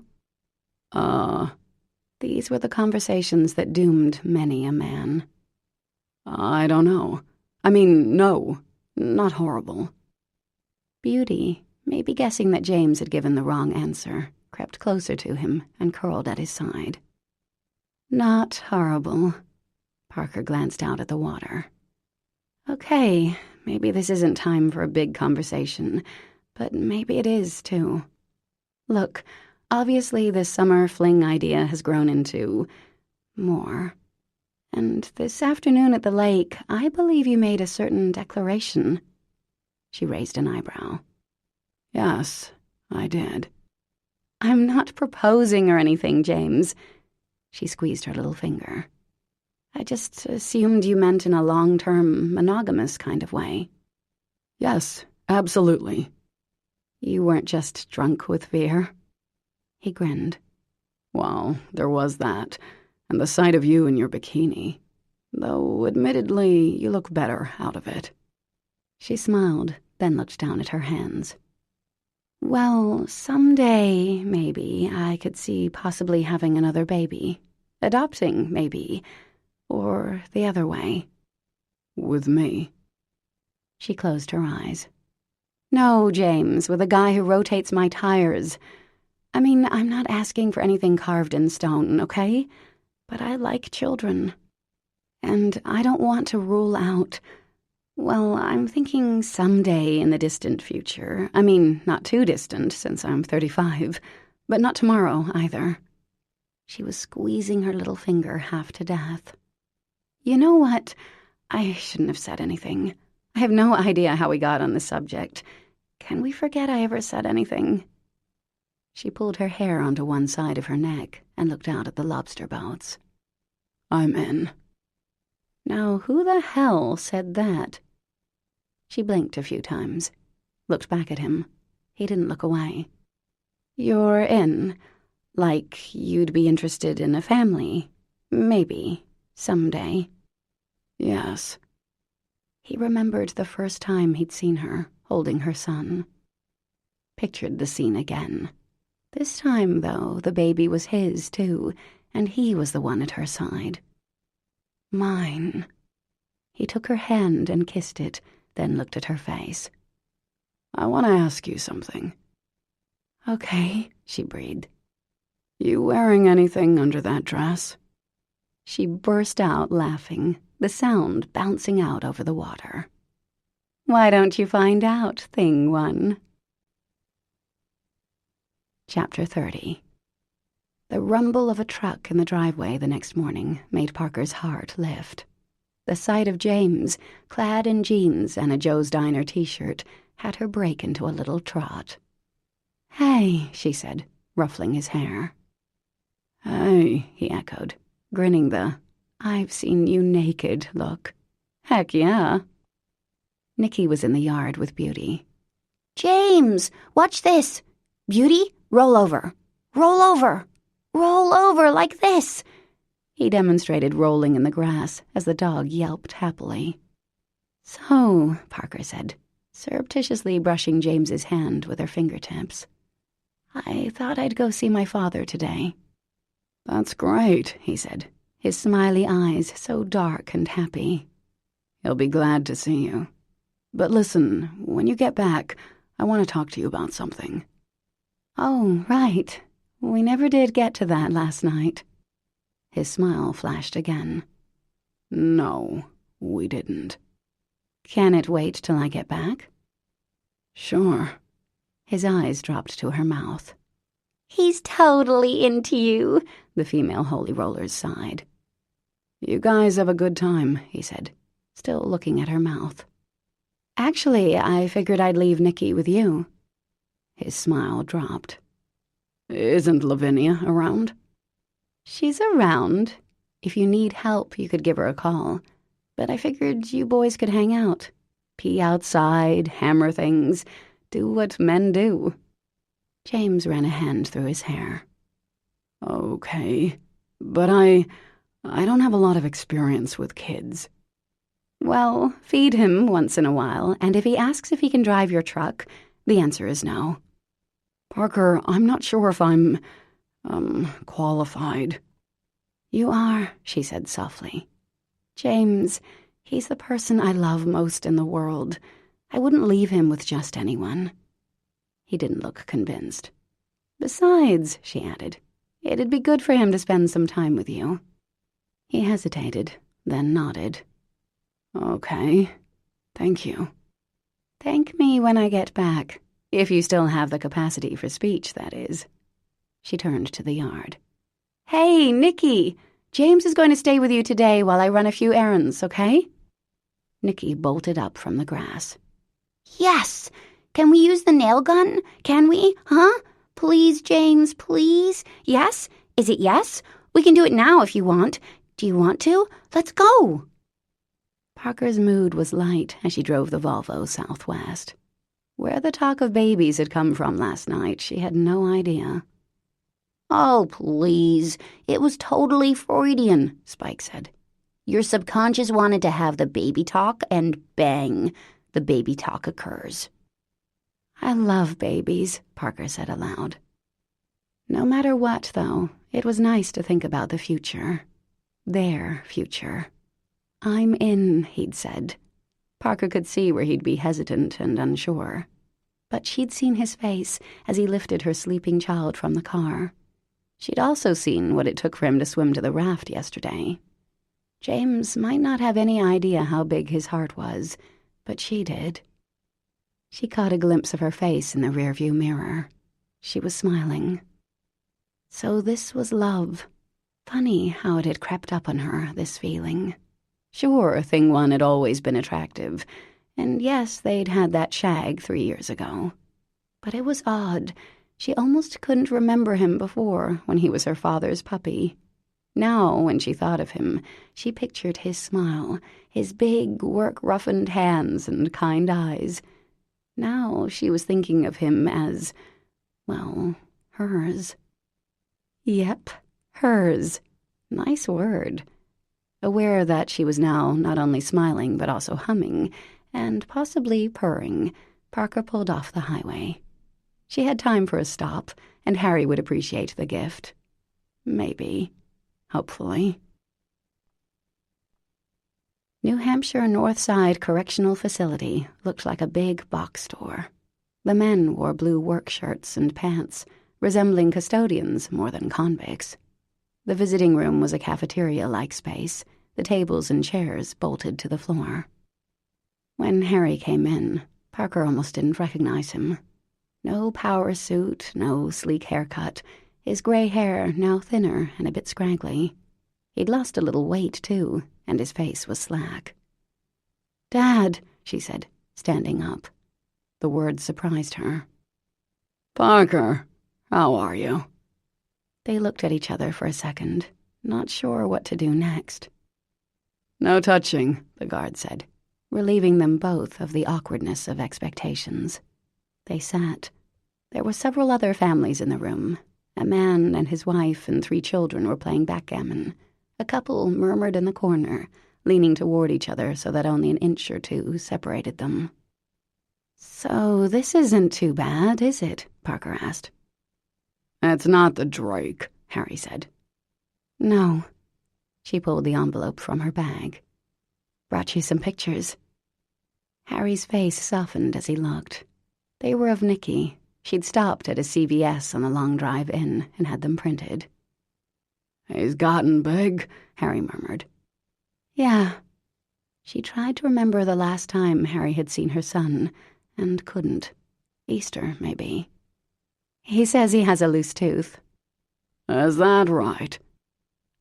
These were the conversations that doomed many a man. I don't know. I mean, no, not horrible. Beauty, maybe guessing that James had given the wrong answer, crept closer to him and curled at his side. Not horrible. Parker glanced out at the water. Okay, maybe this isn't time for a big conversation, but maybe it is, too. Look, obviously this summer fling idea has grown into more. And this afternoon at the lake, I believe you made a certain declaration. She raised an eyebrow. Yes, I did. I'm not proposing or anything, James. She squeezed her little finger. I just assumed you meant in a long-term, monogamous kind of way. Yes, absolutely. You weren't just drunk with fear? He grinned. Well, there was that, and the sight of you in your bikini. Though, admittedly, you look better out of it. She smiled, then looked down at her hands. Well, someday, maybe, I could see possibly having another baby. Adopting, maybe. Or the other way. With me? She closed her eyes. No, James, with a guy who rotates my tires. I mean, I'm not asking for anything carved in stone, okay? But I like children. And I don't want to rule out... Well, I'm thinking someday in the distant future. I mean, not too distant, since I'm 35. But not tomorrow, either. She was squeezing her little finger half to death. You know what? I shouldn't have said anything. I have no idea how we got on this subject. Can we forget I ever said anything? She pulled her hair onto one side of her neck and looked out at the lobster boats. I'm in. Now, who the hell said that? She blinked a few times, looked back at him. He didn't look away. You're in. Like you'd be interested in a family. Maybe. Someday. Yes. He remembered the first time he'd seen her, holding her son. Pictured the scene again. This time, though, the baby was his, too, and he was the one at her side. Mine. He took her hand and kissed it, then looked at her face. I want to ask you something. Okay, she breathed. You wearing anything under that dress? She burst out laughing, the sound bouncing out over the water. Why don't you find out, Thing One? Chapter 30. The rumble of a truck in the driveway the next morning made Parker's heart lift. The sight of James, clad in jeans and a Joe's Diner t-shirt, had her break into a little trot. "Hey," she said, ruffling his hair. "Hey," he echoed, grinning the "I've seen you naked" look. "Heck yeah." Nicky was in the yard with Beauty. "James, watch this. Beauty, roll over. Roll over. Roll over like this." He demonstrated rolling in the grass as the dog yelped happily. "So," Parker said, surreptitiously brushing James's hand with her fingertips, "I thought I'd go see my father today." "That's great," he said, his smiley eyes so dark and happy. "He'll be glad to see you. But listen, when you get back, I want to talk to you about something." "Oh, right. We never did get to that last night." His smile flashed again. "No, we didn't." "Can it wait till I get back?" "Sure." His eyes dropped to her mouth. "He's totally into you," the female Holy Rollers sighed. "You guys have a good time," he said, still looking at her mouth. "Actually, I figured I'd leave Nicky with you." His smile dropped. "Isn't Lavinia around?" "She's around. If you need help, you could give her a call. But I figured you boys could hang out. Pee outside, hammer things, do what men do." James ran a hand through his hair. "Okay, but I don't have a lot of experience with kids." "Well, feed him once in a while, and if he asks if he can drive your truck, the answer is no." "Parker, I'm not sure if I'm, qualified." "You are," she said softly. "James, he's the person I love most in the world. I wouldn't leave him with just anyone." He didn't look convinced. "Besides," she added, "it'd be good for him to spend some time with you." He hesitated, then nodded. "Okay, thank you." "Thank me when I get back. If you still have the capacity for speech, that is." She turned to the yard. "Hey, Nicky! James is going to stay with you today while I run a few errands, okay?" Nicky bolted up from the grass. "Yes! Can we use the nail gun? Can we? Huh? Please, James, please? Yes? Is it yes? We can do it now if you want. Do you want to? Let's go!" Parker's mood was light as she drove the Volvo southwest. Where the talk of babies had come from last night, she had no idea. "Oh, please. It was totally Freudian," Spike said. "Your subconscious wanted to have the baby talk, and bang, the baby talk occurs." "I love babies," Parker said aloud. No matter what, though, it was nice to think about the future. Their future. "I'm in," he'd said. Parker could see where he'd be hesitant and unsure. But she'd seen his face as he lifted her sleeping child from the car. She'd also seen what it took for him to swim to the raft yesterday. James might not have any idea how big his heart was, but she did. She caught a glimpse of her face in the rearview mirror. She was smiling. So this was love. Funny how it had crept up on her, this feeling. Sure, Thing One had always been attractive, and yes, they'd had that shag 3 years ago. But it was odd. She almost couldn't remember him before, when he was her father's puppy. Now, when she thought of him, she pictured his smile, his big, work-roughened hands and kind eyes. Now she was thinking of him as, well, hers. Yep, hers. Nice word. Aware that she was now not only smiling but also humming, and possibly purring, Parker pulled off the highway. She had time for a stop, and Harry would appreciate the gift. Maybe. Hopefully. New Hampshire Northside Correctional Facility looked like a big box store. The men wore blue work shirts and pants, resembling custodians more than convicts. The visiting room was a cafeteria-like space, the tables and chairs bolted to the floor. When Harry came in, Parker almost didn't recognize him. No power suit, no sleek haircut, his grey hair now thinner and a bit scraggly. He'd lost a little weight, too, and his face was slack. "Dad," she said, standing up. The words surprised her. "Parker, how are you?" They looked at each other for a second, not sure what to do next. "No touching," the guard said, relieving them both of the awkwardness of expectations. They sat. There were several other families in the room. A man and his wife and 3 children were playing backgammon. A couple murmured in the corner, leaning toward each other so that only an inch or 2 separated them. "So this isn't too bad, is it?" Parker asked. "It's not the Drake," Harry said. "No." She pulled the envelope from her bag. "Brought you some pictures." Harry's face softened as he looked. They were of Nicky. She'd stopped at a CVS on the long drive in and had them printed. "He's gotten big," Harry murmured. "Yeah." She tried to remember the last time Harry had seen her son, and couldn't. Easter, maybe. "He says he has a loose tooth." "Is that right?"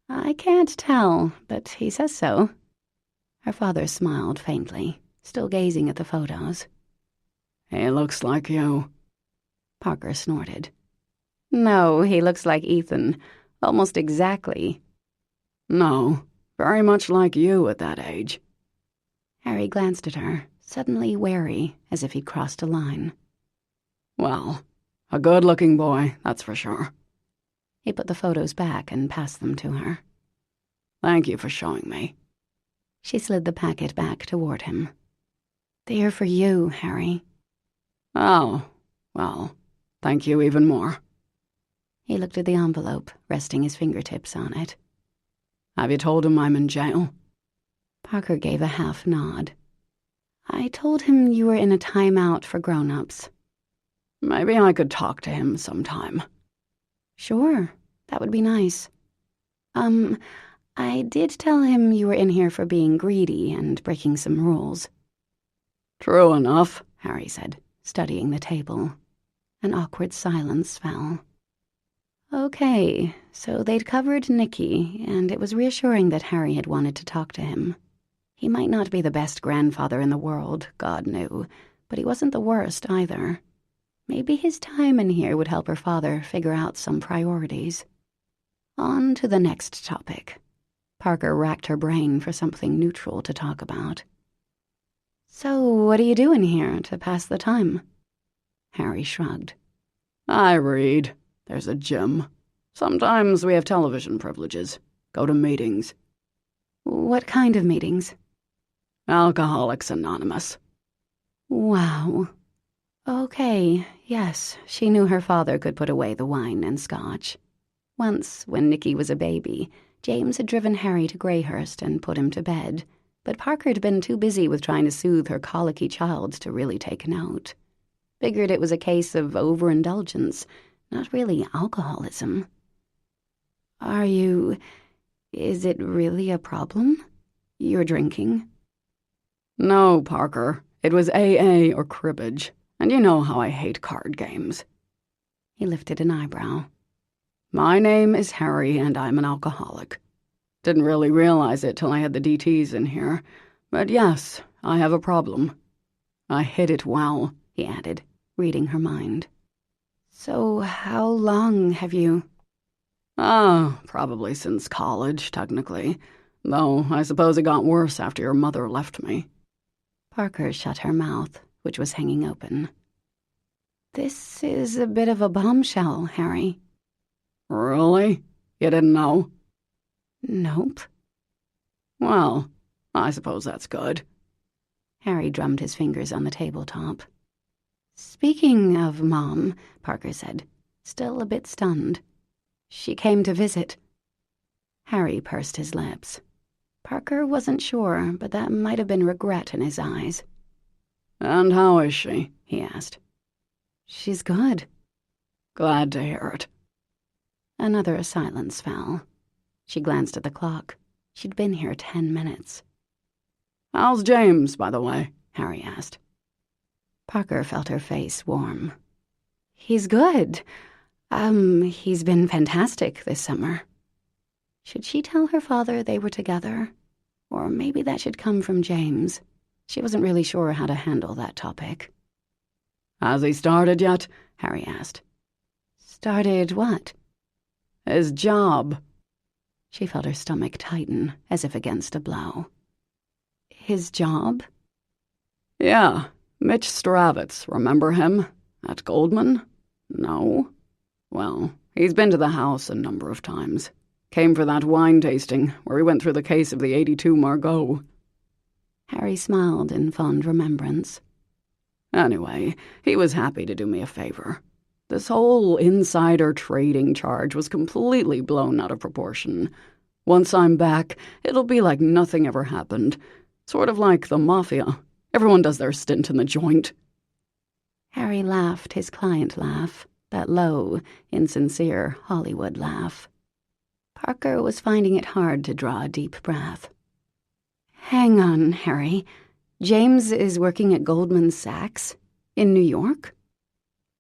"I can't tell, but he says so." Her father smiled faintly, still gazing at the photos. "He looks like you." Parker snorted. "No, he looks like Ethan, almost exactly." "No, very much like you at that age." Harry glanced at her, suddenly wary, as if he'd crossed a line. "Well, a good-looking boy, that's for sure." He put the photos back and passed them to her. "Thank you for showing me." She slid the packet back toward him. "They're for you, Harry." "Oh, well, thank you even more." He looked at the envelope, resting his fingertips on it. "Have you told him I'm in jail?" Parker gave a half nod. "I told him you were in a timeout for grown-ups." "Maybe I could talk to him sometime." "Sure, that would be nice. I did tell him you were in here for being greedy and breaking some rules." "True enough," Harry said, studying the table. An awkward silence fell. Okay, so they'd covered Nicky, and it was reassuring that Harry had wanted to talk to him. He might not be the best grandfather in the world, God knew, but he wasn't the worst either. Maybe his time in here would help her father figure out some priorities. On to the next topic. Parker racked her brain for something neutral to talk about. "So what are you doing here to pass the time?" Harry shrugged. "I read. There's a gym. Sometimes we have television privileges. Go to meetings." "What kind of meetings?" Alcoholics Anonymous. Wow. Okay, yes, she knew her father could put away the wine and scotch. Once, when Nicky was a baby, James had driven Harry to Greyhurst and put him to bed, but Parker had been too busy with trying to soothe her colicky child to really take note. Figured it was a case of overindulgence, not really alcoholism. Is it really a problem? You're drinking? No, Parker. It was AA or cribbage, and you know how I hate card games. He lifted an eyebrow. My name is Harry, and I'm an alcoholic. Didn't really realize it till I had the DTs in here, but yes, I have a problem. I hid it well, he added, reading her mind. So how long have you... Probably since college, technically, though I suppose it got worse after your mother left me. Parker shut her mouth, which was hanging open. This is a bit of a bombshell, Harry. Really? You didn't know? Nope. Well, I suppose that's good. Harry drummed his fingers on the tabletop. Speaking of Mom, Parker said, still a bit stunned. She came to visit. Harry pursed his lips. Parker wasn't sure, but that might have been regret in his eyes. And how is she? He asked. She's good. Glad to hear it. Another silence fell. She glanced at the clock. She'd been here 10 minutes. How's James, by the way? Harry asked. Parker felt her face warm. He's good. He's been fantastic this summer. Should she tell her father they were together? Or maybe that should come from James. She wasn't really sure how to handle that topic. Has he started yet? Harry asked. Started what? His job. She felt her stomach tighten, as if against a blow. His job? Yeah, Mitch Stravitz, remember him? At Goldman? No? Well, he's been to the house a number of times. Came for that wine tasting, where we went through the case of the 82 Margot. Harry smiled in fond remembrance. Anyway, he was happy to do me a favor. This whole insider trading charge was completely blown out of proportion. Once I'm back, it'll be like nothing ever happened. Sort of like the mafia. Everyone does their stint in the joint. Harry laughed his client laugh, that low, insincere Hollywood laugh. Parker was finding it hard to draw a deep breath. Hang on, Harry. James is working at Goldman Sachs? In New York?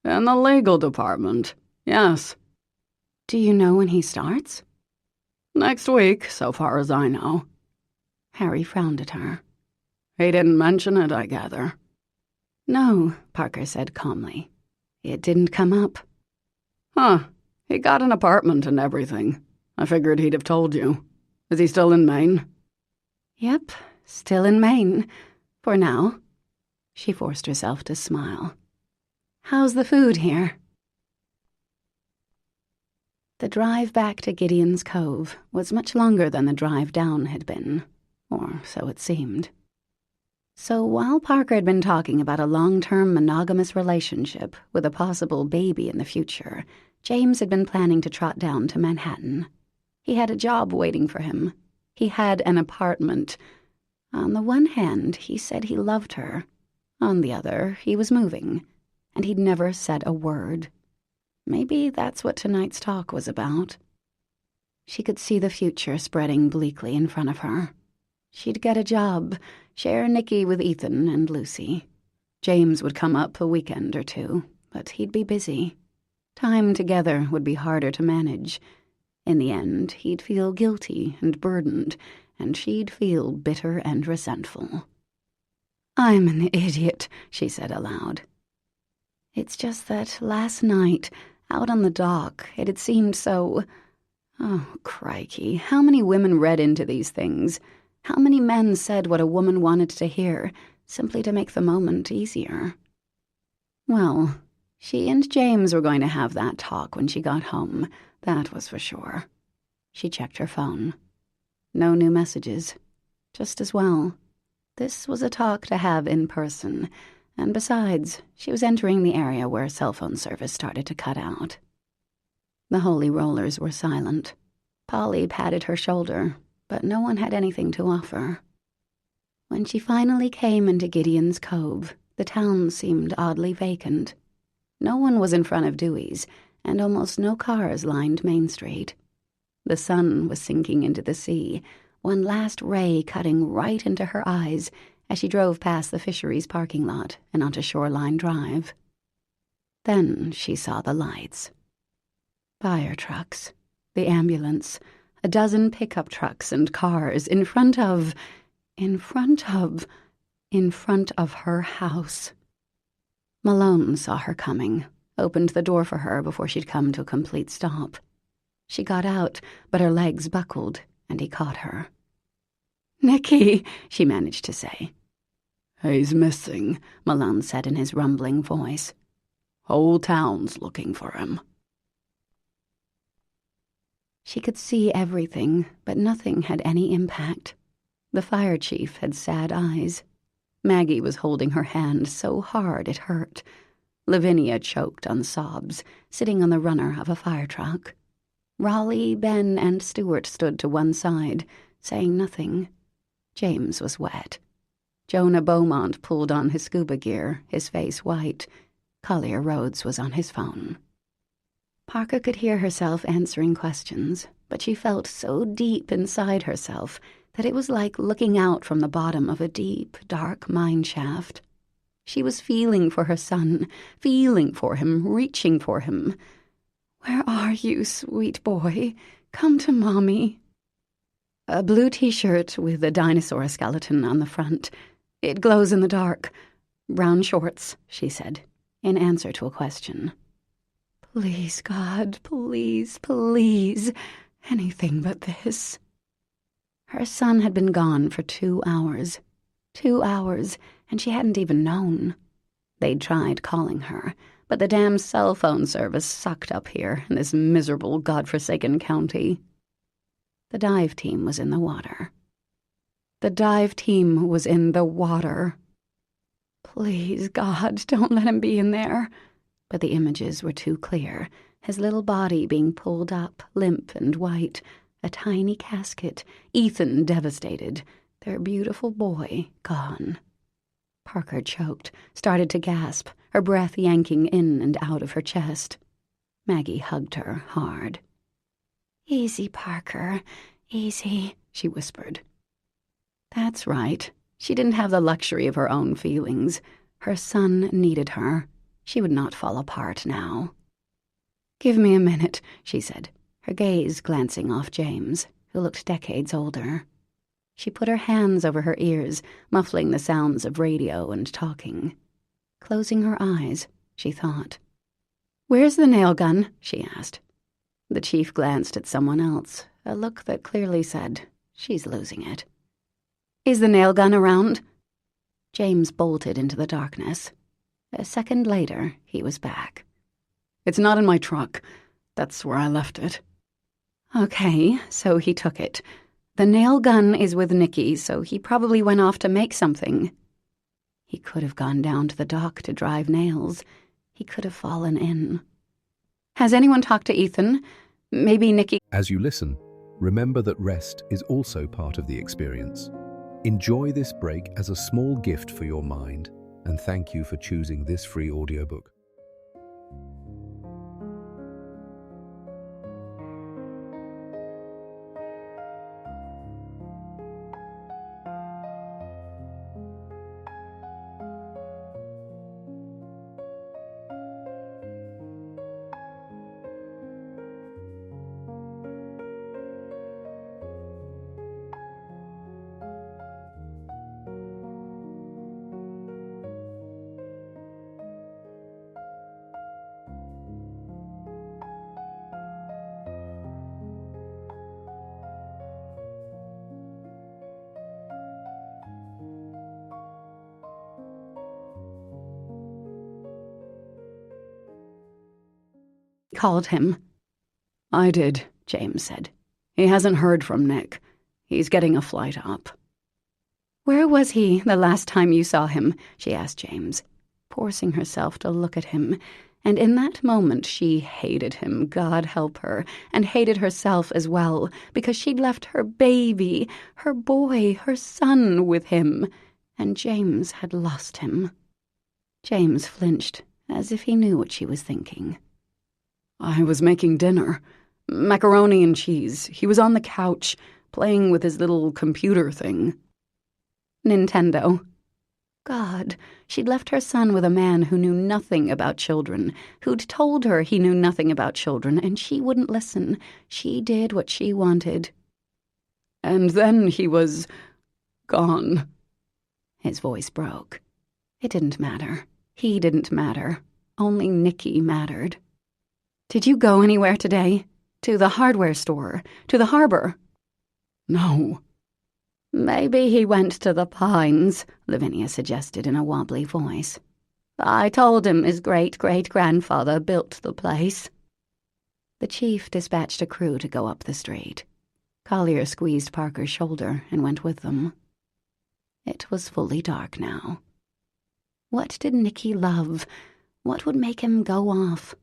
In the legal department, yes. Do you know when he starts? Next week, so far as I know. Harry frowned at her. He didn't mention it, I gather. No, Parker said calmly. It didn't come up. Huh. He got an apartment and everything. I figured he'd have told you. Is he still in Maine? Yep, still in Maine. For now. She forced herself to smile. How's the food here? The drive back to Gideon's Cove was much longer than the drive down had been, or so it seemed. So while Parker had been talking about a long-term monogamous relationship with a possible baby in the future, James had been planning to trot down to Manhattan. He had a job waiting for him. He had an apartment. On the one hand, he said he loved her. On the other, he was moving, and he'd never said a word. Maybe that's what tonight's talk was about. She could see the future spreading bleakly in front of her. She'd get a job, share Nicky with Ethan and Lucy. James would come up a weekend or two, but he'd be busy. Time together would be harder to manage. In the end, he'd feel guilty and burdened, and she'd feel bitter and resentful. I'm an idiot, she said aloud. It's just that last night, out on the dock, it had seemed so... Oh, crikey, how many women read into these things? How many men said what a woman wanted to hear, simply to make the moment easier? Well, she and James were going to have that talk when she got home, that was for sure. She checked her phone. No new messages. Just as well. This was a talk to have in person, and besides, she was entering the area where cell phone service started to cut out. The Holy Rollers were silent. Polly patted her shoulder, but no one had anything to offer. When she finally came into Gideon's Cove, the town seemed oddly vacant. No one was in front of Dewey's, and almost no cars lined Main Street. The sun was sinking into the sea, one last ray cutting right into her eyes as she drove past the fisheries parking lot and onto Shoreline Drive. Then she saw the lights. Fire trucks, the ambulance, a dozen pickup trucks and cars in front of her house. Malone saw her coming, opened the door for her before she'd come to a complete stop. She got out, but her legs buckled, and he caught her. "Nicky," she managed to say. "He's missing," Malone said in his rumbling voice. "Whole town's looking for him." She could see everything, but nothing had any impact. The fire chief had sad eyes. Maggie was holding her hand so hard it hurt. Lavinia choked on sobs, sitting on the runner of a fire truck. Raleigh, Ben, and Stuart stood to one side, saying nothing. James was wet. Jonah Beaumont pulled on his scuba gear, his face white. Collier Rhodes was on his phone. Parker could hear herself answering questions, but she felt so deep inside herself that it was like looking out from the bottom of a deep, dark mine shaft. She was feeling for her son, feeling for him, reaching for him. "Where are you, sweet boy? Come to Mommy." A blue t-shirt with a dinosaur skeleton on the front. "It glows in the dark. Brown shorts," she said, in answer to a question. "Please, God, please, please, anything but this." Her son had been gone for 2 hours. 2 hours, and she hadn't even known. They'd tried calling her, but the damn cell phone service sucked up here in this miserable, godforsaken county. The dive team was in the water. The dive team was in the water. Please, God, don't let him be in there. But the images were too clear, his little body being pulled up, limp and white, a tiny casket, Ethan devastated, their beautiful boy gone. Parker choked, started to gasp, her breath yanking in and out of her chest. Maggie hugged her hard. "Easy, Parker, easy," she whispered. That's right. She didn't have the luxury of her own feelings. Her son needed her. She would not fall apart now. "Give me a minute," she said, her gaze glancing off James, who looked decades older. She put her hands over her ears, muffling the sounds of radio and talking. Closing her eyes, she thought. "Where's the nail gun?" she asked. The chief glanced at someone else, a look that clearly said, "She's losing it." "Is the nail gun around?" James bolted into the darkness. A second later, he was back. "It's not in my truck. That's where I left it." Okay, so he took it. The nail gun is with Nicky, so he probably went off to make something. He could have gone down to the dock to drive nails. He could have fallen in. Has anyone talked to Ethan? Maybe Nicky... As you listen, remember that rest is also part of the experience. Enjoy this break as a small gift for your mind, and thank you for choosing this free audiobook. Called him. "I did," James said. "He hasn't heard from Nick. He's getting a flight up." "Where was he the last time you saw him?" she asked James, forcing herself to look at him, and in that moment she hated him, God help her, and hated herself as well, because she'd left her baby, her boy, her son with him, and James had lost him. James flinched, as if he knew what she was thinking. "I was making dinner. Macaroni and cheese. He was on the couch, playing with his little computer thing." Nintendo. God, she'd left her son with a man who knew nothing about children, who'd told her he knew nothing about children, and she wouldn't listen. She did what she wanted. "And then he was... gone." His voice broke. It didn't matter. He didn't matter. Only Nicky mattered. "Did you go anywhere today? To the hardware store? To the harbor?" "No." "Maybe he went to the Pines," Lavinia suggested in a wobbly voice. "I told him his great-great-grandfather built the place." The chief dispatched a crew to go up the street. Collier squeezed Parker's shoulder and went with them. It was fully dark now. What did Nicky love? What would make him go off?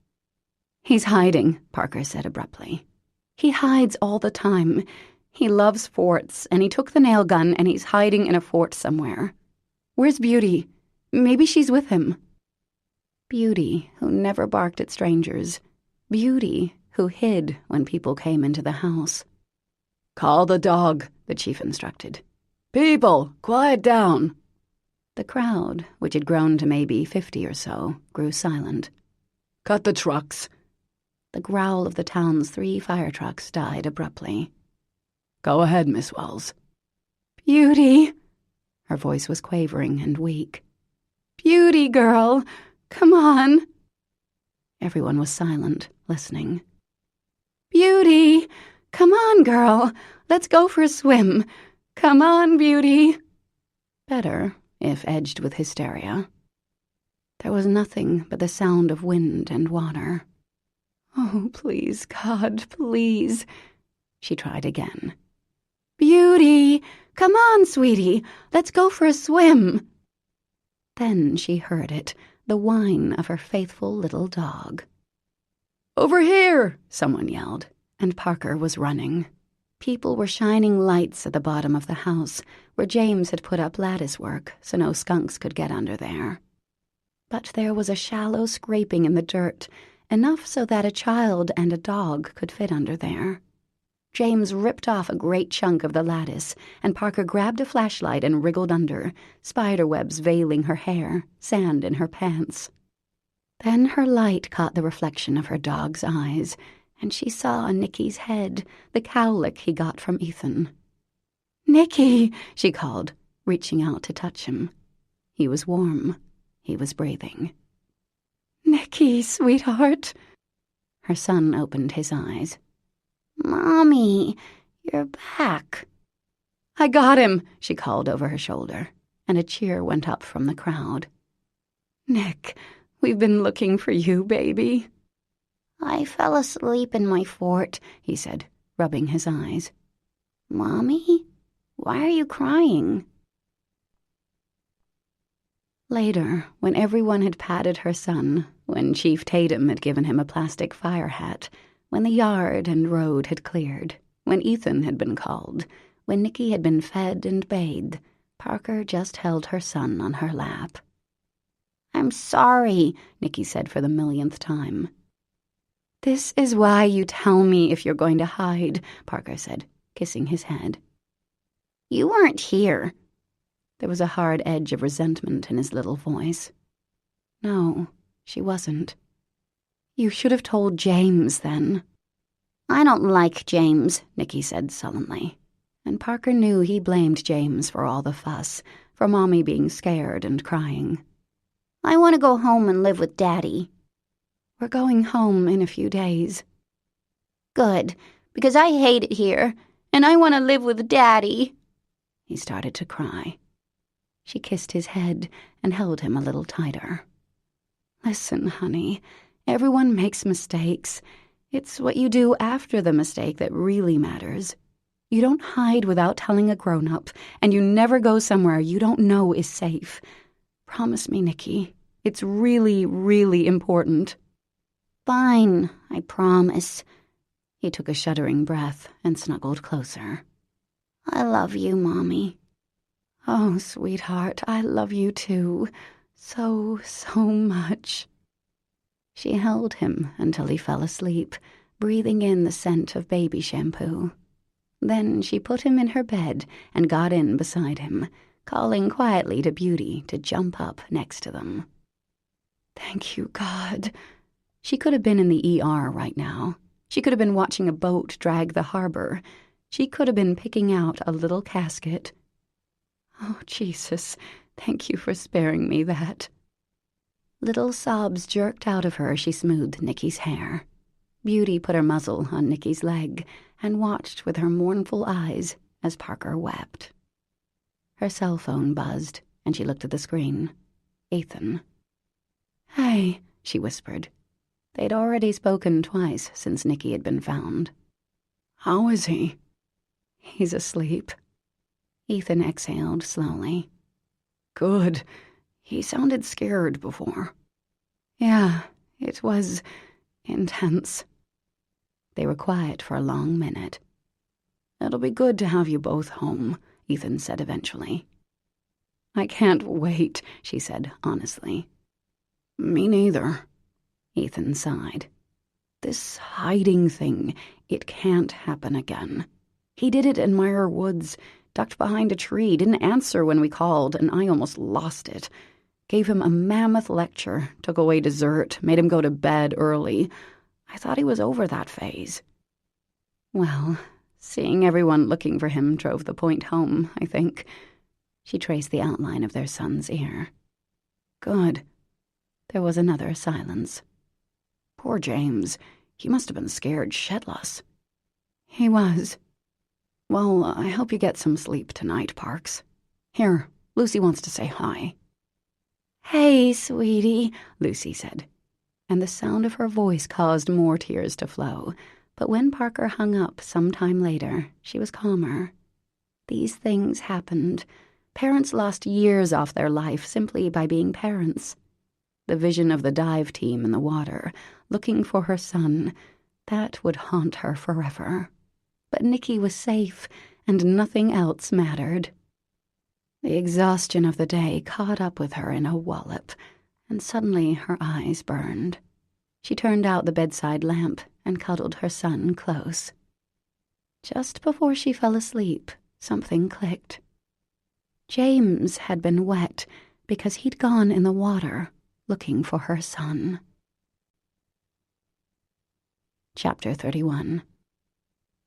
"He's hiding," Parker said abruptly. "He hides all the time. He loves forts, and he took the nail gun, and he's hiding in a fort somewhere. Where's Beauty? Maybe she's with him." Beauty, who never barked at strangers. Beauty, who hid when people came into the house. "Call the dog," the chief instructed. "People, quiet down." The crowd, which had grown to maybe 50 or so, grew silent. "Cut the trucks." The growl of the town's 3 fire trucks died abruptly. "Go ahead, Miss Wells." "Beauty!" Her voice was quavering and weak. "Beauty, girl! Come on!" Everyone was silent, listening. "Beauty! Come on, girl! Let's go for a swim! Come on, Beauty!" Better, if edged with hysteria. There was nothing but the sound of wind and water. "Oh, please, God, please." She tried again. "Beauty! Come on, sweetie! Let's go for a swim!" Then she heard it, the whine of her faithful little dog. "Over here!" someone yelled, and Parker was running. People were shining lights at the bottom of the house, where James had put up lattice work so no skunks could get under there. But there was a shallow scraping in the dirt, enough so that a child and a dog could fit under there. James ripped off a great chunk of the lattice, and Parker grabbed a flashlight and wriggled under, spiderwebs veiling her hair, sand in her pants. Then her light caught the reflection of her dog's eyes, and she saw Nicky's head, the cowlick he got from Ethan. "Nicky!" she called, reaching out to touch him. He was warm. He was breathing. "Nicky, sweetheart." Her son opened his eyes. "Mommy, you're back." "I got him," she called over her shoulder, and a cheer went up from the crowd. "Nick, we've been looking for you, baby." "I fell asleep in my fort," he said, rubbing his eyes. "Mommy, why are you crying?" Later, when everyone had patted her son, when Chief Tatum had given him a plastic fire hat, when the yard and road had cleared, when Ethan had been called, when Nicky had been fed and bathed, Parker just held her son on her lap. "I'm sorry," Nicky said for the millionth time. "This is why you tell me if you're going to hide," Parker said, kissing his head. "You weren't here." There was a hard edge of resentment in his little voice. "No, she wasn't." "You should have told James then." "I don't like James," Nicky said sullenly. And Parker knew he blamed James for all the fuss, for Mommy being scared and crying. "I want to go home and live with Daddy." "We're going home in a few days." "Good, because I hate it here, and I want to live with Daddy." He started to cry. She kissed his head and held him a little tighter. "Listen, honey, everyone makes mistakes. It's what you do after the mistake that really matters. You don't hide without telling a grown-up, and you never go somewhere you don't know is safe. Promise me, Nicky. It's really, really important." "Fine, I promise." He took a shuddering breath and snuggled closer. "I love you, Mommy." "Oh, sweetheart, I love you too. So, so much." She held him until he fell asleep, breathing in the scent of baby shampoo. Then she put him in her bed and got in beside him, calling quietly to Beauty to jump up next to them. Thank you, God. She could have been in the ER right now. She could have been watching a boat drag the harbor. She could have been picking out a little casket. Oh, Jesus, thank you for sparing me that. Little sobs jerked out of her as she smoothed Nicky's hair. Beauty put her muzzle on Nicky's leg and watched with her mournful eyes as Parker wept. Her cell phone buzzed, and she looked at the screen. Ethan. "Hey," she whispered. They'd already spoken twice since Nicky had been found. "How is he?" "He's asleep." Ethan exhaled slowly. "Good. He sounded scared before." "Yeah, it was intense." They were quiet for a long minute. "It'll be good to have you both home," Ethan said eventually. "I can't wait," she said honestly. "Me neither." Ethan sighed. This hiding thing, it can't happen again. He did it in Meyer Woods, ducked behind a tree, didn't answer when we called, and I almost lost it. Gave him a mammoth lecture, took away dessert, made him go to bed early. I thought he was over that phase. Well, seeing everyone looking for him drove the point home, I think. She traced the outline of their son's ear. Good. There was another silence. Poor James. He must have been scared shitless. He was. Well, I hope you get some sleep tonight, Parks. Here, Lucy wants to say hi. Hey, sweetie, Lucy said, and the sound of her voice caused more tears to flow. But when Parker hung up some time later, she was calmer. These things happened. Parents lost years off their life simply by being parents. The vision of the dive team in the water, looking for her son, that would haunt her forever. But Nikki was safe, and nothing else mattered. The exhaustion of the day caught up with her in a wallop, and suddenly her eyes burned. She turned out the bedside lamp and cuddled her son close. Just before she fell asleep, something clicked. James had been wet because he'd gone in the water looking for her son. Chapter 31.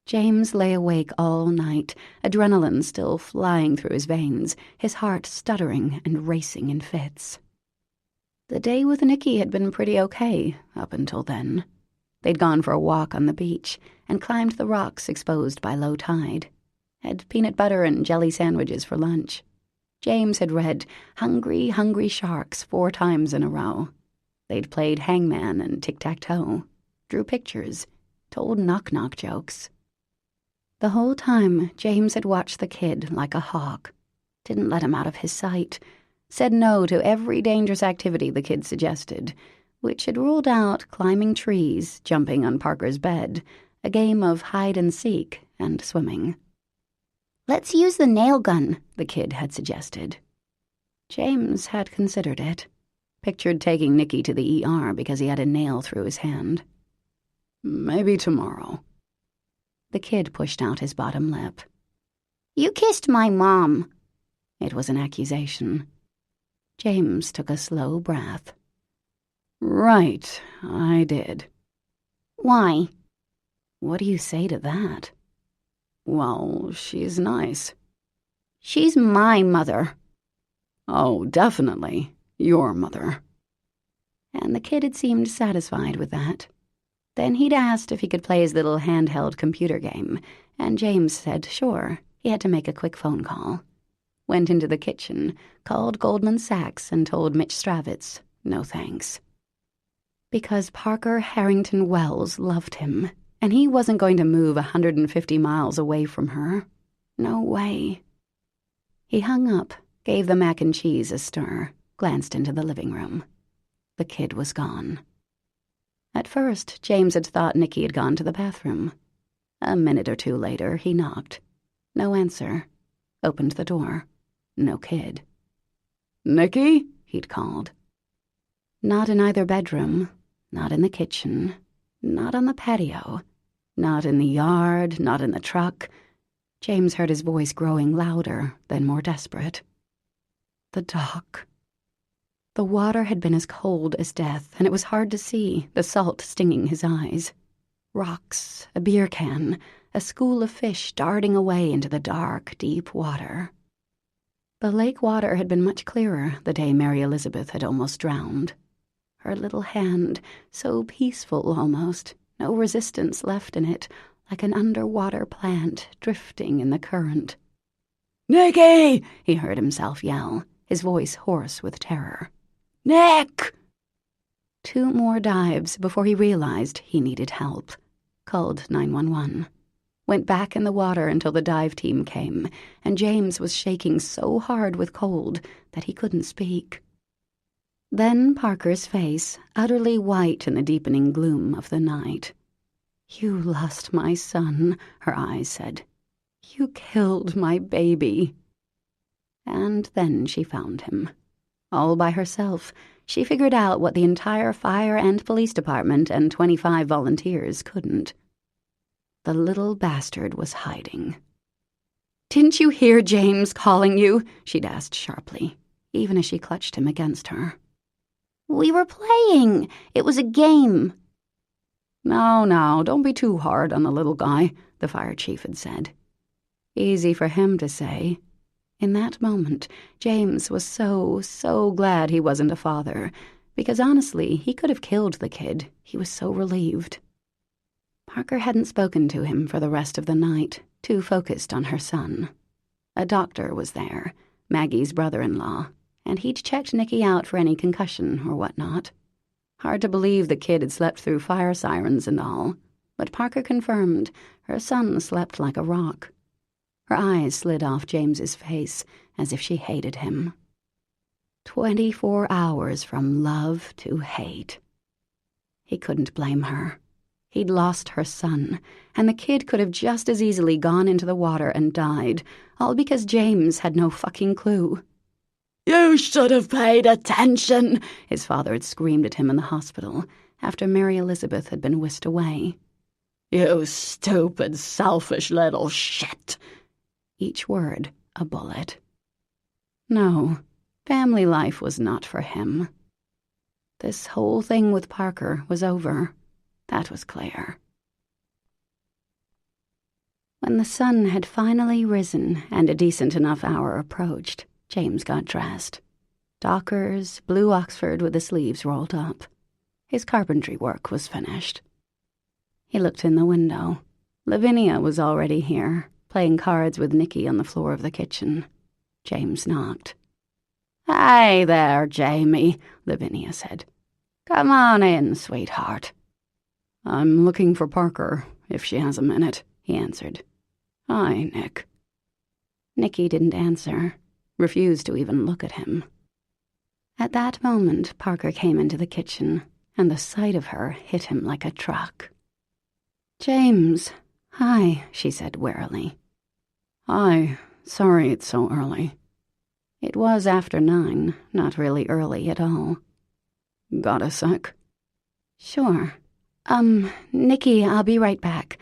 James lay awake all night, adrenaline still flying through his veins, his heart stuttering and racing in fits. The day with Nikki had been pretty okay up until then. They'd gone for a walk on the beach and climbed the rocks exposed by low tide. Had peanut butter and jelly sandwiches for lunch. James had read Hungry, Hungry Sharks 4 times in a row. They'd played hangman and tic-tac-toe, drew pictures, told knock-knock jokes. The whole time, James had watched the kid like a hawk, didn't let him out of his sight, said no to every dangerous activity the kid suggested, which had ruled out climbing trees, jumping on Parker's bed, a game of hide-and-seek, and swimming. "Let's use the nail gun," the kid had suggested. James had considered it, pictured taking Nikki to the ER because he had a nail through his hand. "Maybe tomorrow." The kid pushed out his bottom lip. "You kissed my mom." It was an accusation. James took a slow breath. "Right, I did." "Why?" "What do you say to that?" "Well, she's nice." "She's my mother." "Oh, definitely, your mother." And the kid had seemed satisfied with that. Then he'd asked if he could play his little handheld computer game, and James said sure. He had to make a quick phone call. Went into the kitchen, called Goldman Sachs, and told Mitch Stravitz, no thanks. Because Parker Harrington Wells loved him, and he wasn't going to move 150 miles away from her. No way. He hung up, gave the mac and cheese a stir, glanced into the living room. The kid was gone. At first, James had thought Nikki had gone to the bathroom. A minute or two later, he knocked. No answer. Opened the door. No kid. "Nikki?" he'd called. Not in either bedroom, not in the kitchen, not on the patio, not in the yard, not in the truck. James heard his voice growing louder, then more desperate. The dock. The water had been as cold as death, and it was hard to see, the salt stinging his eyes. Rocks, a beer can, a school of fish darting away into the dark, deep water. The lake water had been much clearer the day Mary Elizabeth had almost drowned. Her little hand, so peaceful almost, no resistance left in it, like an underwater plant drifting in the current. "Nikki!" he heard himself yell, his voice hoarse with terror. "Nick!" 2 more dives before he realized he needed help. Called 911. Went back in the water until the dive team came, and James was shaking so hard with cold that he couldn't speak. Then Parker's face, utterly white in the deepening gloom of the night. "You lost my son," her eyes said. "You killed my baby." And then she found him. All by herself, She figured out what the entire fire and police department and 25 volunteers couldn't. The little bastard was hiding. "Didn't you hear James calling you?" she'd asked sharply, even as she clutched him against her. "We were playing. It was a game." "Now, don't be too hard on the little guy," the fire chief had said. Easy for him to say. In that moment, James was so glad he wasn't a father, because honestly, he could have killed the kid. He was so relieved. Parker hadn't spoken to him for the rest of the night, too focused on her son. A doctor was there, Maggie's brother-in-law, and he'd checked Nikki out for any concussion or whatnot. Hard to believe the kid had slept through fire sirens and all, but Parker confirmed her son slept like a rock. Her eyes slid off James's face as if she hated him. 24 hours from love to hate. He couldn't blame her. He'd lost her son, and the kid could have just as easily gone into the water and died, all because James had no fucking clue. "You should have paid attention," his father had screamed at him in the hospital after Mary Elizabeth had been whisked away. "You stupid, selfish little shit." Each word a bullet. No, family life was not for him. This whole thing with Parker was over. That was clear. When the sun had finally risen and a decent enough hour approached, James got dressed. Dockers, blue Oxford with the sleeves rolled up. His carpentry work was finished. He looked in the window. Lavinia was already here, playing cards with Nikki on the floor of the kitchen. James knocked. "Hey there, Jamie," Lavinia said. "Come on in, sweetheart." "I'm looking for Parker, if she has a minute," he answered. "Hi, Nick." Nikki didn't answer, refused to even look at him. At that moment, Parker came into the kitchen, and the sight of her hit him like a truck. "James, hi," she said wearily. "Hi, sorry it's so early." It was after 9, not really early at all. "Got a sec?" "Sure. Nikki, I'll be right back.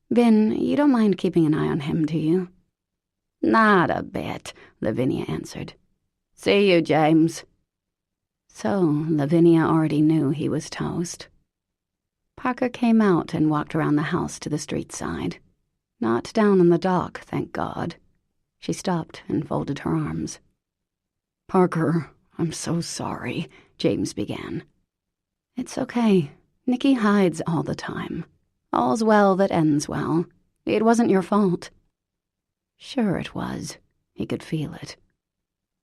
Ben, you don't mind keeping an eye on him, do you?" "Not a bit," Lavinia answered. "See you, James." So Lavinia already knew he was toast. Parker came out and walked around the house to the street side. Not down on the dock, thank God. She stopped and folded her arms. "Parker, I'm so sorry," James began. "It's okay. Nikki hides all the time. All's well that ends well. It wasn't your fault." Sure it was. He could feel it.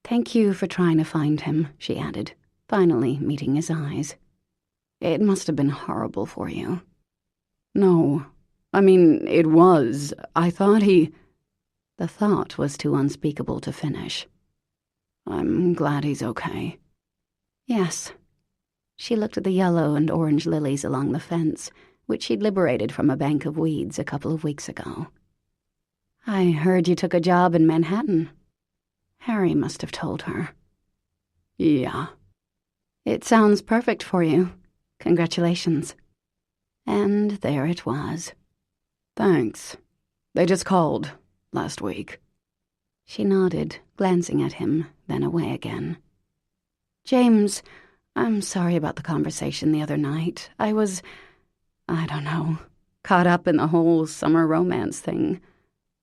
"Thank you for trying to find him," she added, finally meeting his eyes. "It must have been horrible for you." "No, I mean, it was. I thought he—" The thought was too unspeakable to finish. "I'm glad he's okay." "Yes." She looked at the yellow and orange lilies along the fence, which she'd liberated from a bank of weeds a couple of weeks ago. "I heard you took a job in Manhattan." Harry must have told her. "Yeah." "It sounds perfect for you. Congratulations." And there it was. "Thanks. They just called last week." She nodded, glancing at him, then away again. "James, I'm sorry about the conversation the other night. I don't know, caught up in the whole summer romance thing.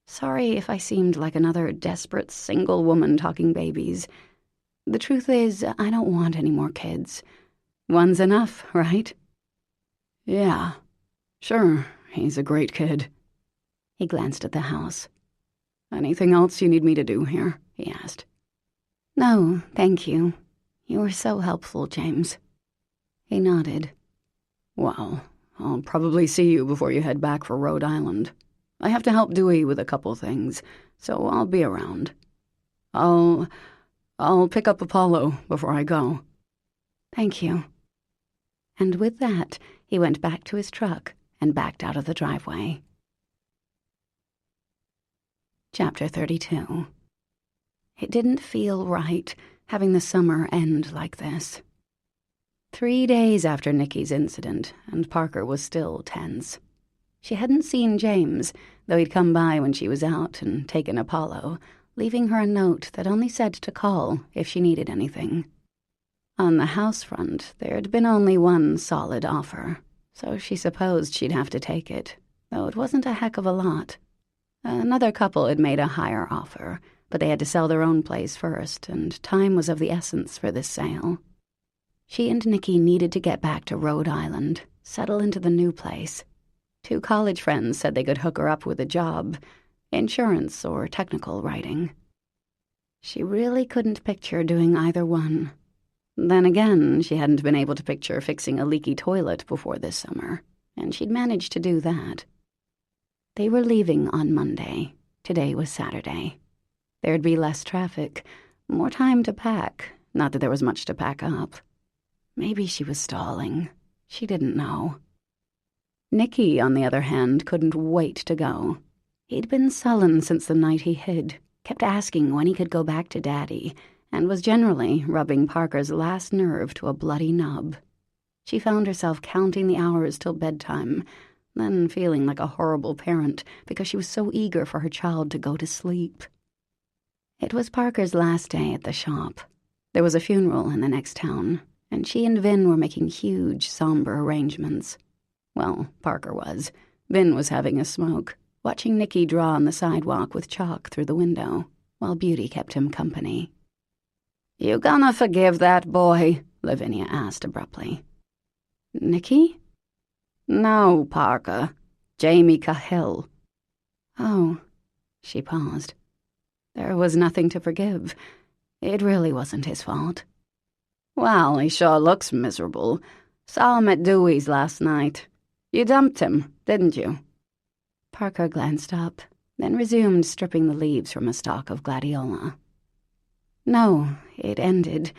Sorry if I seemed like another desperate single woman talking babies. The truth is, I don't want any more kids. One's enough, right?" "Yeah, sure, he's a great kid." He glanced at the house. "Anything else you need me to do here?" he asked. "No, thank you. You were so helpful, James." He nodded. "Well, I'll probably see you before you head back for Rhode Island. I have to help Dewey with a couple things, so I'll be around. I'll pick up Apollo before I go." "Thank you." And with that, he went back to his truck and backed out of the driveway. Chapter 32. It didn't feel right, having the summer end like this. 3 days after Nikki's incident, and Parker was still tense. She hadn't seen James, though he'd come by when she was out and taken Apollo, leaving her a note that only said to call if she needed anything. On the house front, there'd been only one solid offer, so she supposed she'd have to take it, though it wasn't a heck of a lot. Another couple had made a higher offer, but they had to sell their own place first, and time was of the essence for this sale. She and Nikki needed to get back to Rhode Island, settle into the new place. 2 college friends said they could hook her up with a job, insurance or technical writing. She really couldn't picture doing either one. Then again, she hadn't been able to picture fixing a leaky toilet before this summer, and she'd managed to do that. They were leaving on Monday. Today was Saturday. There'd be less traffic, more time to pack, not that there was much to pack up. Maybe she was stalling. She didn't know. Nikki, on the other hand, couldn't wait to go. He'd been sullen since the night he hid, kept asking when he could go back to Daddy, and was generally rubbing Parker's last nerve to a bloody nub. She found herself counting the hours till bedtime, then feeling like a horrible parent because she was so eager for her child to go to sleep. It was Parker's last day at the shop. There was a funeral in the next town, and she and Vin were making huge, somber arrangements. Well, Parker was. Vin was having a smoke, watching Nikki draw on the sidewalk with chalk through the window, while Beauty kept him company. "You gonna forgive that boy?" Lavinia asked abruptly. "Nikki?" "No, Parker. Jamie Cahill." "Oh." She paused. There was nothing to forgive. It really wasn't his fault. "Well, he sure looks miserable. Saw him at Dewey's last night. You dumped him, didn't you?" Parker glanced up, then resumed stripping the leaves from a stalk of gladiola. "No, it ended.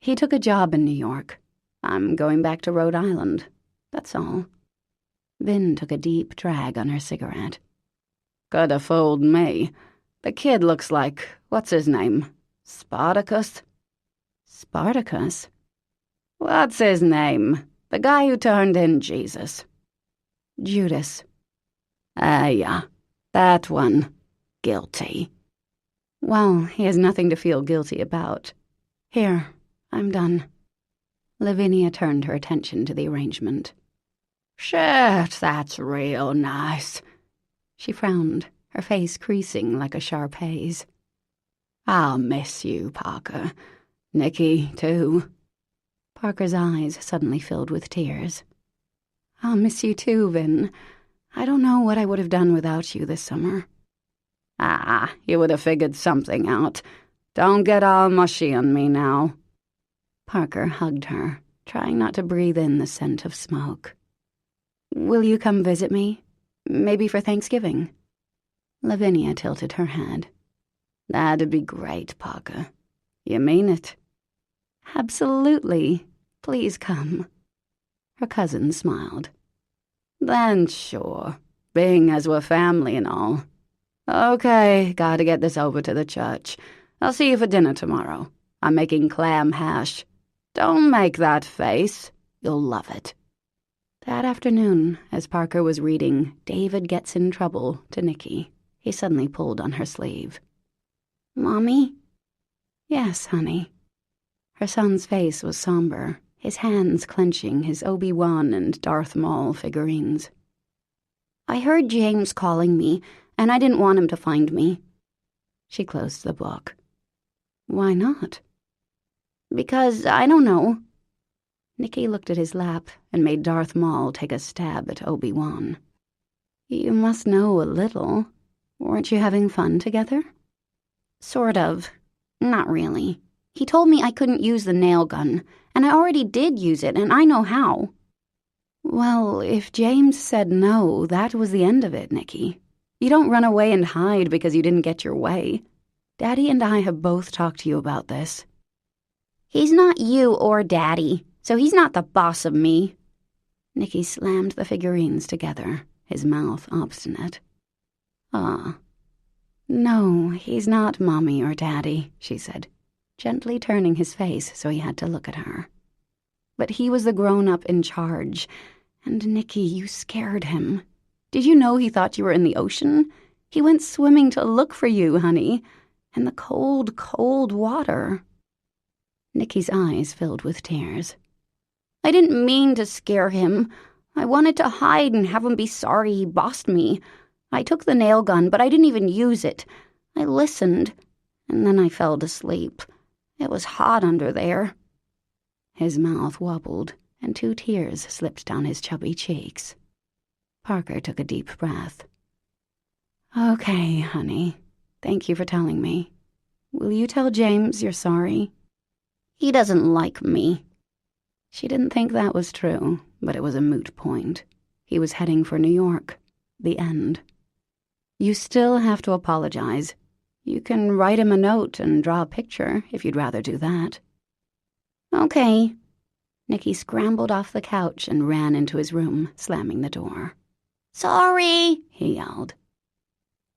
He took a job in New York. I'm going back to Rhode Island. That's all." Vin took a deep drag on her cigarette. "Could have fooled me. The kid looks like, what's his name? Spartacus?" "Spartacus?" "What's his name? The guy who turned in Jesus." "Judas." Yeah, that one. Guilty." "Well, he has nothing to feel guilty about. Here, I'm done." Lavinia turned her attention to the arrangement. "Shit, that's real nice." She frowned, her face creasing like a Sharpay's. "I'll miss you, Parker. Nikki, too." Parker's eyes suddenly filled with tears. "I'll miss you too, Vin. I don't know what I would have done without you this summer." You would have figured something out. Don't get all mushy on me now." Parker hugged her, trying not to breathe in the scent of smoke. "Will you come visit me? Maybe for Thanksgiving?" Lavinia tilted her head. "That'd be great, Parker. You mean it?" "Absolutely. Please come." Her cousin smiled. "Then sure, being as we're family and all. Okay, gotta get this over to the church. I'll see you for dinner tomorrow. I'm making clam hash. Don't make that face. You'll love it." That afternoon, as Parker was reading David Gets in Trouble to Nikki, he suddenly pulled on her sleeve. "Mommy?" "Yes, honey." Her son's face was somber, his hands clenching his Obi-Wan and Darth Maul figurines. "I heard James calling me, and I didn't want him to find me." She closed the book. "Why not?" "Because, I don't know." Nikki looked at his lap and made Darth Maul take a stab at Obi-Wan. "You must know a little. Weren't you having fun together?" "Sort of. Not really. He told me I couldn't use the nail gun, and I already did use it, and I know how." "Well, if James said no, that was the end of it, Nikki. You don't run away and hide because you didn't get your way. Daddy and I have both talked to you about this." "He's not you or Daddy, so he's not the boss of me." Nikki slammed the figurines together, his mouth obstinate. "No, he's not Mommy or Daddy," she said, gently turning his face so he had to look at her. But he was the grown-up in charge. And, Nicky, you scared him. Did you know he thought you were in the ocean? He went swimming to look for you, honey. In the cold, cold water. Nicky's eyes filled with tears. I didn't mean to scare him. I wanted to hide and have him be sorry he bossed me. I took the nail gun, but I didn't even use it. I listened, and then I fell to sleep. It was hot under there. His mouth wobbled, and 2 tears slipped down his chubby cheeks. Parker took a deep breath. Okay, honey. Thank you for telling me. Will you tell James you're sorry? He doesn't like me. She didn't think that was true, but it was a moot point. He was heading for New York. The end. You still have to apologize. You can write him a note and draw a picture if you'd rather do that. Okay. Nicky scrambled off the couch and ran into his room, slamming the door. Sorry, he yelled.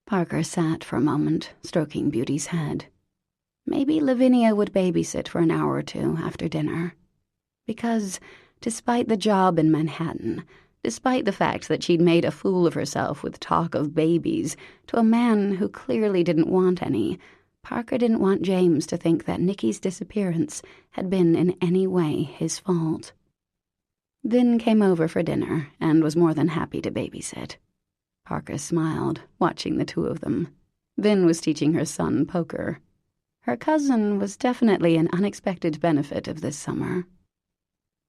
Parker sat for a moment, stroking Beauty's head. Maybe Lavinia would babysit for an hour or 2 after dinner. Because, despite the job in Manhattan, despite the fact that she'd made a fool of herself with talk of babies to a man who clearly didn't want any, Parker didn't want James to think that Nicky's disappearance had been in any way his fault. Vin came over for dinner and was more than happy to babysit. Parker smiled, watching the 2 of them. Vin was teaching her son poker. Her cousin was definitely an unexpected benefit of this summer.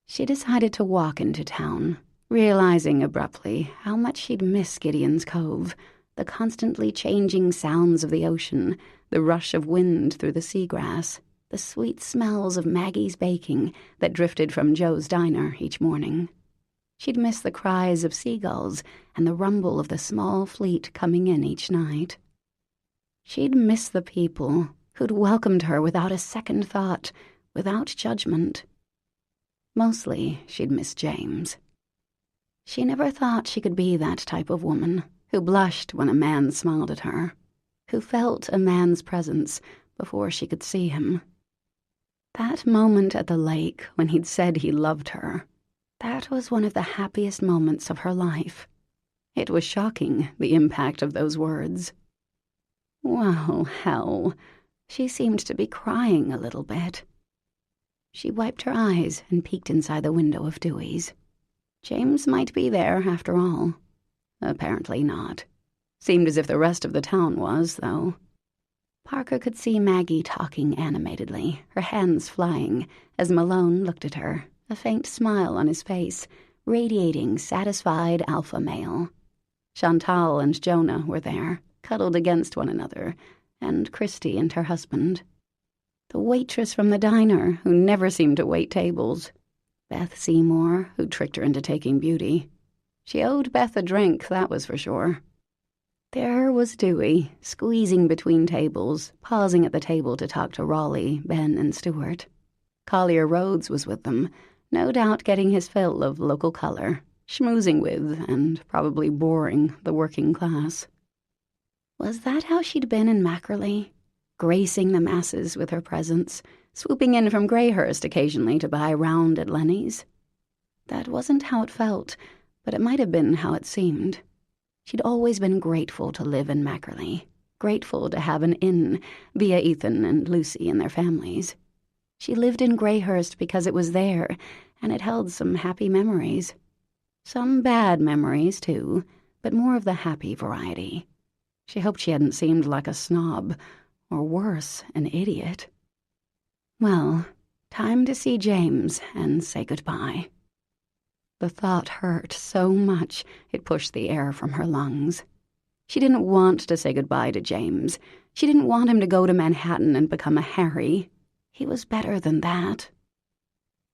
She decided to walk into town, realizing abruptly how much she'd miss Gideon's Cove, the constantly changing sounds of the ocean, the rush of wind through the seagrass, the sweet smells of Maggie's baking that drifted from Joe's diner each morning. She'd miss the cries of seagulls and the rumble of the small fleet coming in each night. She'd miss the people who'd welcomed her without a second thought, without judgment. Mostly, she'd miss James. She never thought she could be that type of woman who blushed when a man smiled at her, who felt a man's presence before she could see him. That moment at the lake when he'd said he loved her, that was one of the happiest moments of her life. It was shocking, the impact of those words. Well, hell, she seemed to be crying a little bit. She wiped her eyes and peeked inside the window of Dewey's. James might be there, after all. Apparently not. Seemed as if the rest of the town was, though. Parker could see Maggie talking animatedly, her hands flying, as Malone looked at her, a faint smile on his face, radiating satisfied alpha male. Chantal and Jonah were there, cuddled against one another, and Christy and her husband. The waitress from the diner, who never seemed to wait tables. Beth Seymour, who tricked her into taking Beauty. She owed Beth a drink, that was for sure. There was Dewey, squeezing between tables, pausing at the table to talk to Raleigh, Ben, and Stuart. Collier Rhodes was with them, no doubt getting his fill of local color, schmoozing with, and probably boring, the working class. Was that how she'd been in Mackerley? Gracing the masses with her presence, swooping in from Greyhurst occasionally to buy round at Lenny's? That wasn't how it felt, but it might have been how it seemed. She'd always been grateful to live in Mackerley, grateful to have an inn via Ethan and Lucy and their families. She lived in Greyhurst because it was there, and it held some happy memories. Some bad memories, too, but more of the happy variety. She hoped she hadn't seemed like a snob, or worse, an idiot. Well, time to see James and say goodbye. The thought hurt so much it pushed the air from her lungs. She didn't want to say goodbye to James. She didn't want him to go to Manhattan and become a Harry. He was better than that.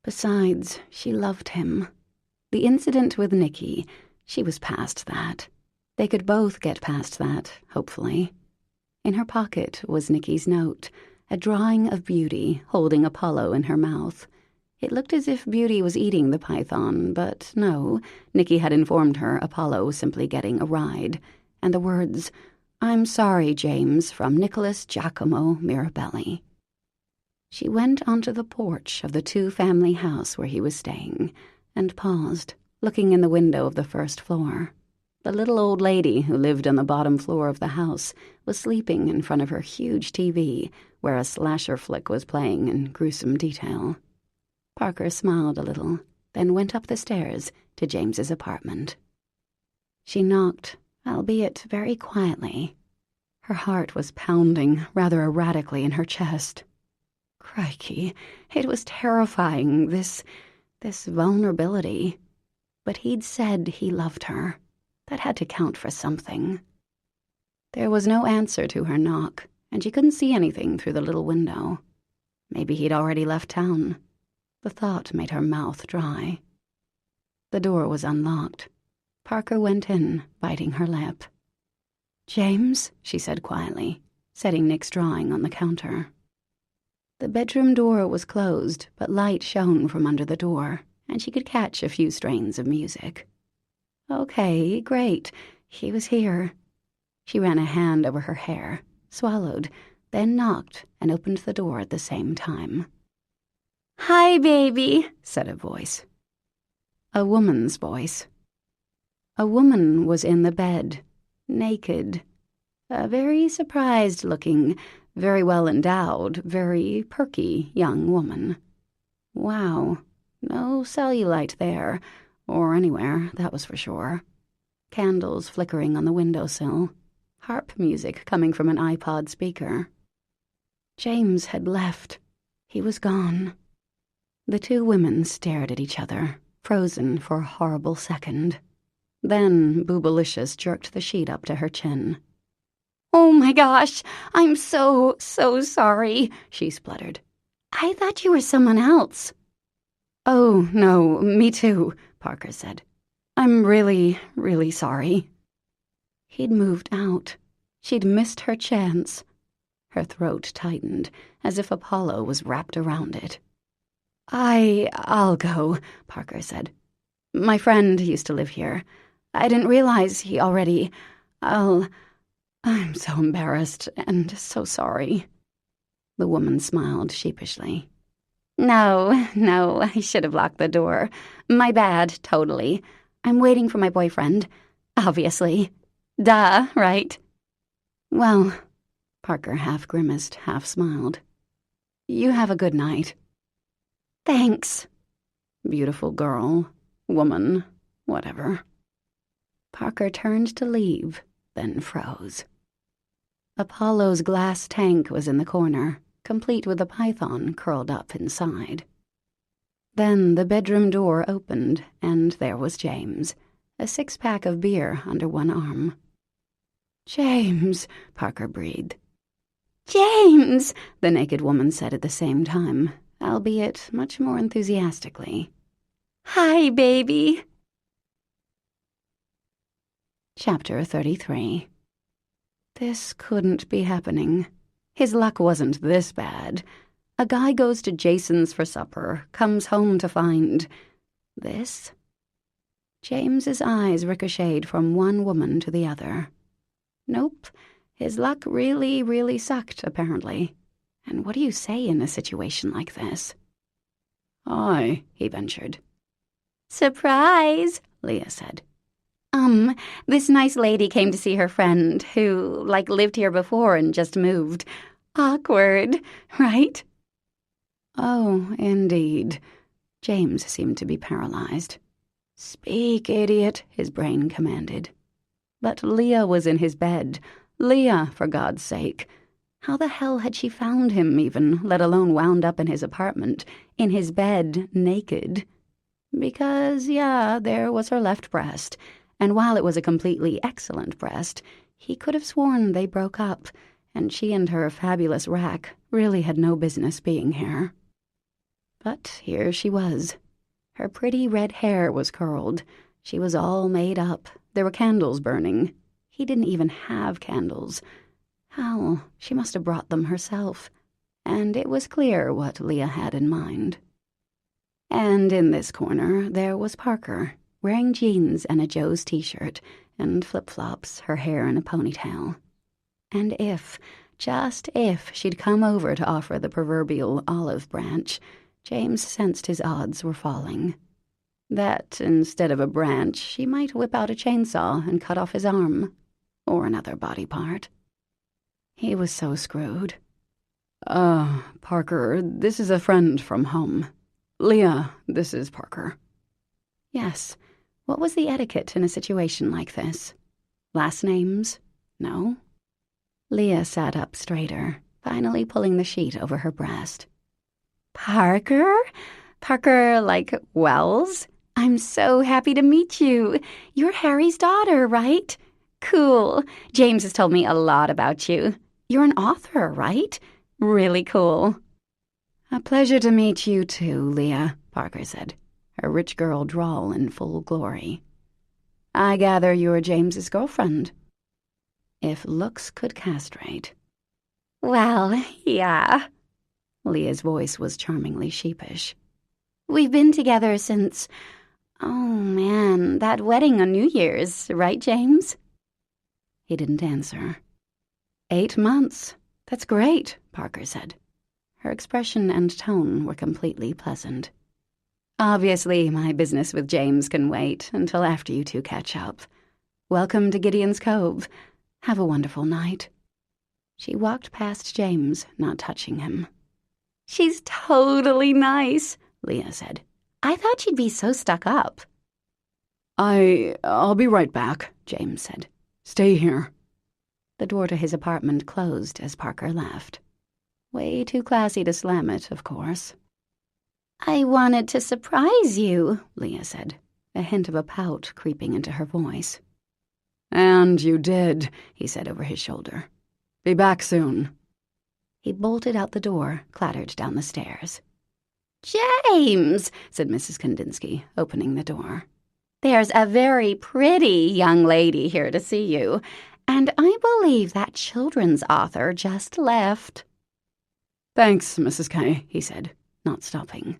Besides, she loved him. The incident with Nicky, she was past that. They could both get past that, hopefully. In her pocket was Nicky's note, a drawing of Beauty holding Apollo in her mouth. It looked as if Beauty was eating the python, but no, Nicky had informed her Apollo was simply getting a ride, and the words, "I'm sorry, James, from Nicholas Giacomo Mirabelli." She went onto the porch of the two-family house where he was staying and paused, looking in the window of the first floor. The little old lady who lived on the bottom floor of the house was sleeping in front of her huge TV where a slasher flick was playing in gruesome detail. Parker smiled a little, then went up the stairs to James's apartment. She knocked, albeit very quietly. Her heart was pounding rather erratically in her chest. Crikey, it was terrifying, this vulnerability. But he'd said he loved her. That had to count for something. There was no answer to her knock, and she couldn't see anything through the little window. Maybe he'd already left town. The thought made her mouth dry. The door was unlocked. Parker went in, biting her lip. "James," she said quietly, setting Nick's drawing on the counter. The bedroom door was closed, but light shone from under the door, and she could catch a few strains of music. Okay, great. He was here. She ran a hand over her hair, swallowed, then knocked and opened the door at the same time. "Hi, baby," said a voice. A woman's voice. A woman was in the bed, naked. A very surprised-looking, very well-endowed, very perky young woman. Wow, no cellulite there, or anywhere, that was for sure. Candles flickering on the windowsill. Harp music coming from an iPod speaker. James had left. He was gone. The two women stared at each other, frozen for a horrible second. Then Boobalicious jerked the sheet up to her chin. "Oh my gosh, I'm so sorry," she spluttered. "I thought you were someone else." "Oh, no, me too," Parker said. "I'm really, really sorry." He'd moved out. She'd missed her chance. Her throat tightened, as if Apollo was wrapped around it. I'll go," Parker said. "My friend used to live here. I didn't realize he already... I'm so embarrassed and so sorry." The woman smiled sheepishly. No, I should have locked the door. My bad, totally. I'm waiting for my boyfriend. Obviously. Duh, right?" "Well," Parker half grimaced, half smiled. "You have a good night." "Thanks." Beautiful girl, woman, whatever. Parker turned to leave, then froze. Apollo's glass tank was in the corner, complete with a python curled up inside. Then the bedroom door opened, and there was James, a 6-pack of beer under one arm. "James," Parker breathed. "James," the naked woman said at the same time, albeit much more enthusiastically. "Hi, baby." Chapter 33. This couldn't be happening. His luck wasn't this bad. A guy goes to Jason's for supper, comes home to find... this? James's eyes ricocheted from one woman to the other. Nope, his luck really, really sucked, apparently. And what do you say in a situation like this? "Hi," he ventured. "Surprise," Leah said. This nice lady came to see her friend, who, lived here before and just moved. Awkward, right?" "Oh, indeed." James seemed to be paralyzed. "Speak, idiot," his brain commanded. But Leah was in his bed. Leah, for God's sake. How the hell had she found him, even, let alone wound up in his apartment, in his bed, naked? Because, yeah, there was her left breast, and while it was a completely excellent breast, he could have sworn they broke up, and she and her fabulous rack really had no business being here. But here she was. Her pretty red hair was curled. She was all made up. There were candles burning. He didn't even have candles. How? She must have brought them herself. And it was clear what Leah had in mind. And in this corner there was Parker, wearing jeans and a Joe's t-shirt, and flip-flops, her hair in a ponytail. And if, Just if she'd come over to offer the proverbial olive branch, James sensed his odds were falling. That, instead of a branch, she might whip out a chainsaw and cut off his arm, or another body part. He was so screwed. Parker, this is a friend from home. Leah, this is Parker. Yes. What was the etiquette in a situation like this? Last names? No. Leah sat up straighter, finally pulling the sheet over her breast. Parker? Parker, like Wells? I'm so happy to meet you. You're Harry's daughter, right? Cool. James has told me a lot about you. You're an author, right? Really cool. A pleasure to meet you too, Leah, Parker said, her rich girl drawl in full glory. I gather you're James's girlfriend. If looks could castrate. Well, yeah. Leah's voice was charmingly sheepish. We've been together since, that wedding on New Year's, right, James? He didn't answer. 8 months. That's great, Parker said. Her expression and tone were completely pleasant. Obviously, my business with James can wait until after you two catch up. Welcome to Gideon's Cove. Have a wonderful night. She walked past James, not touching him. She's totally nice, Leah said. I thought she'd be so stuck up. I'll be right back, James said. Stay here. The door to his apartment closed as Parker left. Way too classy to slam it, of course. I wanted to surprise you, Leah said, a hint of a pout creeping into her voice. And you did, he said over his shoulder. Be back soon. He bolted out the door, clattered down the stairs. James, said Mrs. Kandinsky, opening the door. There's a very pretty young lady here to see you, and I believe that children's author just left. Thanks, Mrs. K, he said, not stopping.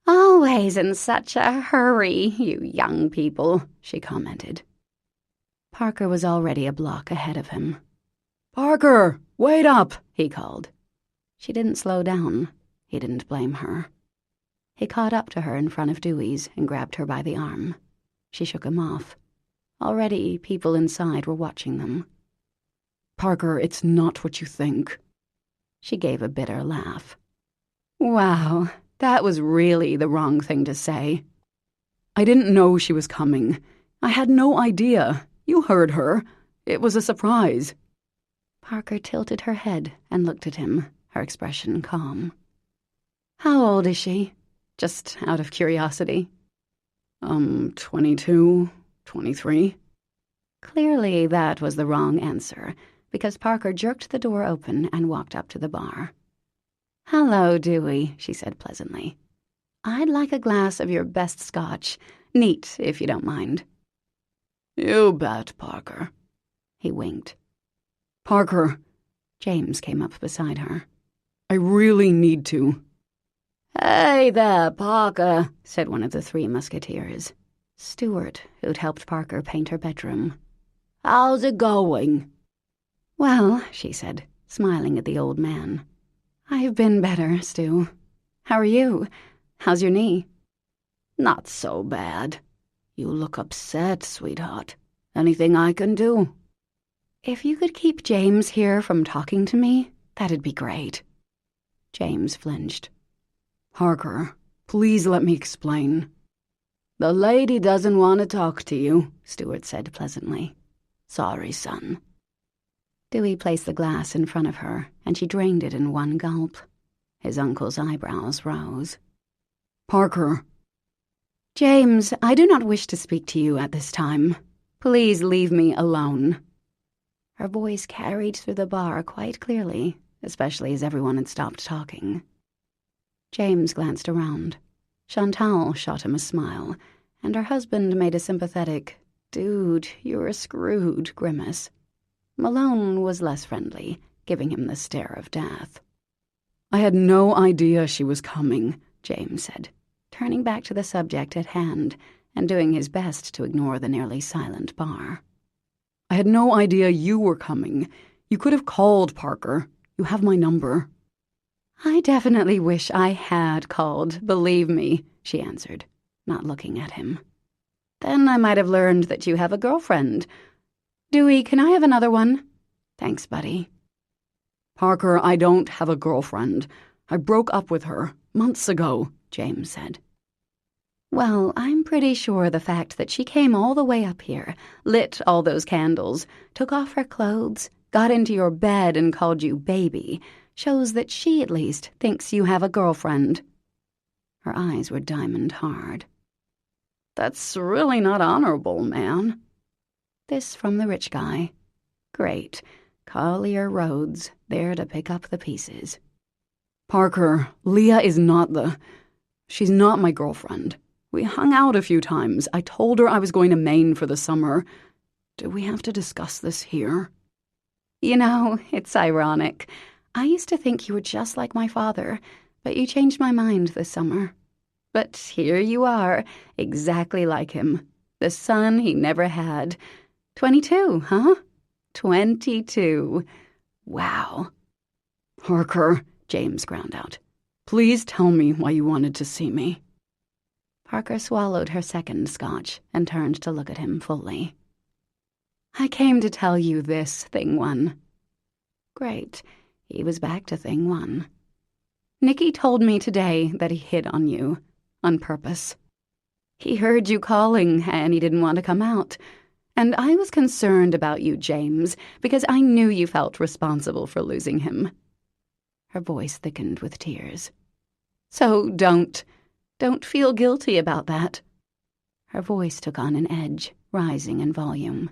Always in such a hurry, you young people, she commented. Parker was already a block ahead of him. Parker, wait up, he called. She didn't slow down. He didn't blame her. He caught up to her in front of Dewey's and grabbed her by the arm. She shook him off. Already, people inside were watching them. Parker, it's not what you think. She gave a bitter laugh. Wow, that was really the wrong thing to say. I didn't know she was coming. I had no idea. You heard her. It was a surprise. Parker tilted her head and looked at him, her expression calm. How old is she? Just out of curiosity. 22, 23. Clearly that was the wrong answer, because Parker jerked the door open and walked up to the bar. Hello, Dewey, she said pleasantly. I'd like a glass of your best scotch. Neat, if you don't mind. You bet, Parker. He winked. Parker. James came up beside her. I really need to. Hey there, Parker, said one of the three musketeers. Stuart, who'd helped Parker paint her bedroom. How's it going? Well, she said, smiling at the old man. I've been better, Stu. How are you? How's your knee? Not so bad. You look upset, sweetheart. Anything I can do? If you could keep James here from talking to me, that'd be great. James flinched. Parker, please let me explain. The lady doesn't want to talk to you, Stuart said pleasantly. Sorry, son. Dewey placed the glass in front of her, and she drained it in one gulp. His uncle's eyebrows rose. Parker. James, I do not wish to speak to you at this time. Please leave me alone. Her voice carried through the bar quite clearly, especially as everyone had stopped talking. James glanced around. Chantal shot him a smile, and her husband made a sympathetic, "Dude, you're screwed," grimace. Malone was less friendly, giving him the stare of death. I had no idea she was coming, James said, turning back to the subject at hand and doing his best to ignore the nearly silent bar. I had no idea you were coming. You could have called, Parker. You have my number. I definitely wish I had called, believe me, she answered, not looking at him. Then I might have learned that you have a girlfriend. Dewey, can I have another one? Thanks, buddy. Parker, I don't have a girlfriend. I broke up with her months ago, James said. Well, I'm pretty sure the fact that she came all the way up here, lit all those candles, took off her clothes, got into your bed and called you baby, shows that she at least thinks you have a girlfriend. Her eyes were diamond hard. That's really not honorable, man. This from the rich guy. Great. Collier Rhodes, there to pick up the pieces. Parker, Leah is she's not my girlfriend. We hung out a few times. I told her I was going to Maine for the summer. Do we have to discuss this here? You know, it's ironic. I used to think you were just like my father, but you changed my mind this summer. But here you are, exactly like him. The son he never had. 22, huh? 22. Wow. Parker, James ground out. Please tell me why you wanted to see me. Parker swallowed her second scotch and turned to look at him fully. I came to tell you this, Thing One. Great. He was back to Thing One. Nicky told me today that he hit on you, on purpose. He heard you calling and he didn't want to come out. And I was concerned about you, James, because I knew you felt responsible for losing him. Her voice thickened with tears. So don't feel guilty about that. Her voice took on an edge, rising in volume.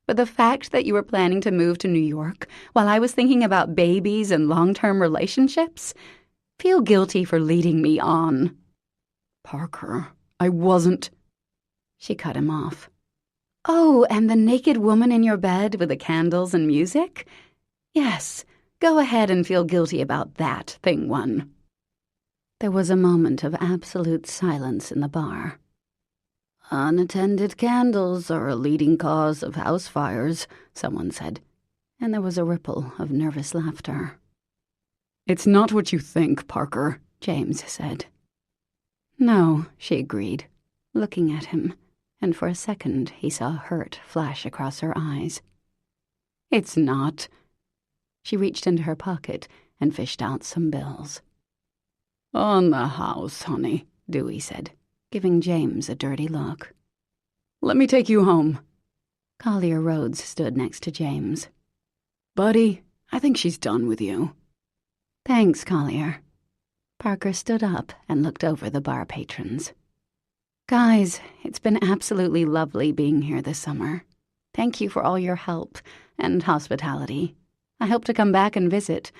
But the fact that you were planning to move to New York while I was thinking about babies and long-term relationships, feel guilty for leading me on. Parker, I wasn't. She cut him off. Oh, and the naked woman in your bed with the candles and music? Yes, go ahead and feel guilty about that, Thing One. There was a moment of absolute silence in the bar. Unattended candles are a leading cause of house fires, someone said, and there was a ripple of nervous laughter. It's not what you think, Parker, James said. No, she agreed, looking at him, and for a second he saw hurt flash across her eyes. It's not. She reached into her pocket and fished out some bills. On the house, honey, Dewey said, giving James a dirty look. Let me take you home. Collier Rhodes stood next to James. Buddy, I think she's done with you. Thanks, Collier. Parker stood up and looked over the bar patrons. Guys, it's been absolutely lovely being here this summer. Thank you for all your help and hospitality. I hope to come back and visit.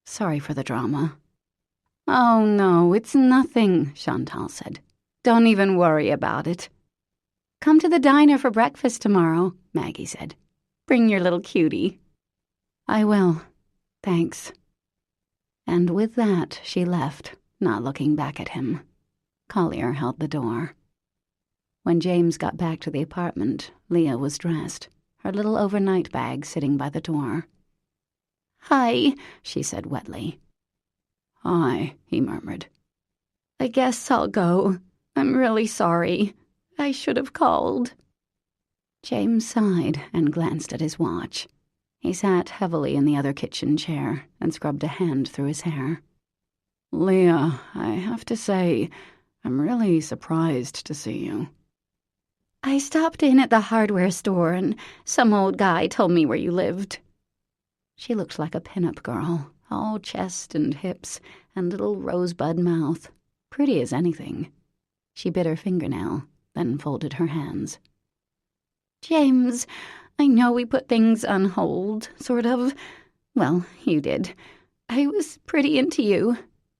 Sorry for the drama. Oh, no, it's nothing, Chantal said. Don't even worry about it. Come to the diner for breakfast tomorrow, Maggie said. Bring your little cutie. I will. Thanks. And with that, she left, not looking back at him. Collier held the door. When James got back to the apartment, Leah was dressed, her little overnight bag sitting by the door. Hi, she said wetly. Hi, he murmured. I guess I'll go. I'm really sorry. I should have called. James sighed and glanced at his watch. He sat heavily in the other kitchen chair and scrubbed a hand through his hair. Leah, I have to say, I'm really surprised to see you. I stopped in at the hardware store and some old guy told me where you lived. She looked like a pin-up girl, all chest and hips and little rosebud mouth, pretty as anything. She bit her fingernail, then folded her hands. James, I know we put things on hold, sort of. Well, you did. I was pretty into you.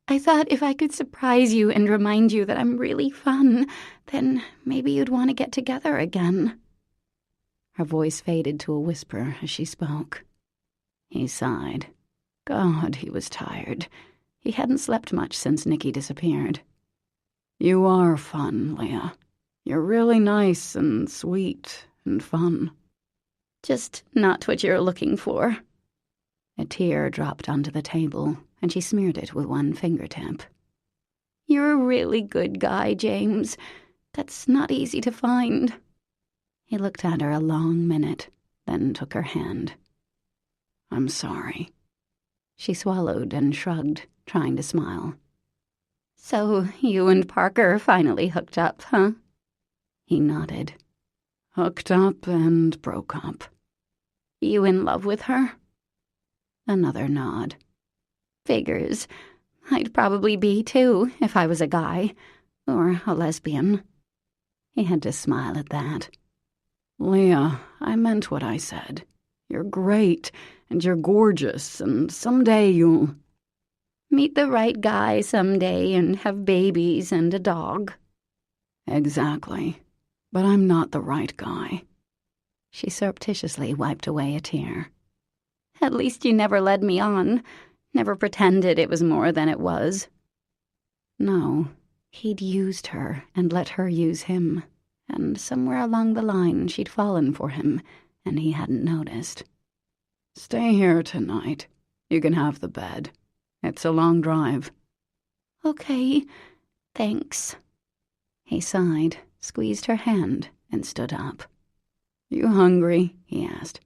I thought if I could surprise you and remind you that I'm really fun, then maybe you'd want to get together again. Her voice faded to a whisper as she spoke. He sighed. God, he was tired. He hadn't slept much since Nicky disappeared. You are fun, Leah. You're really nice and sweet and fun. Just not what you're looking for, A tear dropped onto the table, and she smeared it with one fingertip. You're a really good guy, James. That's not easy to find. He looked at her a long minute, then took her hand. I'm sorry. She swallowed and shrugged, trying to smile. So you and Parker finally hooked up, huh? He nodded. Hooked up and broke up. You in love with her? Another nod. Figures. I'd probably be, too, if I was a guy. Or a lesbian. He had to smile at that. Leah, I meant what I said. You're great, and you're gorgeous, and someday you'll... Meet the right guy someday and have babies and a dog. Exactly. But I'm not the right guy. She surreptitiously wiped away a tear. At least you never led me on. Never pretended it was more than it was. No, he'd used her and let her use him. And somewhere along the line she'd fallen for him, and he hadn't noticed. Stay here tonight. You can have the bed. It's a long drive. Okay, thanks. He sighed, squeezed her hand, and stood up. You hungry? He asked.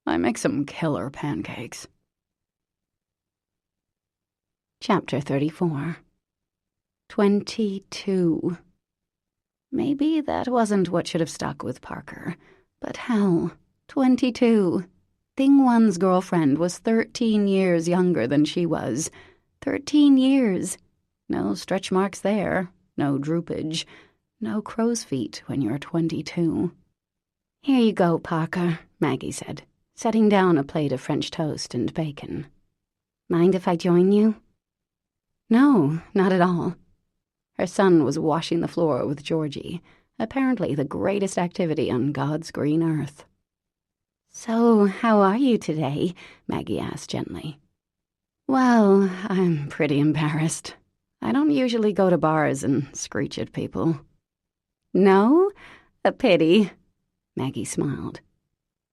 I make some killer pancakes. Chapter 34. 22. Maybe that wasn't what should have stuck with Parker. But hell, 22. Thing One's girlfriend was 13 years younger than she was. 13 years. No stretch marks there, no droopage, no crow's feet when you're 22. Here you go, Parker, Maggie said, setting down a plate of French toast and bacon. Mind if I join you? No, not at all. Her son was washing the floor with Georgie, apparently the greatest activity on God's green earth. So, how are you today? Maggie asked gently. Well, I'm pretty embarrassed. I don't usually go to bars and screech at people. No? A pity. Maggie smiled.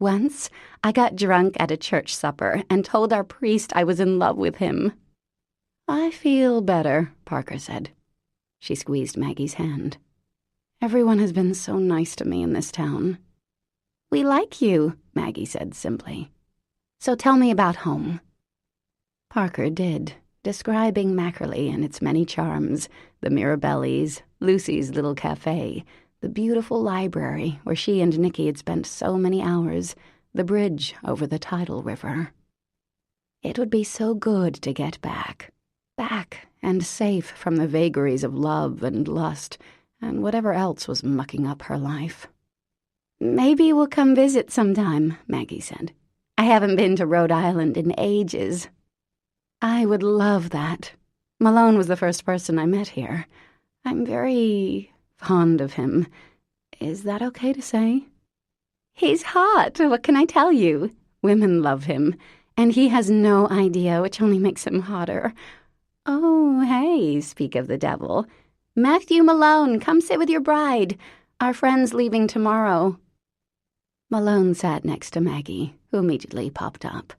Once, I got drunk at a church supper and told our priest I was in love with him. I feel better, Parker said. She squeezed Maggie's hand. Everyone has been so nice to me in this town. We like you, Maggie said simply. So tell me about home. Parker did, describing Mackerley and its many charms, the Mirabellis, Lucy's little cafe, the beautiful library where she and Nicky had spent so many hours, the bridge over the tidal river. It would be so good to get back and safe from the vagaries of love and lust and whatever else was mucking up her life. Maybe we'll come visit sometime, Maggie said. I haven't been to Rhode Island in ages. I would love that. Malone was the first person I met here. I'm very fond of him. Is that okay to say? He's hot, what can I tell you? Women love him, and he has no idea, which only makes him hotter. Oh, hey, speak of the devil. Matthew Malone, come sit with your bride. Our friend's leaving tomorrow. Malone sat next to Maggie, who immediately popped up.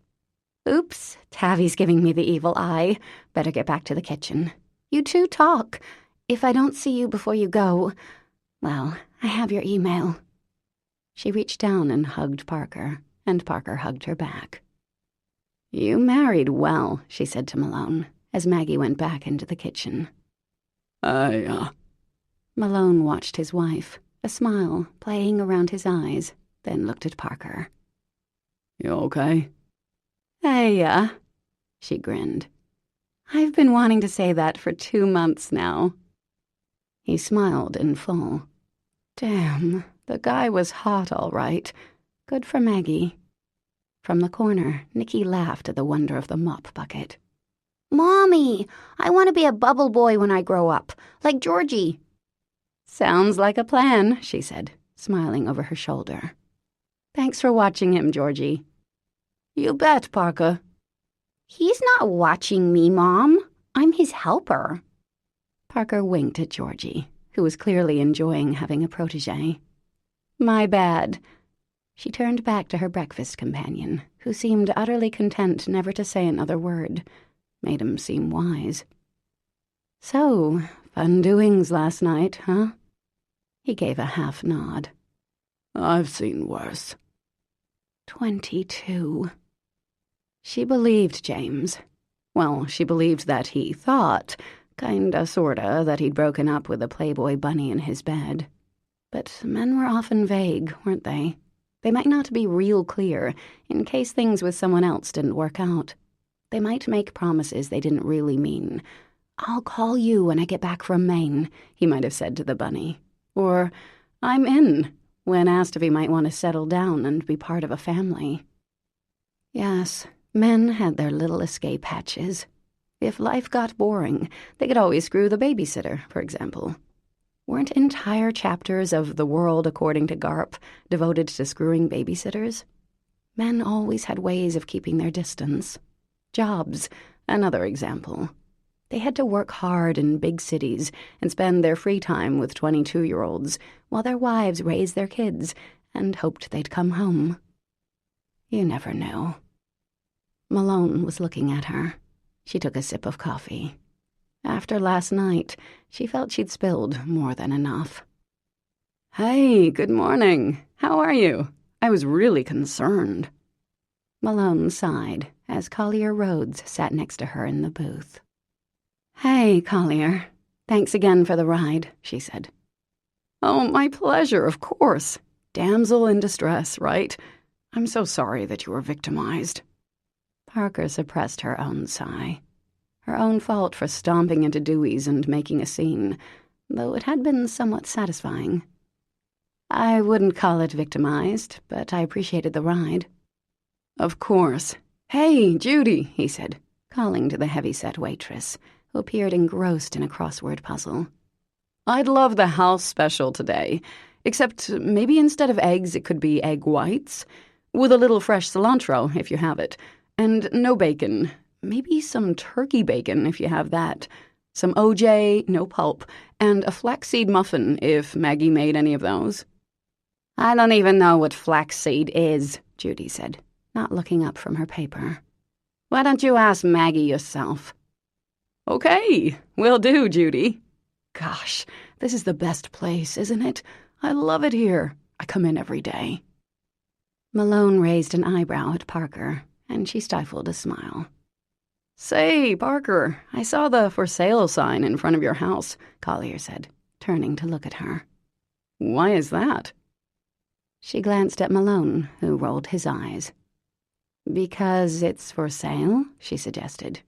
Oops, Tavi's giving me the evil eye. Better get back to the kitchen. You two talk. If I don't see you before you go, well, I have your email. She reached down and hugged Parker, and Parker hugged her back. You married well, she said to Malone, as Maggie went back into the kitchen. Malone watched his wife, a smile playing around his eyes, then looked at Parker. You okay? She grinned. I've been wanting to say that for 2 months now. He smiled in full. Damn, the guy was hot all right. Good for Maggie. From the corner, Nicky laughed at the wonder of the mop bucket. Mommy, I want to be a bubble boy when I grow up, like Georgie. Sounds like a plan, she said, smiling over her shoulder. Thanks for watching him, Georgie. You bet, Parker. He's not watching me, Mom. I'm his helper. Parker winked at Georgie, who was clearly enjoying having a protege. My bad. She turned back to her breakfast companion, who seemed utterly content never to say another word. Made him seem wise. "So, fun doings last night, huh?" He gave a half nod. "I've seen worse." 22. She believed James. Well, she believed that he thought, kinda sorta, that he'd broken up with a Playboy bunny in his bed. But men were often vague, weren't they? They might not be real clear, in case things with someone else didn't work out. They might make promises they didn't really mean. "I'll call you when I get back from Maine," he might have said to the bunny. Or, "I'm in," when asked if he might want to settle down and be part of a family. Yes, men had their little escape hatches. If life got boring, they could always screw the babysitter, for example. Weren't entire chapters of The World According to Garp devoted to screwing babysitters? Men always had ways of keeping their distance. Jobs, another example. They had to work hard in big cities and spend their free time with 22-year-olds while their wives raised their kids and hoped they'd come home. You never knew. Malone was looking at her. She took a sip of coffee. After last night, she felt she'd spilled more than enough. "Hey, good morning. How are you? I was really concerned." Malone sighed as Collier Rhodes sat next to her in the booth. "Hey, Collier. Thanks again for the ride," she said. "Oh, my pleasure, of course. Damsel in distress, right? I'm so sorry that you were victimized." Parker suppressed her own sigh. Her own fault for stomping into Dewey's and making a scene, though it had been somewhat satisfying. "I wouldn't call it victimized, but I appreciated the ride." "Of course. Hey, Judy," he said, calling to the heavy-set waitress, who appeared engrossed in a crossword puzzle. "I'd love the house special today, except maybe instead of eggs it could be egg whites, with a little fresh cilantro if you have it, and no bacon. Maybe some turkey bacon if you have that. Some OJ, no pulp, and a flaxseed muffin if Maggie made any of those." "I don't even know what flaxseed is," Judy said, not looking up from her paper. "Why don't you ask Maggie yourself?" "Okay, will do, Judy. Gosh, this is the best place, isn't it? I love it here. I come in every day." Malone raised an eyebrow at Parker, and she stifled a smile. "Say, Parker, I saw the for sale sign in front of your house," Collier said, turning to look at her. "Why is that?" She glanced at Malone, who rolled his eyes. "Because it's for sale," she suggested.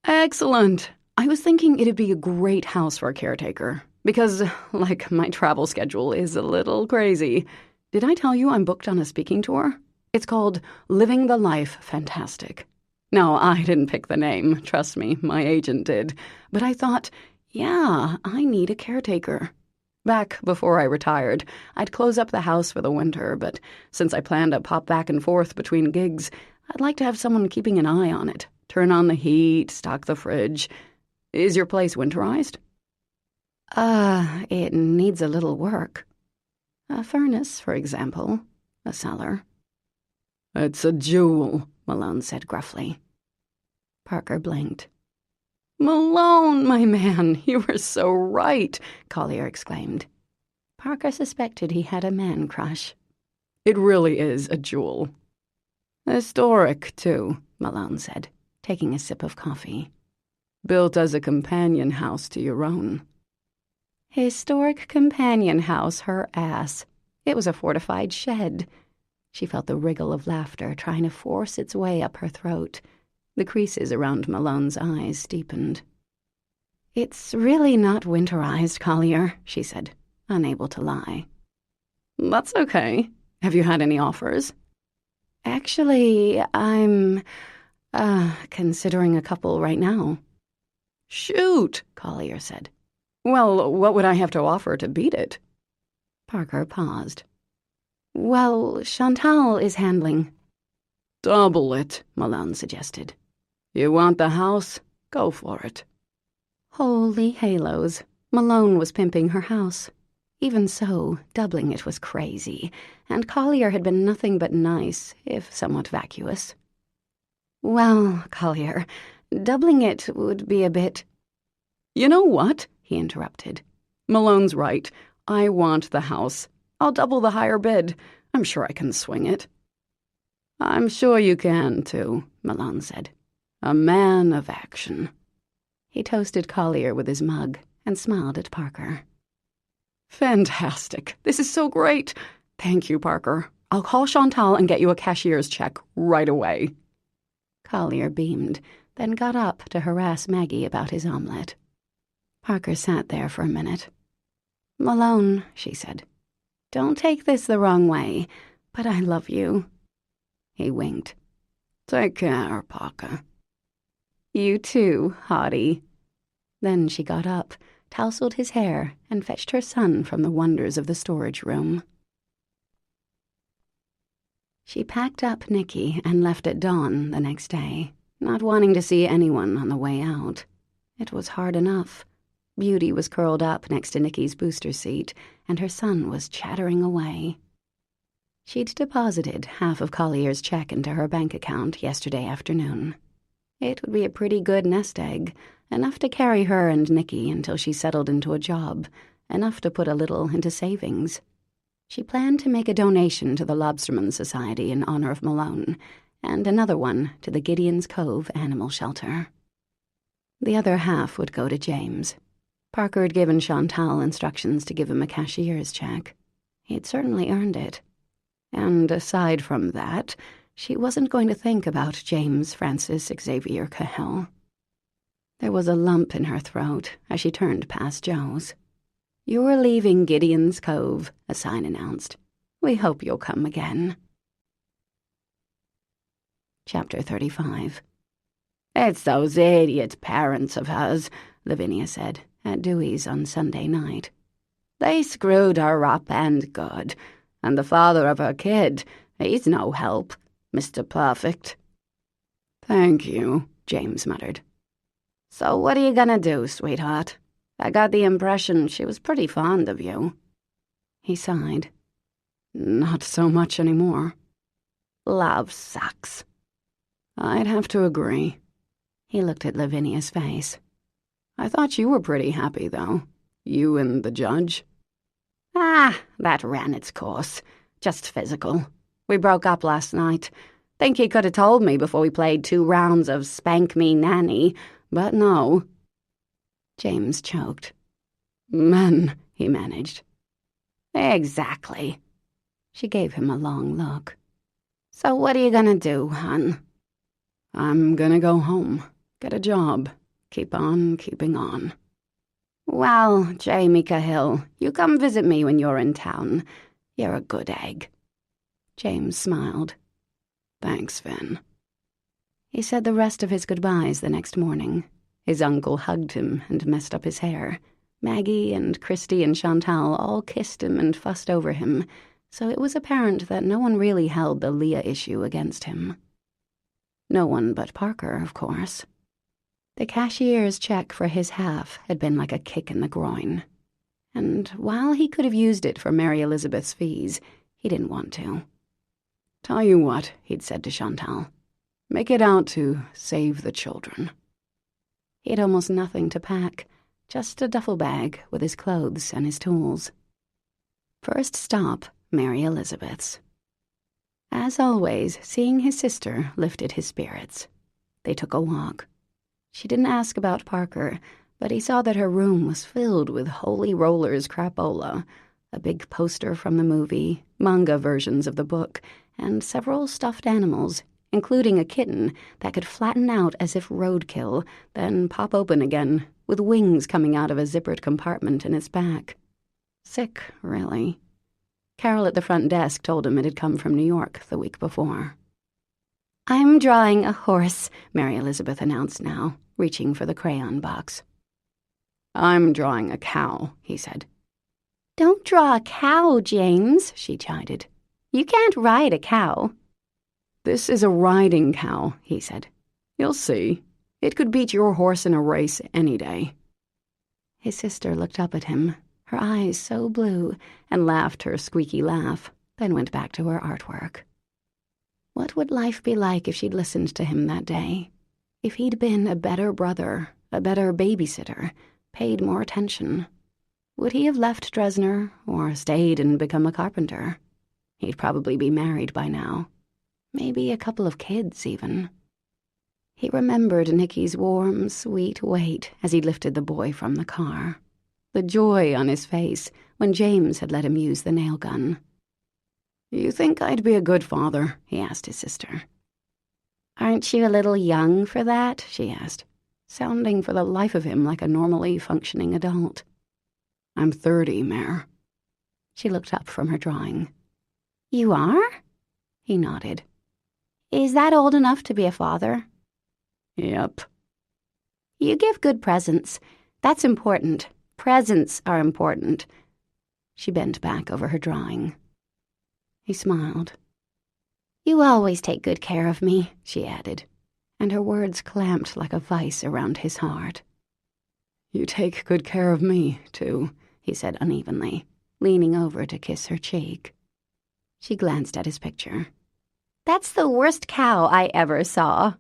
"Excellent. I was thinking it'd be a great house for a caretaker, because, like, my travel schedule is a little crazy. Did I tell you I'm booked on a speaking tour? It's called Living the Life Fantastic. No, I didn't pick the name, trust me, my agent did. But I thought, yeah, I need a caretaker. Back before I retired, I'd close up the house for the winter, but since I plan to pop back and forth between gigs, I'd like to have someone keeping an eye on it. Turn on the heat, stock the fridge. Is your place winterized?" It needs a little work. A furnace, for example. A cellar." "It's a jewel," Malone said gruffly. Parker blinked. "Malone, my man, you were so right," Collier exclaimed. Parker suspected he had a man crush. "It really is a jewel." "Historic, too," Malone said, taking a sip of coffee. "Built as a companion house to your own." Historic companion house, her ass. It was a fortified shed. She felt the wriggle of laughter trying to force its way up her throat. The creases around Malone's eyes deepened. "It's really not winterized, Collier," she said, unable to lie. "That's okay. Have you had any offers?" "Actually, I'm, considering a couple right now." "Shoot," Collier said. "Well, what would I have to offer to beat it?" Parker paused. "Well, Chantal is handling." "Double it," Malone suggested. "You want the house? Go for it." Holy halos. Malone was pimping her house. Even so, doubling it was crazy, and Collier had been nothing but nice, if somewhat vacuous. "Well, Collier, doubling it would be a bit—" "You know what?" he interrupted. "Malone's right. I want the house. I'll double the higher bid. I'm sure I can swing it." "I'm sure you can, too," Malone said. "A man of action." He toasted Collier with his mug and smiled at Parker. "Fantastic. This is so great. Thank you, Parker. I'll call Chantal and get you a cashier's check right away." Collier beamed, then got up to harass Maggie about his omelette. Parker sat there for a minute. "Malone," she said, "don't take this the wrong way, but I love you." He winked. "Take care, Parker." "You too, hottie." Then she got up, tousled his hair, and fetched her son from the wonders of the storage room. She packed up Nicky and left at dawn the next day, not wanting to see anyone on the way out. It was hard enough. Beauty was curled up next to Nicky's booster seat, and her son was chattering away. She'd deposited half of Collier's check into her bank account yesterday afternoon. It would be a pretty good nest egg, enough to carry her and Nicky until she settled into a job, enough to put a little into savings. She planned to make a donation to the Lobsterman Society in honor of Malone, and another one to the Gideon's Cove Animal Shelter. The other half would go to James. Parker had given Chantal instructions to give him a cashier's check. He'd certainly earned it. And aside from that, she wasn't going to think about James Francis Xavier Cahill. There was a lump in her throat as she turned past Joe's. "You're leaving Gideon's Cove," a sign announced. "We hope you'll come again." Chapter 35. "It's those idiot parents of hers," Lavinia said at Dewey's on Sunday night. "They screwed her up and good. And the father of her kid, he's no help, Mr. Perfect." "Thank you," James muttered. "So what are you gonna do, sweetheart? I got the impression she was pretty fond of you." He sighed. "Not so much anymore." "Love sucks." "I'd have to agree." He looked at Lavinia's face. "I thought you were pretty happy, though. You and the judge." "Ah, that ran its course. Just physical. We broke up last night. Think he could have told me before we played 2 rounds of Spank Me Nanny, but no." James choked. "Men," he managed. "Exactly." She gave him a long look. "So what are you gonna do, hon?" "I'm gonna go home, get a job, keep on keeping on." "Well, Jamie Cahill, you come visit me when you're in town. You're a good egg." James smiled. "Thanks, Finn." He said the rest of his goodbyes the next morning. His uncle hugged him and messed up his hair. Maggie and Christy and Chantal all kissed him and fussed over him, so it was apparent that no one really held the Leah issue against him. No one but Parker, of course. The cashier's check for his half had been like a kick in the groin. And while he could have used it for Mary Elizabeth's fees, he didn't want to. "Tell you what," he'd said to Chantal. "Make it out to save the children." He had almost nothing to pack, just a duffel bag with his clothes and his tools. First stop, Mary Elizabeth's. As always, seeing his sister lifted his spirits. They took a walk. She didn't ask about Parker, but he saw that her room was filled with Holy Rollers crapola, a big poster from the movie, manga versions of the book, and several stuffed animals, including a kitten that could flatten out as if roadkill, then pop open again, with wings coming out of a zippered compartment in its back. Sick, really. Carol at the front desk told him it had come from New York the week before. "I'm drawing a horse," Mary Elizabeth announced now, reaching for the crayon box. "I'm drawing a cow," he said. "Don't draw a cow, James," she chided. "You can't ride a cow." "This is a riding cow," he said. "You'll see. It could beat your horse in a race any day." His sister looked up at him, her eyes so blue, and laughed her squeaky laugh, then went back to her artwork. What would life be like if she'd listened to him that day? If he'd been a better brother, a better babysitter, paid more attention? Would he have left Dresner, or stayed and become a carpenter? He'd probably be married by now. Maybe a couple of kids, even. He remembered Nicky's warm, sweet weight as he lifted the boy from the car. The joy on his face when James had let him use the nail gun. "You think I'd be a good father?" he asked his sister. "Aren't you a little young for that?" she asked, sounding for the life of him like a normally functioning adult. "I'm 30, Mare." She looked up from her drawing. "You are?" He nodded. "Is that old enough to be a father?" "Yep." "You give good presents. That's important. Presents are important." She bent back over her drawing. He smiled. "You always take good care of me," she added, and her words clamped like a vice around his heart. "You take good care of me, too," he said unevenly, leaning over to kiss her cheek. She glanced at his picture. "That's the worst cow I ever saw."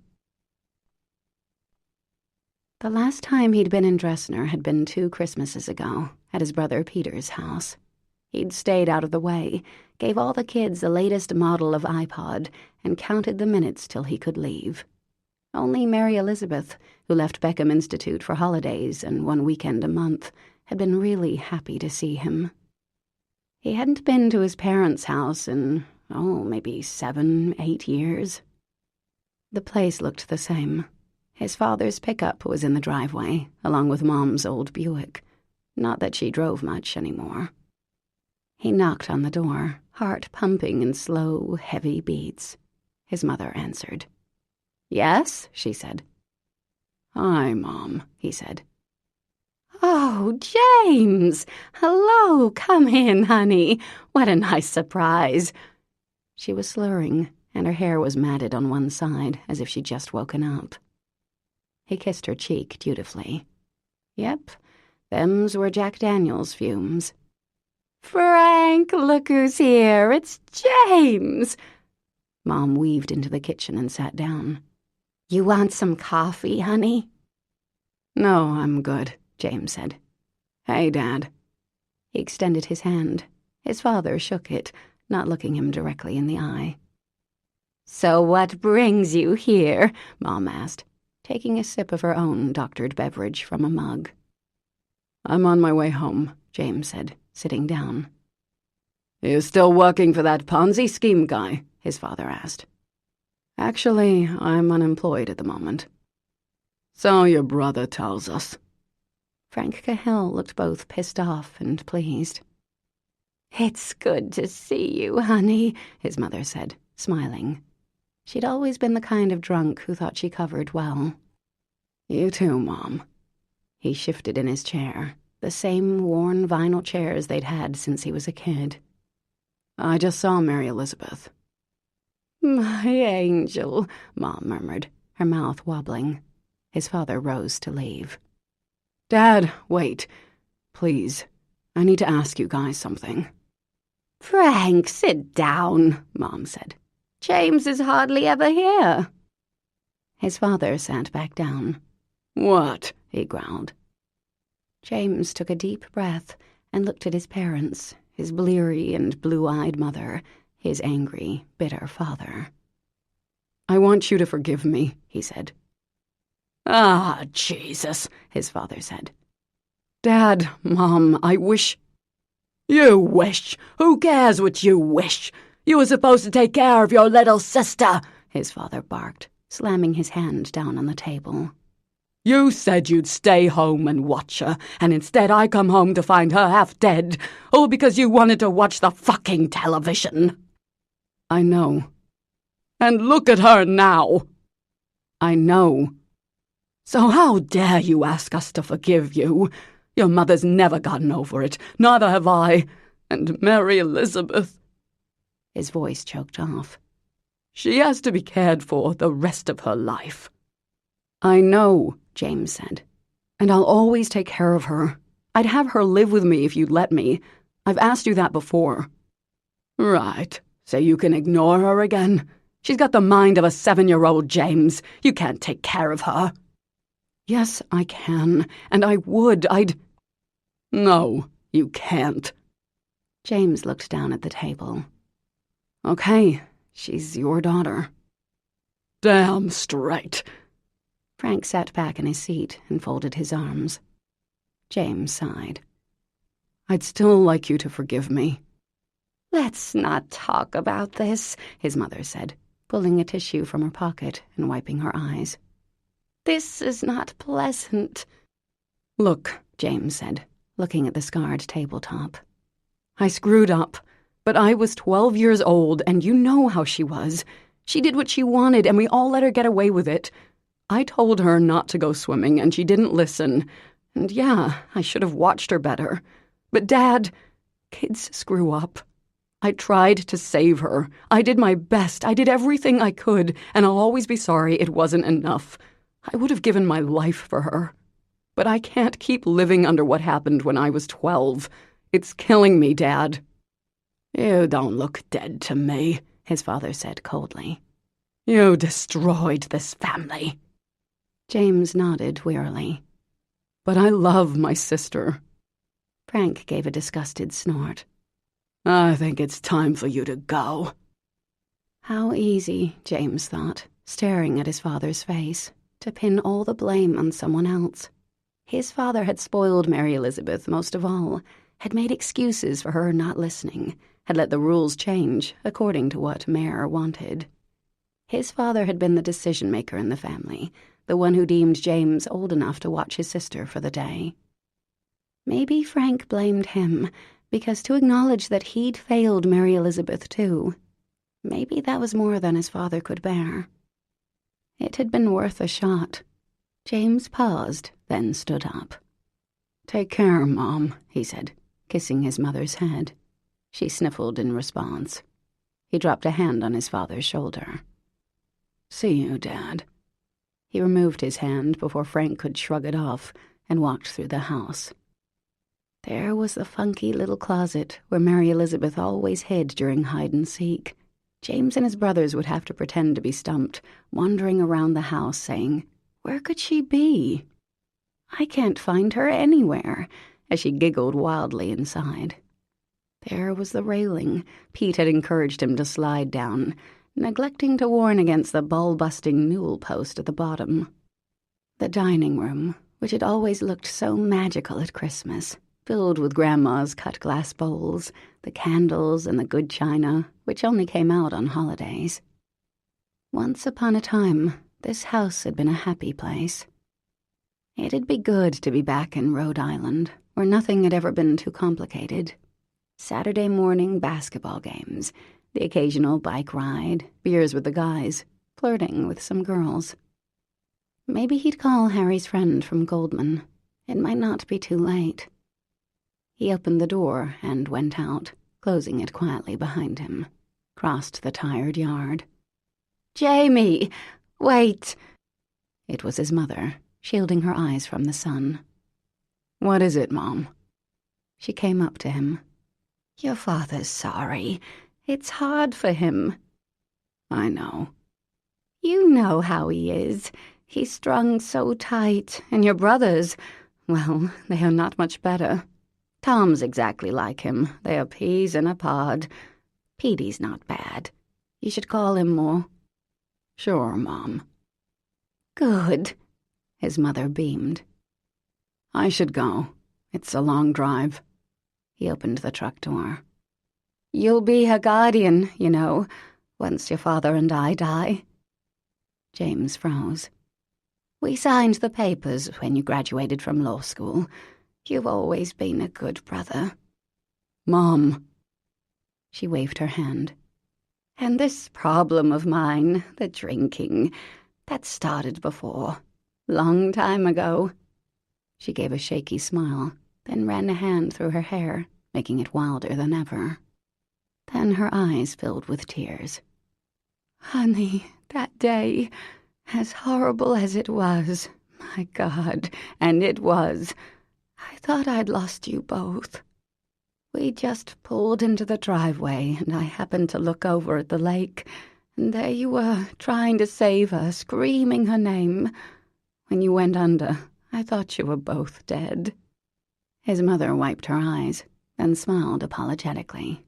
The last time he'd been in Dresner had been 2 Christmases ago, at his brother Peter's house. He'd stayed out of the way, gave all the kids the latest model of iPod, and counted the minutes till he could leave. Only Mary Elizabeth, who left Beckham Institute for holidays and 1 weekend a month, had been really happy to see him. He hadn't been to his parents' house in, maybe 7, 8 years. The place looked the same. His father's pickup was in the driveway, along with Mom's old Buick. Not that she drove much anymore. He knocked on the door, heart pumping in slow, heavy beats. His mother answered. "Yes," she said. "Hi, Mom," he said. "Oh, James! Hello, come in, honey. What a nice surprise." She was slurring, and her hair was matted on one side, as if she'd just woken up. He kissed her cheek dutifully. Yep, them's were Jack Daniels' fumes. "Frank, look who's here. It's James." Mom weaved into the kitchen and sat down. "You want some coffee, honey?" "No, I'm good," James said. "Hey, Dad." He extended his hand. His father shook it, not looking him directly in the eye. "So what brings you here?" Mom asked, taking a sip of her own doctored beverage from a mug. "I'm on my way home," James said, sitting down. "You still working for that Ponzi scheme guy?" his father asked. "Actually, I'm unemployed at the moment." "So your brother tells us." Frank Cahill looked both pissed off and pleased. "It's good to see you, honey," his mother said, smiling. She'd always been the kind of drunk who thought she covered well. "You too, Mom." He shifted in his chair, the same worn vinyl chairs they'd had since he was a kid. "I just saw Mary Elizabeth." "My angel," Mom murmured, her mouth wobbling. His father rose to leave. "Dad, wait. Please. I need to ask you guys something." "Frank, sit down," Mom said. "James is hardly ever here." His father sat back down. "What?" he growled. James took a deep breath and looked at his parents, his bleary and blue-eyed mother, his angry, bitter father. "I want you to forgive me," he said. "Ah, Jesus," his father said. "Dad, Mom, I wish—" "You wish? Who cares what you wish? You were supposed to take care of your little sister," his father barked, slamming his hand down on the table. "You said you'd stay home and watch her, and instead I come home to find her half dead, all because you wanted to watch the fucking television." "I know." "And look at her now." "I know." "So how dare you ask us to forgive you? Your mother's never gotten over it, neither have I. And Mary Elizabeth—" His voice choked off. "She has to be cared for the rest of her life." "I know," James said. "And I'll always take care of her. I'd have her live with me if you'd let me. I've asked you that before." "Right, so you can ignore her again? She's got the mind of a 7-year-old, James. You can't take care of her." "Yes, I can, and I would. No, you can't." James looked down at the table. "Okay, she's your daughter." "Damn straight." Frank sat back in his seat and folded his arms. James sighed. "I'd still like you to forgive me." "Let's not talk about this," his mother said, pulling a tissue from her pocket and wiping her eyes. "This is not pleasant." "Look," James said, looking at the scarred tabletop. "I screwed up, but I was 12 years old, and you know how she was. She did what she wanted, and we all let her get away with it. I told her not to go swimming, and she didn't listen. And yeah, I should have watched her better. But Dad, kids screw up. I tried to save her. I did my best. I did everything I could, and I'll always be sorry it wasn't enough. I would have given my life for her. But I can't keep living under what happened when I was 12. It's killing me, Dad." "You don't look dead to me," his father said coldly. "You destroyed this family." James nodded wearily. "But I love my sister." Frank gave a disgusted snort. "I think it's time for you to go." How easy, James thought, staring at his father's face, to pin all the blame on someone else. His father had spoiled Mary Elizabeth most of all, had made excuses for her not listening, had let the rules change according to what Mare wanted. His father had been the decision-maker in the family, the one who deemed James old enough to watch his sister for the day. Maybe Frank blamed him, because to acknowledge that he'd failed Mary Elizabeth too, maybe that was more than his father could bear. It had been worth a shot. James paused, then stood up. "Take care, Mom," he said, kissing his mother's head. She sniffled in response. He dropped a hand on his father's shoulder. "See you, Dad." He removed his hand before Frank could shrug it off and walked through the house. There was the funky little closet where Mary Elizabeth always hid during hide-and-seek. James and his brothers would have to pretend to be stumped, wandering around the house saying, "Where could she be? I can't find her anywhere," as she giggled wildly inside. There was the railing Pete had encouraged him to slide down, neglecting to warn against the ball-busting newel post at the bottom. The dining room, which had always looked so magical at Christmas, filled with Grandma's cut-glass bowls, the candles and the good china, which only came out on holidays. Once upon a time, this house had been a happy place. It'd be good to be back in Rhode Island, where nothing had ever been too complicated. Saturday morning basketball games, the occasional bike ride, beers with the guys, flirting with some girls. Maybe he'd call Harry's friend from Goldman. It might not be too late. He opened the door and went out, closing it quietly behind him, crossed the tired yard. "Jamie, wait!" It was his mother, shielding her eyes from the sun. "What is it, Mom?" She came up to him. "Your father's sorry. It's hard for him." "I know." "You know how he is. He's strung so tight, and your brothers, well, they are not much better. Tom's exactly like him. They are peas in a pod. Petey's not bad. You should call him more." "Sure, Mom." "Good." His mother beamed. "I should go. It's a long drive." He opened the truck door. "You'll be her guardian, you know, once your father and I die." James froze. "We signed the papers when you graduated from law school. You've always been a good brother." "Mom." She waved her hand. "And this problem of mine, the drinking, that started before. Long time ago." She gave a shaky smile, then ran a hand through her hair, making it wilder than ever. Then her eyes filled with tears. "Honey, that day, as horrible as it was, my God, and it was, I thought I'd lost you both. We just pulled into the driveway, and I happened to look over at the lake, and there you were, trying to save her, screaming her name. When you went under, I thought you were both dead." His mother wiped her eyes, then smiled apologetically.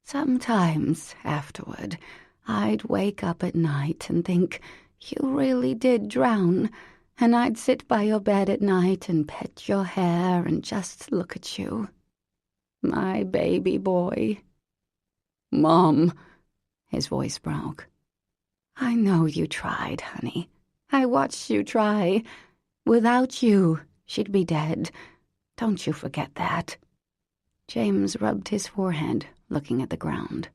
"Sometimes, afterward, I'd wake up at night and think you really did drown, and I'd sit by your bed at night and pet your hair and just look at you. My baby boy." "Mom," his voice broke. "I know you tried, honey. I watched you try. Without you, she'd be dead. Don't you forget that." James rubbed his forehead, looking at the ground.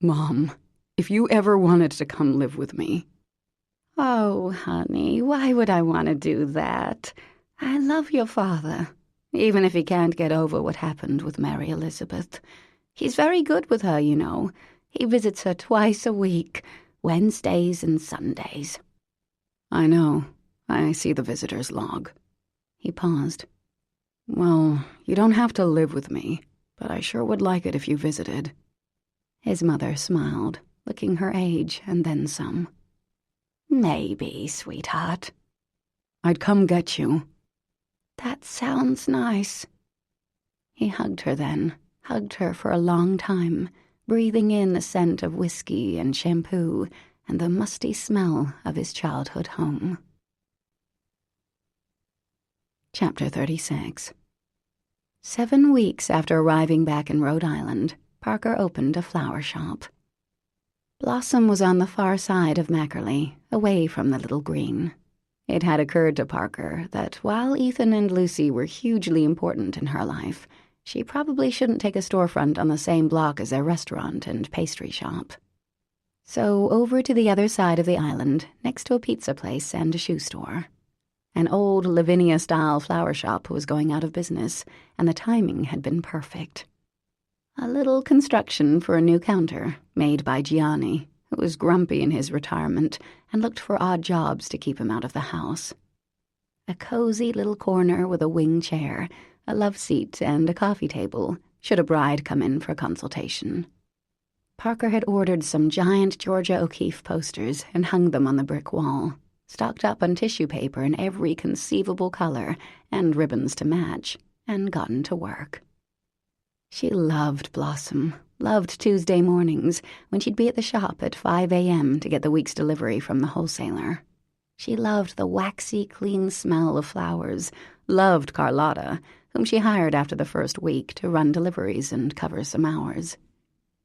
"Mom, if you ever wanted to come live with me..." "Oh, honey, why would I want to do that? I love your father, even if he can't get over what happened with Mary Elizabeth. He's very good with her, you know. He visits her twice a week, Wednesdays and Sundays." "I know. I see the visitor's log." He paused. "Well, you don't have to live with me, but I sure would like it if you visited." His mother smiled, looking her age and then some. "Maybe, sweetheart." "I'd come get you." "That sounds nice." He hugged her then, hugged her for a long time, breathing in the scent of whiskey and shampoo and the musty smell of his childhood home. Chapter 36. 7 weeks after arriving back in Rhode Island, Parker opened a flower shop. Blossom was on the far side of Mackerley, away from the little green. It had occurred to Parker that while Ethan and Lucy were hugely important in her life, she probably shouldn't take a storefront on the same block as their restaurant and pastry shop. So over to the other side of the island, next to a pizza place and a shoe store. An old Lavinia-style flower shop was going out of business, and the timing had been perfect. A little construction for a new counter, made by Gianni, who was grumpy in his retirement and looked for odd jobs to keep him out of the house. A cozy little corner with a wing chair, a love seat, and a coffee table, should a bride come in for consultation. Parker had ordered some giant Georgia O'Keeffe posters and hung them on the brick wall, stocked up on tissue paper in every conceivable color and ribbons to match, and gotten to work. She loved Blossom, loved Tuesday mornings when she'd be at the shop at 5 a.m. to get the week's delivery from the wholesaler. She loved the waxy, clean smell of flowers, loved Carlotta, whom she hired after the first week to run deliveries and cover some hours.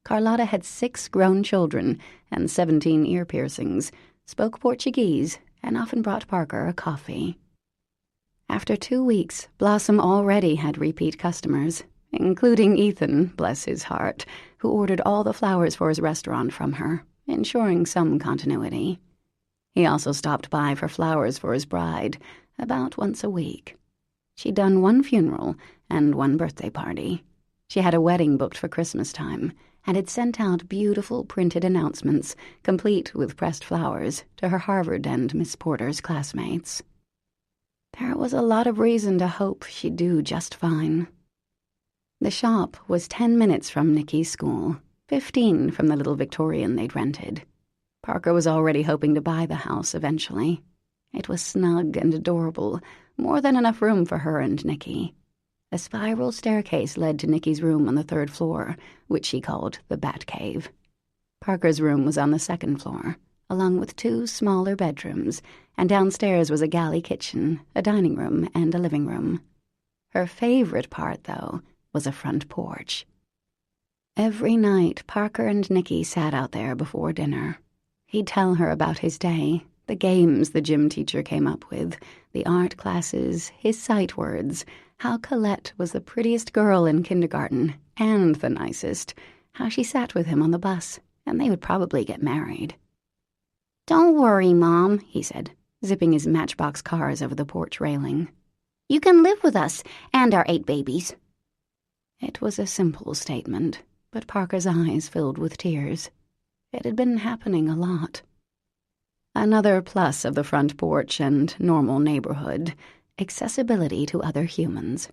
Carlotta had 6 grown children and 17 ear piercings, spoke Portuguese, and often brought Parker a coffee. After 2 weeks, Blossom already had repeat customers, including Ethan, bless his heart, who ordered all the flowers for his restaurant from her, ensuring some continuity. He also stopped by for flowers for his bride, about once a week. She'd done 1 funeral and 1 birthday party. She had a wedding booked for Christmas time, and had sent out beautiful printed announcements, complete with pressed flowers, to her Harvard and Miss Porter's classmates. There was a lot of reason to hope she'd do just fine. The shop was 10 minutes from Nikki's school, 15 from the little Victorian they'd rented. Parker was already hoping to buy the house eventually. It was snug and adorable, more than enough room for her and Nikki. A spiral staircase led to Nikki's room on the 3rd floor, which she called the Bat Cave. Parker's room was on the 2nd floor, along with 2 smaller bedrooms, and downstairs was a galley kitchen, a dining room, and a living room. Her favorite part, though, was a front porch. Every night, Parker and Nikki sat out there before dinner. He'd tell her about his day, the games the gym teacher came up with, the art classes, his sight words, how Colette was the prettiest girl in kindergarten, and the nicest, how she sat with him on the bus, and they would probably get married. "Don't worry, Mom," he said, zipping his Matchbox cars over the porch railing. "You can live with us and our 8 babies." It was a simple statement, but Parker's eyes filled with tears. It had been happening a lot. Another plus of the front porch and normal neighborhood, accessibility to other humans.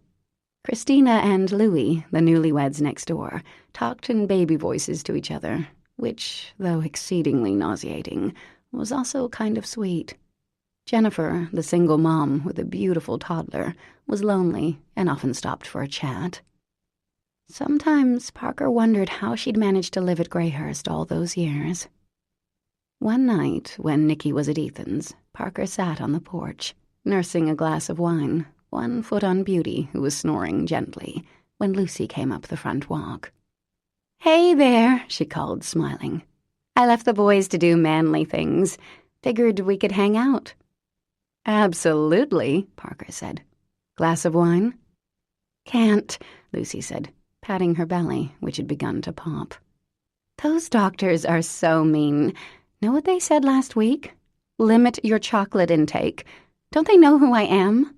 Christina and Louis, the newlyweds next door, talked in baby voices to each other, which, though exceedingly nauseating, was also kind of sweet. Jennifer, the single mom with a beautiful toddler, was lonely and often stopped for a chat. Sometimes Parker wondered how she'd managed to live at Greyhurst all those years. One night, when Nicky was at Ethan's, Parker sat on the porch, nursing a glass of wine, one foot on Beauty, who was snoring gently, when Lucy came up the front walk. "Hey there," she called, smiling. "I left the boys to do manly things. Figured we could hang out." "Absolutely," Parker said. "Glass of wine?" "Can't," Lucy said, patting her belly, which had begun to pop. "Those doctors are so mean. Know what they said last week? Limit your chocolate intake. Don't they know who I am?"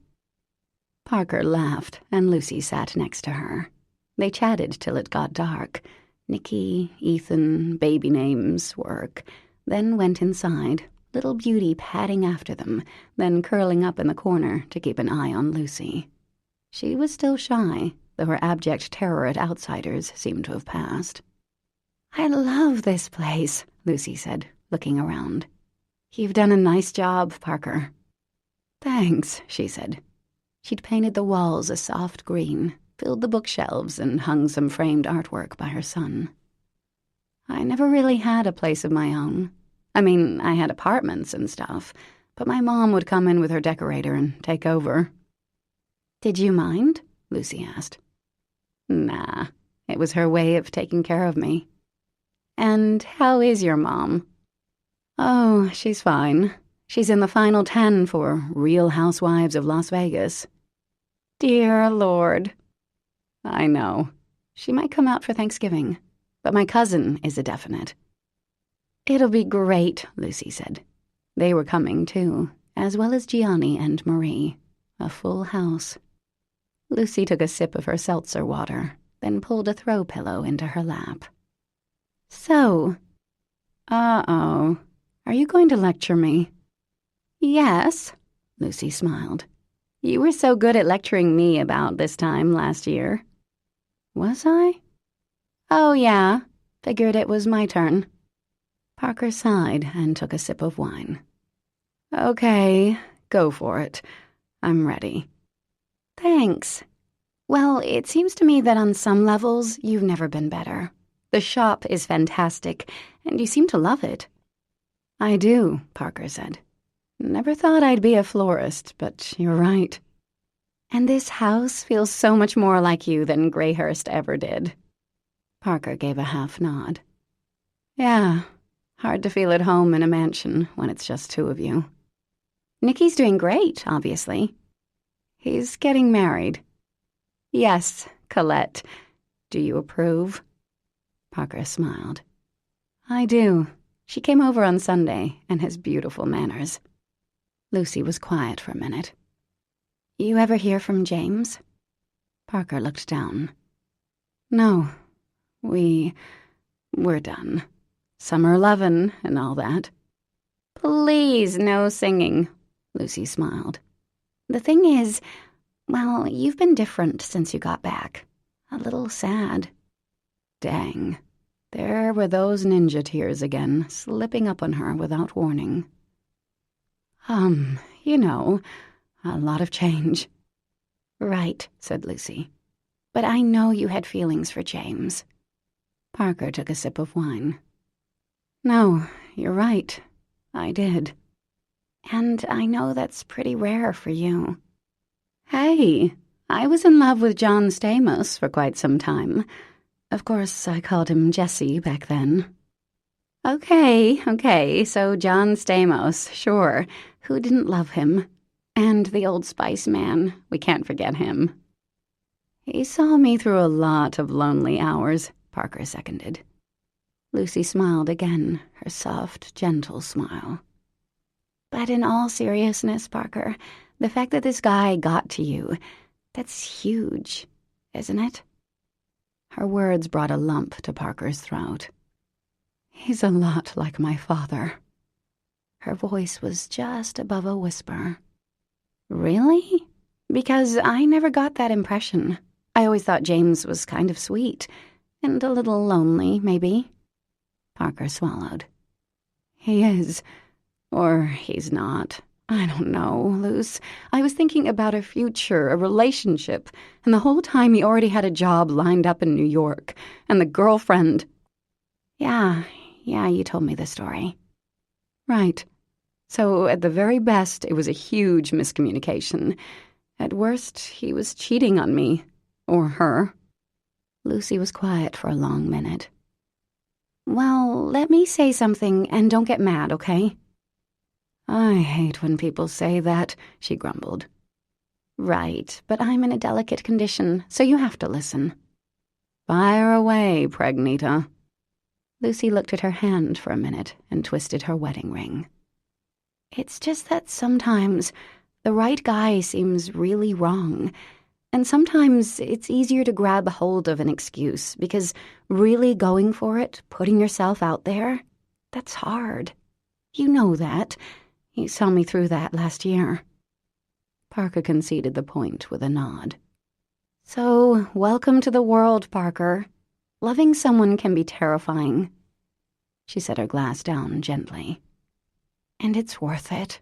Parker laughed, and Lucy sat next to her. They chatted till it got dark. Nicky, Ethan, baby names, work, then went inside, little Beauty padding after them, then curling up in the corner to keep an eye on Lucy. She was still shy, though her abject terror at outsiders seemed to have passed. "I love this place," Lucy said, looking around. "You've done a nice job, Parker." "Thanks," she said. She'd painted the walls a soft green, filled the bookshelves, and hung some framed artwork by her son. "I never really had a place of my own. I mean, I had apartments and stuff, but my mom would come in with her decorator and take over." "Did you mind?" Lucy asked. "Nah, it was her way of taking care of me." "And how is your mom?" "Oh, she's fine. She's in the final 10 for Real Housewives of Las Vegas." "Dear Lord." "I know. She might come out for Thanksgiving, but my cousin is a definite." "It'll be great," Lucy said. They were coming, too, as well as Gianni and Marie. A full house. Lucy took a sip of her seltzer water, then pulled a throw pillow into her lap. "So..." "Uh-oh. Are you going to lecture me?" "Yes," Lucy smiled. "You were so good at lecturing me about this time last year." "Was I?" "Oh, yeah. Figured it was my turn." Parker sighed and took a sip of wine. "Okay, go for it. I'm ready." "Thanks. Well, it seems to me that on some levels, you've never been better. The shop is fantastic, and you seem to love it." "I do," Parker said. "Never thought I'd be a florist, but you're right." "And this house feels so much more like you than Greyhurst ever did." Parker gave a half nod. "Yeah, hard to feel at home in a mansion when it's just two of you." "Nicky's doing great, obviously." "He's getting married." "Yes, Colette. Do you approve?" Parker smiled. "I do. She came over on Sunday and has beautiful manners." Lucy was quiet for a minute. "You ever hear from James?" Parker looked down. "No. We're done. Summer lovin' and all that." "Please, no singing," Lucy smiled. "The thing is, well, you've been different since you got back. A little sad." Dang. There were those ninja tears again, slipping up on her without warning. You know, a lot of change." "Right," said Lucy. "But I know you had feelings for James." Parker took a sip of wine. "No, you're right. I did. And I know that's pretty rare for you." "Hey, I was in love with John Stamos for quite some time. Of course, I called him Jesse back then." Okay, so John Stamos, sure. Who didn't love him? And the Old Spice man, we can't forget him." "He saw me through a lot of lonely hours," Parker seconded. Lucy smiled again, her soft, gentle smile. "But in all seriousness, Parker, the fact that this guy got to you, that's huge, isn't it?" Her words brought a lump to Parker's throat. "He's a lot like my father." Her voice was just above a whisper. "Really?" Because I never got that impression. I always thought James was kind of sweet, and a little lonely, maybe. Parker swallowed. He is. Or he's not. I don't know, Luce. I was thinking about a future, a relationship, and the whole time he already had a job lined up in New York, and the girlfriend... Yeah, you told me the story. Right. So at the very best, it was a huge miscommunication. At worst, he was cheating on me. Or her. Lucy was quiet for a long minute. Well, let me say something, and don't get mad, okay? I hate when people say that, she grumbled. Right, but I'm in a delicate condition, so you have to listen. Fire away, Pregnita. Lucy looked at her hand for a minute and twisted her wedding ring. It's just that sometimes the right guy seems really wrong, and sometimes it's easier to grab hold of an excuse because really going for it, putting yourself out there, that's hard. You know that. You saw me through that last year. Parker conceded the point with a nod. So, welcome to the world, Parker. Loving someone can be terrifying. She set her glass down gently. And it's worth it.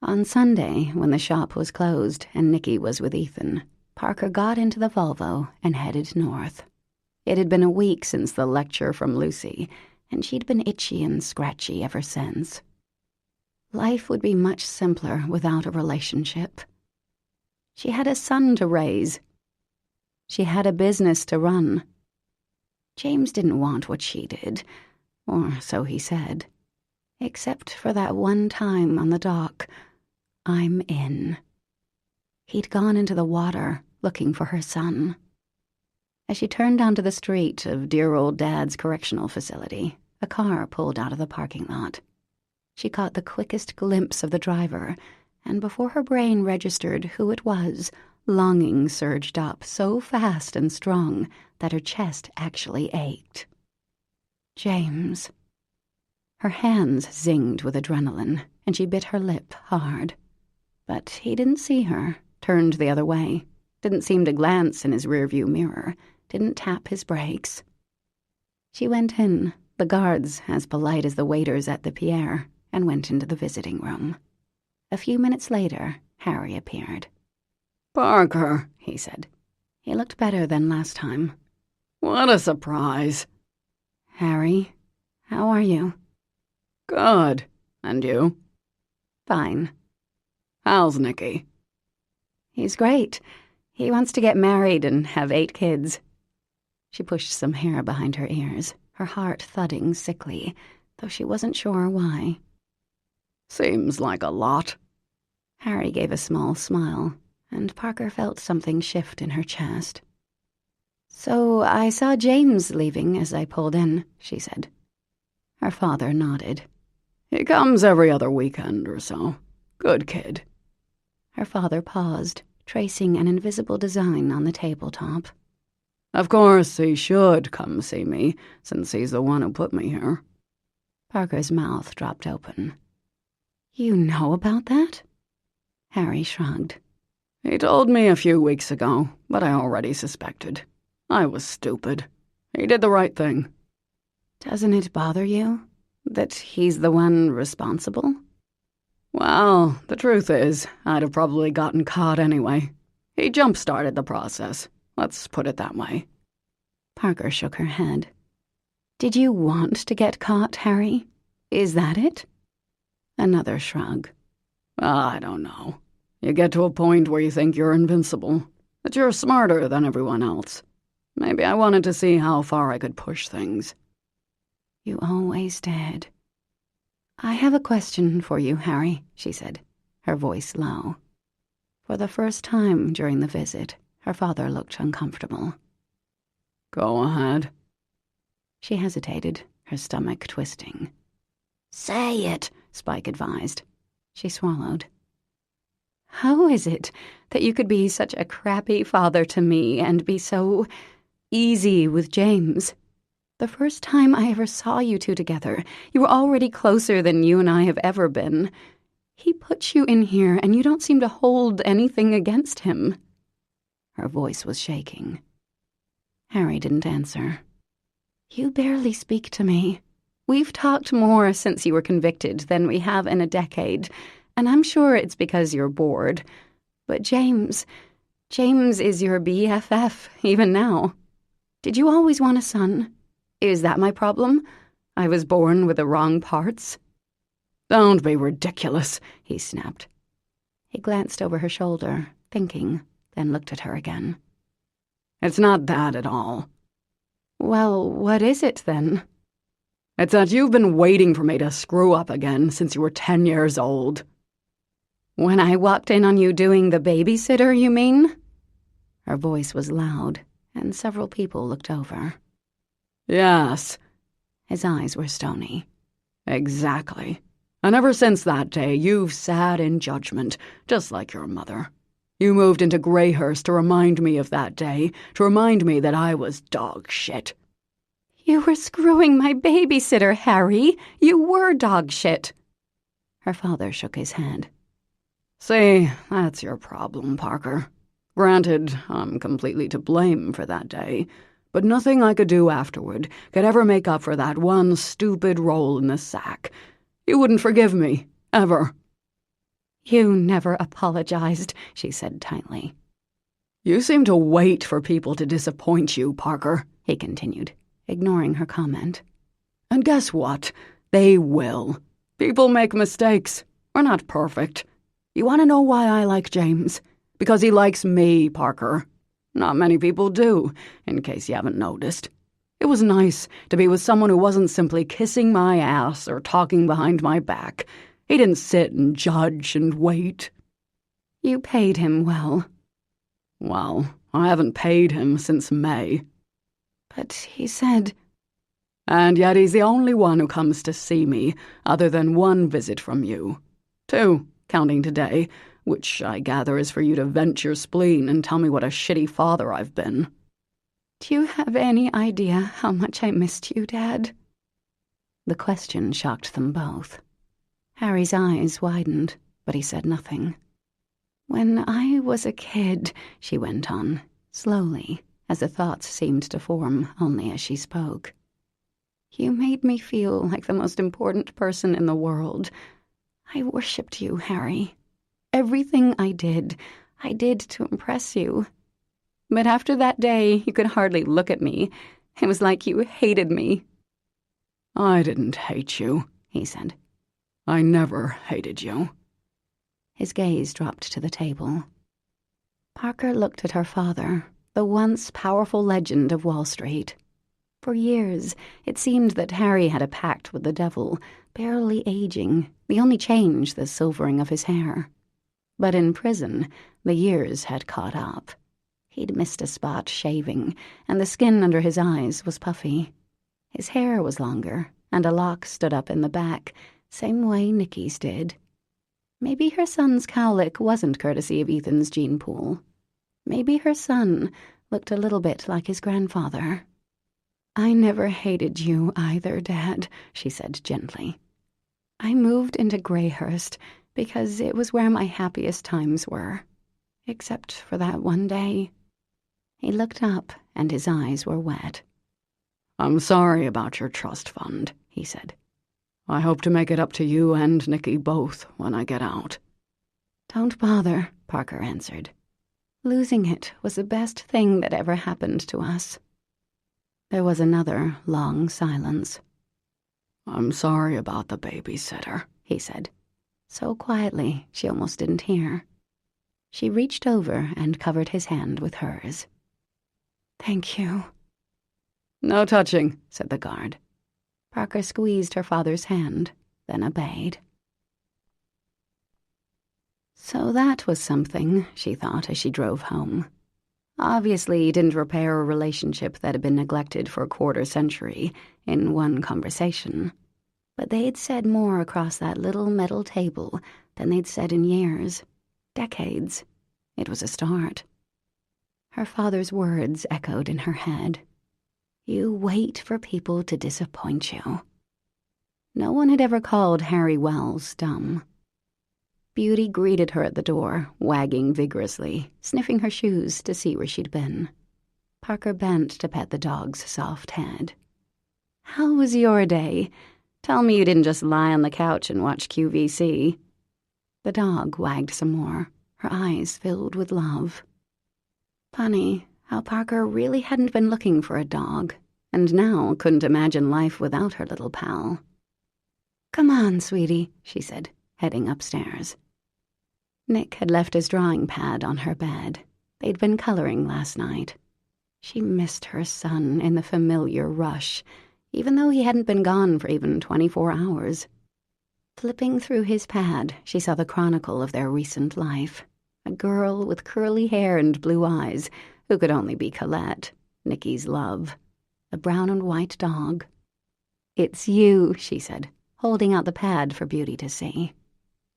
On Sunday, when the shop was closed and Nicky was with Ethan, Parker got into the Volvo and headed north. It had been a week since the lecture from Lucy, and she'd been itchy and scratchy ever since. Life would be much simpler without a relationship. She had a son to raise. She had a business to run. James didn't want what she did, or so he said. Except for that one time on the dock, I'm in. He'd gone into the water looking for her son. As she turned onto the street of dear old Dad's correctional facility, a car pulled out of the parking lot. She caught the quickest glimpse of the driver, and before her brain registered who it was, longing surged up so fast and strong that her chest actually ached. James. Her hands zinged with adrenaline, and she bit her lip hard. But he didn't see her, turned the other way, didn't seem to glance in his rearview mirror, didn't tap his brakes. She went in, the guards as polite as the waiters at the Pierre, and went into the visiting room. A few minutes later, Harry appeared. Parker, he said. He looked better than last time. What a surprise. Harry, how are you? Good. And you? Fine. How's Nicky? He's great. He wants to get married and have 8 kids. She pushed some hair behind her ears, her heart thudding sickly, though she wasn't sure why. Seems like a lot. Harry gave a small smile, and Parker felt something shift in her chest. So I saw James leaving as I pulled in, she said. Her father nodded. He comes every other weekend or so. Good kid. Her father paused, tracing an invisible design on the tabletop. Of course, he should come see me, since he's the one who put me here. Parker's mouth dropped open. You know about that? Harry shrugged. He told me a few weeks ago, but I already suspected. I was stupid. He did the right thing. Doesn't it bother you that he's the one responsible? Well, the truth is, I'd have probably gotten caught anyway. He jump-started the process. Let's put it that way. Parker shook her head. Did you want to get caught, Harry? Is that it? Another shrug. I don't know. You get to a point where you think you're invincible, that you're smarter than everyone else. Maybe I wanted to see how far I could push things. You always did. I have a question for you, Harry, she said, her voice low. For the first time during the visit, her father looked uncomfortable. Go ahead. She hesitated, her stomach twisting. Say it, Spike advised. She swallowed. How is it that you could be such a crappy father to me and be so easy with James? The first time I ever saw you two together, you were already closer than you and I have ever been. He put you in here, and you don't seem to hold anything against him." Her voice was shaking. Harry didn't answer. "You barely speak to me. We've talked more since you were convicted than we have in a decade, and I'm sure it's because you're bored. But James is your BFF, even now. Did you always want a son? Is that my problem? I was born with the wrong parts?" "Don't be ridiculous," he snapped. He glanced over her shoulder, thinking, then looked at her again. "It's not that at all." "Well, what is it then?" "It's that you've been waiting for me to screw up again since you were 10 years old." "When I walked in on you doing the babysitter, you mean?" Her voice was loud, and several people looked over. "Yes." His eyes were stony. "Exactly. And ever since that day, you've sat in judgment, just like your mother. You moved into Greyhurst to remind me of that day, to remind me that I was dog shit." "You were screwing my babysitter, Harry. You were dog shit." Her father shook his head. "See, that's your problem, Parker. Granted, I'm completely to blame for that day, but nothing I could do afterward could ever make up for that one stupid roll in the sack. You wouldn't forgive me, ever." "You never apologized," she said tightly. "You seem to wait for people to disappoint you, Parker," he continued, ignoring her comment. "And guess what? They will. People make mistakes. We're not perfect. You want to know why I like James? Because he likes me, Parker. Not many people do, in case you haven't noticed. It was nice to be with someone who wasn't simply kissing my ass or talking behind my back. He didn't sit and judge and wait." "You paid him well." "Well, I haven't paid him since May." "But he said—" "And yet he's the only one who comes to see me, other than one visit from you. 2, counting today, which I gather is for you to vent your spleen and tell me what a shitty father I've been." "Do you have any idea how much I missed you, Dad?" The question shocked them both. Harry's eyes widened, but he said nothing. "When I was a kid," she went on, slowly, as the thoughts seemed to form only as she spoke, "you made me feel like the most important person in the world. I worshipped you, Harry. Everything I did to impress you. But after that day, you could hardly look at me. It was like you hated me." "I didn't hate you," he said. "I never hated you." His gaze dropped to the table. Parker looked at her father, the once powerful legend of Wall Street. For years, it seemed that Harry had a pact with the devil, barely aging, the only change the silvering of his hair. But in prison, the years had caught up. He'd missed a spot shaving, and the skin under his eyes was puffy. His hair was longer, and a lock stood up in the back, same way Nikki's did. Maybe her son's cowlick wasn't courtesy of Ethan's gene pool. Maybe her son looked a little bit like his grandfather. "I never hated you either, Dad," she said gently. "I moved into Greyhurst because it was where my happiest times were. Except for that one day." He looked up, and his eyes were wet. "I'm sorry about your trust fund," he said. "I hope to make it up to you and Nikki both when I get out." "Don't bother," Parker answered. "Losing it was the best thing that ever happened to us." There was another long silence. "I'm sorry about the babysitter," he said, so quietly she almost didn't hear. She reached over and covered his hand with hers. "Thank you." "No touching," said the guard. Parker squeezed her father's hand, then obeyed. So that was something, she thought as she drove home. Obviously, he didn't repair a relationship that had been neglected for a quarter-century in one conversation. But they'd said more across that little metal table than they'd said in years, decades. It was a start. Her father's words echoed in her head. You wait for people to disappoint you. No one had ever called Harry Wells dumb. Beauty greeted her at the door, wagging vigorously, sniffing her shoes to see where she'd been. Parker bent to pet the dog's soft head. "How was your day? Tell me you didn't just lie on the couch and watch QVC." The dog wagged some more, her eyes filled with love. Funny how Parker really hadn't been looking for a dog, and now couldn't imagine life without her little pal. "Come on, sweetie," she said, heading upstairs. Nick had left his drawing pad on her bed. They'd been coloring last night. She missed her son in the familiar rush, even though he hadn't been gone for even 24 hours. Flipping through his pad, she saw the chronicle of their recent life. A girl with curly hair and blue eyes, who could only be Colette, Nicky's love. A brown and white dog. "It's you," she said, holding out the pad for Beauty to see.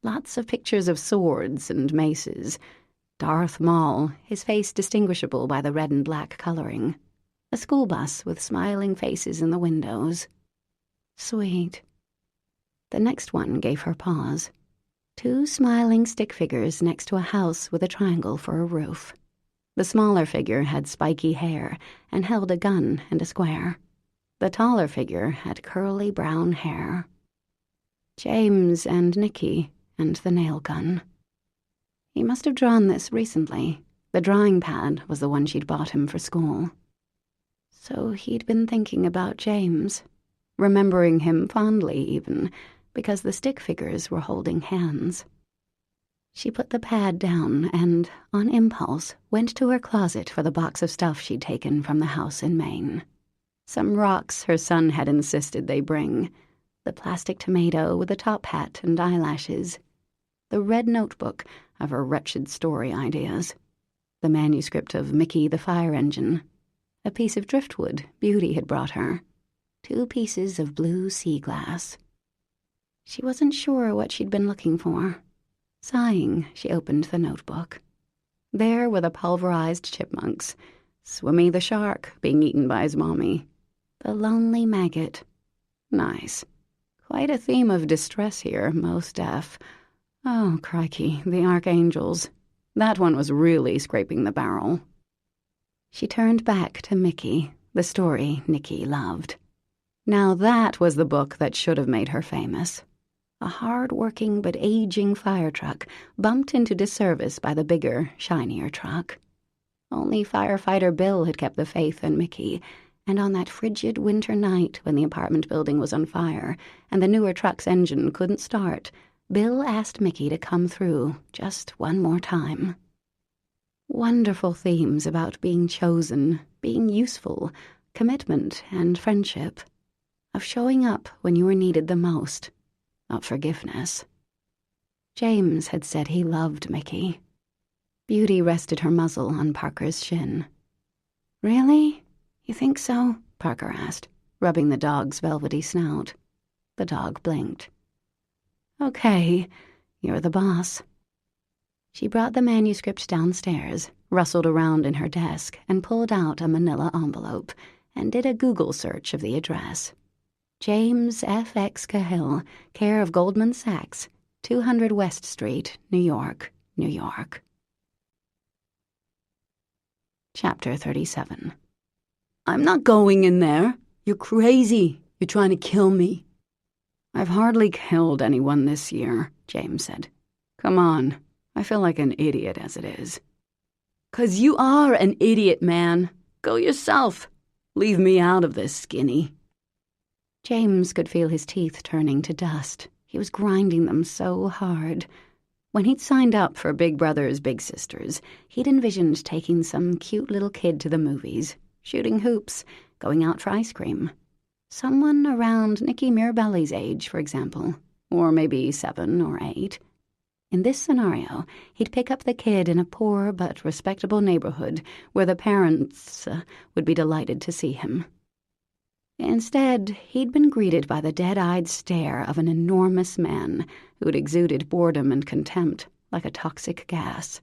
Lots of pictures of swords and maces. Darth Maul, his face distinguishable by the red and black coloring. A school bus with smiling faces in the windows. Sweet. The next one gave her pause. 2 smiling stick figures next to a house with a triangle for a roof. The smaller figure had spiky hair and held a gun and a square. The taller figure had curly brown hair. James and Nicky and the nail gun. He must have drawn this recently. The drawing pad was the one she'd bought him for school. So he'd been thinking about James, remembering him fondly even, because the stick figures were holding hands. She put the pad down and, on impulse, went to her closet for the box of stuff she'd taken from the house in Maine. Some rocks her son had insisted they bring. The plastic tomato with a top hat and eyelashes. The red notebook of her wretched story ideas. The manuscript of Mickey the Fire Engine. A piece of driftwood Beauty had brought her. 2 pieces of blue sea glass. She wasn't sure what she'd been looking for. Sighing, she opened the notebook. There were the pulverized chipmunks. Swimmy the shark being eaten by his mommy. The lonely maggot. Nice. Quite a theme of distress here, most deaf. Oh, crikey, the archangels. That one was really scraping the barrel. She turned back to Mickey, the story Nicky loved. Now that was the book that should have made her famous. A hard-working but aging fire truck bumped into disservice by the bigger, shinier truck. Only firefighter Bill had kept the faith in Mickey, and on that frigid winter night when the apartment building was on fire and the newer truck's engine couldn't start, Bill asked Mickey to come through just one more time. Wonderful themes about being chosen, being useful, commitment and friendship. Of showing up when you were needed the most. Of forgiveness. James had said he loved Mickey. Beauty rested her muzzle on Parker's shin. "Really? You think so?" Parker asked, rubbing the dog's velvety snout. The dog blinked. "Okay, you're the boss." She brought the manuscript downstairs, rustled around in her desk, and pulled out a manila envelope, and did a Google search of the address. James F. X. Cahill, care of Goldman Sachs, 200 West Street, New York, New York. Chapter 37. "I'm not going in there. You're crazy. You're trying to kill me." "I've hardly killed anyone this year," James said. "Come on. I feel like an idiot as it is." "'Cause you are an idiot, man. Go yourself. Leave me out of this, Skinny." James could feel his teeth turning to dust. He was grinding them so hard. When he'd signed up for Big Brothers Big Sisters, he'd envisioned taking some cute little kid to the movies, shooting hoops, going out for ice cream. Someone around Nicky Mirabelli's age, for example, or maybe 7 or 8. In this scenario, he'd pick up the kid in a poor but respectable neighborhood where the parents would be delighted to see him. Instead, he'd been greeted by the dead-eyed stare of an enormous man who'd exuded boredom and contempt like a toxic gas.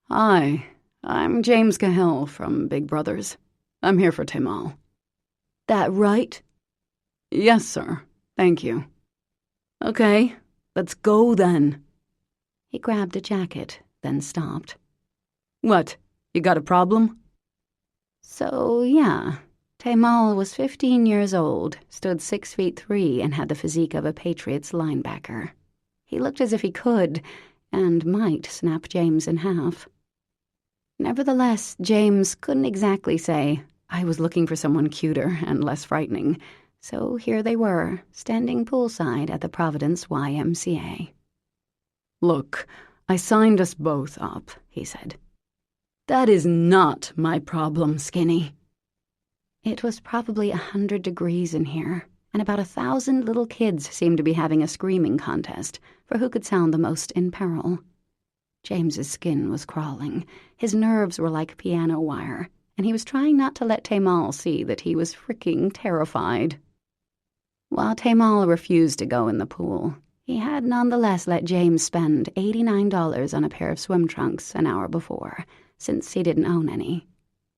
"Hi, I'm James Cahill from Big Brothers. I'm here for Timal." "That right?" "Yes, sir. Thank you." "Okay, let's go then." He grabbed a jacket, then stopped. What, you got a problem? So, yeah, Tamal was 15 years old, stood 6'3", and had the physique of a Patriots linebacker. He looked as if he could, and might snap James in half. Nevertheless, James couldn't exactly say, "I was looking for someone cuter and less frightening," so here they were, standing poolside at the Providence YMCA. "Look, I signed us both up," he said. "That is not my problem, Skinny." It was probably 100 degrees in here, and about 1,000 little kids seemed to be having a screaming contest for who could sound the most in peril. James's skin was crawling, his nerves were like piano wire, and he was trying not to let Tamal see that he was freaking terrified. While Tamal refused to go in the pool, he had nonetheless let James spend $89 on a pair of swim trunks an hour before, since he didn't own any.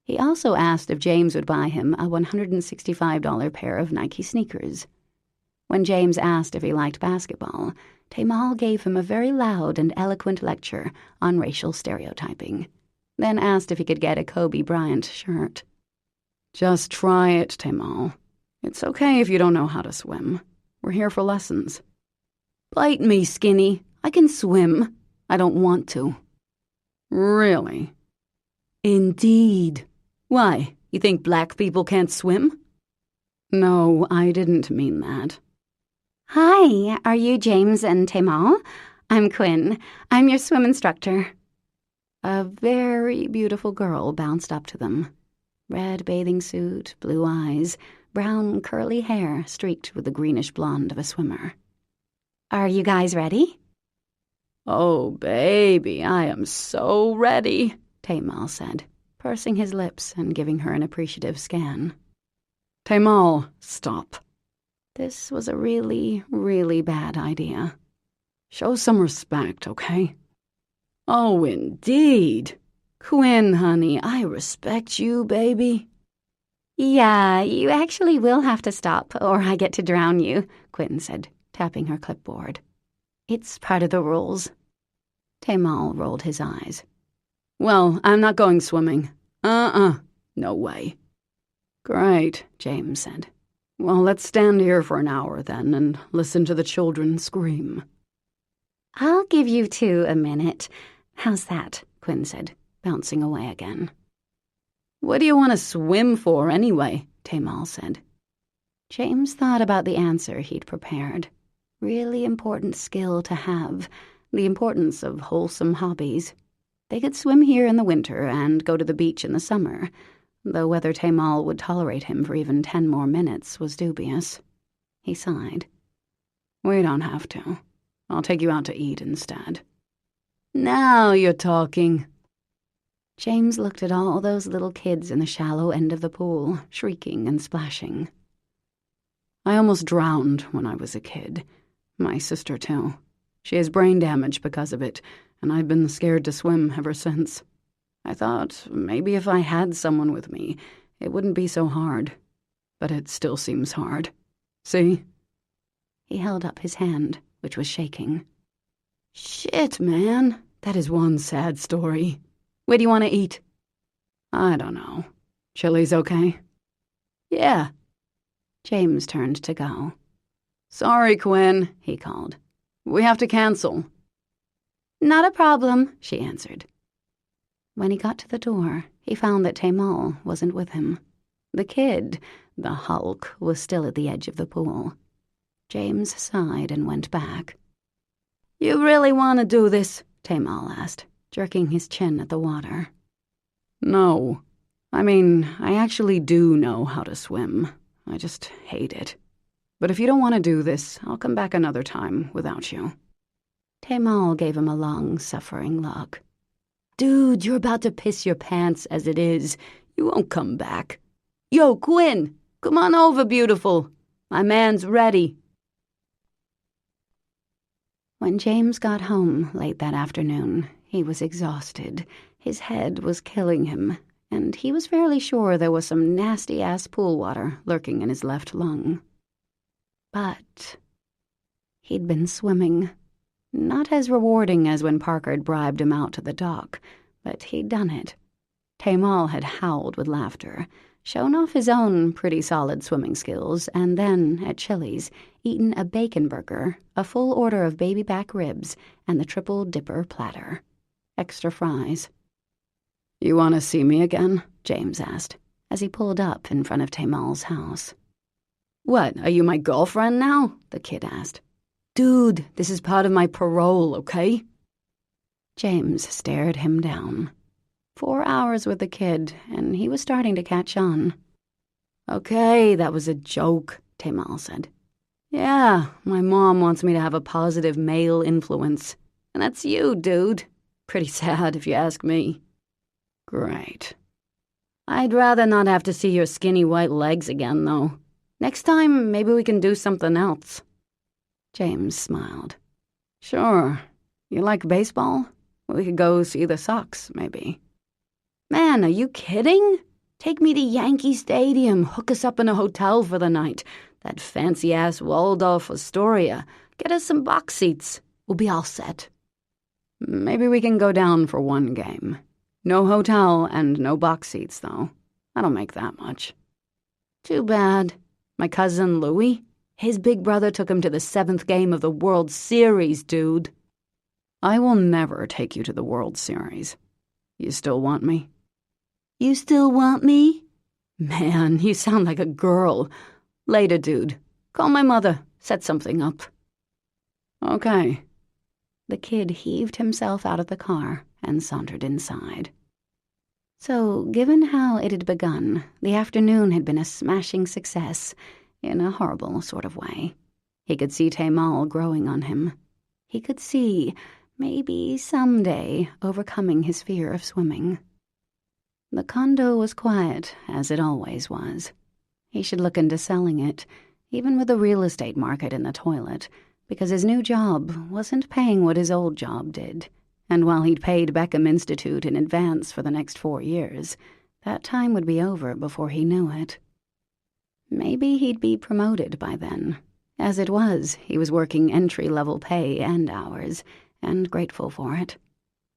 He also asked if James would buy him a $165 pair of Nike sneakers. When James asked if he liked basketball, Tamal gave him a very loud and eloquent lecture on racial stereotyping, then asked if he could get a Kobe Bryant shirt. "Just try it, Tamal. It's okay if you don't know how to swim. We're here for lessons." "Bite me, Skinny. I can swim. I don't want to." "Really?" "Indeed. Why, you think black people can't swim?" "No, I didn't mean that." "Hi, are you James and Tamal? I'm Quinn. I'm your swim instructor." A very beautiful girl bounced up to them. Red bathing suit, blue eyes, brown curly hair streaked with the greenish blonde of a swimmer. "Are you guys ready?" "Oh, baby, I am so ready," Tamal said, pursing his lips and giving her an appreciative scan. "Tamal, stop." This was a really, really bad idea. "Show some respect, okay?" "Oh, indeed. Quinn, honey, I respect you, baby." "Yeah, you actually will have to stop, or I get to drown you," Quinn said, tapping her clipboard. "It's part of the rules." Tamal rolled his eyes. "Well, I'm not going swimming. No way." "Great," James said. "Well, let's stand here for an hour, then, and listen to the children scream." "I'll give you two a minute. How's that?" Quinn said, bouncing away again. "What do you want to swim for, anyway?" Tamal said. James thought about the answer he'd prepared. Really important skill to have, the importance of wholesome hobbies. They could swim here in the winter and go to the beach in the summer, though whether Tamal would tolerate him for even 10 more minutes was dubious. He sighed. "We don't have to. I'll take you out to eat instead." "Now you're talking." James looked at all those little kids in the shallow end of the pool, shrieking and splashing. "I almost drowned when I was a kid. My sister, too. She has brain damage because of it, and I've been scared to swim ever since. I thought maybe if I had someone with me, it wouldn't be so hard. But it still seems hard. See?" He held up his hand, which was shaking. "Shit, man. That is one sad story. Where do you want to eat?" "I don't know. Chili's okay?" "Yeah." James turned to go. "Sorry, Quinn," he called. "We have to cancel." "Not a problem," she answered. When he got to the door, he found that Tamal wasn't with him. The kid, the Hulk, was still at the edge of the pool. James sighed and went back. "You really want to do this?" Tamal asked, jerking his chin at the water. "No. I mean, I actually do know how to swim. I just hate it. But if you don't want to do this, I'll come back another time without you." Tamal gave him a long, suffering look. "Dude, you're about to piss your pants as it is. You won't come back. Yo, Quinn, come on over, beautiful. My man's ready." When James got home late that afternoon, he was exhausted. His head was killing him, and he was fairly sure there was some nasty-ass pool water lurking in his left lung. But he'd been swimming. Not as rewarding as when Parker had bribed him out to the dock, but he'd done it. Tamal had howled with laughter, shown off his own pretty solid swimming skills, and then, at Chili's, eaten a bacon burger, a full order of baby back ribs, and the triple dipper platter. Extra fries. "You want to see me again?" James asked, as he pulled up in front of Tamal's house. "What, are you my girlfriend now?" the kid asked. "Dude, this is part of my parole, okay?" James stared him down. 4 hours with the kid, and he was starting to catch on. "Okay, that was a joke," Tamal said. "Yeah, my mom wants me to have a positive male influence. And that's you, dude. Pretty sad, if you ask me." "Great. I'd rather not have to see your skinny white legs again, though. Next time, maybe we can do something else." James smiled. "Sure. You like baseball? We could go see the Sox, maybe." "Man, are you kidding? Take me to Yankee Stadium, hook us up in a hotel for the night. That fancy-ass Waldorf Astoria. Get us some box seats. We'll be all set." "Maybe we can go down for one game. No hotel and no box seats, though. I don't make that much." "Too bad. My cousin Louie, his big brother took him to the 7th game of the World Series, dude." "I will never take you to the World Series. You still want me?" "You still want me? Man, you sound like a girl. Later, dude. Call my mother. Set something up." "Okay." The kid heaved himself out of the car and sauntered inside. So, given how it had begun, the afternoon had been a smashing success, in a horrible sort of way. He could see Tamal growing on him. He could see, maybe someday, overcoming his fear of swimming. The condo was quiet, as it always was. He should look into selling it, even with the real estate market in the toilet, because his new job wasn't paying what his old job did. And while he'd paid Beckham Institute in advance for the next 4 years, that time would be over before he knew it. Maybe he'd be promoted by then. As it was, he was working entry-level pay and hours, and grateful for it.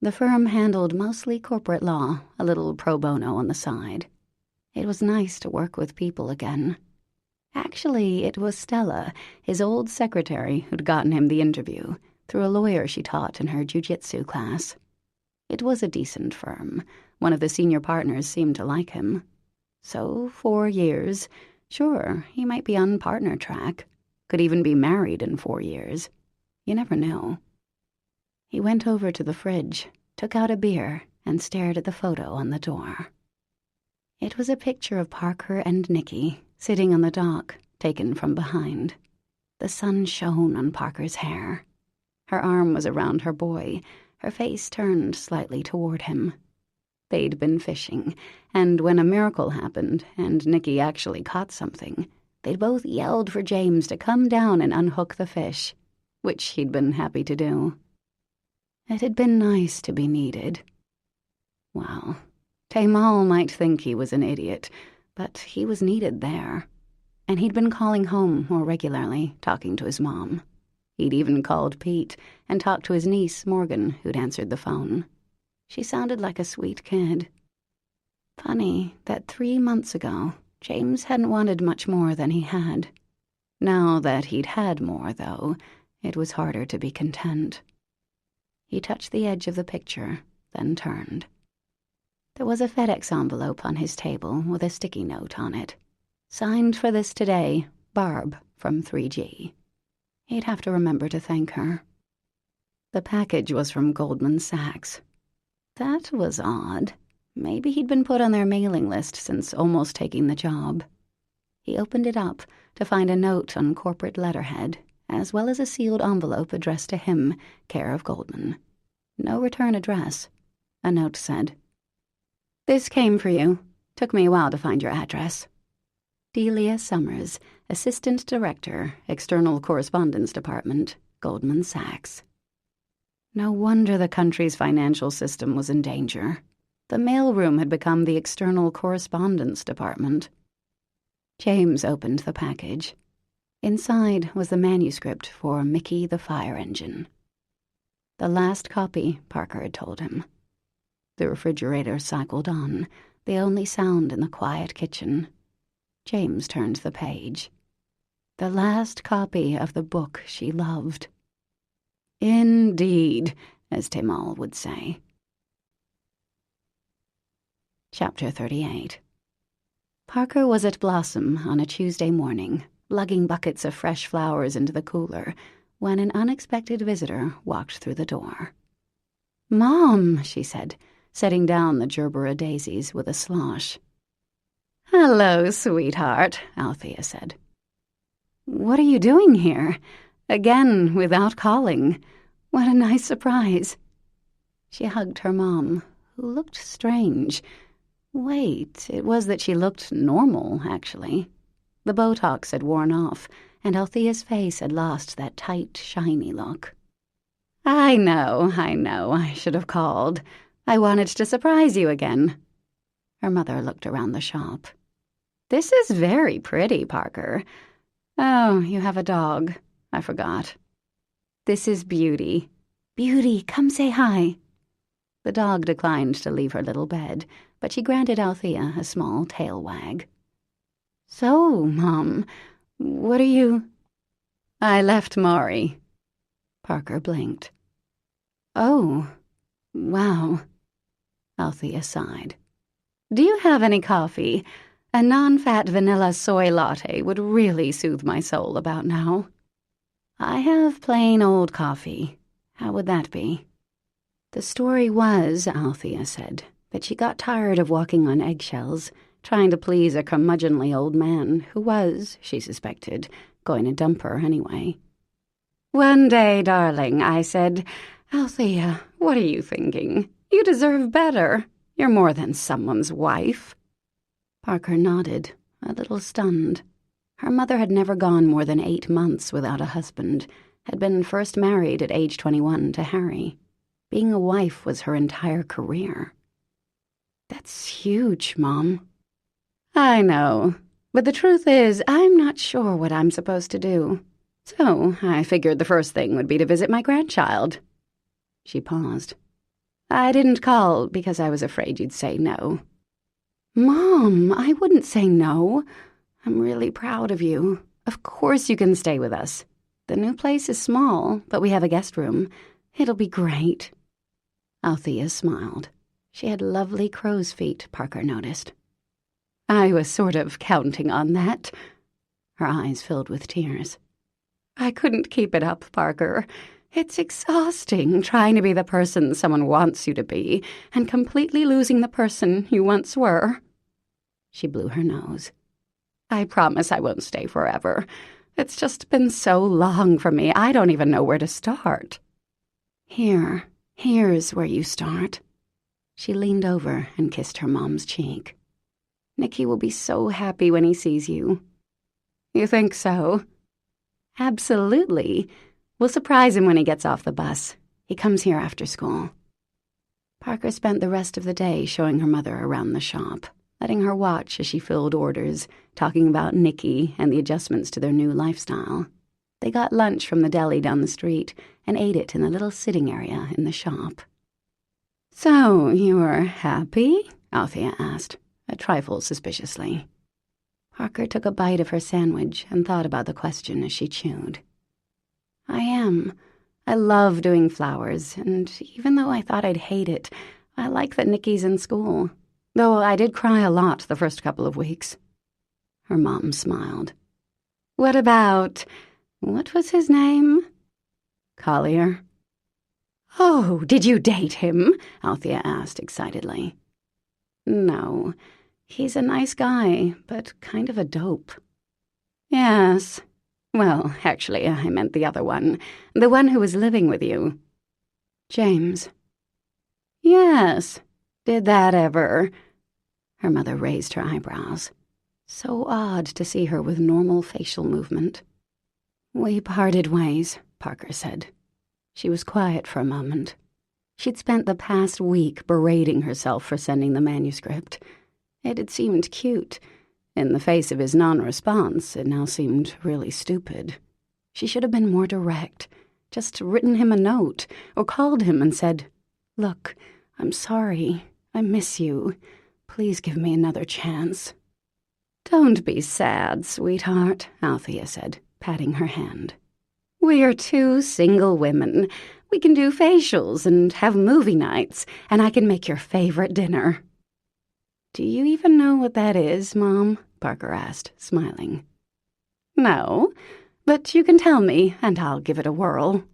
The firm handled mostly corporate law, a little pro bono on the side. It was nice to work with people again. Actually, it was Stella, his old secretary, who'd gotten him the interview, through a lawyer she taught in her jiu-jitsu class. It was a decent firm. One of the senior partners seemed to like him. So, 4 years. Sure, he might be on partner track. Could even be married in 4 years. You never know. He went over to the fridge, took out a beer, and stared at the photo on the door. It was a picture of Parker and Nikki, sitting on the dock, taken from behind. The sun shone on Parker's hair. Her arm was around her boy, her face turned slightly toward him. They'd been fishing, and when a miracle happened, and Nikki actually caught something, they'd both yelled for James to come down and unhook the fish, which he'd been happy to do. It had been nice to be needed. Well, Tamal might think he was an idiot, but he was needed there. And he'd been calling home more regularly, talking to his mom. He'd even called Pete and talked to his niece, Morgan, who'd answered the phone. She sounded like a sweet kid. Funny that 3 months ago, James hadn't wanted much more than he had. Now that he'd had more, though, it was harder to be content. He touched the edge of the picture, then turned. There was a FedEx envelope on his table with a sticky note on it. Signed for this today, Barb from 3G. He'd have to remember to thank her. The package was from Goldman Sachs. That was odd. Maybe he'd been put on their mailing list since almost taking the job. He opened it up to find a note on corporate letterhead, as well as a sealed envelope addressed to him, care of Goldman. No return address. A note said, "This came for you. Took me a while to find your address. Delia Summers, Assistant Director, External Correspondence Department, Goldman Sachs." No wonder the country's financial system was in danger. The mailroom had become the External Correspondence Department. James opened the package. Inside was the manuscript for Mickey the Fire Engine. The last copy, Parker had told him. The refrigerator cycled on, the only sound in the quiet kitchen. James turned the page. The last copy of the book she loved. Indeed, as Timal would say. Chapter 38. Parker was at Blossom on a Tuesday morning, lugging buckets of fresh flowers into the cooler, when an unexpected visitor walked through the door. "Mom," she said, setting down the gerbera daisies with a slosh. "Hello, sweetheart," Althea said. "What are you doing here? Again, without calling. What a nice surprise." She hugged her mom, who looked strange. Wait, it was that she looked normal, actually. The Botox had worn off, and Althea's face had lost that tight, shiny look. I know, I should have called. I wanted to surprise you again." Her mother looked around the shop. "This is very pretty, Parker. Oh, you have a dog. I forgot. This is Beauty. Beauty, come say hi." The dog declined to leave her little bed, but she granted Althea a small tail wag. "So, Mom, what are you—" "I left Maury." Parker blinked. "Oh, wow." Althea sighed. "Do you have any coffee? A non-fat vanilla soy latte would really soothe my soul about now." "I have plain old coffee. How would that be?" The story was, Althea said, that she got tired of walking on eggshells, trying to please a curmudgeonly old man who was, she suspected, going to dump her anyway. "One day, darling," I said, "Althea, what are you thinking? You deserve better. You're more than someone's wife." Parker nodded, a little stunned. Her mother had never gone more than 8 months without a husband, had been first married at age 21 to Harry. Being a wife was her entire career. "That's huge, Mom." "I know, but the truth is I'm not sure what I'm supposed to do. So I figured the first thing would be to visit my grandchild." She paused. "I didn't call because I was afraid you'd say no." "Mom, I wouldn't say no. I'm really proud of you. Of course you can stay with us. The new place is small, but we have a guest room. It'll be great." Althea smiled. She had lovely crow's feet, Parker noticed. "I was sort of counting on that." Her eyes filled with tears. "I couldn't keep it up, Parker. It's exhausting trying to be the person someone wants you to be and completely losing the person you once were." She blew her nose. "I promise I won't stay forever. It's just been so long for me, I don't even know where to start." Here's where you start." She leaned over and kissed her mom's cheek. "Nicky will be so happy when he sees you." "You think so?" "Absolutely. We'll surprise him when he gets off the bus. He comes here after school." Parker spent the rest of the day showing her mother around the shop, letting her watch as she filled orders, talking about Nicky and the adjustments to their new lifestyle. They got lunch from the deli down the street and ate it in the little sitting area in the shop. "So, you're happy?" Althea asked, a trifle suspiciously. Parker took a bite of her sandwich and thought about the question as she chewed. "I am. I love doing flowers, and even though I thought I'd hate it, I like that Nicky's in school. Though I did cry a lot the first couple of weeks." Her mom smiled. "What was his name?" "Collier." "Oh, did you date him?" Althea asked excitedly. "No. He's a nice guy, but kind of a dope." "Yes. Well, actually, I meant the other one. The one who was living with you." "James." "Yes. Did that ever—" Her mother raised her eyebrows. So odd to see her with normal facial movement. "We parted ways," Parker said. She was quiet for a moment. She'd spent the past week berating herself for sending the manuscript. It had seemed cute. In the face of his non-response, it now seemed really stupid. She should have been more direct. just written him a note or called him and said, "Look, I'm sorry. I miss you. Please give me another chance." "Don't be sad, sweetheart," Althea said, patting her hand. "We're two single women. We can do facials and have movie nights, and I can make your favorite dinner." "Do you even know what that is, Mom?" Parker asked, smiling. "No, but you can tell me, and I'll give it a whirl."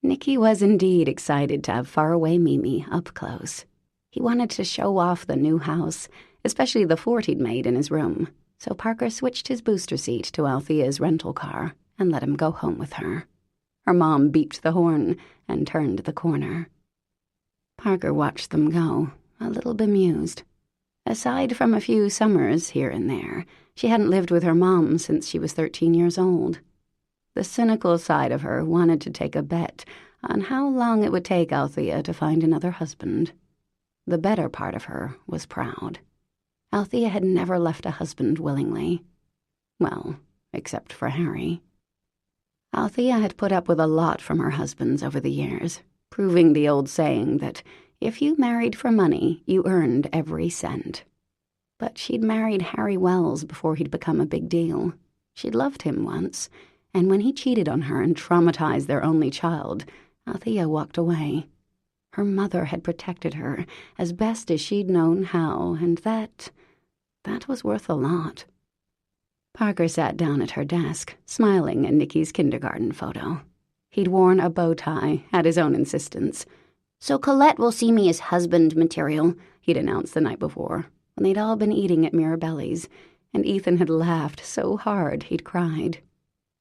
Nicky was indeed excited to have faraway Mimi up close. He wanted to show off the new house, especially the fort he'd made in his room, so Parker switched his booster seat to Althea's rental car and let him go home with her. Her mom beeped the horn and turned the corner. Parker watched them go, a little bemused. Aside from a few summers here and there, she hadn't lived with her mom since she was 13 years old. The cynical side of her wanted to take a bet on how long it would take Althea to find another husband. The better part of her was proud. Althea had never left a husband willingly. Well, except for Harry. Althea had put up with a lot from her husbands over the years, proving the old saying that if you married for money, you earned every cent. But she'd married Harry Wells before he'd become a big deal. She'd loved him once, and when he cheated on her and traumatized their only child, Althea walked away. Her mother had protected her as best as she'd known how, and that was worth a lot. Parker sat down at her desk, smiling at Nicky's kindergarten photo. He'd worn a bow tie at his own insistence. "So Colette will see me as husband material," he'd announced the night before, when they'd all been eating at Mirabelle's, and Ethan had laughed so hard he'd cried.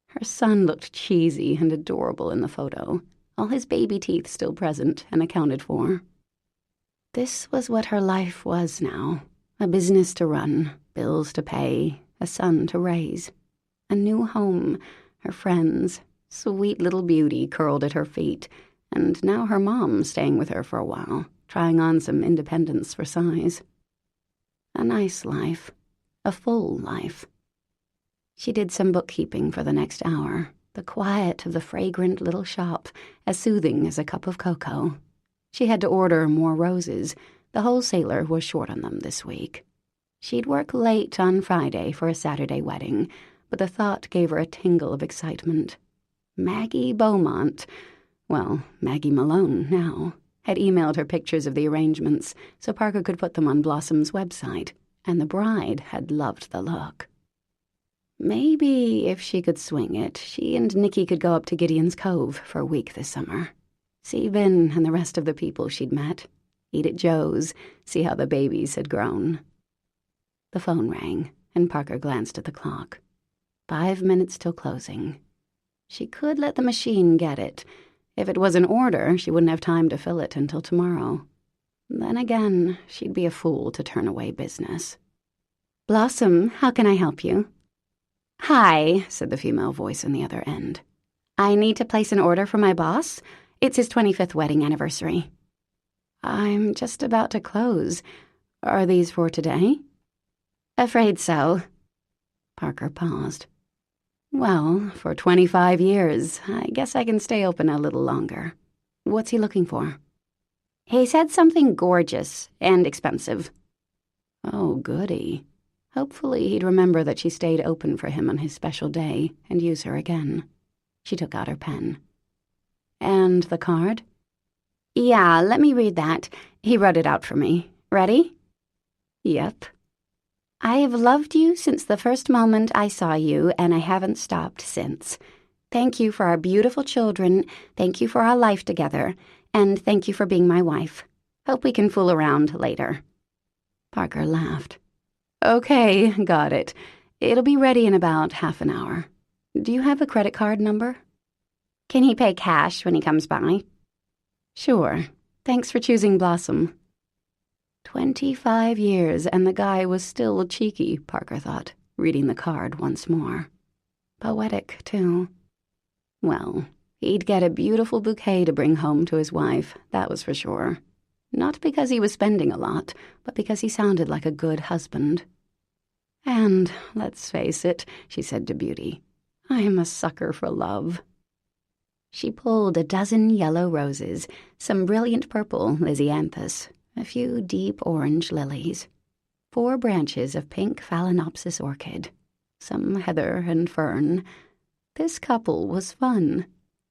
Her son looked cheesy and adorable in the photo, all his baby teeth still present and accounted for. This was what her life was now, a business to run, bills to pay, a son to raise. A new home, her friends, sweet little Beauty curled at her feet, and now her mom staying with her for a while, trying on some independence for size. A nice life, a full life. She did some bookkeeping for the next hour, the quiet of the fragrant little shop as soothing as a cup of cocoa. She had to order more roses. The wholesaler was short on them this week. She'd work late on Friday for a Saturday wedding, but the thought gave her a tingle of excitement. Maggie Beaumont, well, Maggie Malone now, had emailed her pictures of the arrangements so Parker could put them on Blossom's website, and the bride had loved the look. Maybe if she could swing it, she and Nicky could go up to Gideon's Cove for a week this summer. See Ben and the rest of the people she'd met. Eat at Joe's, see how the babies had grown. The phone rang, and Parker glanced at the clock. 5 minutes till closing. She could let the machine get it. If it was an order, she wouldn't have time to fill it until tomorrow. Then again, she'd be a fool to turn away business. "Blossom, how can I help you?" "Hi," said the female voice on the other end. "I need to place an order for my boss. It's his 25th wedding anniversary." "I'm just about to close. Are these for today?" "Afraid so." Parker paused. "Well, for 25 years, I guess I can stay open a little longer. What's he looking for?" "He said something gorgeous and expensive." "Oh, goody. Hopefully he'd remember that she stayed open for him on his special day and use her again." She took out her pen. "And the card?" "Yeah, let me read that. He wrote it out for me. Ready?" "Yep." "I have loved you since the first moment I saw you, and I haven't stopped since. Thank you for our beautiful children, thank you for our life together, and thank you for being my wife. Hope we can fool around later." Parker laughed. "Okay, got it. It'll be ready in about half an hour. Do you have a credit card number?" "Can he pay cash when he comes by?" "Sure. Thanks for choosing Blossom." 25 years, and the guy was still cheeky, Parker thought, reading the card once more. Poetic, too. Well, he'd get a beautiful bouquet to bring home to his wife, that was for sure. Not because he was spending a lot, but because he sounded like a good husband. "And, let's face it," she said to Beauty, I am a sucker for love." She pulled a dozen yellow roses, some brilliant purple lisianthus, a few deep orange lilies, 4 branches of pink phalaenopsis orchid, some heather and fern. This couple was fun.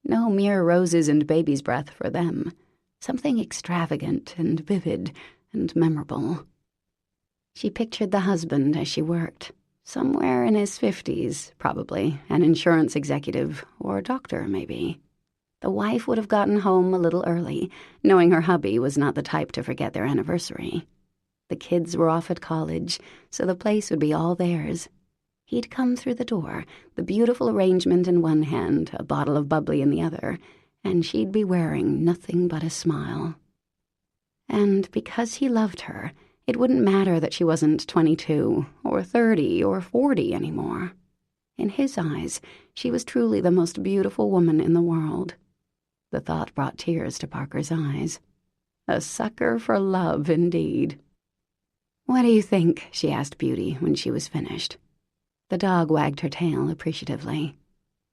No mere roses and baby's breath for them. Something extravagant and vivid and memorable. She pictured the husband as she worked. Somewhere in his 50s, probably, an insurance executive or doctor, maybe. The wife would have gotten home a little early, knowing her hubby was not the type to forget their anniversary. The kids were off at college, so the place would be all theirs. He'd come through the door, the beautiful arrangement in one hand, a bottle of bubbly in the other, and she'd be wearing nothing but a smile. And because he loved her, it wouldn't matter that she wasn't 22 or 30 or 40 anymore. In his eyes, she was truly the most beautiful woman in the world. The thought brought tears to Parker's eyes. A sucker for love, indeed. "What do you think?" she asked Beauty when she was finished. The dog wagged her tail appreciatively.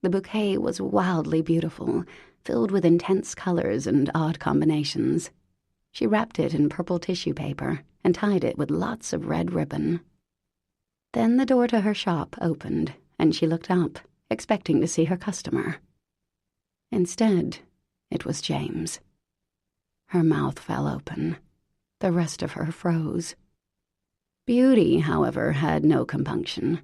The bouquet was wildly beautiful, filled with intense colors and odd combinations. She wrapped it in purple tissue paper and tied it with lots of red ribbon. Then the door to her shop opened, and she looked up, expecting to see her customer. Instead, it was James. Her mouth fell open. The rest of her froze. Beauty, however, had no compunction.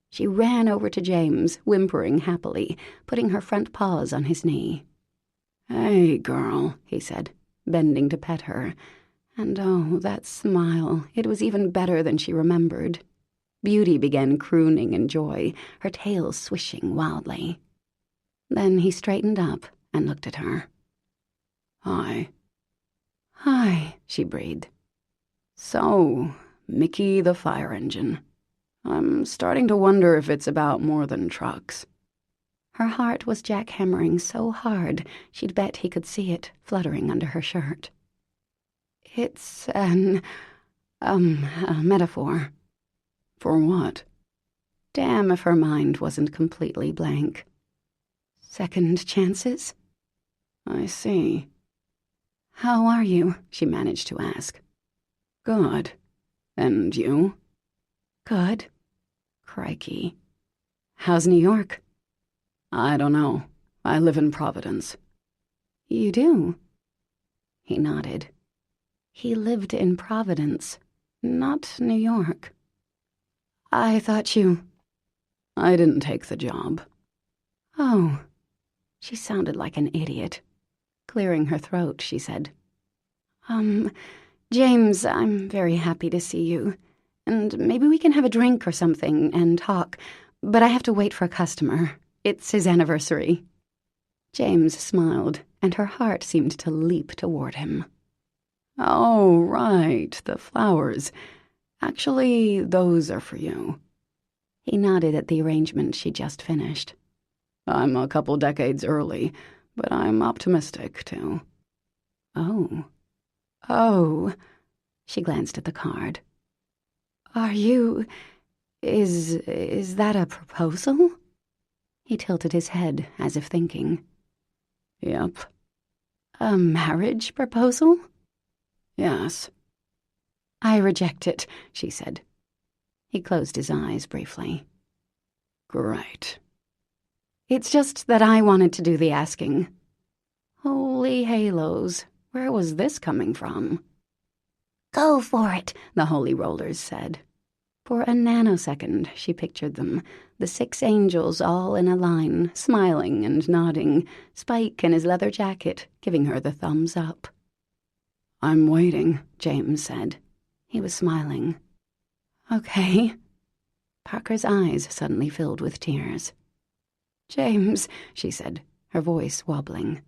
She ran over to James, whimpering happily, putting her front paws on his knee. "Hey, girl," he said, bending to pet her. And oh, that smile, it was even better than she remembered. Beauty began crooning in joy, her tail swishing wildly. Then he straightened up and looked at her. "Hi." "Hi," she breathed. "So, Mickey the fire engine. I'm starting to wonder if it's about more than trucks." Her heart was jackhammering so hard she'd bet he could see it fluttering under her shirt. "It's a metaphor." "For what?" Damn if her mind wasn't completely blank. "Second chances?" "I see." "How are you?" she managed to ask. "Good. And you?" "Good." Crikey. "How's New York?" "I don't know. I live in Providence." "You do?" He nodded. He lived in Providence, not New York. "I thought you—" "I didn't take the job." "Oh." She sounded like an idiot. Clearing her throat, she said, James, I'm very happy to see you. And maybe we can have a drink or something and talk, but I have to wait for a customer. It's his anniversary." James smiled, and her heart seemed to leap toward him. "Oh, right, the flowers. Actually, those are for you." He nodded at the arrangement she just finished. "I'm a couple decades early, but I'm optimistic, too." "Oh. Oh." She glanced at the card. "Are you... Is that a proposal?" He tilted his head, as if thinking. "Yep." "A marriage proposal?" "Yes." "I reject it," she said. He closed his eyes briefly. "Great." "It's just that I wanted to do the asking." Holy halos, where was this coming from? "Go for it," the holy rollers said. For a nanosecond, she pictured them, the 6 angels all in a line, smiling and nodding, Spike in his leather jacket giving her the thumbs up. "I'm waiting," James said. He was smiling. "Okay." Parker's eyes suddenly filled with tears. "James," she said, her voice wobbling,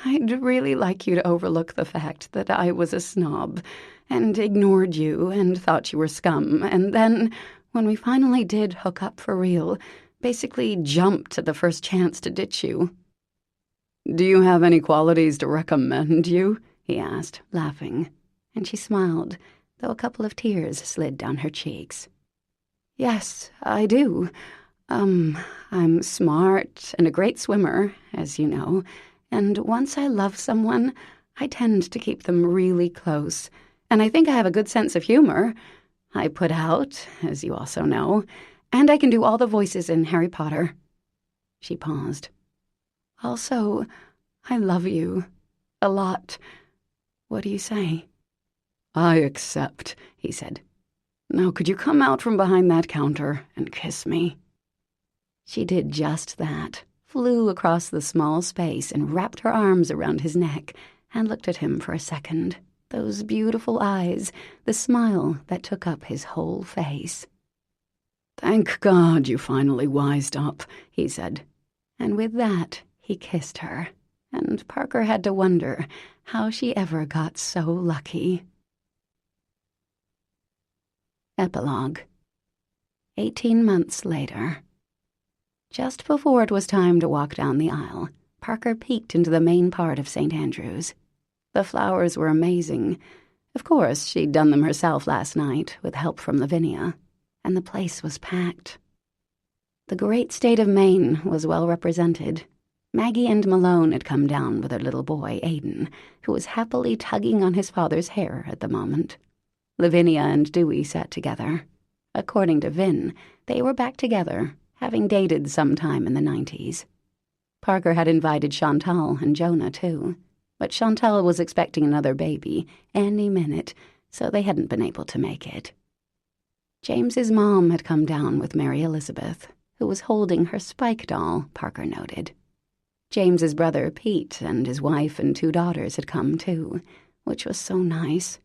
"I'd really like you to overlook the fact that I was a snob and ignored you and thought you were scum, and then, when we finally did hook up for real, basically jumped at the first chance to ditch you." "Do you have any qualities to recommend you?" he asked, laughing, and she smiled, though a couple of tears slid down her cheeks. "Yes, I do. I'm smart and a great swimmer, as you know, and once I love someone, I tend to keep them really close, and I think I have a good sense of humor. I put out, as you also know, and I can do all the voices in Harry Potter." She paused. "Also, I love you. A lot. What do you say?" "I accept," he said. "Now could you come out from behind that counter and kiss me?" She did just that, flew across the small space and wrapped her arms around his neck and looked at him for a second. Those beautiful eyes, the smile that took up his whole face. "Thank God you finally wised up," he said. And with that, he kissed her, and Parker had to wonder how she ever got so lucky. Epilogue. 18 months later. Just before it was time to walk down the aisle, Parker peeked into the main part of St. Andrew's. The flowers were amazing. Of course, she'd done them herself last night, with help from Lavinia, and the place was packed. The great state of Maine was well represented. Maggie and Malone had come down with their little boy, Aiden, who was happily tugging on his father's hair at the moment. Lavinia and Dewey sat together. According to Vin, they were back together, having dated sometime in the 90s. Parker had invited Chantal and Jonah, too, but Chantal was expecting another baby any minute, so they hadn't been able to make it. James's mom had come down with Mary Elizabeth, who was holding her Spike doll, Parker noted. James's brother Pete and his wife and 2 daughters had come, too, which was so nice.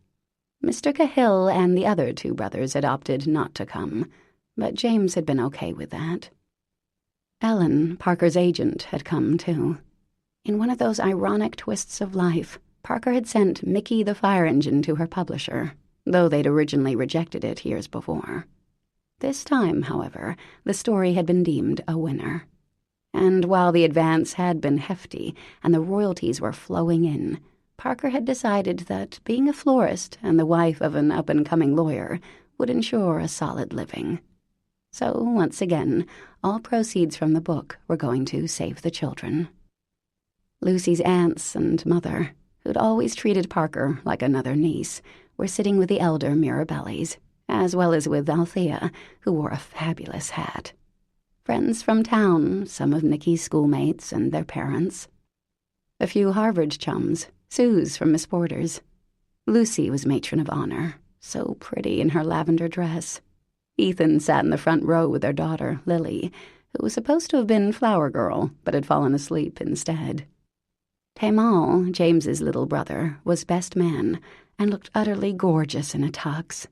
Mr. Cahill and the other 2 brothers had opted not to come, but James had been okay with that. Ellen, Parker's agent, had come, too. In one of those ironic twists of life, Parker had sent Mickey the Fire Engine to her publisher, though they'd originally rejected it years before. This time, however, the story had been deemed a winner. And while the advance had been hefty and the royalties were flowing in, Parker had decided that being a florist and the wife of an up-and-coming lawyer would ensure a solid living. So, once again, all proceeds from the book were going to save the children. Lucy's aunts and mother, who'd always treated Parker like another niece, were sitting with the elder Mirabellis, as well as with Althea, who wore a fabulous hat. Friends from town, some of Nicky's schoolmates and their parents. A few Harvard chums, Suze from Miss Porter's. Lucy was matron of honor, so pretty in her lavender dress. Ethan sat in the front row with their daughter, Lily, who was supposed to have been flower girl, but had fallen asleep instead. Tamal, James's little brother, was best man and looked utterly gorgeous in a tux.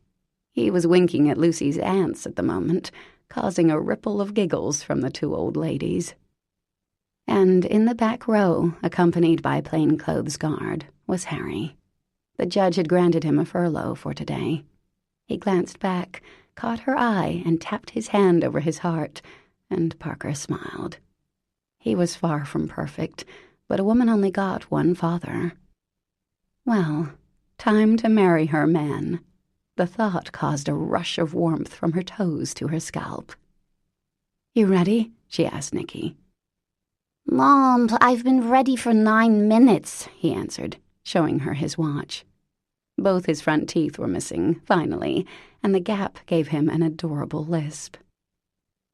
He was winking at Lucy's aunts at the moment, causing a ripple of giggles from the 2 old ladies. And in the back row, accompanied by plainclothes guard, was Harry. The judge had granted him a furlough for today. He glanced back, caught her eye, and tapped his hand over his heart, and Parker smiled. He was far from perfect, but a woman only got one father. Well, time to marry her man. The thought caused a rush of warmth from her toes to her scalp. "You ready?" she asked Nicky. "Mom, I've been ready for 9 minutes," he answered, showing her his watch. Both his front teeth were missing, finally, and the gap gave him an adorable lisp.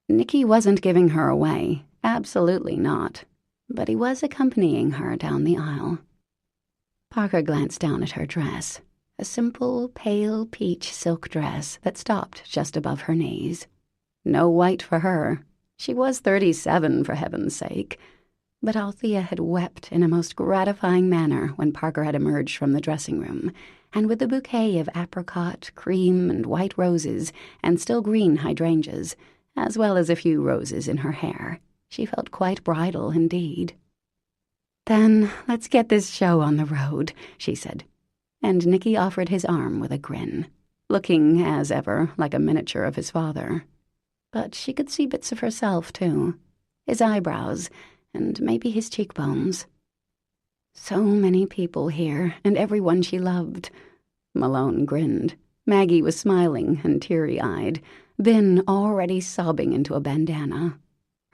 Nicky wasn't giving her away, absolutely not, but he was accompanying her down the aisle. Parker glanced down at her dress, a simple, pale peach silk dress that stopped just above her knees. No white for her. She was 37, for heaven's sake. But Althea had wept in a most gratifying manner when Parker had emerged from the dressing room, and with the bouquet of apricot, cream, and white roses, and still green hydrangeas, as well as a few roses in her hair, she felt quite bridal indeed. "Then let's get this show on the road," she said, and Nicky offered his arm with a grin, looking, as ever, like a miniature of his father. But she could see bits of herself, too. His eyebrows, and maybe his cheekbones. So many people here, and everyone she loved. Malone grinned. Maggie was smiling and teary-eyed, Vin already sobbing into a bandana.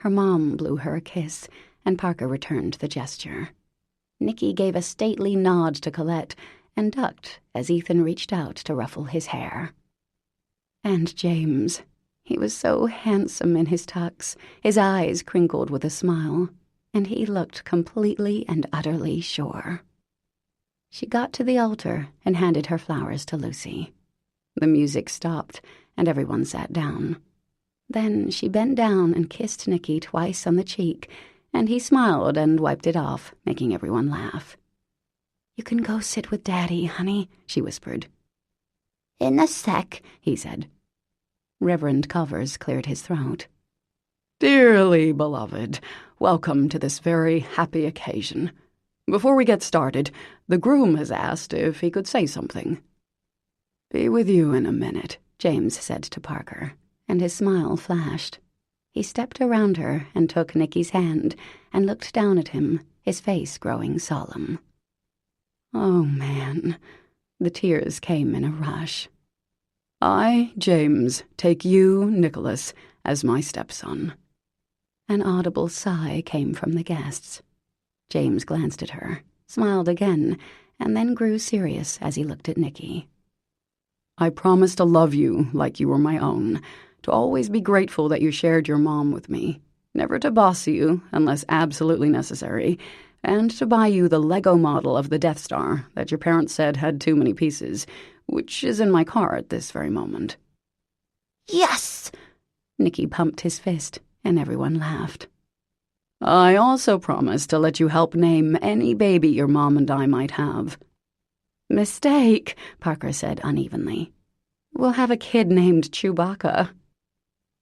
Her mom blew her a kiss, and Parker returned the gesture. Nicky gave a stately nod to Colette and ducked as Ethan reached out to ruffle his hair. And James, he was so handsome in his tux, his eyes crinkled with a smile, and he looked completely and utterly sure. She got to the altar and handed her flowers to Lucy. The music stopped, and everyone sat down. Then she bent down and kissed Nicky twice on the cheek, and he smiled and wiped it off, making everyone laugh. "You can go sit with Daddy, honey," she whispered. "In a sec," he said. Reverend Covers cleared his throat. Dearly beloved, welcome to this very happy occasion. Before we get started, the groom has asked if he could say something. "Be with you in a minute," James said to Parker, and his smile flashed. He stepped around her and took Nicky's hand and looked down at him, his face growing solemn. Oh, man. The tears came in a rush. "I, James, take you, Nicholas, as my stepson." An audible sigh came from the guests. James glanced at her, smiled again, and then grew serious as he looked at Nicky. "I promise to love you like you were my own, to always be grateful that you shared your mom with me, never to boss you unless absolutely necessary, and to buy you the Lego model of the Death Star that your parents said had too many pieces, which is in my car at this very moment." "Yes!" Nicky pumped his fist, and everyone laughed. "I also promise to let you help name any baby your mom and I might have." "Mistake," Parker said unevenly. "We'll have a kid named Chewbacca."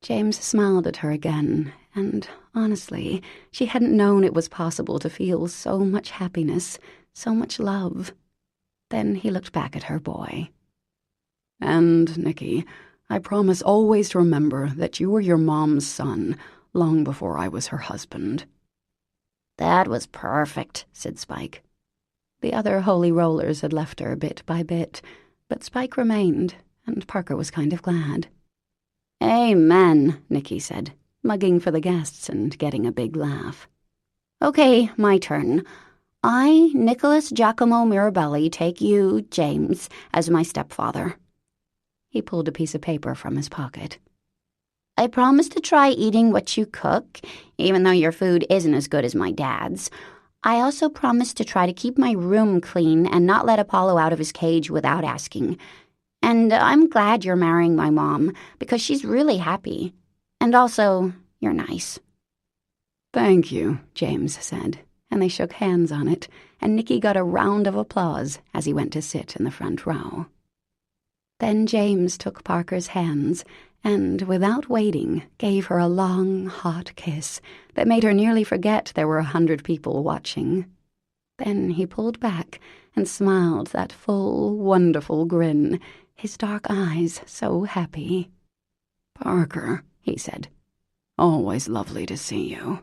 James smiled at her again, and honestly, she hadn't known it was possible to feel so much happiness, so much love. Then he looked back at her boy. "And, Nicky, I promise always to remember that you were your mom's son long before I was her husband." "That was perfect," said Spike. The other holy rollers had left her bit by bit, but Spike remained, and Parker was kind of glad. "Amen," Nicky said, mugging for the guests and getting a big laugh. "Okay, my turn. I, Nicholas Giacomo Mirabelli, take you, James, as my stepfather." He pulled a piece of paper from his pocket. "I promise to try eating what you cook, even though your food isn't as good as my dad's. I also promise to try to keep my room clean and not let Apollo out of his cage without asking. And I'm glad you're marrying my mom, because she's really happy. And also, you're nice." "Thank you," James said, and they shook hands on it, and Nicky got a round of applause as he went to sit in the front row. Then James took Parker's hands and, without waiting, gave her a long, hot kiss that made her nearly forget there were 100 people watching. Then he pulled back and smiled that full, wonderful grin, his dark eyes so happy. "Parker," he said, "always lovely to see you."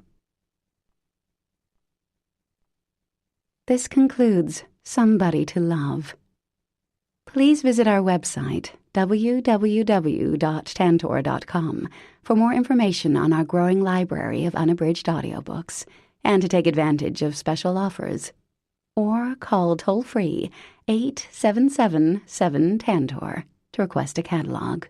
This concludes Somebody to Love. Please visit our website, www.tantor.com, for more information on our growing library of unabridged audiobooks and to take advantage of special offers. Or call toll-free 877-7-TANTOR to request a catalog.